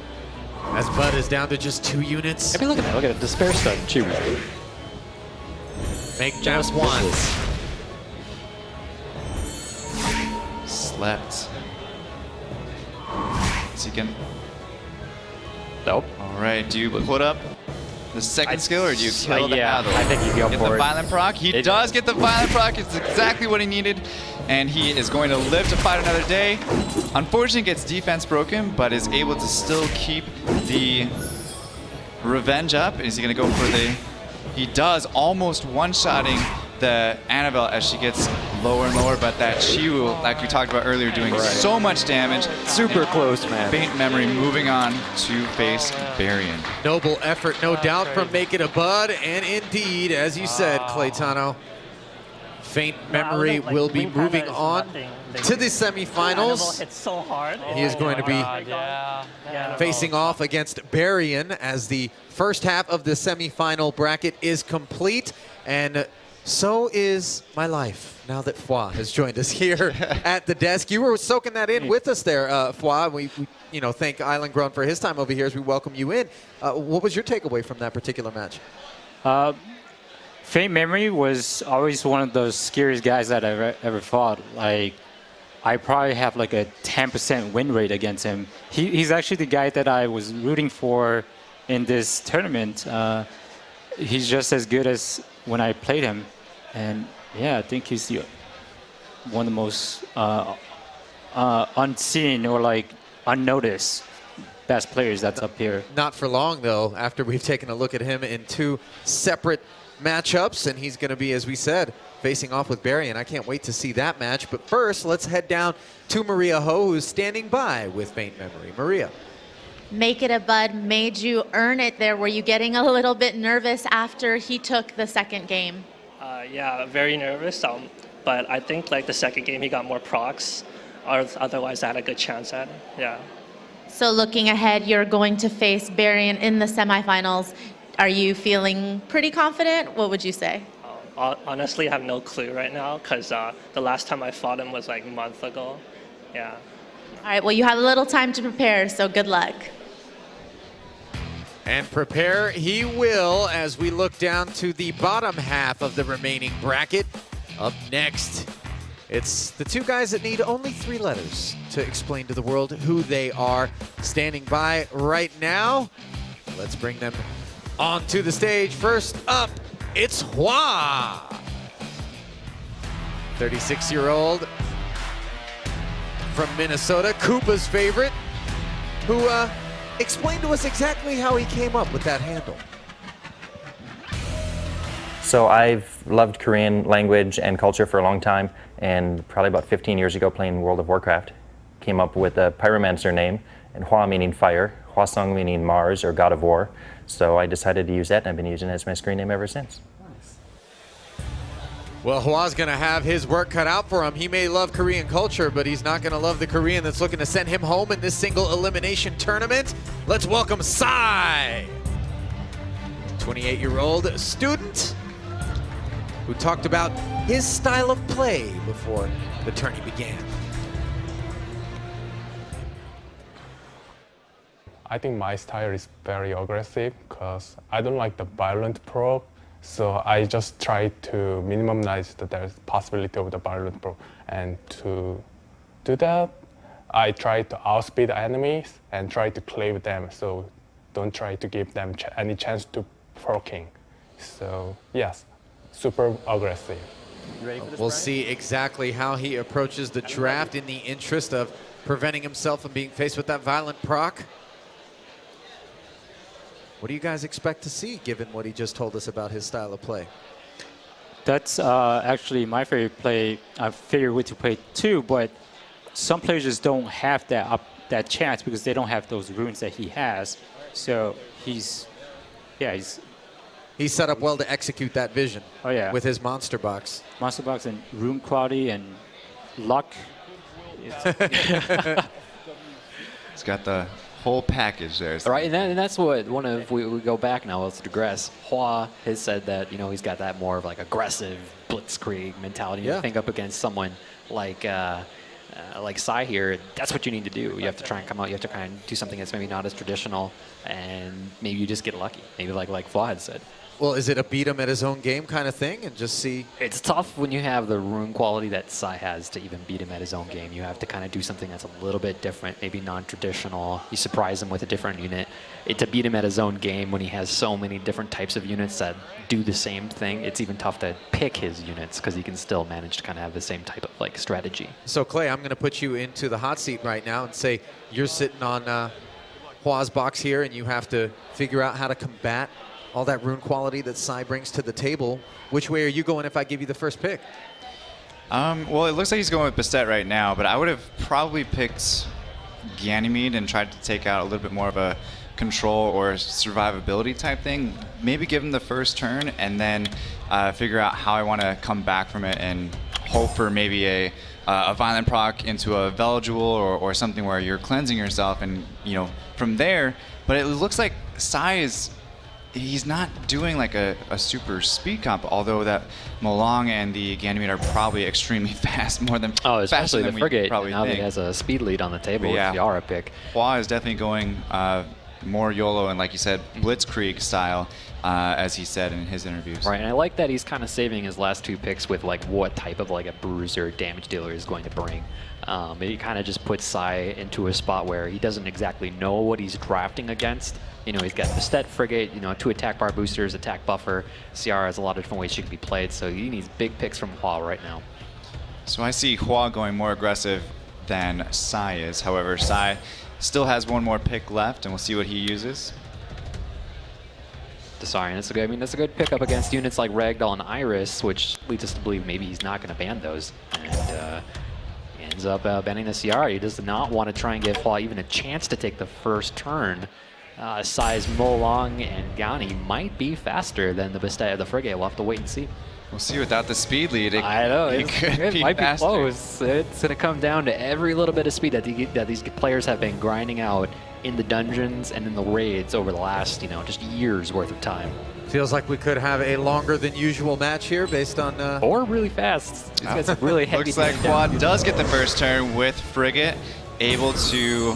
as Bud is down to just 2 units. I mean, look at that. Look at it. Despair Stun, Chiwoo. Make just one. Slept. So you can... Nope. All right, do you put up the second skill, or do you kill the yeah, Adel? I think you go get for the it. violent proc. He does get the violent proc. It's exactly what he needed, and he is going to live to fight another day. Unfortunately, gets defense broken, but is able to still keep the revenge up. Is he going to go for the... He does, almost one-shotting the Annabelle as she gets lower and lower, but that Chiwoo, like we talked about earlier, doing so much damage. Super close, man. Faint Memory moving on to face Barian. Noble effort, no doubt, from Make It a Bud, and indeed, as you said, Claytano, Faint Memory will be moving on to the semifinals. Hits so hard. He is going to be facing off against Barian as the first half of the semifinal bracket is complete, and so is my life now that Fwa has joined us here at the desk. You were soaking that in with us there, Fwa. We thank Island Grown for his time over here as we welcome you in. What was your takeaway from that particular match? Faint Memory was always one of those scariest guys that I've ever fought. Like, I probably have like a 10% win rate against him. He's actually the guy that I was rooting for in this tournament. He's just as good as when I played him. And yeah, I think he's one of the most unseen or like unnoticed best players that's up here. Not for long, though, after we've taken a look at him in 2 separate matchups, and he's going to be, as we said, facing off with Barry, and I can't wait to see that match. But first, let's head down to Maria Ho, who's standing by with Faint Memory. Maria. Make It a Bud made you earn it there. Were you getting a little bit nervous after he took the second game? Yeah, very nervous. But I think like the second game he got more procs, or otherwise I had a good chance at it. Yeah. So looking ahead, you're going to face Barian in the semifinals. Are you feeling pretty confident? What would you say? Honestly, I have no clue right now because the last time I fought him was like a month ago. Yeah. All right, well, you have a little time to prepare, so good luck. And prepare he will as we look down to the bottom half of the remaining bracket. Up next, it's the 2 guys that need only 3 letters to explain to the world who they are. Standing by right now, let's bring them onto the stage. First up, it's Hwa. 36-year-old from Minnesota, Koopa's favorite, who explain to us exactly how he came up with that handle. So I've loved Korean language and culture for a long time, and probably about 15 years ago playing World of Warcraft, came up with a pyromancer name, and Hwa meaning fire, Hwasong meaning Mars or God of War. So I decided to use that, and I've been using it as my screen name ever since. Well, Hwa's gonna have his work cut out for him. He may love Korean culture, but he's not gonna love the Korean that's looking to send him home in this single elimination tournament. Let's welcome Sai, 28-year-old student who talked about his style of play before the tourney began. I think my style is very aggressive because I don't like the violent probe. So I just try to minimize the possibility of the violent probe. And to do that, I try to outspeed the enemies and try to claim them. So don't try to give them any chance to proking. So yes, super aggressive. You ready for this, we'll see exactly how he approaches the draft in the interest of preventing himself from being faced with that violent proc. What do you guys expect to see, given what he just told us about his style of play? That's actually my favorite play. I figured way to play too, but some players just don't have that chance because they don't have those runes that he has. So he's He's set up well to execute that vision. Oh, yeah. With his monster box. Monster box and room quality and luck. He's got the whole package there. Right, and that's what we go back now. Let's digress. Hua has said that he's got that more of like aggressive blitzkrieg mentality. Yeah. You think up against someone like Sai here, that's what you need to do. You have to try and come out. You have to kind of do something that's maybe not as traditional, and maybe you just get lucky. Maybe like Hua had said. Well, is it a beat him at his own game kind of thing and just see? It's tough when you have the rune quality that Sai has to even beat him at his own game. You have to kind of do something that's a little bit different, maybe non-traditional. You surprise him with a different unit. To beat him at his own game when he has so many different types of units that do the same thing, it's even tough to pick his units because he can still manage to kind of have the same type of like strategy. So Clay, I'm going to put you into the hot seat right now and say you're sitting on Hua's box here and you have to figure out how to combat all that rune quality that Sai brings to the table. Which way are you going if I give you the first pick? Well, it looks like he's going with Bastet right now, but I would have probably picked Ganymede and tried to take out a little bit more of a control or survivability type thing. Maybe give him the first turn and then figure out how I want to come back from it and hope for maybe a violent proc into a Velodual or something where you're cleansing yourself and, from there. But it looks like Sai he's not doing like a super speed comp, although that Molong and the Ganymede are probably extremely fast, more than especially faster the than frigate. we probably Now that think. he has a speed lead on the table with the Yara pick. Hua is definitely going more YOLO and, like you said, Blitzkrieg style, as he said in his interviews. Right, and I like that he's kind of saving his last two picks with like what type of like a bruiser damage dealer is going to bring. He kind of just puts Sai into a spot where he doesn't exactly know what he's drafting against. He's got Bastet Frigate, 2 attack bar boosters, attack buffer. Ciara has a lot of different ways she can be played, so he needs big picks from Hua right now. So I see Hua going more aggressive than Sai is. However, Sai still has one more pick left, and we'll see what he uses. Desarian, that's a good pickup against units like Ragdoll and Iris, which leads us to believe maybe he's not going to ban those. And he ends up banning the Ciara. He does not want to try and give Hua even a chance to take the first turn. Sai's Molong and Gani might be faster than the Bastet of the Frigate. We'll have to wait and see. We'll see without the speed lead. I know, it might be faster. close. It's going to come down to every little bit of speed that these players have been grinding out in the dungeons and in the raids over the last, just years worth of time. Feels like we could have a longer than usual match here based on... Or really fast. He's got some really heavy... Looks like Hua does get the first turn with Frigate, able to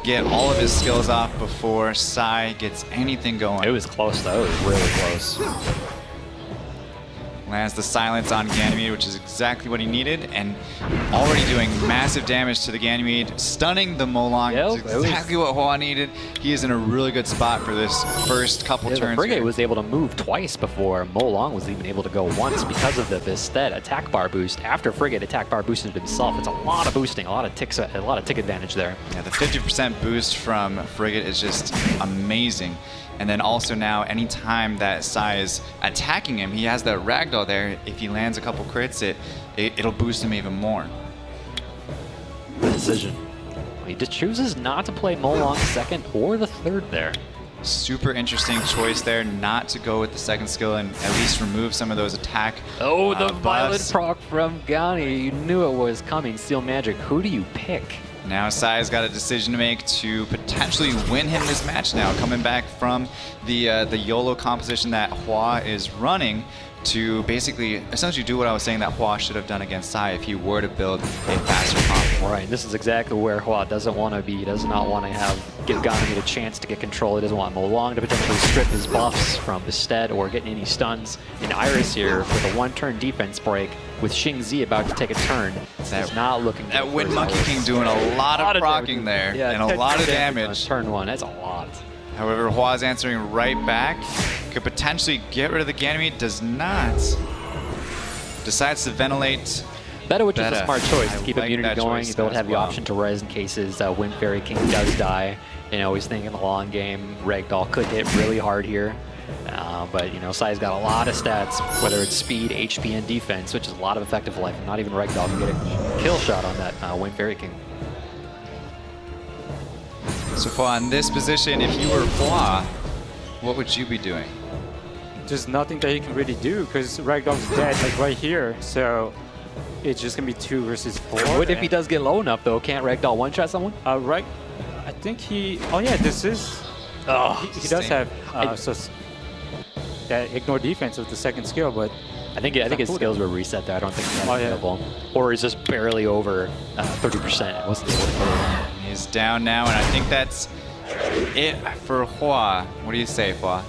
get all of his skills off before Sai gets anything going. It was close though, it was really close. Lands the silence on Ganymede, which is exactly what he needed, and already doing massive damage to the Ganymede, stunning the Molong. Yep, That's exactly what Hua needed. He is in a really good spot for this first couple turns. The Frigate here. was able to move twice before Molong was even able to go once because of the Bastet attack bar boost. After Frigate attack bar boosted himself, it's a lot of boosting, a lot of tick advantage there. Yeah, the 50% boost from Frigate is just amazing. And then also now, anytime that Sai is attacking him, he has that Ragdoll there. If he lands a couple crits, it'll boost him even more. The decision. He just chooses not to play Molong second or the third there. Super interesting choice there, not to go with the second skill and at least remove some of those attack. Oh, the Violet proc from Gani. You knew it was coming. Steel Magic. Who do you pick? Now Sai's got a decision to make to potentially win him this match now, coming back from the YOLO composition that Hua is running to basically essentially do what I was saying that Hua should have done against Sai if he were to build a faster comp. Right, this is exactly where Hua doesn't want to be. He does not want to give Ganymede a chance to get control. He doesn't want Molong to potentially strip his buffs from Bastet or get any stuns. And Iris here with a one-turn defense break with Xing Zi about to take a turn. That's not looking good. That Wind Monkey King doing a lot of proccing there and a lot of damage. Turn one, that's a lot. However, Hua's answering right back. Could potentially get rid of the Ganymede, does not. Decides to ventilate. Beta, which is a smart choice to keep like immunity that going. choice You don't as have the well. option to res in cases Wind Fairy King does die. He's thinking the long game. Ragdoll could hit really hard here. But Sai's got a lot of stats, whether it's speed, HP, and defense, which is a lot of effective life. And not even Ragdoll can get a kill shot on that Wind Fairy King. So Hua, in this position, if you were Hua, what would you be doing? there's nothing that he can really do because Ragdoll's dead, like right here. So it's just gonna be 2 versus 4. What if he does get low enough though? Can't Ragdoll one-shot someone? Right. I think he. Oh yeah, this is. Oh, he does have that ignore defense with the second skill, but I think his skills were reset there. I don't think he's available. Or he's just barely over 30%. What's the score? He's down now, and I think that's it for Hua. What do you say, Hua?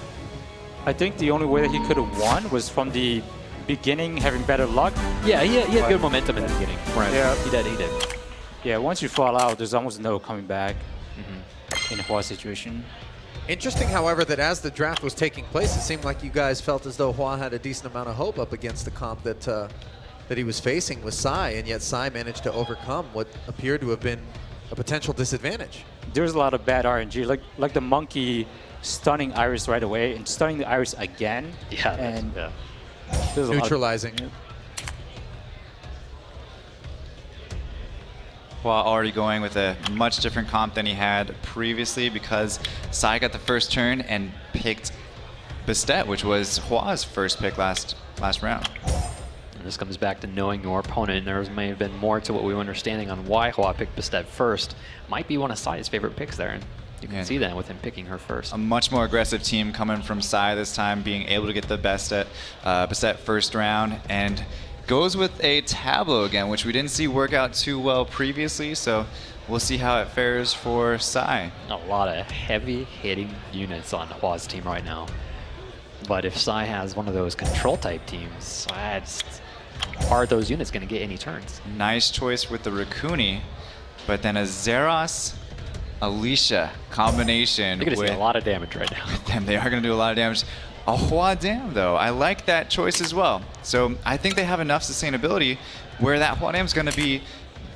I think the only way that he could have won was from the beginning, having better luck. Yeah, he had good momentum in the beginning. Right. Yeah, he did. Yeah, once you fall out, there's almost no coming back in a Hua situation. Interesting, however, that as the draft was taking place, it seemed like you guys felt as though Hua had a decent amount of hope up against the comp that that he was facing with Sai, and yet Sai managed to overcome what appeared to have been a potential disadvantage. There's a lot of bad RNG, like the monkey stunning Iris right away and stunning the Iris again. Yeah, and neutralizing. Hua already going with a much different comp than he had previously because Sai got the first turn and picked Bastet, which was Hua's first pick last round. And this comes back to knowing your opponent. There may have been more to what we were understanding on why Hua picked Bastet first. Might be one of Sai's favorite picks there, and you can see that with him picking her first. A much more aggressive team coming from Sai this time, being able to get the Bastet first round, and goes with a Tableau again, which we didn't see work out too well previously, so we'll see how it fares for Sai. A lot of heavy-hitting units on Hua's team right now. But if Sai has one of those control-type teams, are those units going to get any turns? Nice choice with the Raccoon, but then a Zeros Alicia combination. They're going to see a lot of damage right now. Them, they are going to do a lot of damage. A Hua Dam, though, I like that choice as well. So I think they have enough sustainability where that Hua Dam is going to be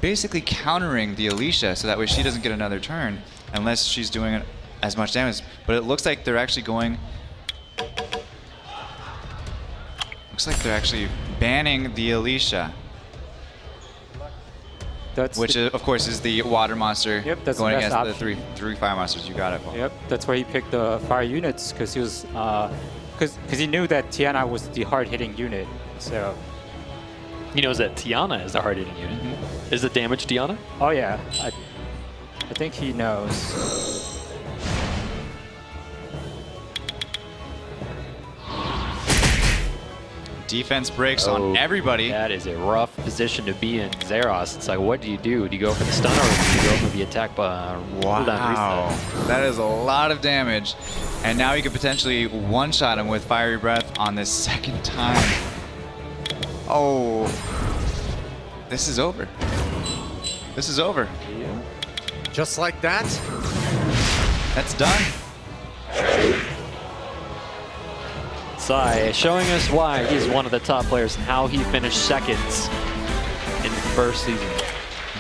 basically countering the Alicia, so that way she doesn't get another turn unless she's doing as much damage. But it looks like they're actually going. Looks like they're actually banning the Alicia. Which, of course, is the water monster going against the three fire monsters. You got it, Paul. Yep, that's why he picked the fire units, because he was, because he knew that Tiana was the hard-hitting unit. So he knows that Tiana is the hard-hitting unit. Is it damage Tiana? Oh yeah, I think he knows. Defense breaks on everybody. That is a rough position to be in. Zeros, it's like, what do? Do you go for the stun or do you go for the attack? Wow, that is a lot of damage. And now you could potentially one-shot him with Fiery Breath on this second time. Oh, this is over. This is over. Yeah. Just like that. That's done. Sai showing us why he's one of the top players and how he finished seconds in the first season.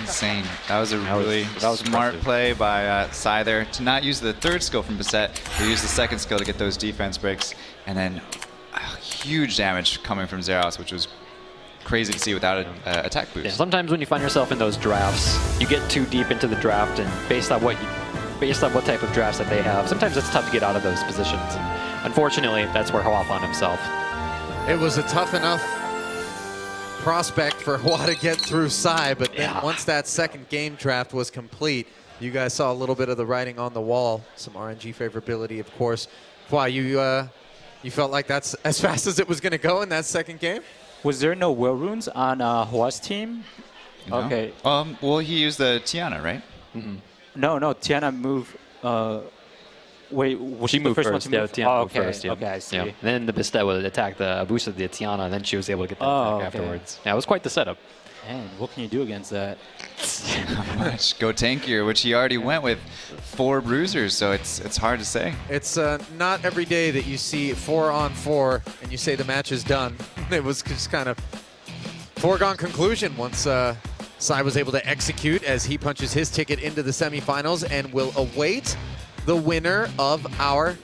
Insane. That was a really smart play by Sai there to not use the third skill from Bastet, but use the second skill to get those defense breaks, and then huge damage coming from Zeros, which was crazy to see without an attack boost. Yeah, sometimes when you find yourself in those drafts, you get too deep into the draft, and based on what type of drafts that they have, sometimes it's tough to get out of those positions. And unfortunately, that's where Hua found himself. It was a tough enough prospect for Hua to get through Sai, but then once that second game draft was complete, you guys saw a little bit of the writing on the wall. Some RNG favorability, of course. Hua, you felt like that's as fast as it was going to go in that second game? Was there no will runes on Hua's team? No. Okay. Well, he used the Tiana, right? Mm-hmm. No, Tiana moved. Wait, was she moved the first first? One to move? Tiana moved first. Yeah. Okay, I see. Yeah. And then the Bastet would attack the boost of the Tiana, and then she was able to get the attack afterwards. Yeah, it was quite the setup. And what can you do against that? Not much. Go tankier, which he already went with 4 bruisers, so it's hard to say. It's not every day that you see 4-on-4 and you say the match is done. It was just kind of foregone conclusion once Sai was able to execute as he punches his ticket into the semifinals and will await the winner of our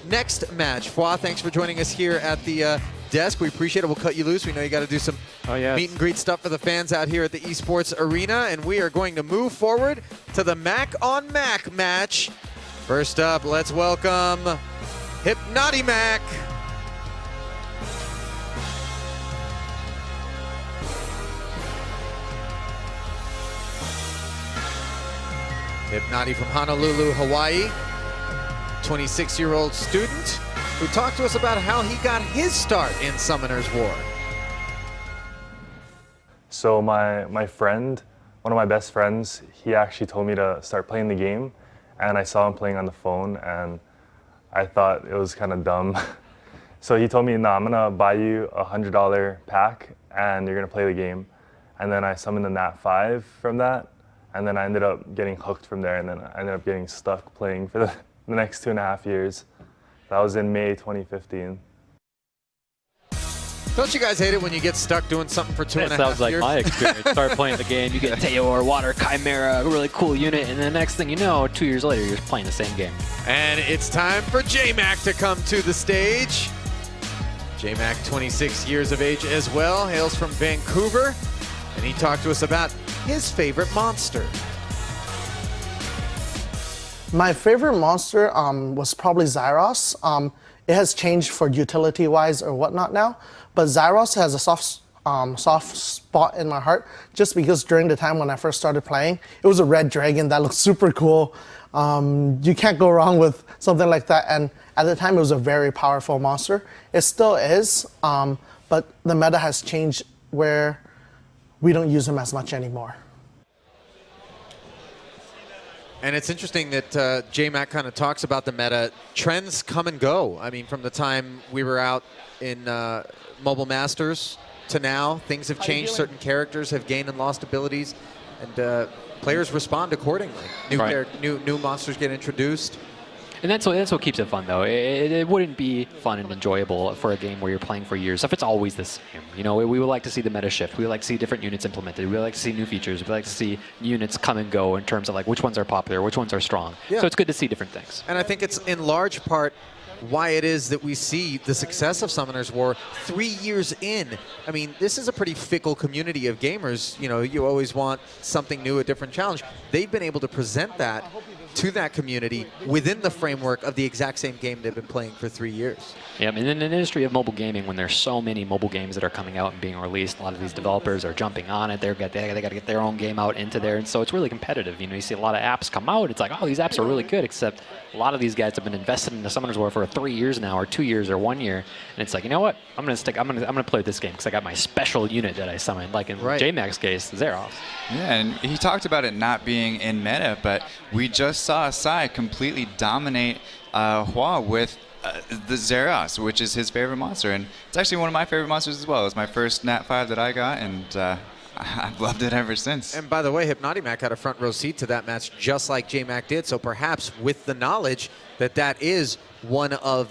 next match. Hua, thanks for joining us here at the desk. We appreciate it. We'll cut you loose. We know you got to do some meet and greet stuff for the fans out here at the esports arena, and we are going to move forward to the Mac on Mac match. First up, let's welcome Hypnotimac Hypnoti from Honolulu, Hawaii, 26-year-old student who talked to us about how he got his start in Summoner's War. So my friend, one of my best friends, he actually told me to start playing the game, and I saw him playing on the phone, and I thought it was kind of dumb. So he told me, no, I'm gonna buy you a $100 pack, and you're gonna play the game. And then I summoned the Nat 5 from that, and then I ended up getting hooked from there, and then I ended up getting stuck playing for the next 2.5 years. That was in May 2015. Don't you guys hate it when you get stuck doing something for 2.5 years? That sounds like my experience. Start playing the game, you get Teor, Water, Chimera, a really cool unit, and the next thing you know, 2 years later, you're playing the same game. And it's time for J-Mac to come to the stage. J-Mac, 26 years of age as well, hails from Vancouver, and he talked to us about his favorite monster. My favorite monster was probably Zyros. It has changed for utility-wise or whatnot now, but Zyros has a soft spot in my heart just because during the time when I first started playing, it was a red dragon that looked super cool. You can't go wrong with something like that, and at the time it was a very powerful monster. It still is, but the meta has changed where we don't use him as much anymore. And it's interesting that J-Mac kind of talks about the meta. Trends come and go. I mean, from the time we were out in Mobile Masters to now, things have changed. Certain characters have gained and lost abilities, and players respond accordingly. New monsters get introduced. And that's what keeps it fun, though. It wouldn't be fun and enjoyable for a game where you're playing for years if it's always the same. You know, we would like to see the meta shift. We would like to see different units implemented. We would like to see new features. We would like to see units come and go in terms of like which ones are popular, which ones are strong. Yeah. So it's good to see different things. And I think it's in large part why it is that we see the success of Summoner's War 3 years in. I mean, this is a pretty fickle community of gamers. You know, you always want something new, a different challenge. They've been able to present that to that community within the framework of the exact same game they've been playing for 3 years. Yeah, I mean, in an industry of mobile gaming, when there's so many mobile games that are coming out and being released, a lot of these developers are jumping on it. They got to get their own game out into there, and so it's really competitive. You know, you see a lot of apps come out. It's like, oh, these apps are really good, except a lot of these guys have been invested in the Summoner's War for 3 years now, or 2 years, or 1 year, and it's like, you know what? I'm gonna play this game because I got my special unit that I summoned, like in J-Mac's case, Zeros. Yeah, and he talked about it not being in meta, but we just saw Sai completely dominate Hua with the Zeros, which is his favorite monster, and it's actually one of my favorite monsters as well. It was my first Nat 5 that I got, and I've loved it ever since. And by the way, Hypnoti Mac had a front row seat to that match just like J-Mac did, so perhaps with the knowledge that that is one of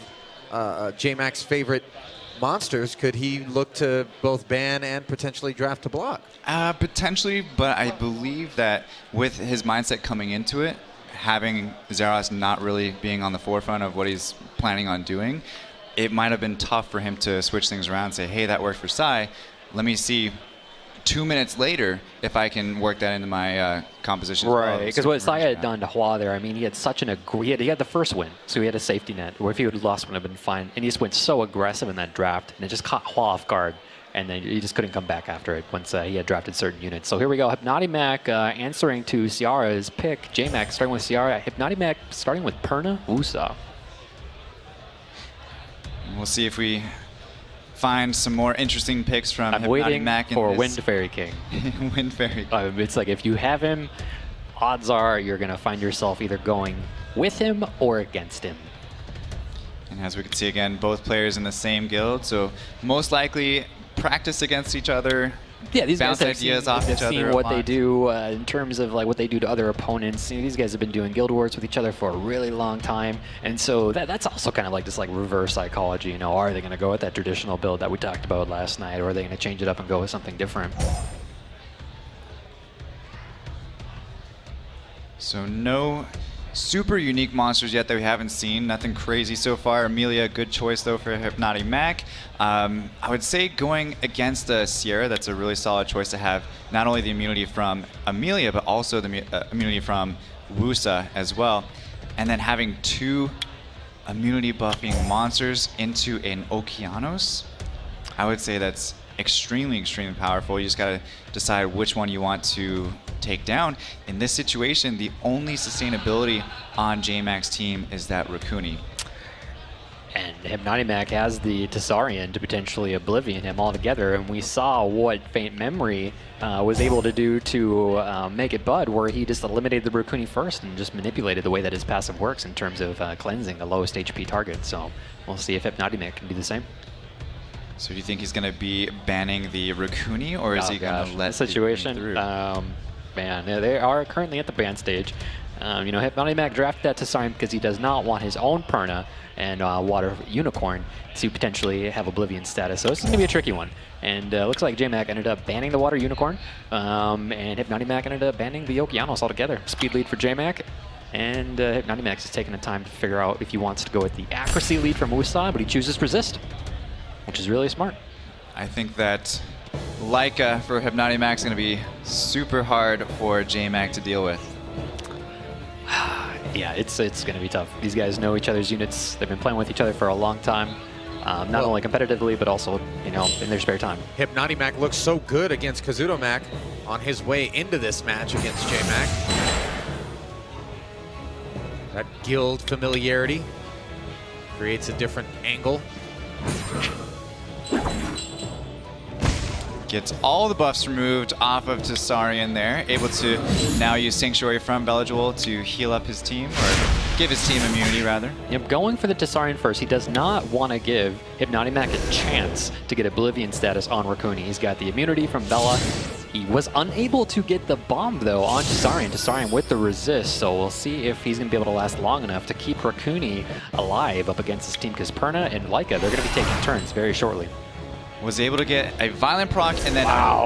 J-Mac's favorite monsters, could he look to both ban and potentially draft to block? Potentially, but I believe that with his mindset coming into it, having Zeros not really being on the forefront of what he's planning on doing, it might have been tough for him to switch things around and say, hey, that worked for Sai. Let me see 2 minutes later if I can work that into my composition. Right, because what Sai had done to Hua there, I mean, he had such an he had the first win, so he had a safety net, where if he would have lost, it would have been fine. And he just went so aggressive in that draft, and it just caught Hua off guard. And then he just couldn't come back after it once he had drafted certain units. So here we go. Hypnoti Mac answering to Ciara's pick. J-Mac starting with Ciara. Hypnoti Mac starting with Perna Wusa. We'll see if we find some more interesting picks from I'm Hypnoti waiting Mac for Wind Fairy King. Wind Fairy King. It's like if you have him, odds are you're going to find yourself either going with him or against him. And as we can see again, both players in the same guild, so most likely practice against each other. Yeah, these bounce guys ideas off each other. Seen what they do in terms of like what they do to other opponents. You know, these guys have been doing guild wars with each other for a really long time, and so that's also kind of like this like reverse psychology. You know, are they going to go with that traditional build that we talked about last night, or are they going to change it up and go with something different? So no super unique monsters yet that we haven't seen. Nothing crazy so far. Amelia, good choice though for Hypnoti Mac. I would say going against Sierra, that's a really solid choice to have not only the immunity from Amelia, but also the immunity from Wusa as well. And then having two immunity buffing monsters into an Okeanos, I would say that's extremely, extremely powerful. You just gotta decide which one you want to take down. In this situation, the only sustainability on JMac's team is that Raccoony. And Hypnotimac has the Tessarion to potentially Oblivion him altogether, and we saw what Faint Memory was able to do to make it Bud, where he just eliminated the Raccoony first and just manipulated the way that his passive works in terms of cleansing the lowest HP target. So we'll see if Hypnotimac can do the same. So do you think he's going to be banning the Raccoony, or is he going to let the situation? through? Man, they are currently at the ban stage. You know, Hypnotimac drafted that Tessarion because he does not want his own Perna and Water Unicorn to potentially have Oblivion status. So this is going to be a tricky one. And looks like JMac ended up banning the Water Unicorn, and Hypnotimac ended up banning the Okeanos altogether. Speed lead for JMac, and Hypnotimac is taking the time to figure out if he wants to go with the accuracy lead from Wusa, but he chooses Resist, which is really smart. I think that Leica for Hypnotimac is going to be super hard for JMac to deal with. Yeah, it's going to be tough. These guys know each other's units. They've been playing with each other for a long time, not only competitively, but also, you know, in their spare time. Hypnotimac looks so good against Kazutomac on his way into this match against JMac. That guild familiarity creates a different angle. Gets all the buffs removed off of Tessarion there. Able to now use Sanctuary from Bellajoul to heal up his team, or give his team immunity, rather. Yep, going for the Tessarion first. He does not want to give Hypnotimac a chance to get Oblivion status on Raccoony. He's got the immunity from Bella. He was unable to get the bomb, though, on Tessarion. Tessarion with the resist, so we'll see if he's going to be able to last long enough to keep Raccoony alive up against his team, because Perna and Leica, they're going to be taking turns very shortly. Was able to get a violent proc, and then a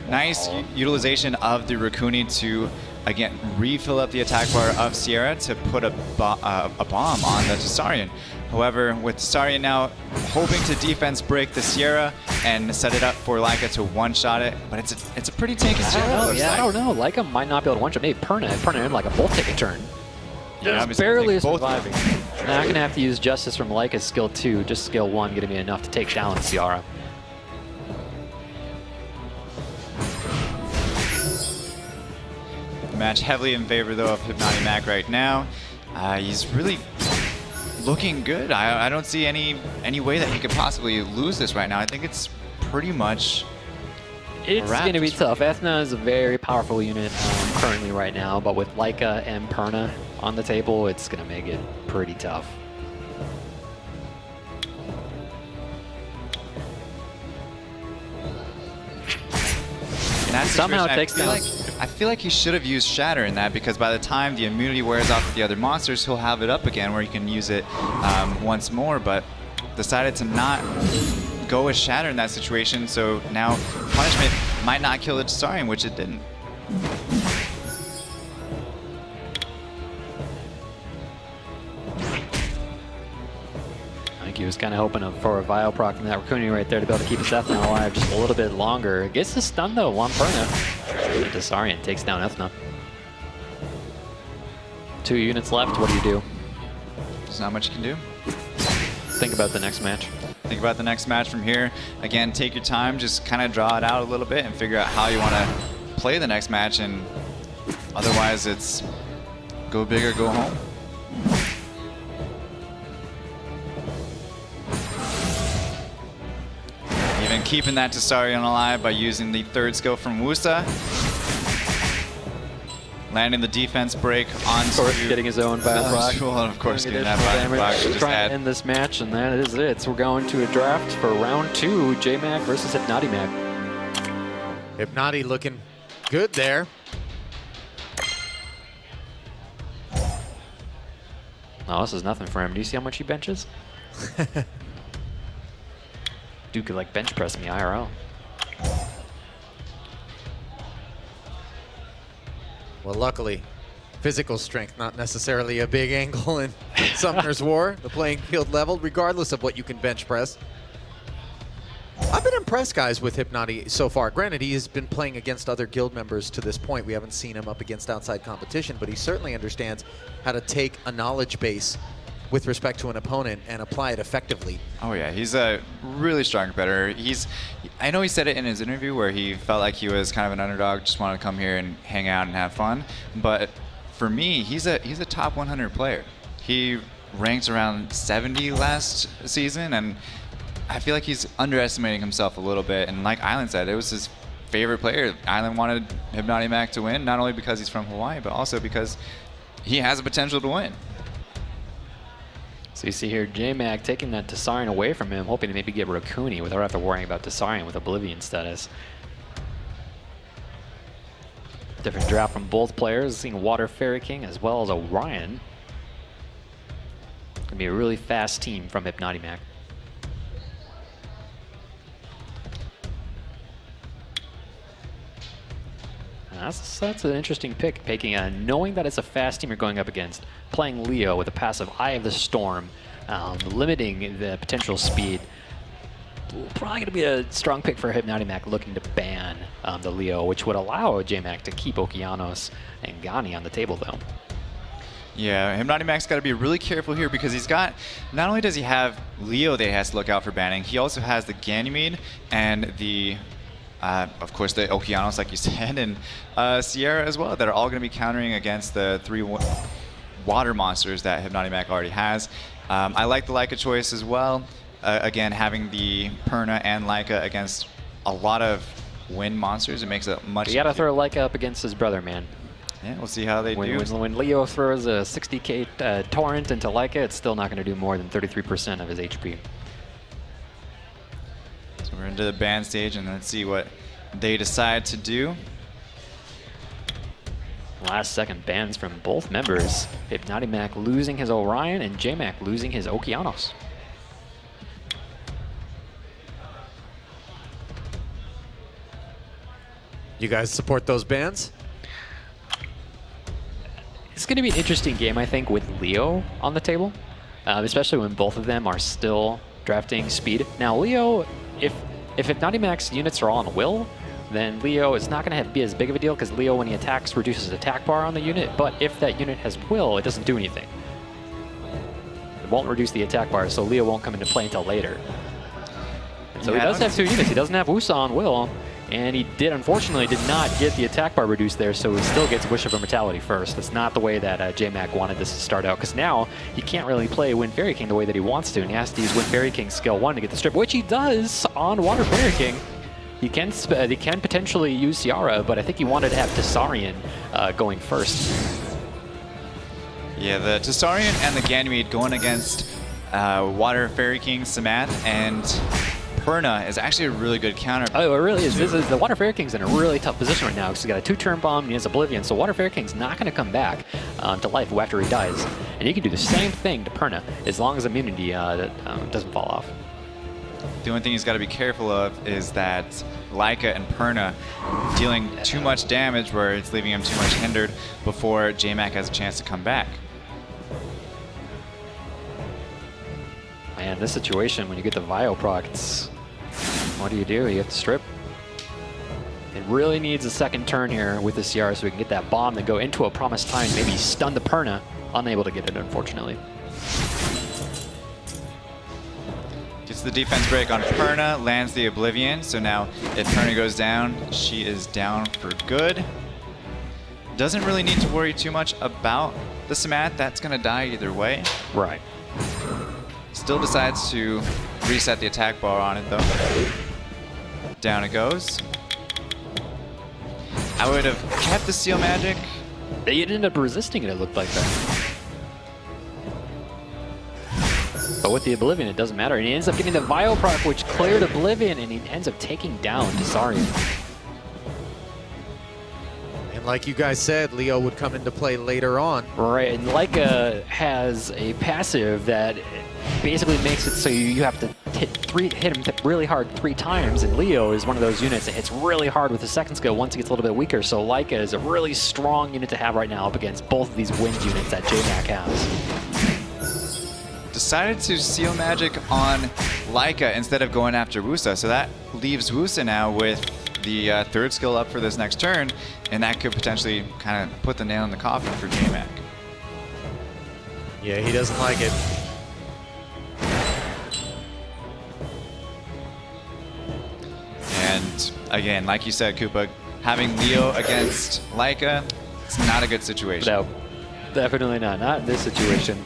nice utilization of the Raccoony to, again, refill up the attack bar of Sierra to put a bomb on the Tessarion. However, with Tessarion now hoping to defense break the Sierra and set it up for Leica to one-shot it, but it's a pretty tanky Sierra. I don't know. Leica might not be able to one-shot. Maybe Perna and Leica both take a turn. Yeah, Just barely surviving. Now I'm going to have to use Justice from Leica's skill 2, just skill 1 going to be enough to take down Ciara. The match heavily in favor, though, of Hypnotimac right now. He's really looking good. I don't see any way that he could possibly lose this right now. I think it's pretty much It's going to be tough. Ethna is a very powerful unit currently right now, but with Leica and Perna on the table, it's going to make it pretty tough. Somehow it takes down. I feel like he should have used Shatter in that, because by the time the immunity wears off with the other monsters, he'll have it up again where he can use it once more, but decided to not go with Shatter in that situation, so now Punishment might not kill the Tessarion, which it didn't. I think he was kind of hoping for a Vile proc from that Raccoony right there to be able to keep his Ethna alive just a little bit longer. Gets the stun though, one Perna. The Tessarion takes down Ethna. 2 units left, what do you do? There's not much you can do. Think about the next match. Think about the next match from here. Again, take your time, just kind of draw it out a little bit and figure out how you want to play the next match, and otherwise it's go big or go home. Even keeping that Tessarion alive by using the 3rd skill from Wusa. Landing the defense break on Of course, getting his own Vile proc. Of course, getting that Vile proc. Trying to end this match, and that is it. So we're going to a draft for round 2, JMac versus Hypnotimac. Hypnoti looking good there. Oh, this is nothing for him. Do you see how much he benches? Dude could like bench press me IRL. Well, luckily, physical strength not necessarily a big angle in Summoner's War. The playing field leveled, regardless of what you can bench press. I've been impressed, guys, with Hypnoti so far. Granted, he has been playing against other guild members to this point. We haven't seen him up against outside competition, but he certainly understands how to take a knowledge base with respect to an opponent and apply it effectively. Oh yeah, he's a really strong competitor. I know he said it in his interview where he felt like he was kind of an underdog, just wanted to come here and hang out and have fun. But for me, he's a top 100 player. He ranked around 70 last season, and I feel like he's underestimating himself a little bit. And like Island said, it was his favorite player. Island wanted Hibnati Mac to win, not only because he's from Hawaii, but also because he has the potential to win. So you see here, J-Mac taking that Tessarian away from him, hoping to maybe get Rakuni without having to worry about Tessarian with Oblivion status. Different draft from both players, seeing Water Fairy King as well as Orion. Gonna be a really fast team from Hibnati Mac. That's an interesting pick, picking knowing that it's a fast team you're going up against, playing Leo with a passive Eye of the Storm, limiting the potential speed. Probably going to be a strong pick for Hibnati Mac, looking to ban the Leo, which would allow J-Mac to keep Okeanos and Gani on the table, though. Yeah, Hibnati Mac's got to be really careful here because he's got, not only does he have Leo that he has to look out for banning, he also has the Ganymede and the of course, the Okeanos, like you said, and Sierra as well, that are all going to be countering against the 3 water monsters that Hibnati Mac already has. I like the Leica choice as well. Again, having the Perna and Leica against a lot of wind monsters, it makes it much You got to throw Leica up against his brother, man. Yeah, we'll see how they do. When Leo throws a 60k torrent into Leica, it's still not going to do more than 33% of his HP. So we're into the ban stage, and let's see what they decide to do. Last second bans from both members. Hibnati Mac losing his Orion and J-Mac losing his Okeanos. You guys support those bans? It's going to be an interesting game, I think, with Leo on the table, especially when both of them are still drafting speed. Now, Leo, if Hibnati Mac's units are all on Will, then Leo is not going to be as big of a deal because Leo, when he attacks, reduces attack bar on the unit. But if that unit has Will, it doesn't do anything. It won't reduce the attack bar, so Leo won't come into play until later. So he does have 2 units. He doesn't have Wusa on Will, and he unfortunately did not get the attack bar reduced there, so he still gets Wish of Immortality first. That's not the way that J-Mac wanted this to start out, because now he can't really play Wind Fairy King the way that he wants to, and he has to use Wind Fairy King skill 1 to get the strip, which he does on Water Fairy King. He can potentially use Ciara, but I think he wanted to have Tessarian going first. Yeah, the Tessarian and the Ganymede going against Water Fairy King, Samath, and Perna is actually a really good counter. Oh, it really is. The Water Fairy King's in a really tough position right now because he's got a 2-turn bomb and he has Oblivion, so Water Fairy King's not going to come back to life after he dies. And you can do the same thing to Perna as long as immunity doesn't fall off. The only thing he's got to be careful of is that Leica and Perna dealing too much damage where it's leaving him too much hindered before J-Mac has a chance to come back. Man, this situation, when you get the Vio proc, what do? You have to strip. It really needs a second turn here with the CR so we can get that bomb and go into a promised time, maybe stun the Perna. Unable to get it, unfortunately. Gets the defense break on Perna, lands the Oblivion, so now if Perna goes down, she is down for good. Doesn't really need to worry too much about the Samath, that's gonna die either way. Right. Still decides to reset the attack bar on it though. Down it goes. I would have kept the Seal Magic. They ended up resisting it, it looked like that. But with the Oblivion, it doesn't matter. And he ends up getting the Vio proc, which cleared Oblivion, and he ends up taking down Tessarian. And like you guys said, Leo would come into play later on. Right, and Leica has a passive that basically makes it so you have to hit him really hard 3 times, and Leo is one of those units that hits really hard with the second skill once it gets a little bit weaker, so Leica is a really strong unit to have right now up against both of these wind units that J-Mac has. Decided to Seal Magic on Leica instead of going after Wusa, so that leaves Wusa now with the 3rd skill up for this next turn, and that could potentially kind of put the nail in the coffin for J-Mac. Yeah, he doesn't like it. again, like you said, Koopa, having Leo against Laika, it's not a good situation. No, definitely not. Not in this situation.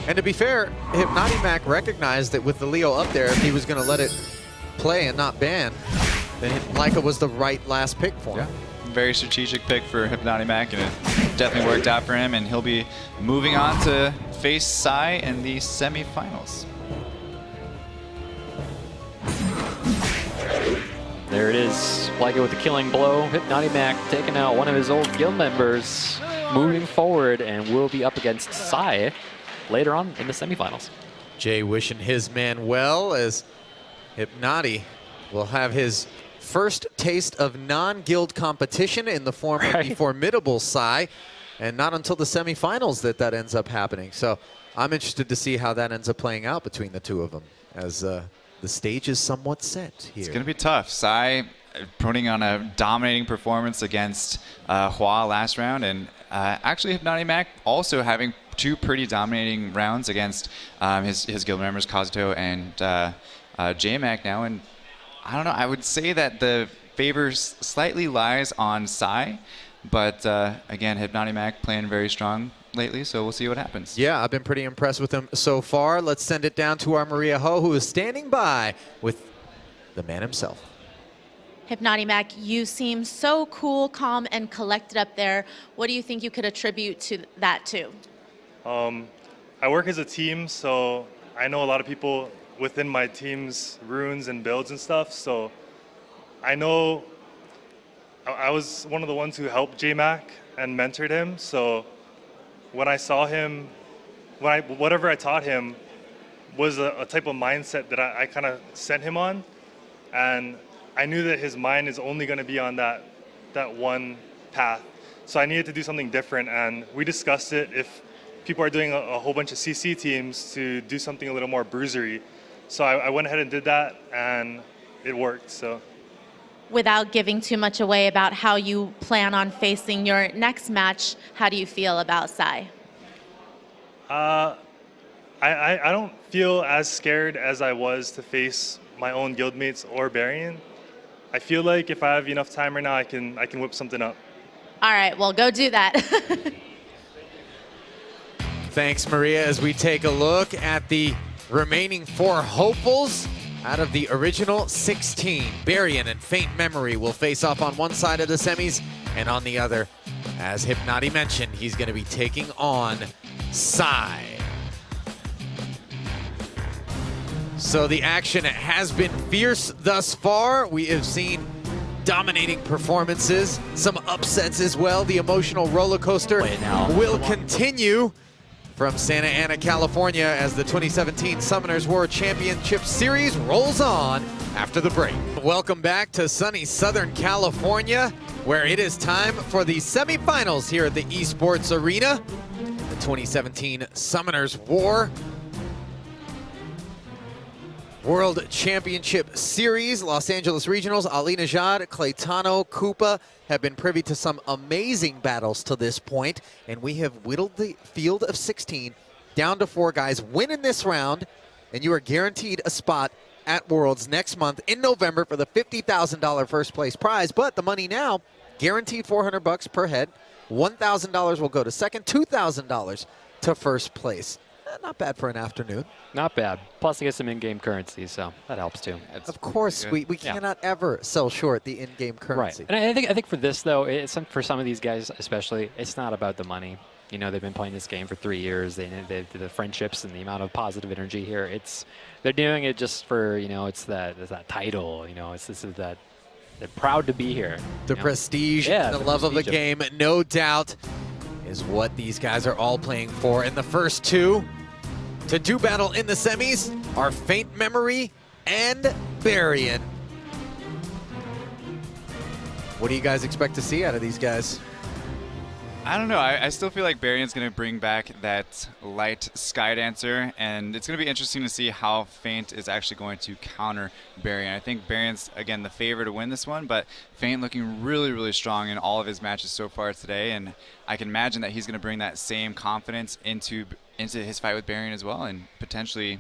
And to be fair, Hypnoti Mac recognized that with the Leo up there, if he was going to let it play and not ban, then Laika was the right last pick for him. Very strategic pick for Hypnoti Mac, and it definitely worked out for him, and he'll be moving on to face Psy in the semifinals. There it is. Laika with the killing blow. Hypnoti Mac taking out one of his old guild members, moving forward, and will be up against Psy later on in the semifinals. Jay wishing his man well, as Hypnoti will have his first taste of non-guild competition in the form of the formidable Psy, and not until the semifinals that ends up happening. So I'm interested to see how that ends up playing out between the two of them, as the stage is somewhat set here. It's going to be tough. Psy putting on a dominating performance against Hua last round, and actually Hypnoti Mac also having two pretty dominating rounds against his guild members, Kazuto and J-Mac now. And I don't know, I would say that the favor slightly lies on Psy, but again, Hypnoti Mac playing very strong lately, so we'll see what happens. Yeah, I've been pretty impressed with him so far. Let's send it down to our Maria Ho, who is standing by with the man himself. Hypnoti Mac, you seem so cool, calm, and collected up there. What do you think you could attribute to that to? I work as a team, so I know a lot of people within my team's runes and builds and stuff, so I know I was one of the ones who helped J-Mac and mentored him, so when I saw him, whatever I taught him was a type of mindset that I kind of sent him on, and I knew that his mind is only going to be on that one path. So I needed to do something different, and we discussed it if people are doing a whole bunch of CC teams to do something a little more bruisery. So I went ahead and did that, and it worked. So, Without giving too much away about how you plan on facing your next match, how do you feel about Psy? I don't feel as scared as I was to face my own guildmates or Barian. I feel like if I have enough time right now, I can whip something up. All right, well, go do that. Thanks, Maria, as we take a look at the remaining 4 hopefuls out of the original 16. Barian and Faint Memory will face off on one side of the semis, and on the other, as Hypnoti mentioned, he's going to be taking on Psy. So the action has been fierce thus far. We have seen dominating performances, some upsets as well. The emotional roller coaster will continue from Santa Ana, California, as the 2017 Summoners War Championship Series rolls on after the break. Welcome back to sunny Southern California, where it is time for the semifinals here at the Esports Arena. The 2017 Summoners War World Championship Series. Los Angeles Regionals, Ali Najad, Claytano, Koopa have been privy to some amazing battles to this point, and we have whittled the field of 16 down to 4 guys. Win in this round, and you are guaranteed a spot at Worlds next month in November for the $50,000 first place prize. But the money now, guaranteed $400 per head. $1,000 will go to second, $2,000 to first place. Not bad for an afternoon. Not bad. Plus, I get some in-game currency, so that helps too. Of course, we cannot ever sell short the in-game currency. Right. And I think for this though, for some of these guys especially, it's not about the money. You know, they've been playing this game for 3 years. The friendships and the amount of positive energy here. They're doing it just for, you know, it's that title. You know, they're proud to be here. The prestige, the love of the game, no doubt, is what these guys are all playing for. And the first 2 to do battle in the semis are Faint Memory and Barian. What do you guys expect to see out of these guys? I don't know. I still feel like Barian's going to bring back that light Skydancer, and it's going to be interesting to see how Faint is actually going to counter Barian. I think Barian's, again, the favorite to win this one, but Faint looking really, really strong in all of his matches so far today, and I can imagine that he's going to bring that same confidence into his fight with Barian as well, and potentially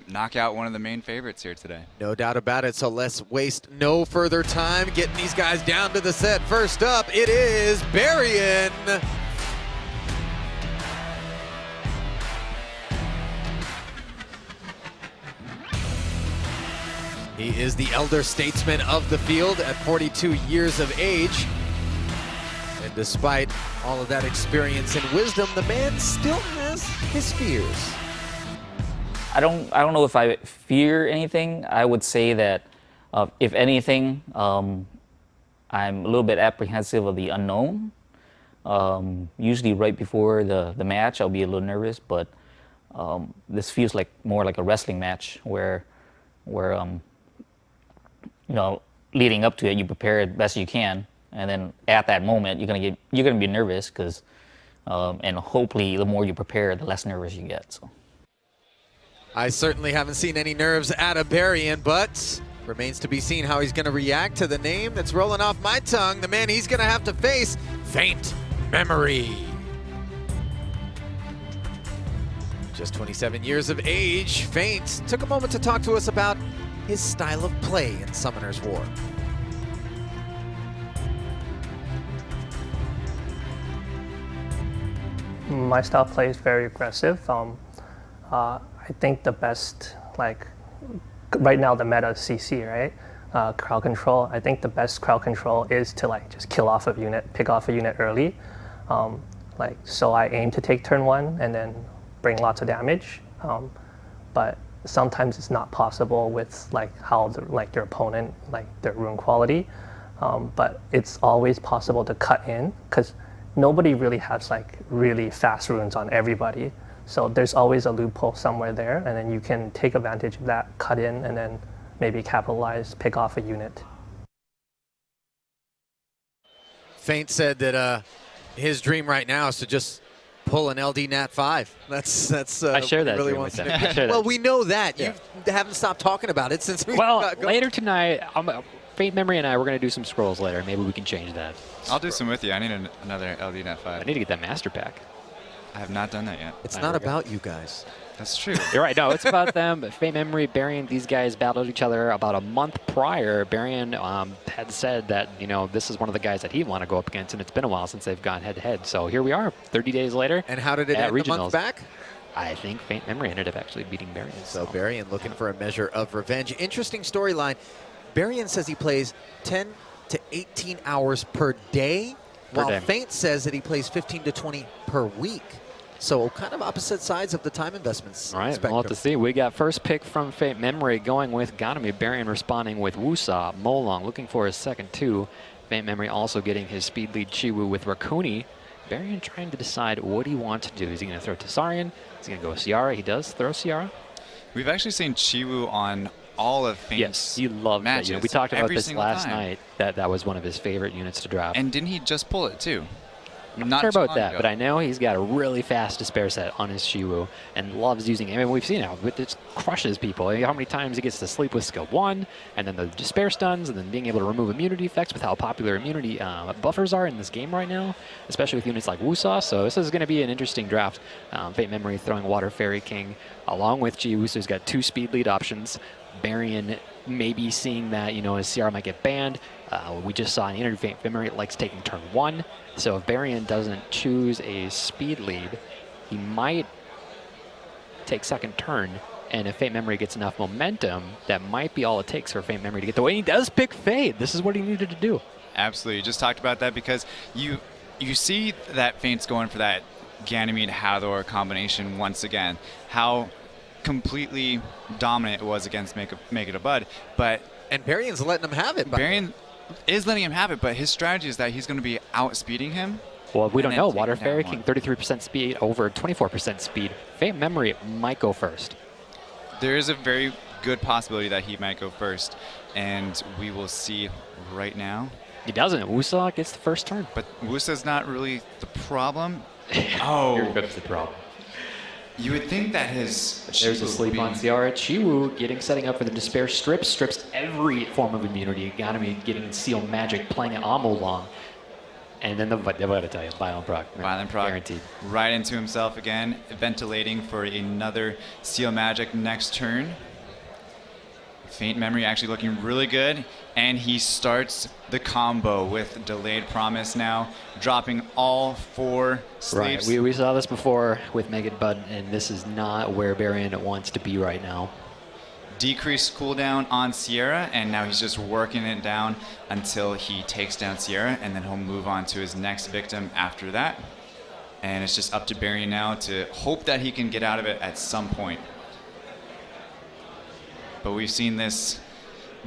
knock out one of the main favorites here today. No doubt about it. So let's waste no further time getting these guys down to the set. First up, it is Barian. He is the elder statesman of the field at 42 years of age. And despite all of that experience and wisdom, the man still has his fears. I don't know if I fear anything. I would say that if anything, I'm a little bit apprehensive of the unknown. Usually right before the match, I'll be a little nervous, but this feels like more like a wrestling match where you know, leading up to it, you prepare as best you can, and then at that moment, you're gonna be nervous because, and hopefully, the more you prepare, the less nervous you get. So. I certainly haven't seen any nerves out of Barian, but remains to be seen how he's going to react to the name that's rolling off my tongue. The man he's going to have to face, Faint Memory. Just 27 years of age, Faint took a moment to talk to us about his style of play in Summoner's War. My style of play is very aggressive. I think the best, like, right now the meta is CC, right? Crowd control. I think the best crowd control is to like just kill off a unit, pick off a unit early. So I aim to take turn 1 and then bring lots of damage. But sometimes it's not possible with like how your opponent, like their rune quality. But it's always possible to cut in because nobody really has like really fast runes on everybody. So there's always a loophole somewhere there, and then you can take advantage of that, cut in, and then maybe capitalize, pick off a unit. Faint said that his dream right now is to just pull an LD Nat 5. That's I share that really dream wants with to him. do. I share that Well, dream. we know that. Yeah. You haven't stopped talking about it since we Well, got going. later tonight, Faint Memory and I, we're going to do some scrolls later. Maybe we can change that. I'll do some with you. I need another LD Nat 5. I need to get that master pack. I have not done that yet. It's not about you guys. That's true. You're right. No, it's about them. But Faint Memory, Barian, these guys battled each other about a month prior. Barian had said that, you know, this is one of the guys that he'd want to go up against, and it's been a while since they've gone head-to-head. So here we are, 30 days later. And how did it end regionals. a month back? I think Faint Memory ended up actually beating Barian. So Barian looking for a measure of revenge. Interesting storyline. Barian says he plays 10 to 18 hours per day, while day. Faint says that he plays 15 to 20 per week. So kind of opposite sides of the time investments. All right, spectrum. we'll have to see. We got first pick from Faint Memory going with Ganami. Barian responding with Wusa. Molong looking for his second 2. Faint Memory also getting his speed lead Chiwu with Rakuni. Barian trying to decide what he wants to do. Is he going to throw Tessarian? Is he going to go with Ciara? He does throw Ciara. We've actually seen Chiwu on all of Faint's Yes, he loved that matches. unit. We talked about every this single last time. night. That was one of his favorite units to draft. And didn't he just pull it too? I'm not sure too about long that, ago. but I know he's got a really fast despair set on his Shiwu and loves using it. I mean, we've seen how it just crushes people. How many times he gets to sleep with skill 1, and then the despair stuns, and then being able to remove immunity effects with how popular immunity buffers are in this game right now, especially with units like Wusa. So this is going to be an interesting draft. Fate Memory throwing Water Fairy King along with Ji Wusa's got 2 speed lead options. Barian maybe seeing that, you know, his CR might get banned. We just saw an interview, Fate Memory likes taking turn 1. So if Barian doesn't choose a speed lead, he might take second turn. And if Fate Memory gets enough momentum, that might be all it takes for Fate Memory to get the way. He does pick Fate. This is what he needed to do. Absolutely. You just talked about that because you see that Faint's going for that Ganymede Hathor combination once again. How completely dominant it was against Make It a Bud. And Barian's letting him have it. Barian is letting him have it, but his strategy is that he's going to be outspeeding him. Well, we don't and know. then Water taking Fairy down King, one. 33% speed over 24% speed. Fate Memory might go first. There is a very good possibility that he might go first, and we will see right now. He doesn't. Wusa gets the first turn. But Wusa's not really the problem. Here comes the problem. You would think that his There's a sleep on Ciara. Chiwu setting up for the Despair strips every form of immunity. Ganami getting Seal Magic, playing it on Molong. And then what did I tell you? Violent proc. Violent proc. Guaranteed. Right into himself again, ventilating for another Steel Magic next turn. Faint Memory actually looking really good, and he starts the combo with Delayed Promise now, dropping all 4 sleeps. Right, we saw this before with Make It Bud, and this is not where Barian wants to be right now. Decreased cooldown on Sierra, and now he's just working it down until he takes down Sierra, and then he'll move on to his next victim after that. And it's just up to Barian now to hope that he can get out of it at some point. But we've seen this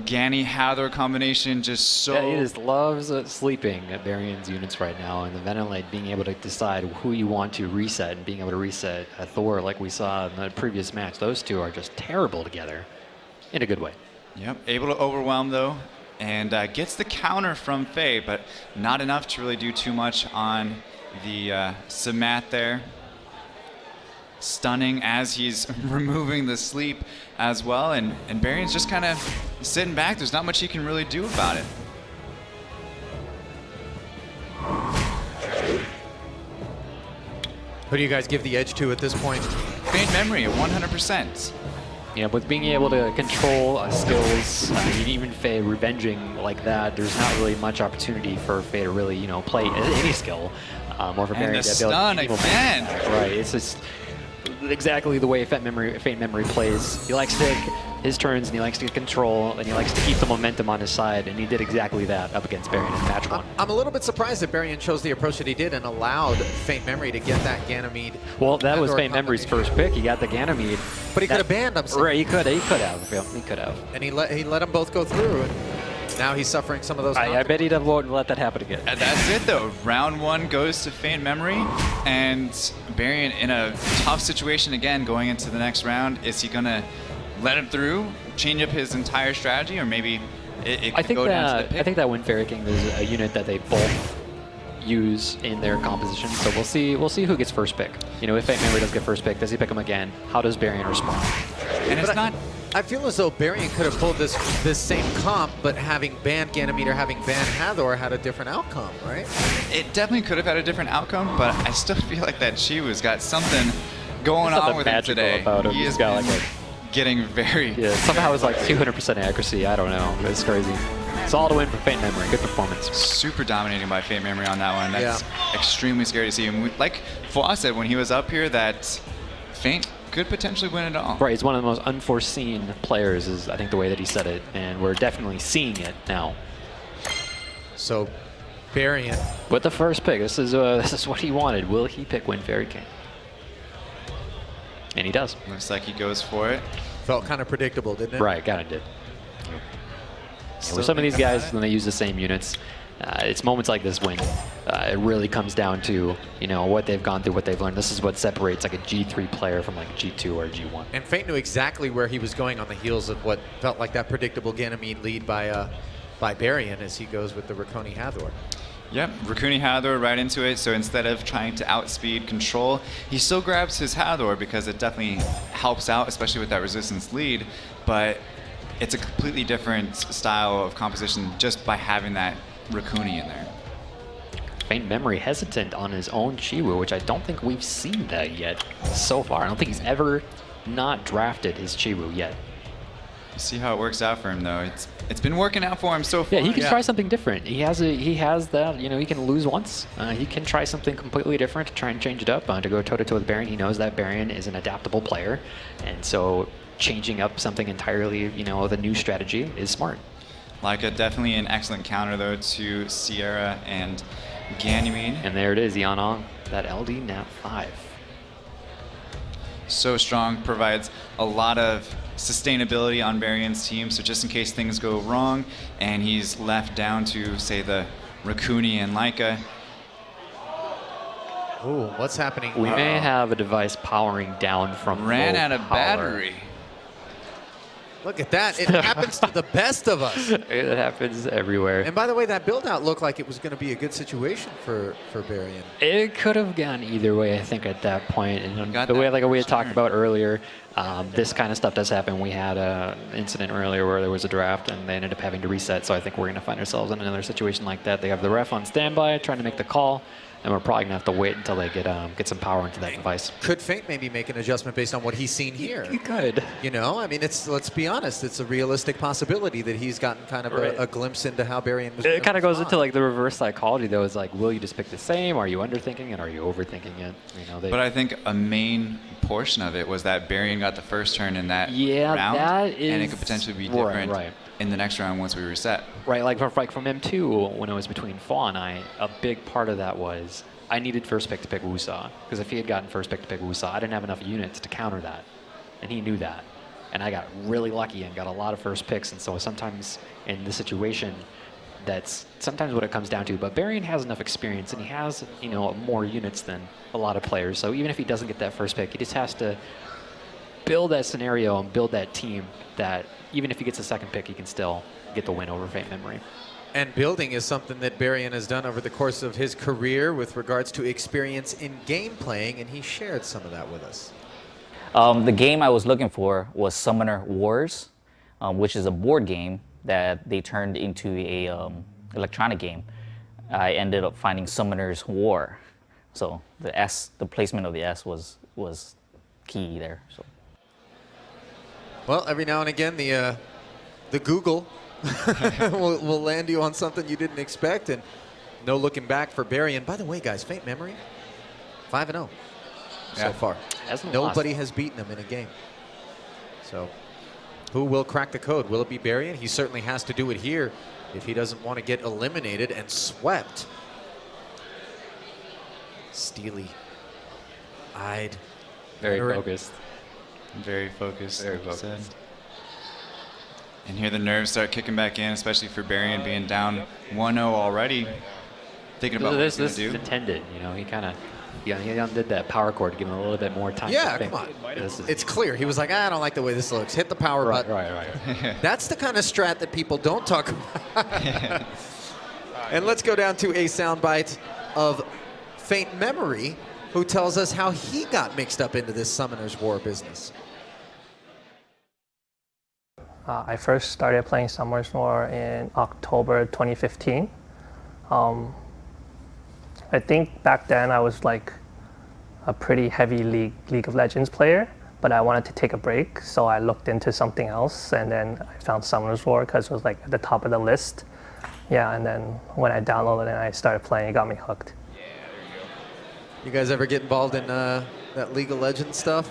Ganny-Hathor combination just so... Yeah, he just loves sleeping at Barian's units right now, and the Venonat being able to decide who you want to reset and being able to reset a Thor like we saw in the previous match. Those two are just terrible together in a good way. Yep, able to overwhelm though, and gets the counter from Faye, but not enough to really do too much on the Samat there. Stunning as he's removing the sleep as well, and Barian's just kind of sitting back. There's not much he can really do about it. Who do you guys give the edge to at this point? Faint Memory at 100%. Yeah, with being able to control skills, even Faye revenging like that, there's not really much opportunity for Faye to really, you know, play any skill. Or for And Barian the to be able stun to again. Right, it's just exactly the way Faint Memory plays. He likes to take his turns, and he likes to get control, and he likes to keep the momentum on his side, and he did exactly that up against Barian in match 1. I'm a little bit surprised that Barian chose the approach that he did and allowed Faint Memory to get that Ganymede. Well, that was Hathor Faint Memory's first pick. He got the Ganymede. But he could have banned him. Right, he could have. He could have. And he let them both go through. And now he's suffering some of those. I bet he'd have won't let that happen again. And that's it though. Round 1 goes to Faint Memory, and Barian in a tough situation again going into the next round. Is he gonna let him through, change up his entire strategy, or maybe it could go down to the pick? I think that Wind Fairy King is a unit that they both use in their composition. So we'll see who gets first pick. You know, if Faint Memory does get first pick, does he pick him again? How does Barian respond? And it's not. I feel as though Barian could have pulled this same comp, but having banned Ganymede or having banned Hathor had a different outcome, right? It definitely could have had a different outcome, but I still feel like that Chiwu's got something going on with him today. About him. He has got been like getting very... Yeah, somehow it's like 200% accuracy. I don't know. It's crazy. It's all to win for Faint Memory. Good performance. Super dominating by Faint Memory on that one. That's extremely scary to see. And like Fwa said when he was up here, that Faint could potentially win it all. Right, he's one of the most unforeseen players is I think the way that he said it, and we're definitely seeing it now. So, Barian. With the first pick, this is what he wanted. Will he pick Wind Fairy King? And he does. Looks like he goes for it. Felt kind of predictable, didn't it? Right, kind of did. Yeah, with some of these guys, when they use the same units, it's moments like this when it really comes down to, you know, what they've gone through, what they've learned. This is what separates like a G3 player from like a G2 or a G1. And Faint knew exactly where he was going on the heels of what felt like that predictable Ganymede lead by Barian as he goes with the Raccoon Hathor. Yep, Raccoon Hathor right into it. So instead of trying to outspeed control, he still grabs his Hathor because it definitely helps out, especially with that resistance lead. But it's a completely different style of composition just by having that Raccoon in there. Faint Memory hesitant on his own Chiwu, which I don't think we've seen that yet so far. I don't think he's ever not drafted his Chiwu yet. See how it works out for him though. It's been working out for him so far. Yeah, he can try something different. He has that, you know, he can lose once. He can try something completely different to try and change it up. To go toe-to-toe with Barian, he knows that Barian is an adaptable player. And so changing up something entirely, you know, with a new strategy is smart. Leica definitely an excellent counter though to Sierra and Ganymede. And there it is, Yanong, that LD Nat 5. So strong, provides a lot of sustainability on Barian's team, so just in case things go wrong and he's left down to, say, the Raccoon and Leica. Ooh, what's happening? We may have a device powering down from Ran low out of power. battery. Look at that. It happens to the best of us. It happens everywhere. And by the way, that build out looked like it was going to be a good situation for Berrien. It could have gone either way, I think, at that point. And the way, like we had talked about earlier, this kind of stuff does happen. We had an incident earlier where there was a draft and they ended up having to reset. So I think we're going to find ourselves in another situation like that. They have the ref on standby trying to make the call, and we're probably going to have to wait until they get some power into that device. Could Fate maybe make an adjustment based on what he's seen here? He could. You know, I mean, let's be honest, it's a realistic possibility that he's gotten kind of a glimpse into how Berrien was. It kind of goes into like the reverse psychology, though. Is like, will you just pick the same? Are you underthinking it? Are you overthinking it? You know, But I think a main portion of it was that Berrien got the first turn in that round, that and it is- could potentially be different right. in the next round once we reset. Right, like from M2, when it was between Fa and I, a big part of that was I needed first pick to pick Wusa, because if he had gotten first pick to pick Wusa, I didn't have enough units to counter that, and he knew that. And I got really lucky and got a lot of first picks, and so sometimes in this situation, that's sometimes what it comes down to. But Berrien has enough experience, and he has, you know, more units than a lot of players. So even if he doesn't get that first pick, he just has to build that scenario and build that team that even if he gets a second pick, he can still get the win over Fate Memory. And building is something that Berrien has done over the course of his career with regards to experience in game playing, and he shared some of that with us. The game I was looking for was Summoner Wars, which is a board game that they turned into a electronic game. I ended up finding Summoner's War, so the placement of the S was key there. So. Well, every now and again, the Google will land you on something you didn't expect, and no looking back for Berrien. By the way, guys, Fate Memory, 5-0 so far. Nobody has beaten him in a game. So who will crack the code? Will it be Berrien? He certainly has to do it here if he doesn't want to get eliminated and swept. Steely-eyed. Very veteran. focused. Very focused. Very like you said. focused. And here the nerves start kicking back in, especially for Berrien being down 1-0 already. Thinking about what he's going This to do. is intended, you know. He kind of he undid that power cord to give him a little bit more time. Yeah, to think. come on. This is- It's clear. He was like, I don't like the way this looks. Hit the power button. Right. That's the kind of strat that people don't talk about. And let's go down to a soundbite of Fate Memory, who tells us how he got mixed up into this Summoner's War business. I first started playing Summoner's War in October 2015. I think back then I was like a pretty heavy League of Legends player, but I wanted to take a break, so I looked into something else, and then I found Summoner's War because it was like at the top of the list. Yeah, and then when I downloaded it and I started playing, it got me hooked. You guys ever get involved in that League of Legends stuff?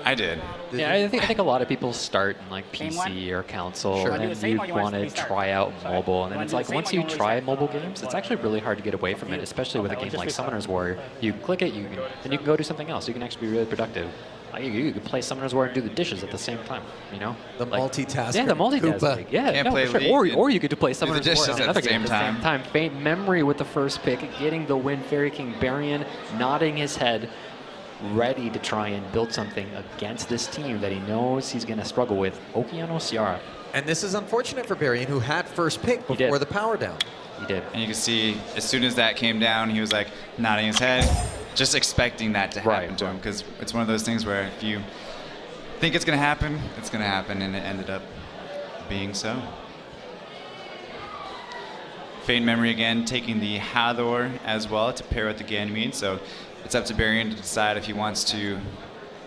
I did. Yeah, I think a lot of people start in like PC or console, Sure. and then you want to try out mobile, and then it's like once you try mobile games, it's actually really hard to get away from it, especially with a game like Summoner's War. You can click it, then you can go do something else. You can actually be really productive. You can play Summoner's War and do the dishes at the same time, you know? The multitasker. Yeah, the multitasking. Koopa. Yeah, Can't no, play for sure. League Or you could play do the Summoner's War dishes on at another the game same at the same time. Fate Memory with the first pick, getting the win. Fairy King Berrien nodding his head, ready to try and build something against this team that he knows he's going to struggle with, Okeanos Yara. And this is unfortunate for Berrien, who had first pick before the power down. He did. And you can see as soon as that came down, he was like nodding his head, just expecting that to happen to him, because it's one of those things where if you think it's going to happen, and it ended up being so. Fate Memory again taking the Hathor as well to pair with the Ganymede, so it's up to Berrien to decide if he wants to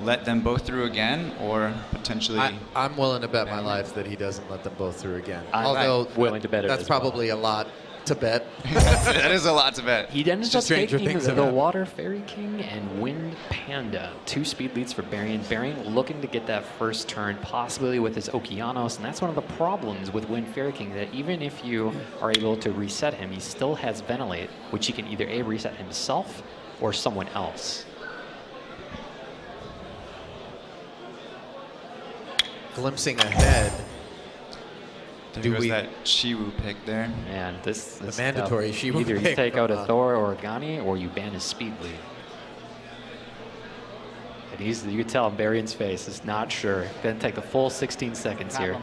let them both through again or potentially... I'm willing to bet my life that he doesn't let them both through again. I'm Although willing to bet it that's as well. probably a lot to bet. That is a lot to bet. He ended up Stranger taking things the have happened. Water Fairy King and Wind Panda. 2 speed leads for Berrien. Berrien looking to get that first turn, possibly with his Okeanos, and that's one of the problems with Wind Fairy King, that even if you are able to reset him, he still has Ventilate, which he can either A, reset himself or someone else. Glimpsing ahead. Do we that Shiwu pick there? Man, this mandatory tough. Shiwu Either you pick take out from, a Thor or a Gani, or you ban his speed lead. And you can tell on Barion's face is not sure. Gonna take the full 16 seconds here.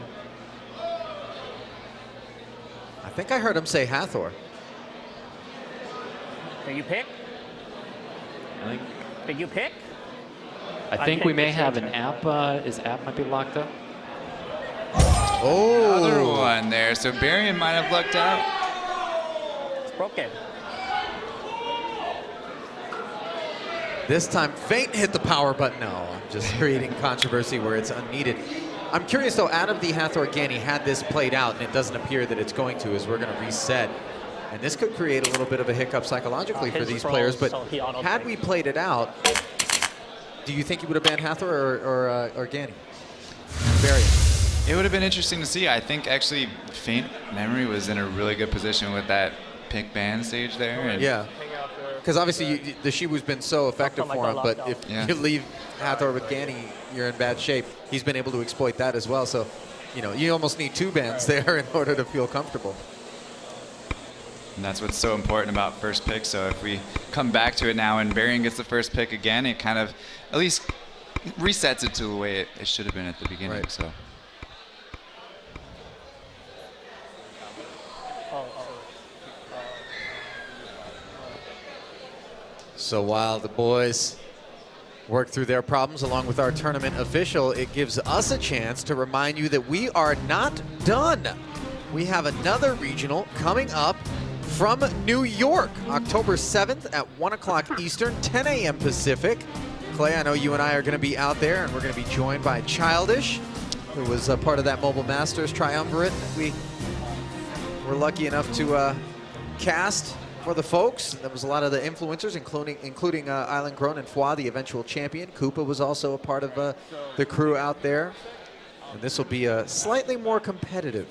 I think I heard him say Hathor. Did you pick? I think, Did you pick? I think we may have an app. His app might be locked up. Oh, Another one there. So Barian might have lucked out. It's broken. This time, Feint hit the power button. No, I'm just creating controversy where it's unneeded. I'm curious, though, out of the Hathor Gani, had this played out, and it doesn't appear that it's going to, as we're going to reset. And this could create a little bit of a hiccup psychologically for these players. But had we played it out, do you think you would have banned Hathor or Gani? Barian. It would have been interesting to see. I think actually Feint Memory was in a really good position with that pick ban stage there. And Yeah. Because obviously the Shiwu's been so effective for him, but if you leave Hathor with Gani, you're in bad shape. He's been able to exploit that as well. So, you almost need 2 bans there in order to feel comfortable. And that's what's so important about first pick. So if we come back to it now and Barian gets the first pick again, it kind of at least resets it to the way it should have been at the beginning. Right. So. So while the boys work through their problems along with our tournament official, it gives us a chance to remind you that we are not done. We have another regional coming up from New York, October 7th at 1 o'clock Eastern, 10 a.m. Pacific. Clay, I know you and I are going to be out there, and we're going to be joined by Childish, who was a part of that Mobile Masters triumvirate that we were lucky enough to cast for the folks. There was a lot of the influencers, including Island Grown and Fwa, the eventual champion. Koopa was also a part of the crew out there. And this will be slightly more competitive.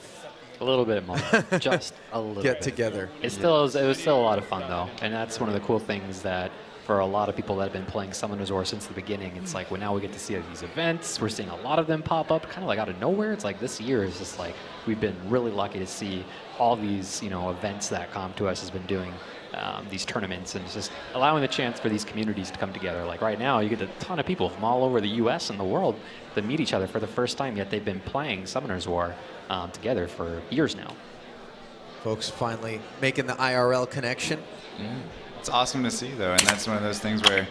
A little bit more, just a little Get bit. together. It was still a lot of fun though, and that's one of the cool things that for a lot of people that have been playing Summoner's War since the beginning, it's like when now we get to see these events. We're seeing a lot of them pop up, kind of like out of nowhere. It's like this year is just like we've been really lucky to see all these events that Com2uS has been doing. These tournaments, and it's just allowing the chance for these communities to come together. Like right now, you get a ton of people from all over the U.S. and the world that meet each other for the first time, yet they've been playing Summoner's War together for years now. Folks finally making the IRL connection. It's awesome to see, though, and that's one of those things where,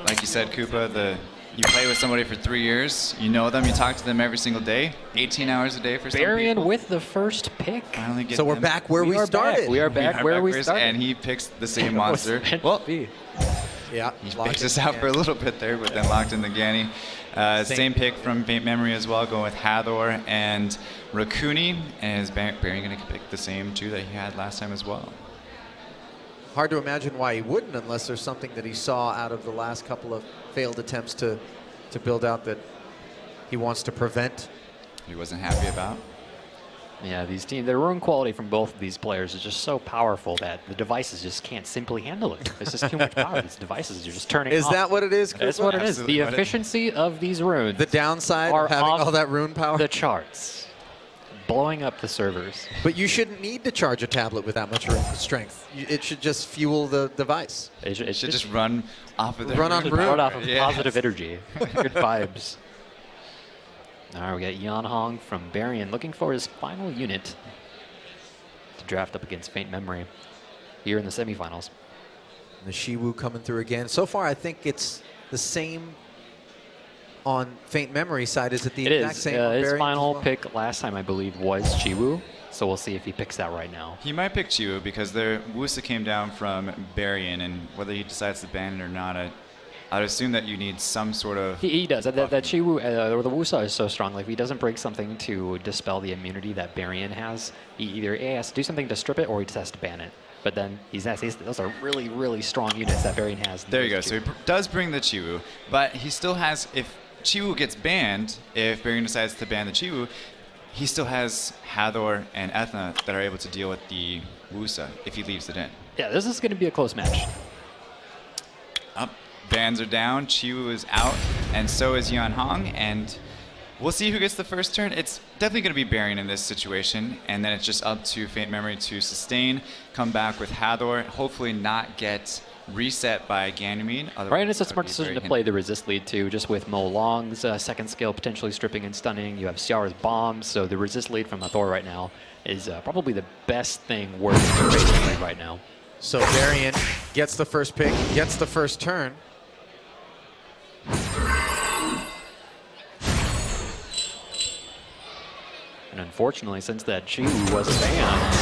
like you said, Koopa, you play with somebody for 3 years, you know them, you talk to them every single day, 18 hours a day for some Barian people. with the first pick. Finally get So we're them. back where we started. We are back where we started. And he picks the same monster. Well, yeah, he picks us out for a little bit there, but then locked in the Gani. Same pick from Feint Memory as well, going with Hathor and Rakuni. And is Barian going to pick the same 2 that he had last time as well? Hard to imagine why he wouldn't, unless there's something that he saw out of the last couple of failed attempts to build out that he wants to prevent. He wasn't happy about. Yeah, these teams, the rune quality from both of these players is just so powerful that the devices just can't simply handle it. It's just too much power. These devices are just turning off. Is that what it is, That's Koopa? what it is. Absolutely The what it- efficiency of these runes. The downside are of having off all that rune power? The charts. Blowing up the servers. But you shouldn't need to charge a tablet with that much rune strength. It should just fuel the device. It should just run off of the Run on rune. rune. Run off of Yes. positive energy. Good vibes. All right, we got Yan Hong from Barian looking for his final unit to draft up against Feint Memory here in the semifinals. The Shiwu coming through again. So far, I think it's the same on Feint Memory side. Is it the It exact is. same on His Barian final as well? pick last time, I believe, was Chiwu. So we'll see if he picks that right now. He might pick Chiwu because their Wusa came down from Barian, and whether he decides to ban it or not, I'd assume that you need some sort of... He does. That Chiwu, or the Wusa is so strong. Like, if he doesn't break something to dispel the immunity that Barian has, he either A, has to do something to strip it, or he just has to ban it. But then those are really, really strong units that Barian has. There you go. So he does bring the Chiwu, but he still has... If Chiwu gets banned, if Barian decides to ban the Chiwu, he still has Hathor and Ethna that are able to deal with the Wusa if he leaves it in. Yeah, this is going to be a close match. Up, bans are down, Chiwu is out, and so is Yan Hong, and we'll see who gets the first turn. It's definitely going to be Barian in this situation, and then it's just up to Feint Memory to sustain, come back with Hathor, hopefully not get reset by Ganymede. Right, and it's a smart decision to play the resist lead too, just with Mo Long's second skill potentially stripping and stunning. You have Ciara's bombs, so the resist lead from Hathor right now is probably the best thing working for Fate Memory right now. So Varian gets the first pick, gets the first turn. And unfortunately, since that Chi was banned,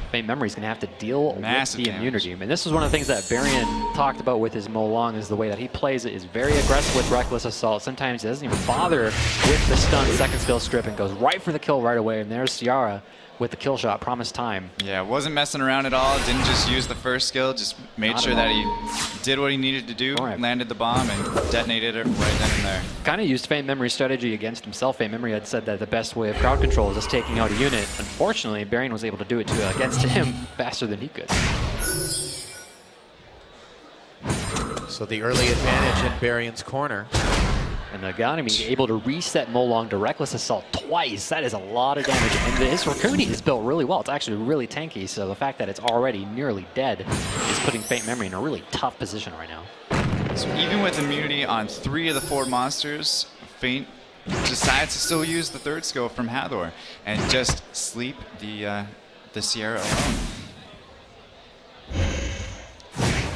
Fate Memory's going to have to deal Massive with the damage. immunity. And this is one of the things that Varian talked about with his Mo Long, is the way that he plays it is very aggressive with Reckless Assault. Sometimes he doesn't even bother with the stun second skill strip and goes right for the kill right away. And there's Ciara with the kill shot, promised time. Yeah, wasn't messing around at all. Didn't just use the first skill. Just made Not sure at that all. he did what he needed to do, landed the bomb, and detonated it right then and there. Kind of used Fate Memory's strategy against himself. Fate Memory had said that the best way of crowd control is just taking out a unit. Unfortunately, Varian was able to do it against him faster than he could. So the early advantage in Varian's corner. And Ganymede able to reset Mo Long to Reckless Assault twice. That is a lot of damage. And his Rakuni is built really well. It's actually really tanky, so the fact that it's already nearly dead is putting Fate Memory in a really tough position right now. So even with immunity on 3 of the 4 monsters, Fate decides to still use the third skill from Hathor and just sleep the Ciara alone.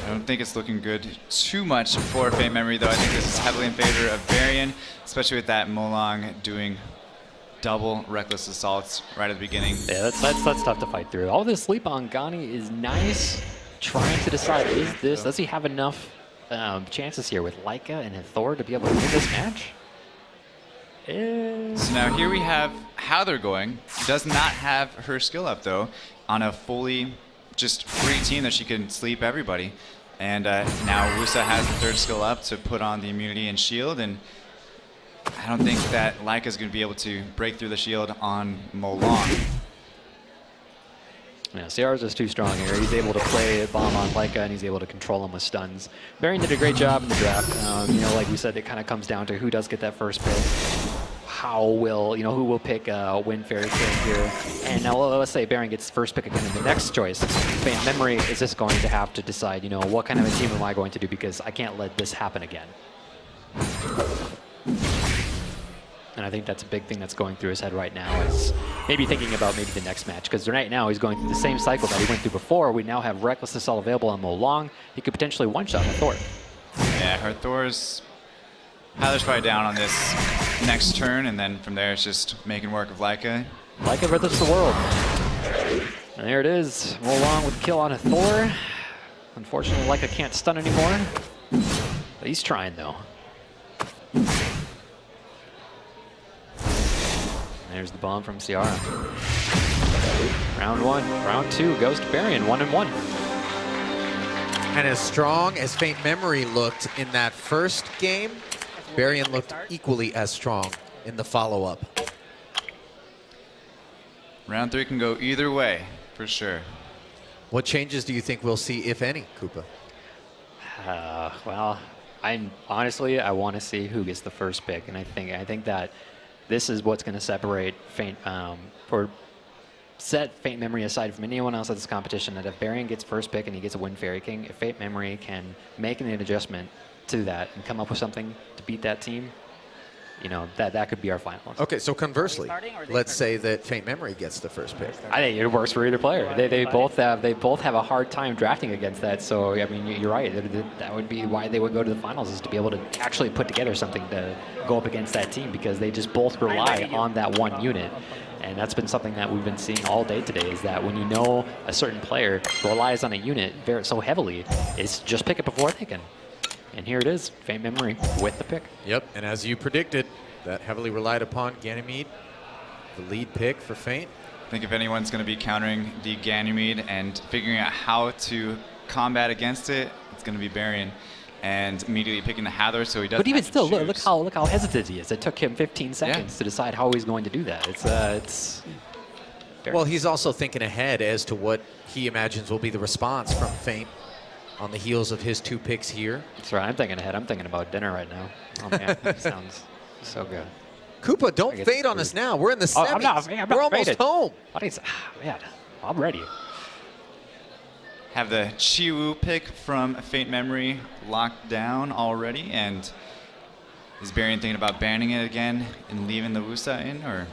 I don't think it's looking good too much for Fate Memory, though. I think this is heavily in favor of Varian, especially with that Mo Long doing double Reckless Assaults right at the beginning. Yeah, that's tough to fight through. All this sleep on Gani is nice. Trying to decide, does he have enough chances here with Leica and Hathor to be able to win this match? So now here we have Hathor going. Does not have her skill up, though, on a fully just free team that she can sleep everybody. And now Wusa has the third skill up to put on the immunity and shield, and I don't think that Leica's going to be able to break through the shield on Mo Long. Yeah, Ciara's just too strong here. He's able to play a bomb on Leica, and he's able to control him with stuns. Varian did a great job in the draft. You know, like we said, it kind of comes down to who does get that first pick. Who will pick Wind Fairy King here. And now let's say Varian gets first pick again in the next choice. Fate Memory is just going to have to decide, you know, what kind of a team am I going to do, because I can't let this happen again. And I think that's a big thing that's going through his head right now, is maybe thinking about maybe the next match, because right now he's going through the same cycle that he went through before. We now have Reckless Assault available on Mo Long. He could potentially one-shot Hathor. Yeah, Hathor's probably down on this next turn, and then from there it's just making work of Leica. Leica versus the world. And there it is. Mo Long with kill on Hathor. Unfortunately, Leica can't stun anymore. But he's trying, though. There's the bomb from Ciara. Round 1. Round 2 goes to Varian, 1-1. And as strong as Fate Memory looked in that first game, Varian looked equally as strong in the follow-up. Round 3 can go either way, for sure. What changes do you think we'll see, if any, Koopa? Well, honestly, I want to see who gets the first pick, and I think that this is what's going to separate set Fate Memory aside from anyone else at this competition. That if Varian gets first pick and he gets a Wind Fairy King, if Fate Memory can make an adjustment to that and come up with something to beat that team, you know, that could be our finals. Okay, so conversely, let's say that Fate Memory gets the first pick. I think it works for either player. They both have a hard time drafting against that. So I mean, you're right. That would be why they would go to the finals, is to be able to actually put together something to go up against that team, because they just both rely on that one unit. And that's been something that we've been seeing all day today, is that when you know a certain player relies on a unit so heavily, is just pick it before they can. And here it is, Fate Memory with the pick. Yep, and as you predicted, that heavily relied upon Ganymede, the lead pick for Fate. I think if anyone's going to be countering the Ganymede and figuring out how to combat against it, it's going to be Varian. And immediately picking the Hathor, so he doesn't. But even have to still, choose. look how hesitant he is. It took him 15 seconds to decide how he's going to do that. It's well, he's also thinking ahead as to what he imagines will be the response from Fate on the heels of his 2 picks here. That's right. I'm thinking ahead. I'm thinking about dinner right now. Oh man, that sounds so good. Koopa, don't fade on us now. We're in the semis. I'm not We're almost faded. home. Man, I'm ready. have the Chiwu pick from Faint Memory locked down already, and is Varian thinking about banning it again and leaving the Wusa in, or?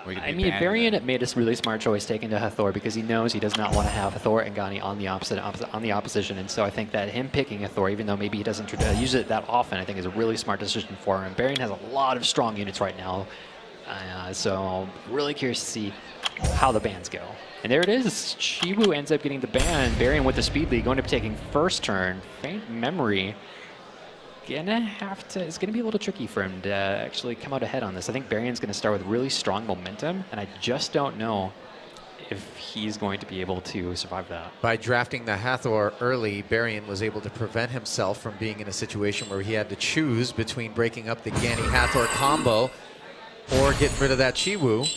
I mean, Varian made a really smart choice taking to Hathor because he knows he does not want to have Hathor and Gani on the opposition, and so I think that him picking Hathor, even though maybe he doesn't use it that often, I think is a really smart decision for him. Varian has a lot of strong units right now, so really curious to see how the bans go. And there it is. Chiwu ends up getting the ban. Varian with the speed lead, going to be taking first turn. Faint Memory. It's gonna be a little tricky for him to actually come out ahead on this. I think Varian's gonna start with really strong momentum, and I just don't know if he's going to be able to survive that. By drafting the Hathor early, Varian was able to prevent himself from being in a situation where he had to choose between breaking up the Gani-Hathor combo or getting rid of that Chiwu,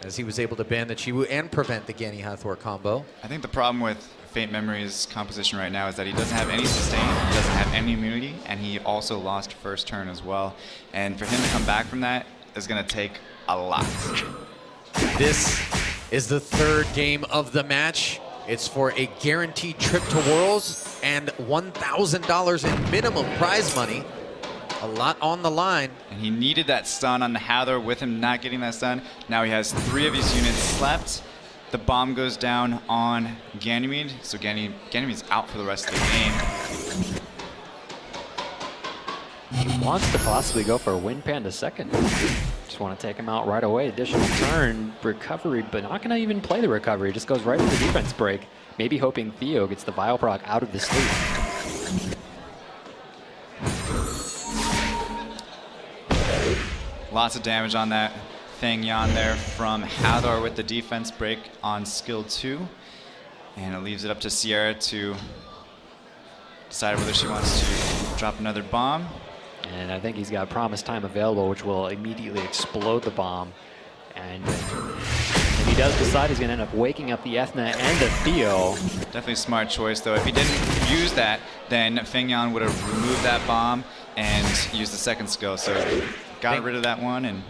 as he was able to ban the Chiwu and prevent the Gani-Hathor combo. I think the problem with Faint Memory's composition right now is that he doesn't have any sustain, he doesn't have any immunity, and he also lost first turn as well. And for him to come back from that is going to take a lot. This is the third game of the match. It's for a guaranteed trip to Worlds and $1,000 in minimum prize money. A lot on the line. And he needed that stun on the Hathor. With him not getting that stun, now he has 3 of his units left. The bomb goes down on Ganymede, so Ganymede's out for the rest of the game. He wants to possibly go for a Wind Panda second. Just want to take him out right away. Additional turn, recovery, but not going to even play the recovery. Just goes right for the defense break. Maybe hoping Theo gets the Vile proc out of the sleep. Lots of damage on that Feng Yan there from Hathor with the defense break on skill 2. And it leaves it up to Sierra to decide whether she wants to drop another bomb. And I think he's got Promise Time available, which will immediately explode the bomb. And if he does decide, he's going to end up waking up the Ethna and the Theo. Definitely a smart choice, though. If he didn't use that, then Feng Yan would have removed that bomb and used the second skill. So got rid of that one and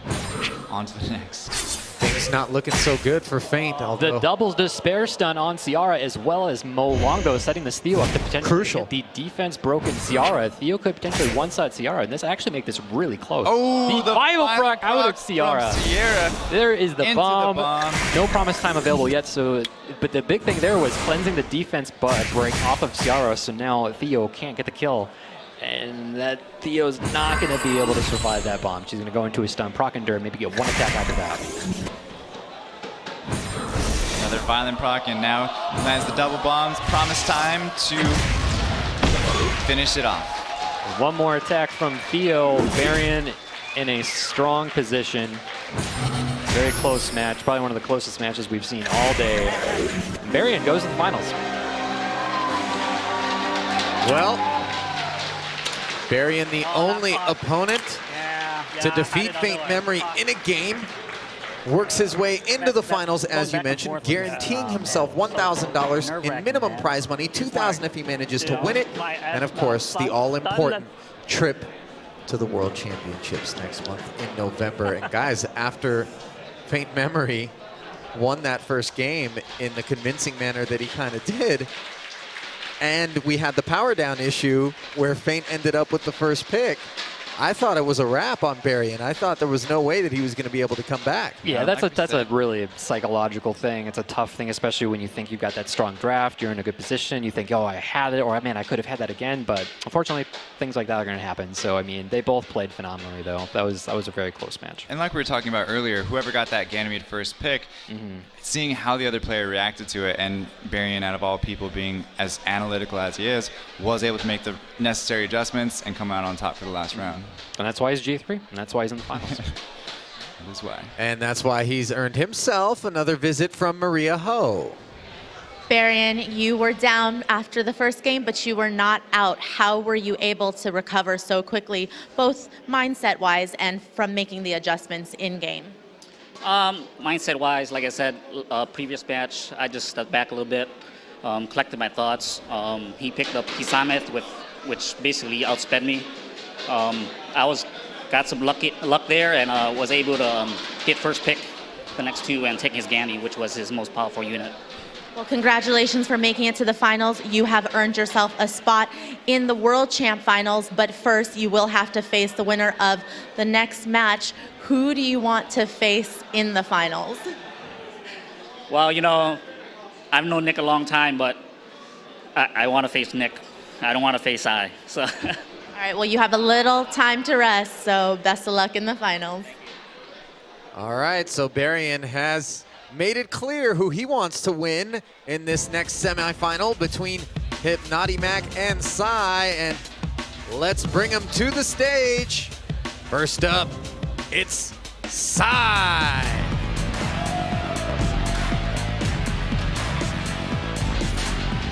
on to the next. Things not looking so good for Faint. The doubles despair stun on Ciara, as well as Mo Longo setting this Theo up to potentially get the defense broken Ciara. Theo could potentially one-shot Ciara, and this actually make this really close. Oh, the Vile proc out of Ciara. There is the bomb. No Promise Time available yet, so but the big thing there was cleansing the defense break off of Ciara, so now Theo can't get the kill. And that Theo's not going to be able to survive that bomb. She's going to go into a stun, proc endure, maybe get one attack after that. Another violent proc, and now lands the double bombs. Promise Time to finish it off. One more attack from Theo. Varian in a strong position. Very close match, probably one of the closest matches we've seen all day. Varian goes to the finals. Well, Varian, the only opponent to defeat Faint Memory in a game, works his way into the finals, as you mentioned, guaranteeing himself $1,000 in minimum prize money, $2,000 if he manages to win it, and of course, the all-important trip to the World Championships next month in November. And guys, after Faint Memory won that first game in the convincing manner that he kind of did, and we had the power down issue where Faint ended up with the first pick, I thought it was a wrap on Varian. I thought there was no way that he was going to be able to come back. Yeah, that's a really psychological thing. It's a tough thing, especially when you think you've got that strong draft, you're in a good position, you think, oh, I had it, or man, I could have had that again. But unfortunately, things like that are going to happen. So, I mean, they both played phenomenally, though. That was a very close match. And like we were talking about earlier, whoever got that Ganymede first pick, seeing how the other player reacted to it, and Varian, out of all people, being as analytical as he is, was able to make the necessary adjustments and come out on top for the last round. And that's why he's G3, and that's why he's in the finals. That is why. And that's why he's earned himself another visit from Maria Ho. Varian, you were down after the first game, but you were not out. How were you able to recover so quickly, both mindset-wise and from making the adjustments in-game? Mindset-wise, like I said, previous match, I just stepped back a little bit, collected my thoughts. He picked up Kisame, which basically outsped me. I got some luck there and was able to get first pick the next two and take his Gani, which was his most powerful unit. Well, congratulations for making it to the finals. You have earned yourself a spot in the World Champ Finals, but first you will have to face the winner of the next match. Who do you want to face in the finals? Well, you know, I've known Nick a long time, but I want to face Nick. I don't want to face I. So. All right, well, you have a little time to rest, so best of luck in the finals. All right, so Berrien has made it clear who he wants to win in this next semifinal between Hypnotimac and Psy, and let's bring him to the stage. First up, it's Psy.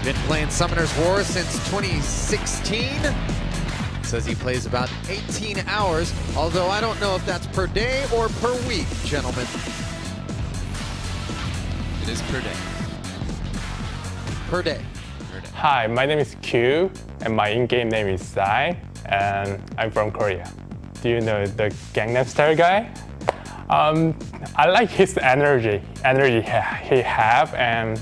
Been playing Summoner's War since 2016. Says he plays about 18 hours, although I don't know if that's per day or per week, gentlemen. It is per day. Per day. Hi, my name is Q, and my in-game name is Psy, and I'm from Korea. Do you know the Gangnam Style guy? I like his energy he have, and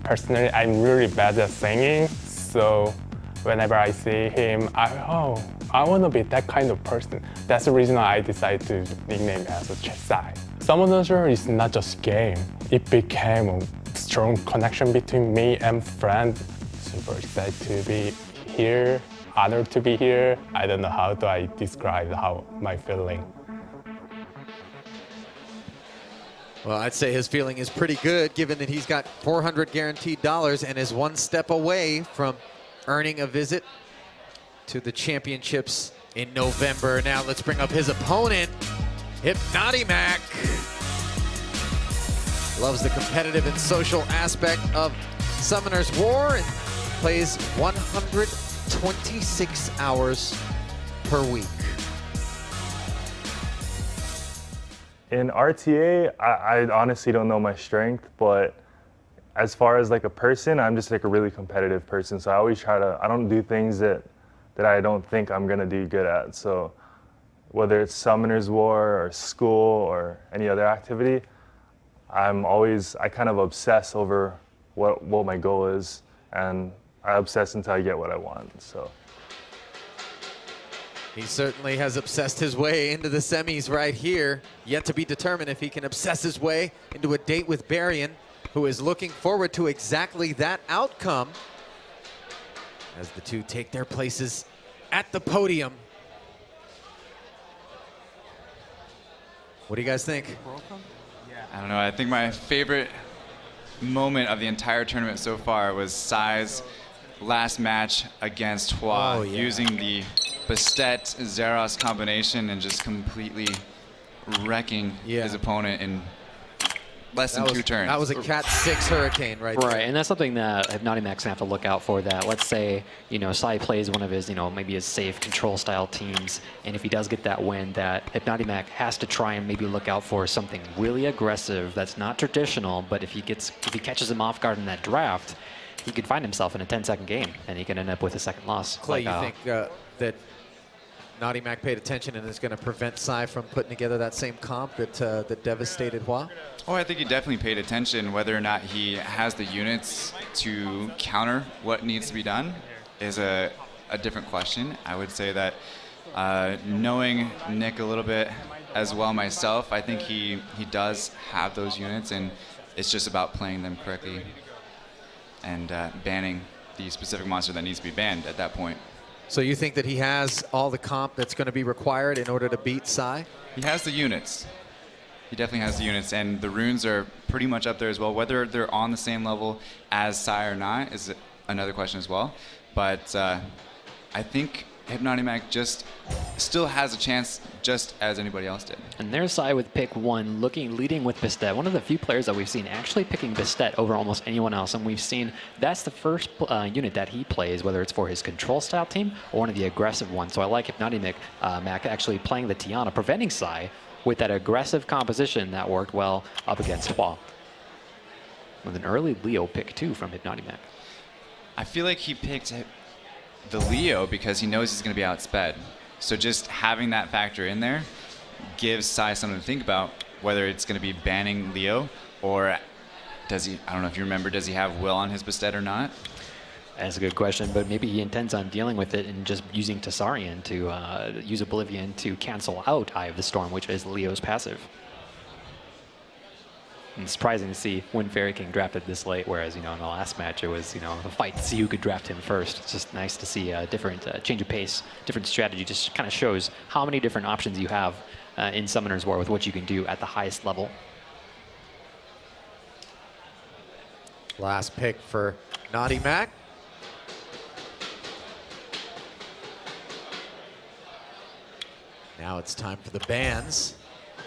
personally, I'm really bad at singing, so whenever I see him, I want to be that kind of person. That's the reason I decided to nickname as a Psy. Summoner's War is not just game. It became a strong connection between me and friend. Super excited to be here, honored to be here. I don't know how do I describe my feeling. Well, I'd say his feeling is pretty good, given that he's got $400 guaranteed and is one step away from earning a visit to the championships in November. Now let's bring up his opponent, Hypnotimac. Loves the competitive and social aspect of Summoner's War and plays 126 hours per week. In RTA, I honestly don't know my strength, but as far as like a person, I'm just like a really competitive person. So I always try to, I don't do things that I don't think I'm gonna do good at. So whether it's Summoner's War or school or any other activity, I kind of obsess over what my goal is, and I obsess until I get what I want, so. He certainly has obsessed his way into the semis right here. Yet to be determined if he can obsess his way into a date with Berrien, who is looking forward to exactly that outcome as the two take their places at the podium. What do you guys think? I don't know. I think my favorite moment of the entire tournament so far was Psy's last match against Hua, using the Bastet-Zeros combination and just completely wrecking his opponent in less than 2 turns. That was a Cat 6 hurricane right there. Right, and that's something that Hypnotimac's gonna have to look out for. That let's say, Psy plays one of his, maybe his safe control style teams, and if he does get that win, that Hypnotimac has to try and maybe look out for something really aggressive that's not traditional. But if he catches him off guard in that draft, he could find himself in a 10-second game, and he can end up with a second loss. Clay, you think that Hypnotimac paid attention and is going to prevent Psy from putting together that same comp that devastated Hua? Oh, I think he definitely paid attention. Whether or not he has the units to counter what needs to be done is a different question. I would say that knowing Nick a little bit as well myself, I think he does have those units, and it's just about playing them correctly and banning the specific monster that needs to be banned at that point. So you think that he has all the comp that's going to be required in order to beat Psy? He has the units. He definitely has the units, and the runes are pretty much up there as well. Whether they're on the same level as Psy or not is another question as well. But I think Hypnotimac just still has a chance just as anybody else did. And there's Psy with pick 1, leading with Bastet. One of the few players that we've seen actually picking Bastet over almost anyone else. And we've seen that's the first unit that he plays, whether it's for his control style team or one of the aggressive ones. So I like Hypnotimac Mac actually playing the Tiana, preventing Psy with that aggressive composition that worked well up against Hua. With an early Leo pick too from Hypnotimac. I feel like he picked the Leo because he knows he's going to be outsped. So just having that factor in there gives Psy something to think about, whether it's going to be banning Leo or does he? I don't know if you remember. Does he have will on his Bastet or not? That's a good question, but maybe he intends on dealing with it and just using Tessarian to use Oblivion to cancel out Eye of the Storm, which is Leo's passive. And it's surprising to see when Fairy King drafted this late, whereas, in the last match it was, a fight to see who could draft him first. It's just nice to see a different change of pace, different strategy. Just kind of shows how many different options you have in Summoner's War with what you can do at the highest level. Last pick for Naughty Mac. Now it's time for the bans.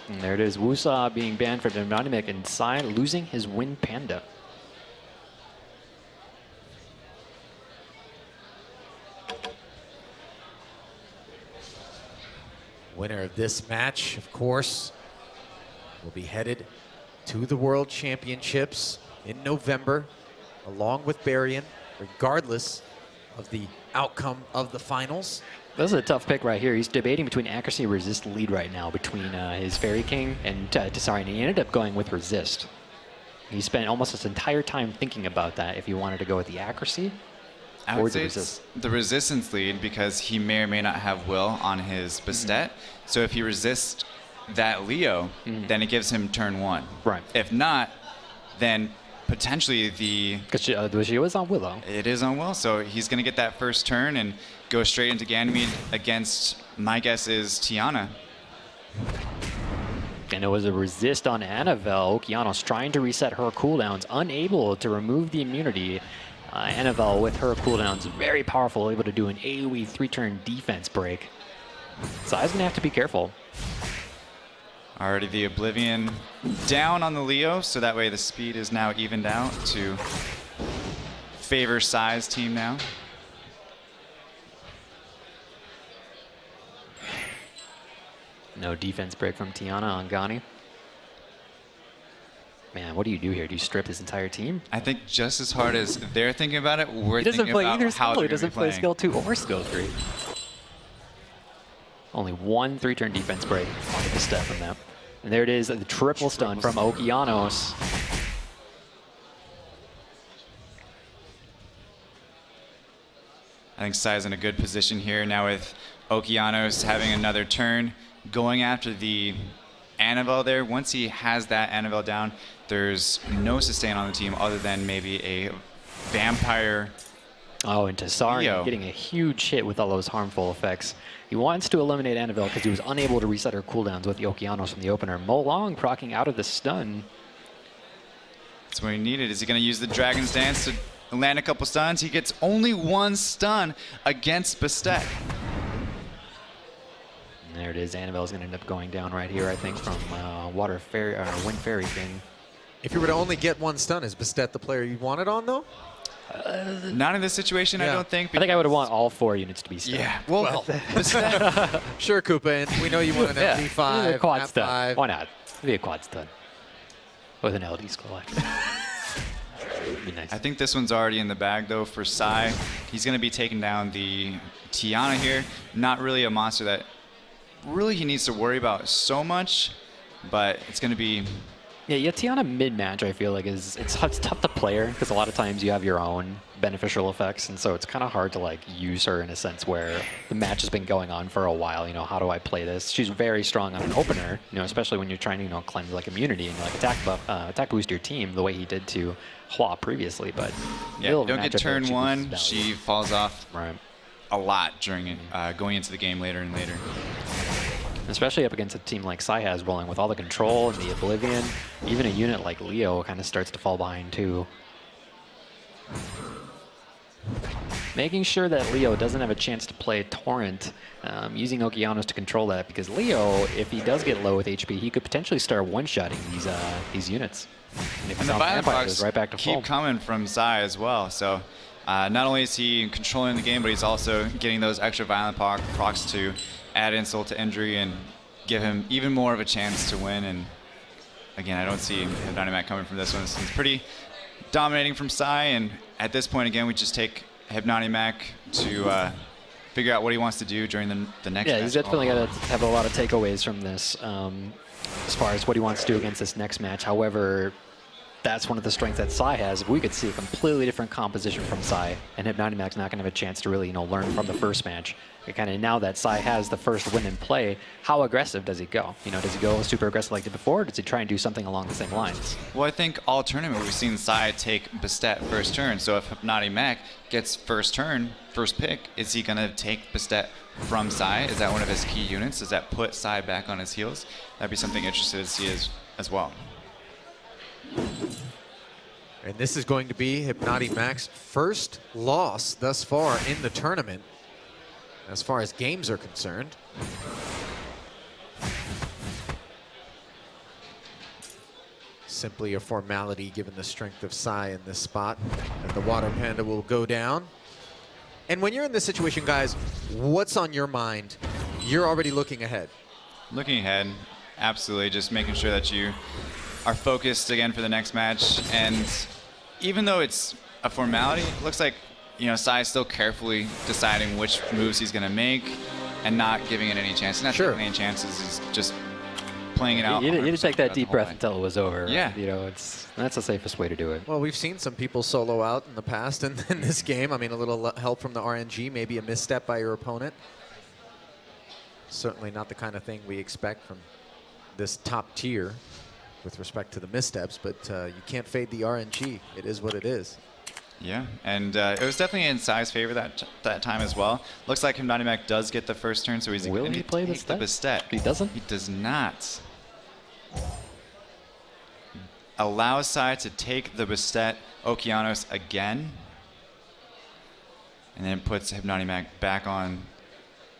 And there it is, Wusa being banned for Dynamic and Sai losing his Wind Panda. Winner of this match, of course, will be headed to the World Championships in November, along with Barian, regardless of the outcome of the finals. This is a tough pick right here. He's debating between accuracy and resist lead right now between his Fairy King and Tessarian. He ended up going with resist. He spent almost his entire time thinking about that if he wanted to go with the accuracy I or would the say resist. it's the resistance lead because he may or may not have will on his Bastet. So if he resists that Leo, then it gives him turn 1. Right. If not, then potentially the... Because she was on Willow. It is on Will, so he's going to get that first turn and go straight into Ganymede against, my guess is, Tiana. And it was a resist on Anavel. Okeanos trying to reset her cooldowns, unable to remove the immunity. Anavel with her cooldowns, very powerful, able to do an AoE 3-turn defense break. Sai's going to have to be careful. Already the Oblivion down on the Leo, so that way the speed is now evened out to favor Sai's team now. No defense break from Tiana on Gani. Man, what do you do here? Do you strip his entire team? I think just as hard as they're thinking about it, we're He doesn't thinking play about either how skill. He they're doesn't play skill 2 or skill 3. Only one 3-turn defense break on the step from them. And there it is, the triple stun from Okeanos. I think Sai's in a good position here now with Okeanos having another turn, going after the Anavel there. Once he has that Anavel down, there's no sustain on the team other than maybe a Vampire. Oh, and Tessarian Leo. getting a huge hit with all those harmful effects. He wants to eliminate Anavel because he was unable to reset her cooldowns with the Okeanos from the opener. Molong proccing out of the stun. That's what he needed. Is he going to use the Dragon's Dance to land a couple stuns? He gets only one stun against Bastet. And there it is. Anavel's going to end up going down right here, I think, from Wind Fairy King. If you were to only get one stun, is Bastet the player you wanted on, though? Not in this situation, I don't think. I think I would want all 4 units to be stunned. Yeah, well, sure, Koopa, and we know you want an Yeah, LD5, a quad Map stun. 5. Why not? It'd be a quad stun. With an LD skull, actually. Be nice. I think this one's already in the bag, though, for Sai. He's going to be taking down the Tiana here. Not really a monster that really he needs to worry about so much, but it's going to be... Yeah, Tiana mid-match, I feel like, it's tough to play her because a lot of times you have your own beneficial effects, and so it's kind of hard to like use her in a sense where the match has been going on for a while. How do I play this? She's very strong on an opener, especially when you're trying to cleanse like immunity and like attack boost your team the way he did to Hua previously. But Yeah, don't get turn 1. She falls off a lot during going into the game later and later. Especially up against a team like Sai has rolling with all the control and the Oblivion. Even a unit like Leo kind of starts to fall behind too. Making sure that Leo doesn't have a chance to play Torrent, using Okeanos to control that, because Leo, if he does get low with HP, he could potentially start one-shotting these units. And if And he's the on Violent Vampire, Procs goes right back to keep full. coming from Sai as well. So not only is he controlling the game, but he's also getting those extra Violent procs to add insult to injury and give him even more of a chance to win. And again, I don't see Hypnotic coming from this one. It's pretty dominating from Sai, and at this point, again, we just take Hypnotic to figure out what he wants to do during the next match. Yeah, he's definitely got to have a lot of takeaways from this as far as what he wants to do against this next match. However, that's one of the strengths that Sai has. If we could see a completely different composition from Sai, and Hypnotic not going to have a chance to really, learn from the first match. Kind of now that Sai has the first win in play, how aggressive does he go? Does he go super aggressive like he did before, or does he try and do something along the same lines? Well, I think all tournament we've seen Sai take Bastet first turn. So if Hypnotic Mac gets first turn, first pick, is he going to take Bastet from Sai? Is that one of his key units? Does that put Sai back on his heels? That'd be something interesting to see as well. And this is going to be Hypnotic Mac's first loss thus far in the tournament, as far as games are concerned. Simply a formality given the strength of Sai in this spot, and the Water Panda will go down. And when you're in this situation, guys, what's on your mind? You're already looking ahead. Looking ahead, absolutely. Just making sure that you are focused again for the next match. And even though it's a formality, it looks like Sai is still carefully deciding which moves he's going to make and not giving it any chances. Not taking any chances. He's just playing it out. You just take that deep breath until it was over. Yeah. That's the safest way to do it. Well, we've seen some people solo out in the past in this game. I mean, a little help from the RNG, maybe a misstep by your opponent. Certainly not the kind of thing we expect from this top tier with respect to the missteps, but you can't fade the RNG. It is what it is. Yeah, and it was definitely in Sai's favor that time as well. Looks like Hypnotic Mac does get the first turn, so he's going to play the Bastet. He doesn't? He does not. Allows Sai to take the Bastet Okeanos again, and then puts Hypnotic Mac back on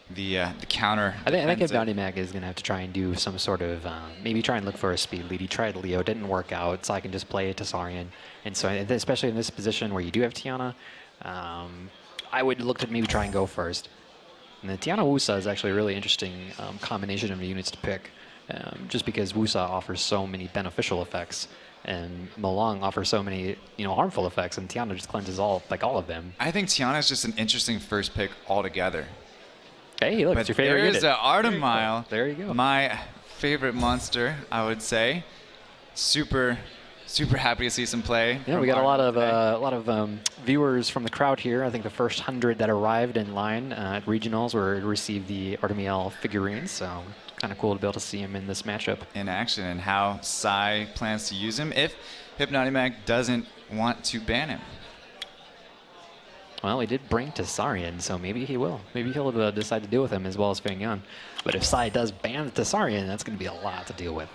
the counter. I think Hypnotic Mac is going to have to try and do some sort of, maybe try and look for a speed lead. He tried Leo, didn't work out, so I can just play Tessarian. And so, especially in this position where you do have Tiana, I would look to maybe try and go first. And the Tiana Wusa is actually a really interesting combination of units to pick, just because Wusa offers so many beneficial effects, and Molong offers so many, harmful effects, and Tiana just cleanses all of them. I think Tiana is just an interesting first pick altogether. Hey, look, it's your favorite There's unit. Artemile. There you go. My favorite monster, I would say. Super happy to see some play. Yeah, we got a lot of viewers from the crowd here. I think the first 100 that arrived in line at regionals were to receive the Artemiel figurines, so kind of cool to be able to see him in this matchup. In action, and how Sai plans to use him if Hypnotic Mac doesn't want to ban him. Well, he did bring Tessarian, so maybe he will. Maybe he'll decide to deal with him as well as Feng Yan. But if Sai does ban Tessarian, that's going to be a lot to deal with.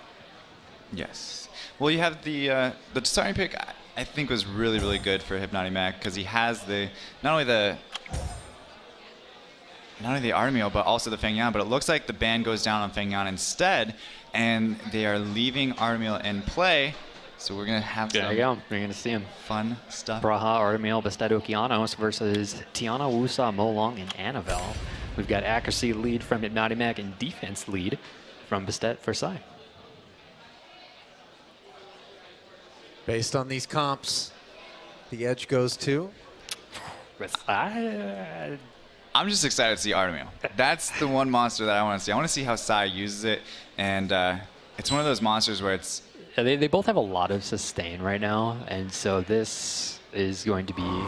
Yes. Well, you have the Tessarian pick. I think was really, really good for Hypnotic Mac because he has not only the Artemiel but also the Feng Yan. But it looks like the ban goes down on Feng Yan instead, and they are leaving Artemiel in play. So we're going to have There you go. You're going to see him. Fun stuff. Braha, Artemiel, Bastet Okeanos versus Tiana, Wusa, Molong, and Annabelle. We've got accuracy lead from Hypnotic Mac and defense lead from Bastet for Sai. Based on these comps, the edge goes to? I'm just excited to see Artemiel. That's the one monster that I want to see. I want to see how Sai uses it, and it's one of those monsters where it's... Yeah, they both have a lot of sustain right now, and so this is going to be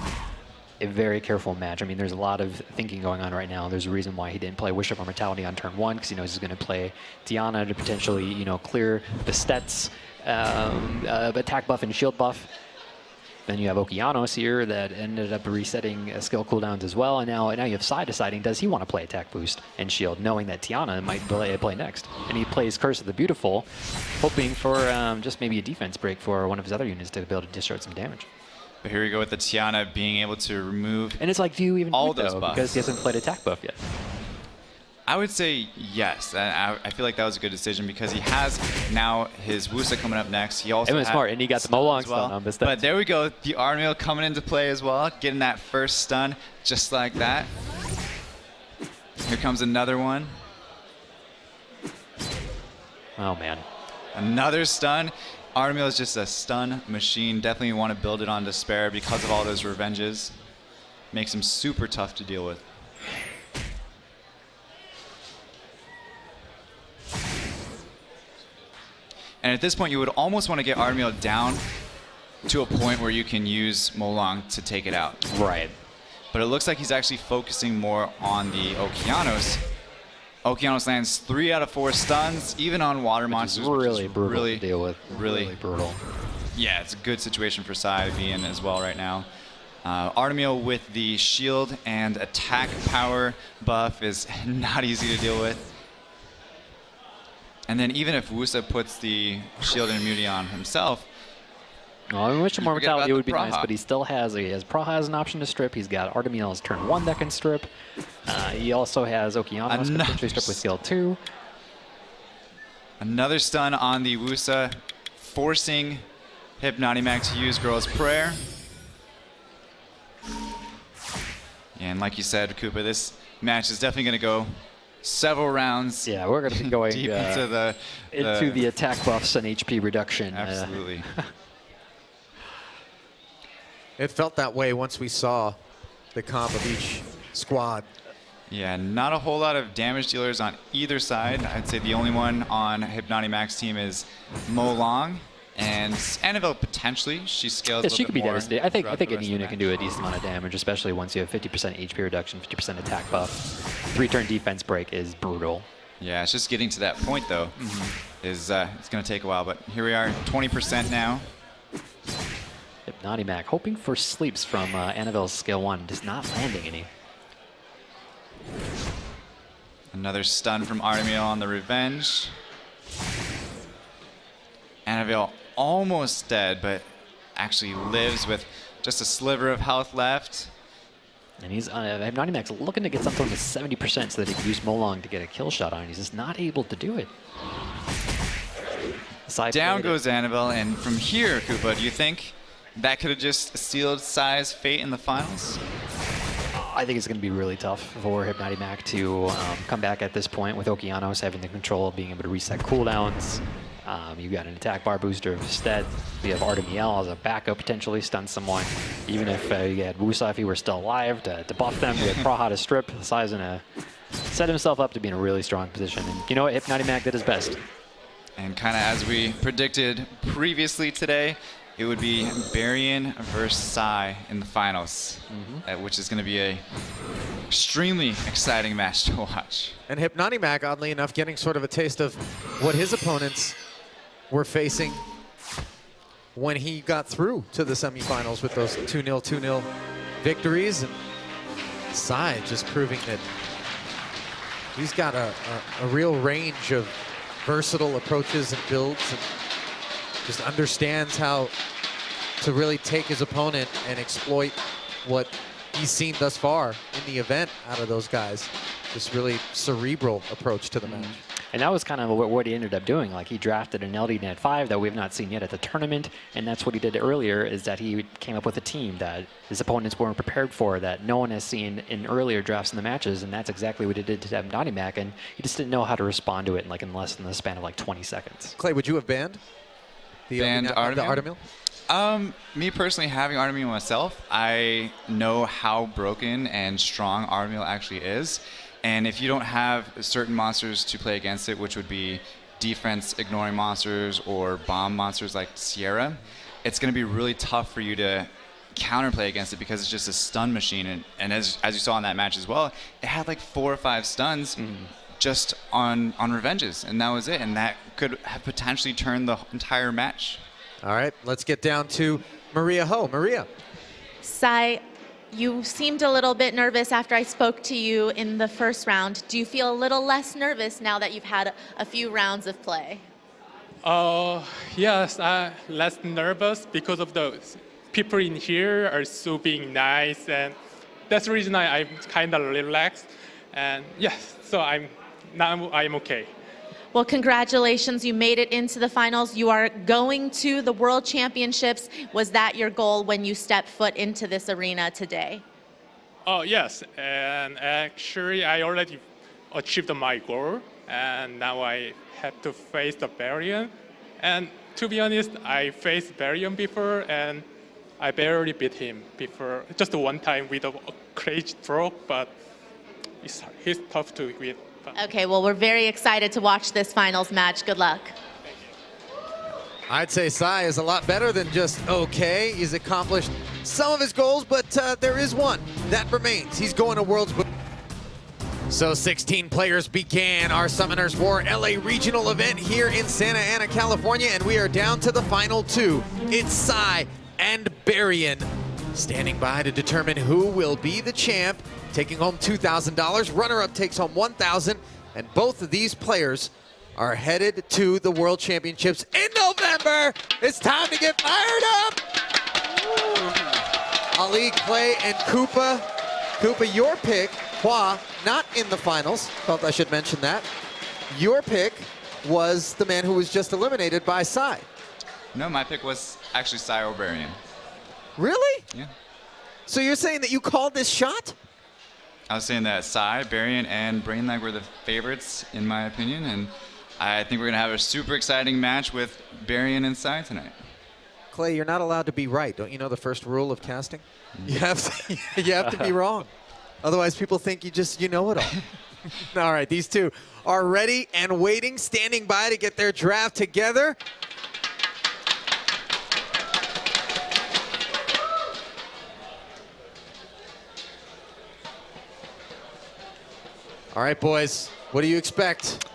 a very careful match. I mean, there's a lot of thinking going on right now. There's a reason why he didn't play Wish of Immortality on turn 1, because he knows he's going to play Tiana to potentially, clear Bastet's attack buff and shield buff. Then you have Okeanos here that ended up resetting skill cooldowns as well, and now you have Sai deciding, does he want to play attack boost and shield, knowing that Tiana might play next. And he plays Curse of the Beautiful, hoping for just maybe a defense break for one of his other units to be able to discharge some damage. But here we go with the Tiana being able to remove And it's like, do you even all do it, those though, buffs. because he hasn't played attack buff yet? I would say yes. I feel like that was a good decision because he has now his Wusa coming up next. He also It was had smart, and he got the Molong stun on Bastet. But there we go. The Artemiel coming into play as well, getting that first stun just like that. Here comes another one. Oh, man. Another stun. Artemiel is just a stun machine. Definitely want to build it on Despair because of all those revenges. Makes him super tough to deal with. And at this point, you would almost want to get Artemiel down to a point where you can use Molong to take it out. Right. But it looks like he's actually focusing more on the Okeanos. Okeanos lands 3 out of 4 stuns, even on water monsters. Really brutal to deal with. Really brutal. Yeah, it's a good situation for Sai to be in as well right now. Artemiel with the shield and attack power buff is not easy to deal with. And then even if Wusa puts the shield and immunity on himself, well, I wish more forget mortality about would the be nice, Praha. but he still has Praha has an option to strip. He's got Artemiel's turn 1 that can strip. He also has Okeanos can potentially strip with skill 2. another stun on the Wusa, forcing Hypnotimac to use Girl's Prayer. And like you said, Koopa, this match is definitely going to go several rounds. Yeah, we're going to be going deep into the attack buffs and HP reduction. Absolutely. It felt that way once we saw the comp of each squad. Yeah, not a whole lot of damage dealers on either side. I'd say the only one on Hypnotimac's team is Molong. And Annabelle potentially, she scales Yeah, a she little could bit be more devastated. I think throughout the any rest of unit can do a decent amount of damage, especially once you have 50% HP reduction, 50% attack buff. 3-turn defense break is brutal. Yeah, it's just getting to that point though. Is it's going to take a while, but here we are, 20% now. Hypnotimac hoping for sleeps from Annabelle's skill 1, just not landing any. Another stun from Artemiel on the revenge. Annabelle almost dead, but actually lives with just a sliver of health left. And he's Hypnotimac's looking to get something to 70% so that he can use Molong to get a kill shot on. He's just not able to do it. Down goes Annabelle, and from here, Koopa, do you think that could have just sealed Sai's fate in the finals? I think it's going to be really tough for Hypnotimac to come back at this point with Okeanos having the control of being able to reset cooldowns. You've got an attack bar booster instead. You have Artemiel as a backup, potentially stun someone. Even if you had Wusa, if he were still alive, to buff them. You had Praha to strip. Sai's going to set himself up to be in a really strong position. And you know what? Hypnotimac did his best. And kind of as we predicted previously today, it would be Barian versus Sai in the finals, which is going to be a extremely exciting match to watch. And Hypnotimac, oddly enough, getting sort of a taste of what his opponents were facing when he got through to the semifinals with those 2-0, 2-0 victories. And Sai just proving that he's got a real range of versatile approaches and builds, and just understands how to really take his opponent and exploit what he's seen thus far in the event out of those guys. This really cerebral approach to the match. And that was kind of what he ended up doing. Like, he drafted an LDNet 5 that we've not seen yet at the tournament, and that's what he did earlier, is that he came up with a team that his opponents weren't prepared for, that no one has seen in earlier drafts in the matches, and that's exactly what he did to Hypnotimac, and he just didn't know how to respond to it in less than the span of 20 seconds. Clay, would you have banned the Artemiel? Me personally, having Artemiel myself, I know how broken and strong Artemiel actually is. And if you don't have certain monsters to play against it, which would be defense ignoring monsters or bomb monsters like Sierra, it's going to be really tough for you to counterplay against it because it's just a stun machine. And as you saw in that match as well, it had 4 or 5 stuns just on revenges, and that was it. And that could have potentially turned the entire match. All right, let's get down to Maria Ho. Maria. Sai, you seemed a little bit nervous after I spoke to you in the first round. Do you feel a little less nervous now that you've had a few rounds of play? Yes, I'm less nervous because of the people in here are so being nice, and that's the reason I'm kind of relaxed. And yes, so I'm okay. Well, congratulations, you made it into the finals. You are going to the World Championships. Was that your goal when you stepped foot into this arena today? Oh, yes, and actually I already achieved my goal, and now I have to face the Barian. And to be honest, I faced Barian before, and I barely beat him before, just one time with a crazy stroke, but he's tough to win. Okay, well, we're very excited to watch this finals match. Good luck. I'd say Sai is a lot better than just okay. He's accomplished some of his goals, but there is one that remains. He's going to Worlds. So 16 players began our Summoners War LA regional event here in Santa Ana, California, and we are down to the final 2. It's Sai and Barian standing by to determine who will be the champ, taking home $2,000. Runner-up takes home $1,000, and both of these players are headed to the World Championships in November. It's time to get fired up. Ali, Clay, and Koopa. Koopa, your pick, Hua, not in the finals. Felt I should mention that. Your pick was the man who was just eliminated by Sai. No, my pick was actually Sai or Barian. Really? Yeah. So you're saying that you called this shot? I was saying that Sai, Barian, and Brainlag were the favorites, in my opinion, and I think we're going to have a super exciting match with Barian and Sai tonight. Clay, you're not allowed to be right. Don't you know the first rule of casting? You have to be wrong. Otherwise, people think you know it all. All right, these two are ready and waiting, standing by to get their draft together. All right, boys, what do you expect?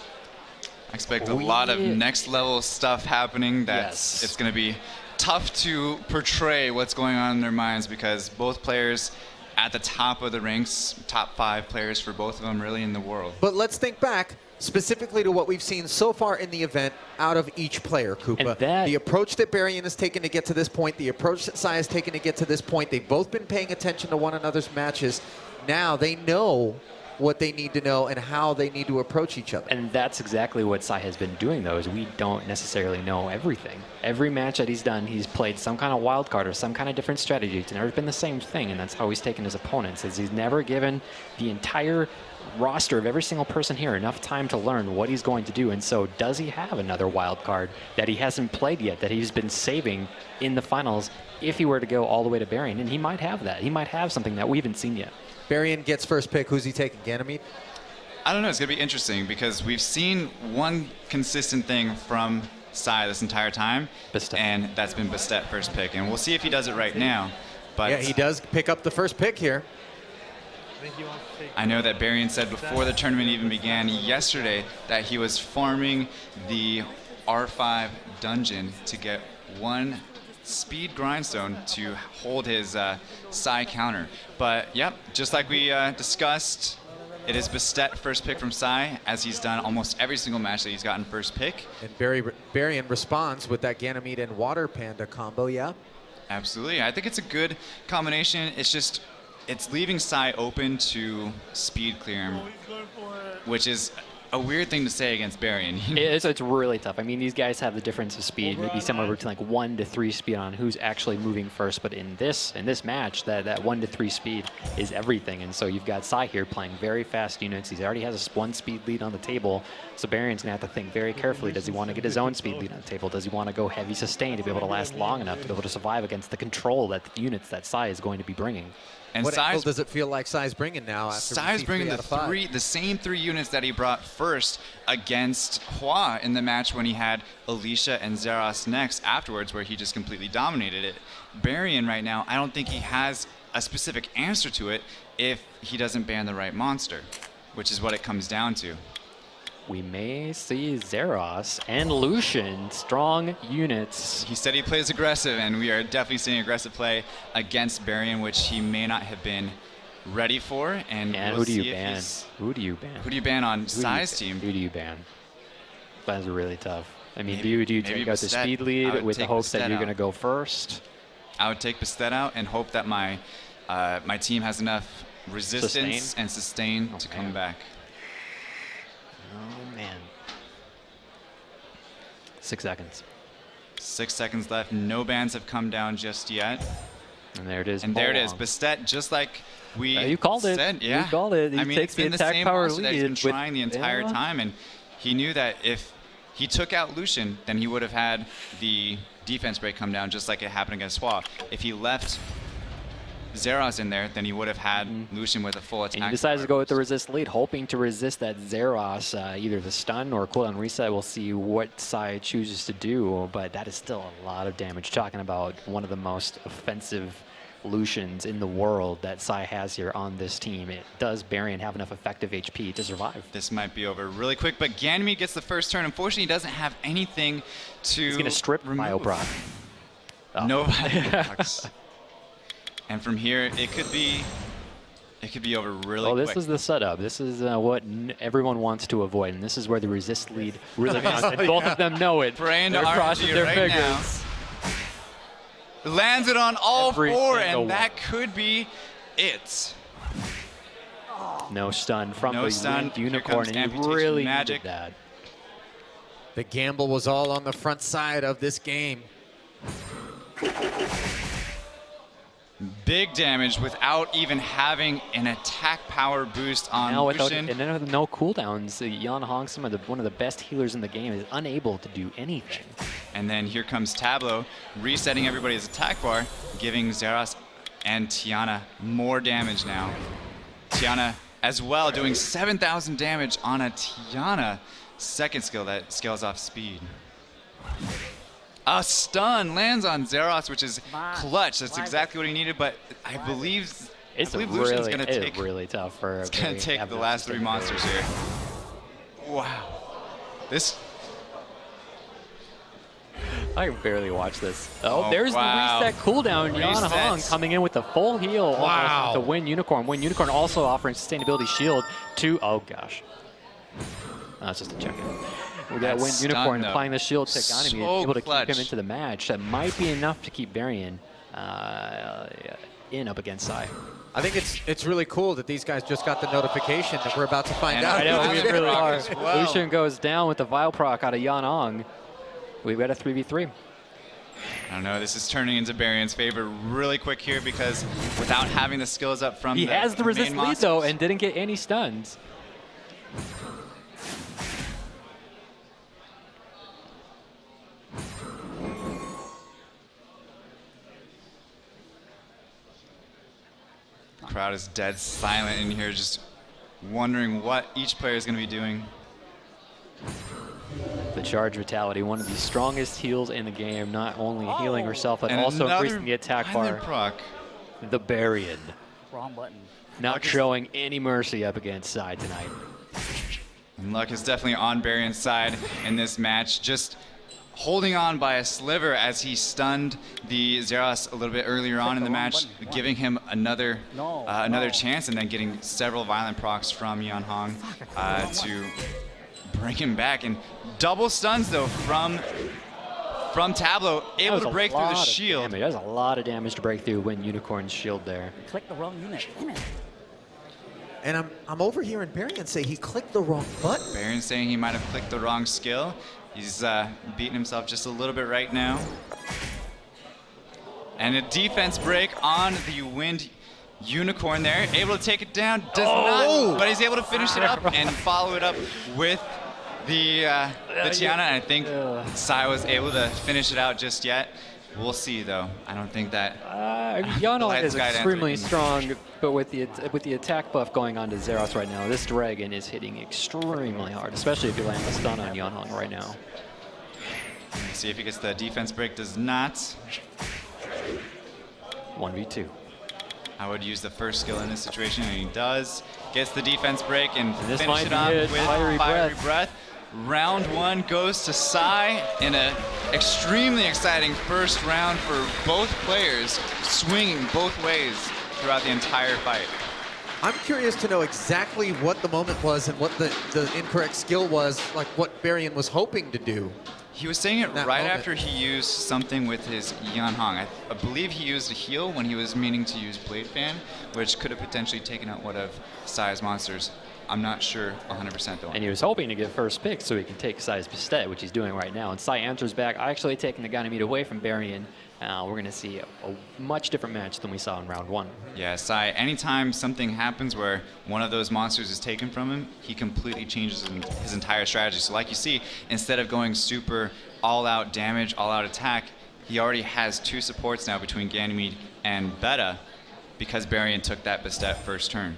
I expect a lot of next level stuff happening. It's going to be tough to portray what's going on in their minds because both players at the top of the ranks, top 5 players for both of them really in the world. But let's think back specifically to what we've seen so far in the event out of each player, Koopa. The approach that Barian has taken to get to this point, the approach that Sai has taken to get to this point, they've both been paying attention to one another's matches. Now they know what they need to know and how they need to approach each other. And that's exactly what Sai has been doing, though, is we don't necessarily know everything. Every match that he's done, he's played some kind of wild card or some kind of different strategy. It's never been the same thing, and that's how he's taken his opponents, is he's never given the entire roster of every single person here enough time to learn what he's going to do. And so does he have another wild card that he hasn't played yet, that he's been saving in the finals if he were to go all the way to Barian? And he might have that. He might have something that we haven't seen yet. Barian gets first pick. Who's he taking? Ganymede? I don't know. It's going to be interesting because we've seen one consistent thing from Sai this entire time, and that's been Bastet first pick. And we'll see if he does it right now. But yeah, he does pick up the first pick here. I know that Barian said before the tournament even began yesterday that he was farming the R5 dungeon to get one speed grindstone to hold his Sai counter. But yep, just like we discussed, it is Bastet first pick from Sai, as he's done almost every single match that he's gotten first pick. And Barian responds with that Ganymede and Water Panda combo, yeah? Absolutely. I think it's a good combination. It's just, it's leaving Sai open to speed clear him, which is a weird thing to say against Barian. It's really tough. I mean, these guys have the difference of speed, maybe somewhere between like 1 to 3 speed on who's actually moving first. But in this match, that 1 to 3 speed is everything. And so you've got Sai here playing very fast units. He already has a 1 speed lead on the table. So Barian's gonna have to think very carefully. Does he want to get his own speed lead on the table? Does he want to go heavy sustain to be able to last long enough to be able to survive against the control that the units that Sai is going to be bringing? And what angle does it feel like Sai's bringing now? After Sai's bringing the same 3 units that he brought first against Hua in the match when he had Alicia and Zeros next afterwards, where he just completely dominated it. Barian right now, I don't think he has a specific answer to it if he doesn't ban the right monster, which is what it comes down to. We may see Zeros and Lucian, strong units. He said he plays aggressive, and we are definitely seeing aggressive play against Barian, which he may not have been ready for. And we'll who do you see if ban? he's- Who do you ban? Who do you ban on Sai's team? Who do you ban? That's really tough. I mean, Maybe- do you maybe take out the Bastet. speed I lead would with the take hopes that Bastet you're out. going to go first? I would take Bastet out and hope that my my team has enough resistance Sustain? and sustain to come back. Oh, man. 6 seconds. 6 seconds left. No bans have come down just yet. And there it is. And there it is. Bolong. Bastet, just like we You called it. said. Yeah. You called it. He I mean, takes it's the been attack same power monster that he's been lead with- trying the entire yeah. time, and he knew that if he took out Lucian, then he would have had the defense break come down just like it happened against Hua. If he left Zeros in there than he would have had Lucian with a full attack. And he decides to go with the resist lead, hoping to resist that Zeros, either the stun or cooldown reset. We'll see what Sai chooses to do, but that is still a lot of damage. Talking about one of the most offensive Lucians in the world that Sai has here on this team. Does Barian have enough effective HP to survive? This might be over really quick, but Ganymede gets the first turn. Unfortunately, he doesn't have anything to He's going to strip Bioproc. Oh. No Bioprocs. And from here, it could be over really quick. Well, this is the setup. This is what everyone wants to avoid, and this is where the resist lead really comes in. Both of them know it. Praying They're to crossing RNG their right fingers. now. Lands it on all Every four, single and that could be it. No stun from No the stun. Wind Here Unicorn, comes and he Amputation really Magic. needed that. The gamble was all on the front side of this game. Big damage without even having an attack power boost on Now without, Lucian. and then with no cooldowns, Yan Hong, one of the best healers in the game, is unable to do anything. And then here comes Tableau, resetting everybody's attack bar, giving Zeros and Tiana more damage now. Tiana as well doing 7,000 damage on a Tiana second skill that scales off speed. A stun lands on Zeros, which is clutch. That's exactly what he needed, but I believe Lucian's going to take really tough for. It's going to take the last three monsters here. Wow. This. I can barely watch this. Oh, there's wow. the reset cooldown. Yan Hong Resets. coming in with the full heal. Wow. The Wind Unicorn. Wind Unicorn also offering sustainability shield to. Oh gosh. That's just a check-in. We got That Wind stun, Unicorn though. applying the shield to Ganymede, So able to clutch. keep him into the match. That might be enough to keep Barian in up against Sai. I think it's really cool that these guys just got the notification that we're about to find out. I know, we really are. as well. Lucian goes down with the Vile Proc out of Yan Hong. We've got a 3v3. I don't know, this is turning into Barian's favor really quick here because without having the skills up from He has the resist main lead though monsters- and didn't get any stuns. The crowd is dead silent in here, just wondering what each player is going to be doing. The Charge Vitality, one of the strongest heals in the game, not only healing herself, but And also another increasing the attack violent bar. proc. The Barian. Wrong button. Not showing any mercy up against Sai tonight. And luck is definitely on Barian's side in this match, just holding on by a sliver as he stunned the Zeros a little bit earlier on in the match, giving him another chance, and then getting several violent procs from Yan Hong to bring him back. And double stuns though from Tableau, able to break through the shield. There's a lot of damage to break through when Unicorn's shield there. Click the wrong unit. Damn it. And I'm over here and Barian say he clicked the wrong button. Barian saying he might have clicked the wrong skill. He's beating himself just a little bit right now. And a defense break on the Wind Unicorn there. Able to take it down. Does not, but he's able to finish it up and follow it up with the Tiana. And I think Sai was able to finish it out just yet. We'll see, though. I don't think that. Yan Hong the is Guide extremely answer. strong, but with the attack buff going on to Zeros right now, this Dragon is hitting extremely hard, especially if you land a stun on Yan Hong right now. See if he gets the defense break. Does not. 1v2. I would use the first skill in this situation, and he does. Gets the defense break and this finish might it be off it. with Fiery breath. Round one goes to Sai in an extremely exciting first round for both players, swinging both ways throughout the entire fight. I'm curious to know exactly what the moment was and what the incorrect skill was, like what Barian was hoping to do. He was saying it That right moment. after he used something with his Yan Hong. I believe he used a heal when he was meaning to use Blade Fan, which could have potentially taken out one of Sai's monsters. I'm not sure 100% though. And he was hoping to get first pick so he can take Sai's Bastet, which he's doing right now. And Sai answers back, actually taking the Ganymede away from Barian. We're going to see a much different match than we saw in round one. Yeah, Sai, anytime something happens where one of those monsters is taken from him, he completely changes his entire strategy. So like you see, instead of going super all-out damage, all-out attack, he already has two supports now between Ganymede and Beta. because Barian took that Bastet first turn.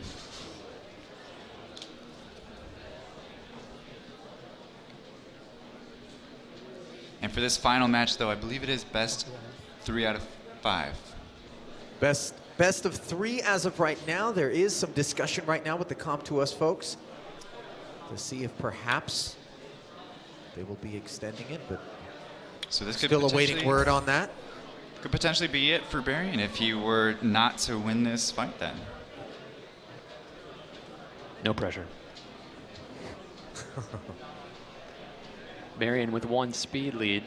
And for this final match, though, I believe it is best 3 out of 5. Best of 3 as of right now. There is some discussion right now with the Comp2Us folks to see if perhaps they will be extending it, but so this could still awaiting word on that. Could potentially be it for Barian if he were not to win this fight then. No pressure. Barian with 1 speed lead.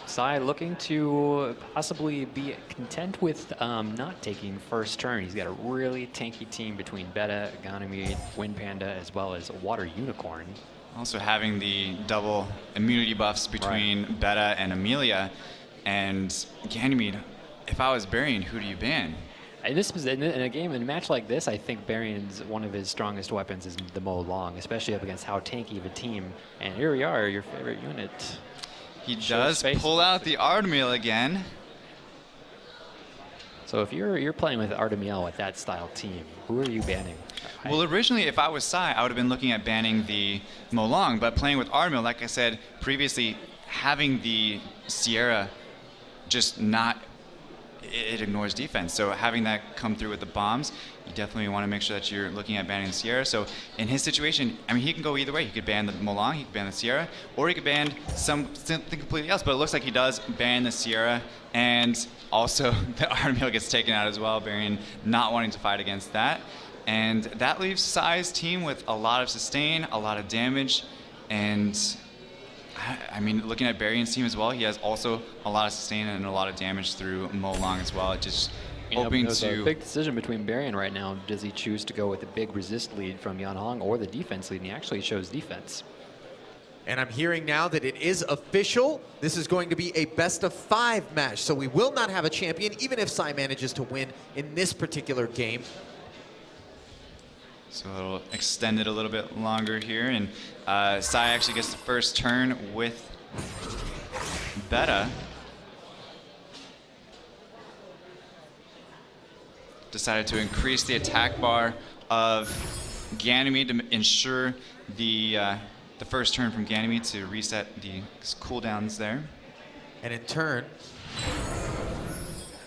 Sai looking to possibly be content with not taking first turn. He's got a really tanky team between Beta, Ganymede, Wind Panda, as well as Water Unicorn. Also having the double immunity buffs between Beta and Amelia. And Ganymede, if I was Barian, who do you ban? In a match like this, I think Barian's one of his strongest weapons is the Mo Long, especially up against how tanky of a team. And here we are, your favorite unit. He does pull out the Artemiel again. So if you're playing with Artemiel with that style team, who are you banning? Well, originally, if I was Sai, I would have been looking at banning the Mo Long, but playing with Artemiel, like I said previously, having the Sierra just not, it ignores defense. So having that come through with the bombs, you definitely want to make sure that you're looking at banning the Sierra. So in his situation, I mean, he can go either way. He could ban the Mo Long, he could ban the Sierra, or he could ban something completely else. But it looks like he does ban the Sierra, and also the Artemiel gets taken out as well, Barian not wanting to fight against that. And that leaves Sai's team with a lot of sustain, a lot of damage, and I mean, looking at Barian's team as well, he has also a lot of sustain and a lot of damage through Mo Long as well. It just hoping there's to... a big decision between Barian right now. Does he choose to go with the big resist lead from Yan Hong or the defense lead? And he actually shows defense. And I'm hearing now that it is official. This is going to be a best of 5 match. So we will not have a champion, even if Sai manages to win in this particular game. So it'll extend it a little bit longer here. And Sai actually gets the first turn with Beta. Decided to increase the attack bar of Ganymede to ensure the first turn from Ganymede to reset the cooldowns there. And in turn,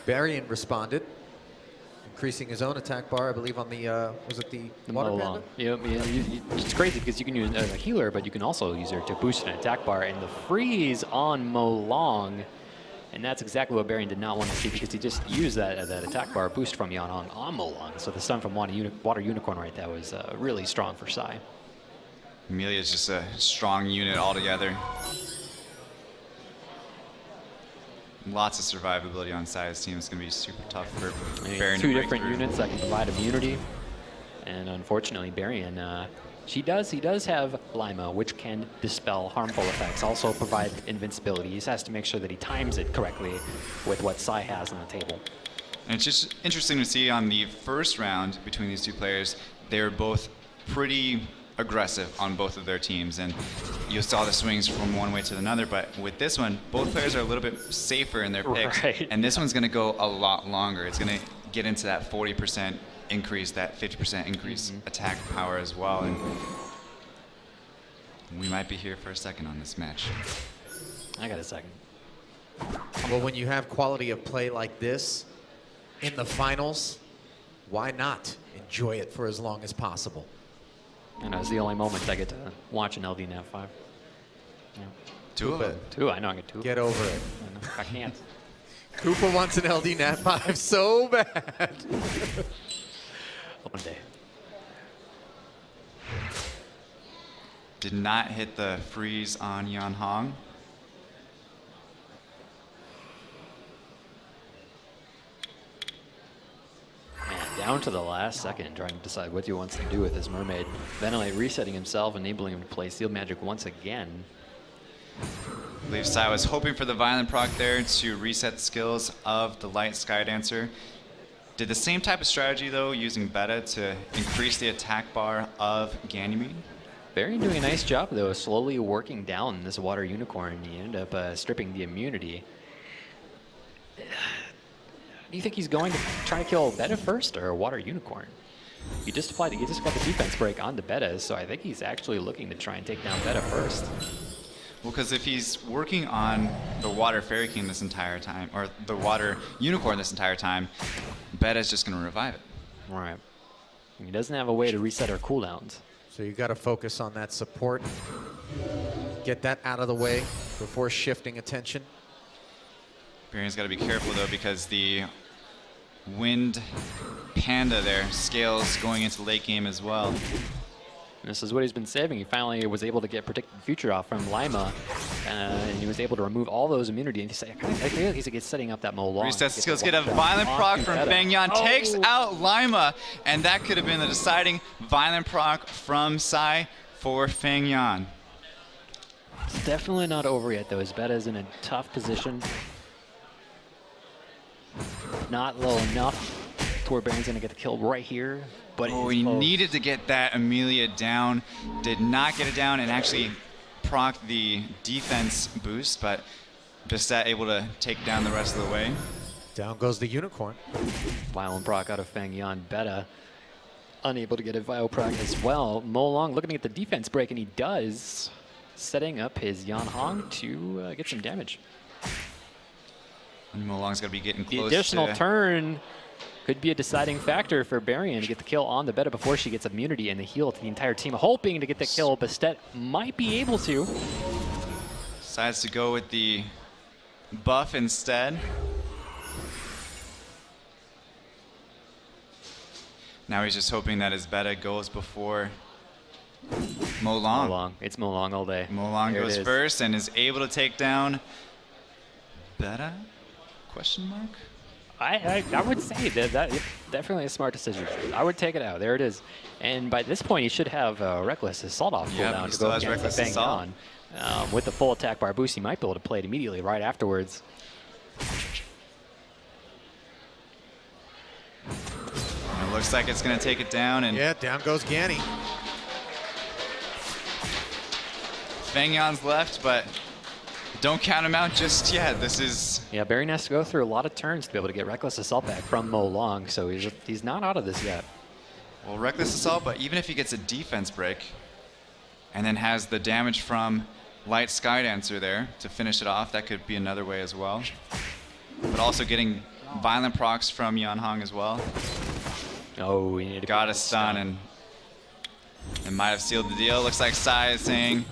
Barian responded, increasing his own attack bar, I believe, on the, was it the Water Mo Panda? Long. Yeah, it's crazy because you can use a healer, but you can also use her to boost an attack bar. And the freeze on Mo Long, and that's exactly what Barian did not want to see because he just used that attack bar boost from Yan Hong on Mo Long. So the stun from Water Unicorn right there was really strong for Sai. Amelia is just a strong unit altogether. Lots of survivability on Sai's team. It's going to be super tough for Barian. 2 different units that can provide immunity. And unfortunately, Barian, he does have Lima, which can dispel harmful effects, also provide invincibility. He just has to make sure that he times it correctly with what Sai has on the table. And it's just interesting to see on the first round between these two players, they were both pretty aggressive on both of their teams, and you saw the swings from one way to another. But with this one, both players are a little bit safer in their picks, and this one's going to go a lot longer. It's going to get into that 40% increase, that 50% increase attack power as well, and we might be here for a second on this match. I got a second. Well, when you have quality of play like this in the finals, why not enjoy it for as long as possible? And it's the only moment I get to watch an LD Nat 5. Yeah. 2 of them. 2, I know I get 2. Get over it. I can't. Koopa wants an LD Nat 5 so bad. One day. Did not hit the freeze on Yan Hong. Man, down to the last second, trying to decide what he wants to do with his mermaid. Ventilate resetting himself, enabling him to play Steel Magic once again. I believe Sai was hoping for the Violent proc there to reset the skills of the Light Sky Dancer. Did the same type of strategy, though, using Beta to increase the attack bar of Ganymede. Barian doing a nice job, though, slowly working down this Water Unicorn. He ended up stripping the immunity. do you think he's going to try to kill Beta first or Water Unicorn? He just got the defense break on the Beta, so I think he's actually looking to try and take down Beta first. Well, because if he's working on the Water Fairy King this entire time, or the Water Unicorn this entire time, Beta's just going to revive it. Right. He doesn't have a way to reset her cooldowns. So you got to focus on that support. Get that out of the way before shifting attention. Barion's got to be careful, though, because the Wind Panda there scales going into late game as well. This is what he's been saving. He finally was able to get Predicted Future off from Lima, and he was able to remove all those immunity. And he's setting up that Mo Long. Resets the skills, get a violent proc from Feng Yan, takes out Lima, and that could have been the deciding violent proc from Sai for Feng Yan. It's definitely not over yet, though. His Beta is in a tough position. Not low enough to where Barion's going to get the kill right here. But he needed to get that Amelia down. Did not get it down and actually proc the defense boost, but Bastet able to take down the rest of the way. Down goes the Unicorn. Violent proc out of Feng Yan. Beta unable to get a Vio proc as well. Mo Long looking at the defense break, and he does, setting up his Yan Hong to get some damage. And Mo Long's got to be getting close. The additional turn could be a deciding factor for Barian to get the kill on the Beta before she gets immunity and the heal to the entire team. Hoping to get the kill, Bastet might be able to. Decides to go with the buff instead. Now he's just hoping that his Beta goes before Mo Long. Mo Long. It's Mo Long all day. Mo Long goes first and is able to take down Beta? Question mark? I would say that definitely a smart decision. I would take it out. There it is. And by this point, he should have Reckless Assault off cooldown to go against Feng Yan. With the full attack bar boost, he might be able to play it immediately right afterwards. And it looks like it's going to take it down. And yeah, down goes Ganny. Feng Yan's left, but don't count him out just yet. This is... Yeah, Barian has to go through a lot of turns to be able to get Reckless Assault back from Mo Long, so he's not out of this yet. Well, Reckless Assault, but even if he gets a defense break and then has the damage from Light Skydancer there to finish it off, that could be another way as well. But also getting violent procs from Yan Hong as well. Oh, we need to got a stun, and it might have sealed the deal. Looks like Sai is saying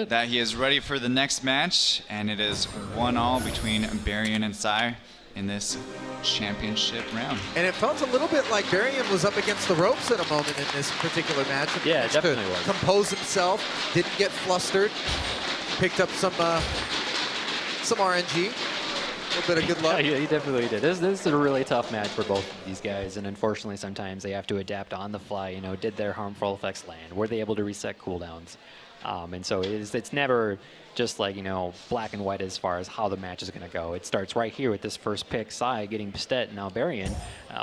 that he is ready for the next match, and it is 1-1 between Barian and Sai in this championship round. And it felt a little bit like Barian was up against the ropes at a moment in this particular match. Yeah, it definitely was. Compose himself, didn't get flustered, picked up some RNG. A little bit of good luck. Yeah, he definitely did. This is a really tough match for both of these guys, and unfortunately sometimes they have to adapt on the fly. You know, did their harmful effects land? Were they able to reset cooldowns? And so it's never just like, you know, black and white as far as how the match is going to go. It starts right here with this first pick, Sai getting Bastet, and now Barian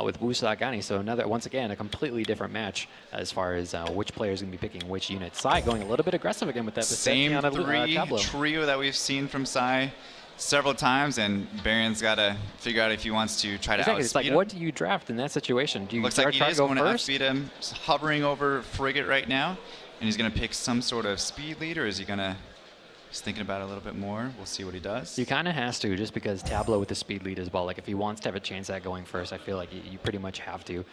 with Wusa Agani. So once again, a completely different match as far as which player is going to be picking which unit. Sai going a little bit aggressive again with that Bastet. Same three trio that we've seen from Sai several times, and Barian's got to figure out if he wants to try to outspeed It's like, him. what do you draft in that situation? Do you Looks like he try to is go going to first? outspeed him. He's hovering over Frigate right now, and he's going to pick some sort of speed lead, or is he going to... He's thinking about it a little bit more. We'll see what he does. You kind of has to, just because Tableau with the speed lead as well. Like, if he wants to have a chance at going first, I feel like you pretty much have to.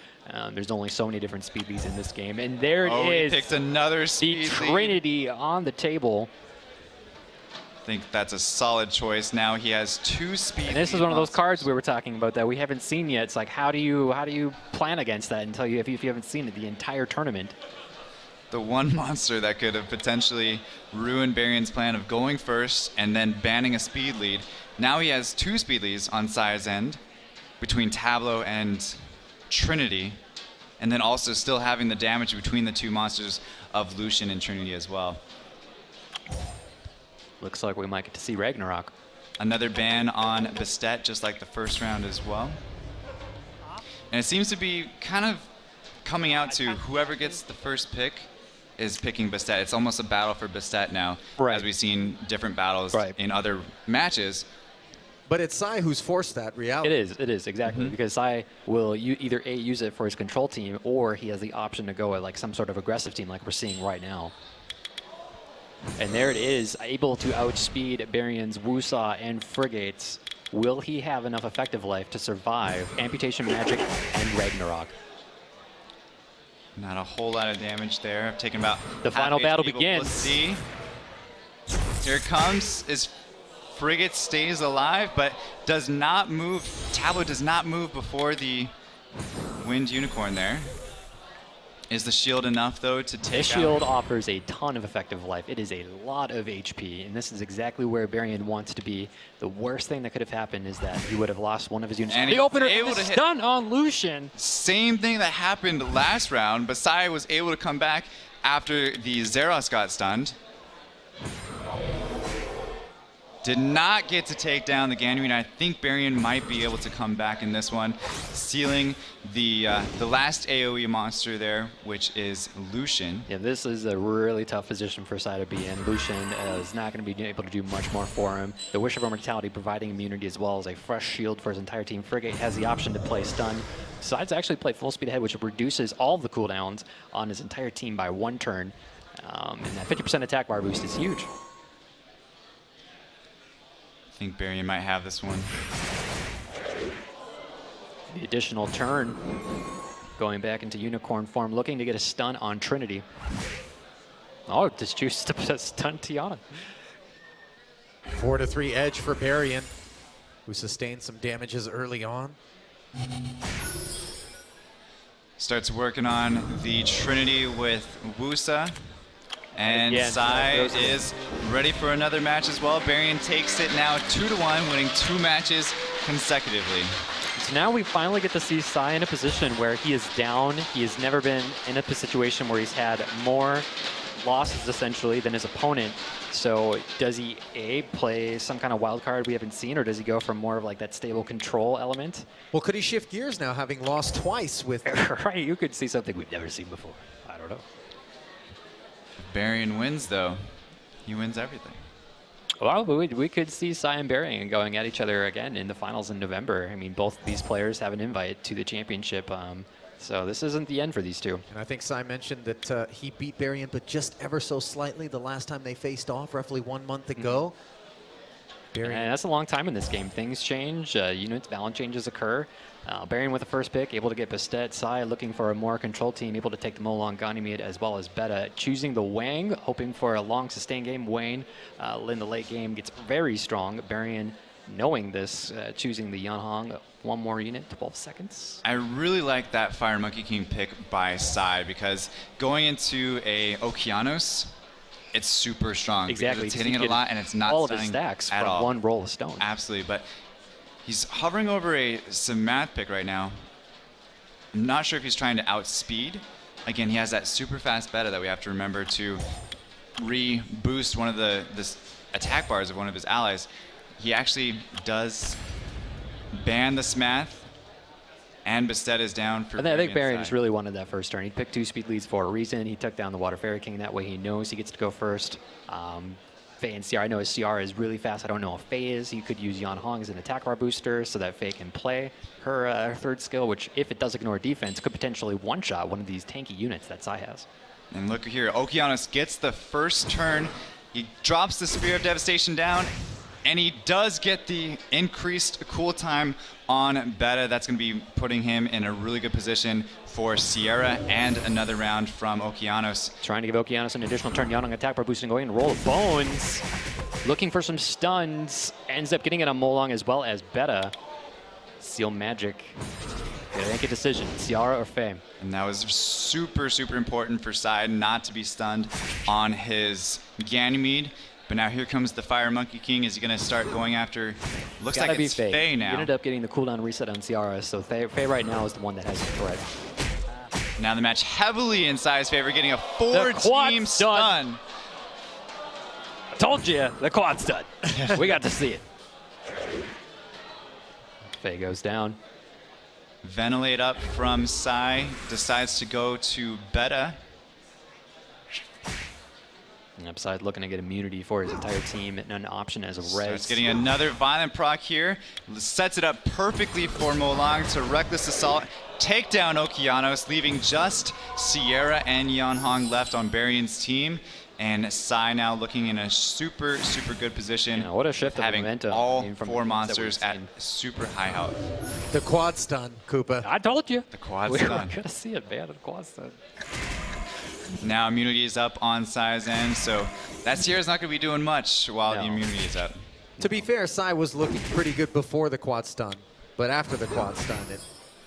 There's only so many different speed leads in this game. And there it is. He picked another speed the lead. Trinity on the table. I think that's a solid choice. Now he has 2 speed And this is lead one of those monsters. cards we were talking about that we haven't seen yet. It's like, how do you plan against that until if you haven't seen it the entire tournament? The one monster that could have potentially ruined Barian's plan of going first and then banning a speed lead. Now he has 2 speed leads on Sai's end between Tableau and Trinity, and then also still having the damage between the 2 monsters of Lucian and Trinity as well. Looks like we might get to see Ragnarok. Another ban on Bastet, just like the first round as well. And it seems to be kind of coming out to whoever gets the first pick is picking Bastet. It's almost a battle for Bastet now, as we've seen different battles in other matches. But it's Sai who's forced that reality. It is, exactly. Because Sai will either A, use it for his control team, or he has the option to go at like some sort of aggressive team like we're seeing right now. And there it is, able to outspeed Barian's Wusa and Frigates. Will he have enough effective life to survive Amputation Magic and Ragnarok? Not a whole lot of damage there. I've taken about The half final battle HP, but begins. We'll see. Here it comes. Is Frigate stays alive, but does not move. Tableau does not move before the Wind Unicorn there. Is the shield enough, though, to take This shield out? offers a ton of effective life. It is a lot of HP, and this is exactly where Barian wants to be. The worst thing that could have happened is that he would have lost one of his units. And The he opener was able is to hit. stun on Lucian. Same thing that happened last round, but Sai was able to come back after the Zeros got stunned. Did not get to take down the Ganymede. I think Barian might be able to come back in this one, sealing the last AoE monster there, which is Lucian. Yeah, this is a really tough position for Sai to be in. Lucian is not going to be able to do much more for him. The Wish of Immortality providing immunity as well as a fresh shield for his entire team. Frigate has the option to play stun. Decides to actually play full speed ahead, which reduces all of the cooldowns on his entire team by 1 turn. And that 50% attack bar boost is huge. I think Barian might have this one. The additional turn going back into unicorn form, looking to get a stun on Trinity. Oh, just chooses to stun Tiana. 4-3 edge for Barian, who sustained some damages early on. Starts working on the Trinity with Wusa. And Again, Sai those- is ready for another match as well. Barian takes it now 2-1, winning 2 matches consecutively. So now we finally get to see Sai in a position where he is down. He has never been in a situation where he's had more losses essentially than his opponent. So does he A, play some kind of wild card we haven't seen, or does he go for more of like that stable control element? Well, could he shift gears now, having lost twice with... Right, you could see something we've never seen before. I don't know. Barian wins, though. He wins everything. Well, we could see Sai and Barian going at each other again in the finals in November. I mean, both of these players have an invite to the championship. So this isn't the end for these two. And I think Sai mentioned that he beat Barian, but just ever so slightly the last time they faced off, roughly 1 month ago. And that's a long time in this game. Things change, units, balance changes occur. Barian with the first pick, able to get Bastet. Sai looking for a more controlled team, able to take the Molong Ganymede as well as Beta. Choosing the Wang, hoping for a long sustained game. Wayne in the late game gets very strong. Barian knowing this, choosing the Yanhong. 1 more unit, 12 seconds. I really like that Fire Monkey King pick by Sai because going into a Okeanos, it's super strong. Exactly. It's hitting it a lot and it's not all of his stunning stacks at from all. 1 roll of stone. Absolutely, but he's hovering over a Samath pick right now. I'm not sure if he's trying to outspeed. Again, he has that super fast beta that we have to remember to re-boost one of the attack bars of one of his allies. He actually does ban the Smath, and Bastet is down for I think Barian Sai. just really wanted that first turn. He picked 2 speed leads for a reason. He took down the Water Fairy King. That way he knows he gets to go first. Faye and CR, I know his CR is really fast. I don't know if Faye is. He could use Yan Hong as an attack bar booster so that Faye can play her third skill, which if it does ignore defense, could potentially one-shot one of these tanky units that Sai has. And look here, Okeanos gets the first turn. He drops the Spear of Devastation down, and he does get the increased cool time on Beta. That's going to be putting him in a really good position for Sierra and another round from Okeanos. Trying to give Okeanos an additional turn. Yanong attack bar boosting going. Roll of Bones. Looking for some stuns. Ends up getting it on Molong as well as Beta. Seal Magic. Gotta make a decision. Ciara or Faye. And that was super, super important for Sai not to be stunned on his Ganymede. But now here comes the Fire Monkey King. Is he going to start going after... Looks Gotta like be it's Faye. Faye He now. ended up getting the cooldown reset on Ciara, so Faye right now is the one that has the threat. Now the match heavily in Sai's favor, getting a The quad 4-team stun. I told you, the quad's done. We got to see it. Faye goes down. Ventilate up from Sai, decides to go to Beta. Upside looking to get immunity for his entire team and an option as a res. Starts getting another violent proc here. Sets it up perfectly for Molong to reckless assault. Take down Okeanos, leaving just Sierra and Yeonhong left on Barion's team. And Psy now looking in a super, super good position. Yeah, what a shift of having momentum. all From four the monsters that at we've super high health. The quad stun, Koopa. I told you. The quad We were stun. gonna see it, man. The quad stun. Now immunity is up on Psy's end, so that Sierra's not going to be doing much while the immunity is up. To be fair, Psy was looking pretty good before the quad stun, but after the quad stun,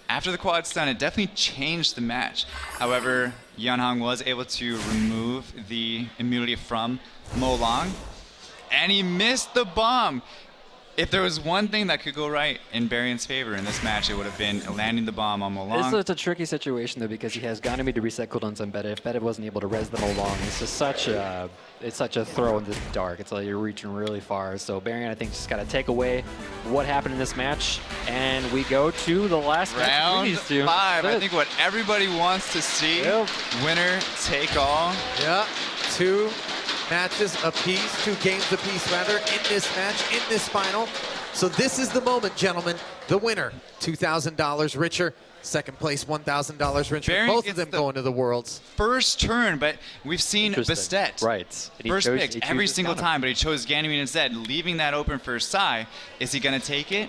After the quad stun, it definitely changed the match. However, Yeonhong was able to remove the immunity from Molong, and he missed the bomb. If there was one thing that could go right in Barion's favor in this match, it would have been landing the bomb on Molong. It's a tricky situation though because he has Ganymede to reset cooldowns on Beta. If Beta wasn't able to res them along, it's just such a throw in the dark. It's like you're reaching really far. So Barion, I think, just got to take away what happened in this match, and we go to the last match Round between these two. 5. That's I it. think what everybody wants to see. Yep. Winner take all. Yeah, 2 matches apiece, 2 games apiece rather, in this match, in this final. So this is the moment, gentlemen. The winner, $2,000 richer. Second place, $1,000 richer. Barion Both of gets them the going to the Worlds. First turn, but we've seen Interesting. Bastet. Right. And he First chose- pick he every chooses single Ganymede. time, but he chose Ganymede instead, leaving that open for Psy. Is he going to take it?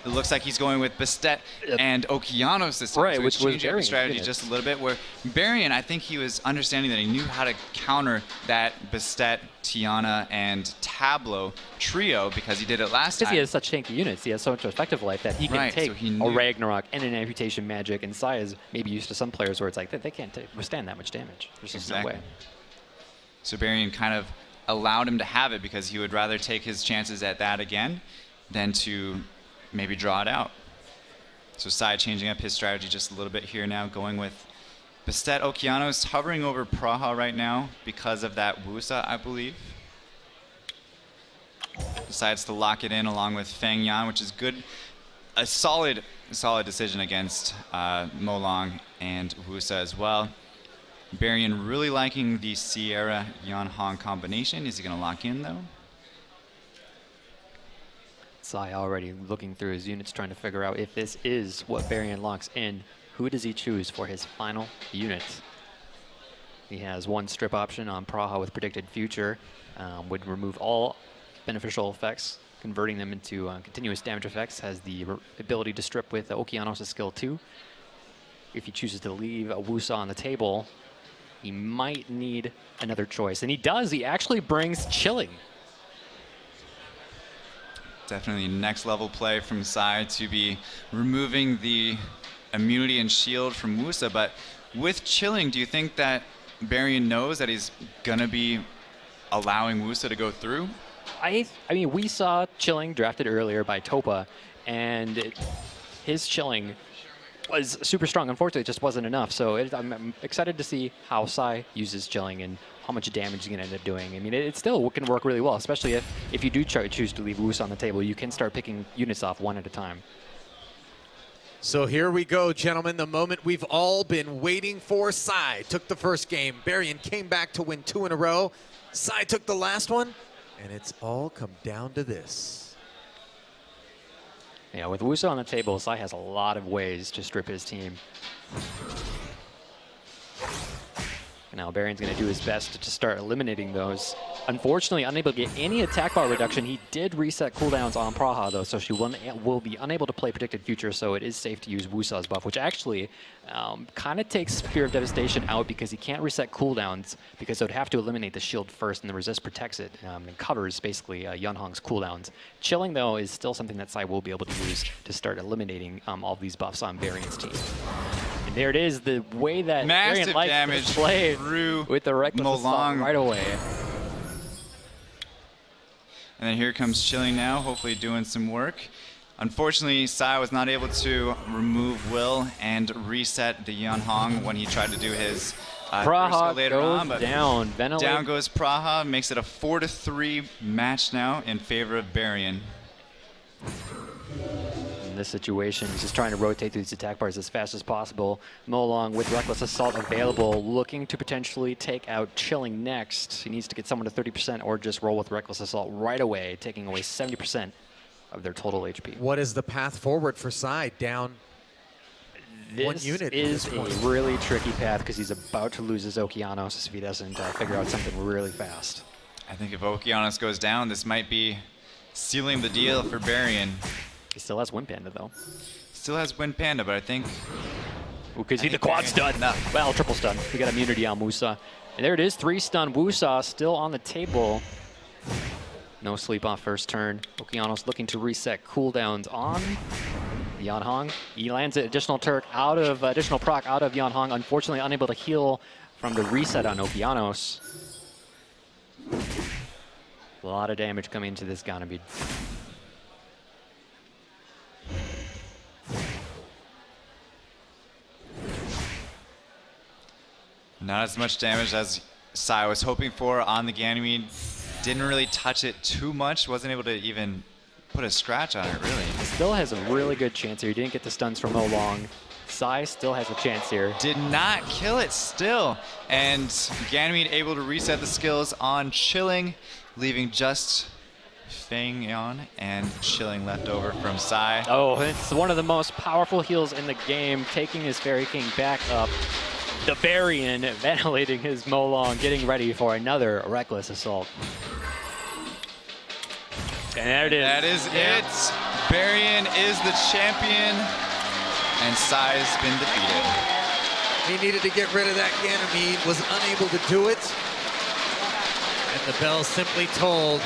It looks like he's going with Bastet and Okeanos this time. Right, so which he's was changing up his Barion's strategy unit. just a little bit. Where Barion, I think he was understanding that he knew how to counter that Bastet, Tiana, and Tableau trio because he did it last Because time. he has such tanky units, he has so much effective life that he can Right, take so he a knew- Ragnarok and an Amputation Magic, and Sai is maybe used to some players where it's like they can't withstand that much damage. There's just no way. So Barion kind of allowed him to have it because he would rather take his chances at that again than to maybe draw it out. So Sai changing up his strategy just a little bit here now, going with Bastet. Okeanos hovering over Praha right now because of that Wusa, I believe. Decides to lock it in along with Feng Yan, which is good. A solid decision against Molong and Wusa as well. Barion really liking the Sierra Yeonhong combination. Is he going to lock in though? Sai already looking through his units, trying to figure out if this is what Barion locks in. Who does he choose for his final unit? He has one strip option on Praha with Predicted Future, would remove all beneficial effects, converting them into continuous damage effects. Has the ability to strip with Okeanos' skill 2. If he chooses to leave a Wusa on the table, he might need another choice. And he does. He actually brings Chilling. Definitely next level play from Sai to be removing the immunity and shield from Wusa. But with Chilling, do you think that Barion knows that he's going to be allowing Wusa to go through? I mean, we saw Chilling drafted earlier by Topa, and his Chilling was super strong. Unfortunately, it just wasn't enough. So I'm excited to see how Sai uses Chilling and how much damage he's going to end up doing. I mean, it still can work really well, especially if you do choose to leave Wusa on the table. You can start picking units off one at a time. So here we go, gentlemen. The moment we've all been waiting for. Sai took the first game. Barion came back to win 2 in a row. Sai took the last one, and it's all come down to this. Yeah, with Wusa on the table, Sai has a lot of ways to strip his team. Now Barion's going to do his best to start eliminating those. Unfortunately, unable to get any attack bar reduction. He did reset cooldowns on Praha, though, so she will be unable to play Predicted Future, so it is safe to use Wusa's buff, which actually kind of takes Spear of Devastation out because he can't reset cooldowns because it would have to eliminate the shield first, and the resist protects it and covers, basically, Yeonhong's cooldowns. Chilling, though, is still something that Sai will be able to use to start eliminating all these buffs on Barion's team. And there it is, the way that Massive Barion likes damage to play through with the reckless assault right away. And then here comes Chilling now, hopefully doing some work. Unfortunately, Sai was not able to remove Will and reset the Yeonhong when he tried to do his Praha later goes on. But down. Ventilate. Down goes Praha, makes it a 4-3 match now in favor of Barion. And this situation. He's just trying to rotate through these attack bars as fast as possible. Molong with Reckless Assault available, looking to potentially take out Chilling next. He needs to get someone to 30% or just roll with Reckless Assault right away, taking away 70% of their total HP. What is the path forward for Psy? Down one unit. This is a really tricky path because he's about to lose his Okeanos if he doesn't figure out something really fast. I think if Okeanos goes down, this might be sealing the deal for Barian. He still has Wind Panda, though. Still has Wind Panda, but I think... Because the quad stun. Well, triple stun. We got immunity on Wusa. And there it is, 3 stun. Wusa still on the table. No sleep on first turn. Okeanos looking to reset cooldowns on Yanhong. He lands an additional proc out of Yanhong. Unfortunately, unable to heal from the reset on Okeanos. A lot of damage coming into this Ganymede. Not as much damage as Psy was hoping for on the Ganymede. Didn't really touch it too much. Wasn't able to even put a scratch on it, really. Still has a really good chance here. He didn't get the stuns from Molong. Psy still has a chance here. Did not kill it still. And Ganymede able to reset the skills on Chilling, leaving just Feng-Yon and Chilling left over from Psy. Oh, it's one of the most powerful heals in the game, taking his Fairy King back up. The Barian ventilating his Molong, getting ready for another Reckless Assault. And there it is. That is it. Barian is the champion, and Psy's been defeated. He needed to get rid of that Ganymede, was unable to do it. And the bell simply tolled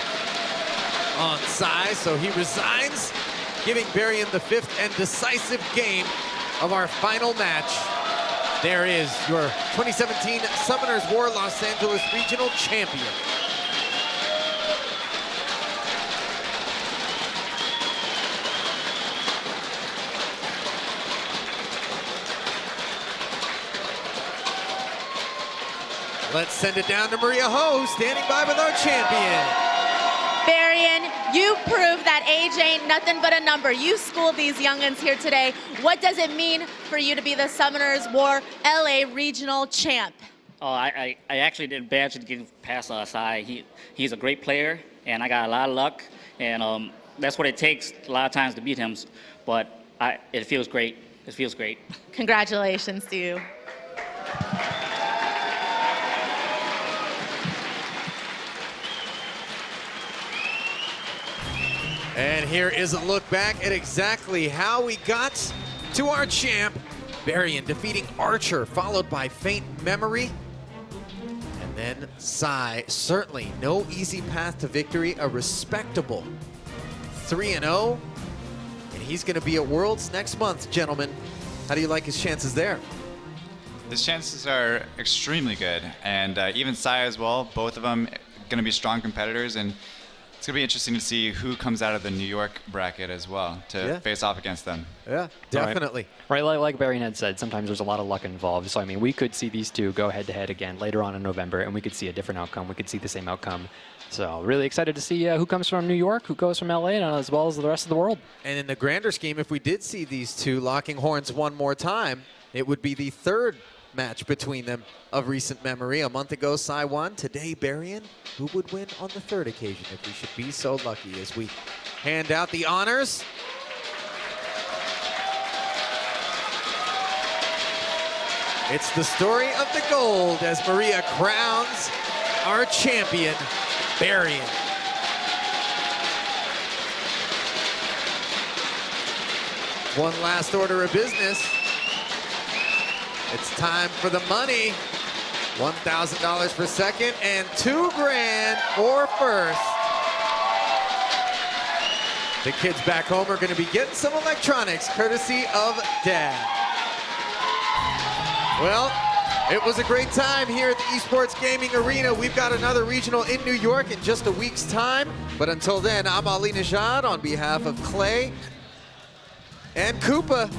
on Psy, so he resigns, giving Barian the 5th and decisive game of our final match. There is your 2017 Summoners War Los Angeles Regional Champion. Let's send it down to Maria Ho, standing by with our champion. Barian, you proved that age ain't nothing but a number. You schooled these youngins here today. What does it mean for you to be the Summoners War LA Regional Champ? Oh, I actually did bad to get past Psy. He's a great player, and I got a lot of luck, and that's what it takes a lot of times to beat him. But it feels great. It feels great. Congratulations to you. And here is a look back at exactly how we got to our champ, Barian defeating Archer, followed by Faint Memory. And then Psy, certainly no easy path to victory, a respectable 3-0. And he's going to be at Worlds next month, gentlemen. How do you like his chances there? His chances are extremely good, and even Psy as well. Both of them going to be strong competitors, and it's going to be interesting to see who comes out of the New York bracket as well to face off against them. Yeah, definitely. Right, like Barian had said, sometimes there's a lot of luck involved. So, I mean, we could see these two go head-to-head again later on in November, and we could see a different outcome. We could see the same outcome. So, really excited to see who comes from New York, who goes from LA, and as well as the rest of the world. And in the grander scheme, if we did see these two locking horns one more time, it would be the 3rd match between them of recent memory. A month ago, Psy won. Today, Barian. Who would win on the 3rd occasion if we should be so lucky as we hand out the honors? It's the story of the gold as Maria crowns our champion, Barian. One last order of business. It's time for the money. $1,000 for second and $2,000 for first. The kids back home are going to be getting some electronics courtesy of Dad. Well, it was a great time here at the Esports Gaming Arena. We've got another regional in New York in just a week's time. But until then, I'm Ali Najad on behalf of Clay and Koopa.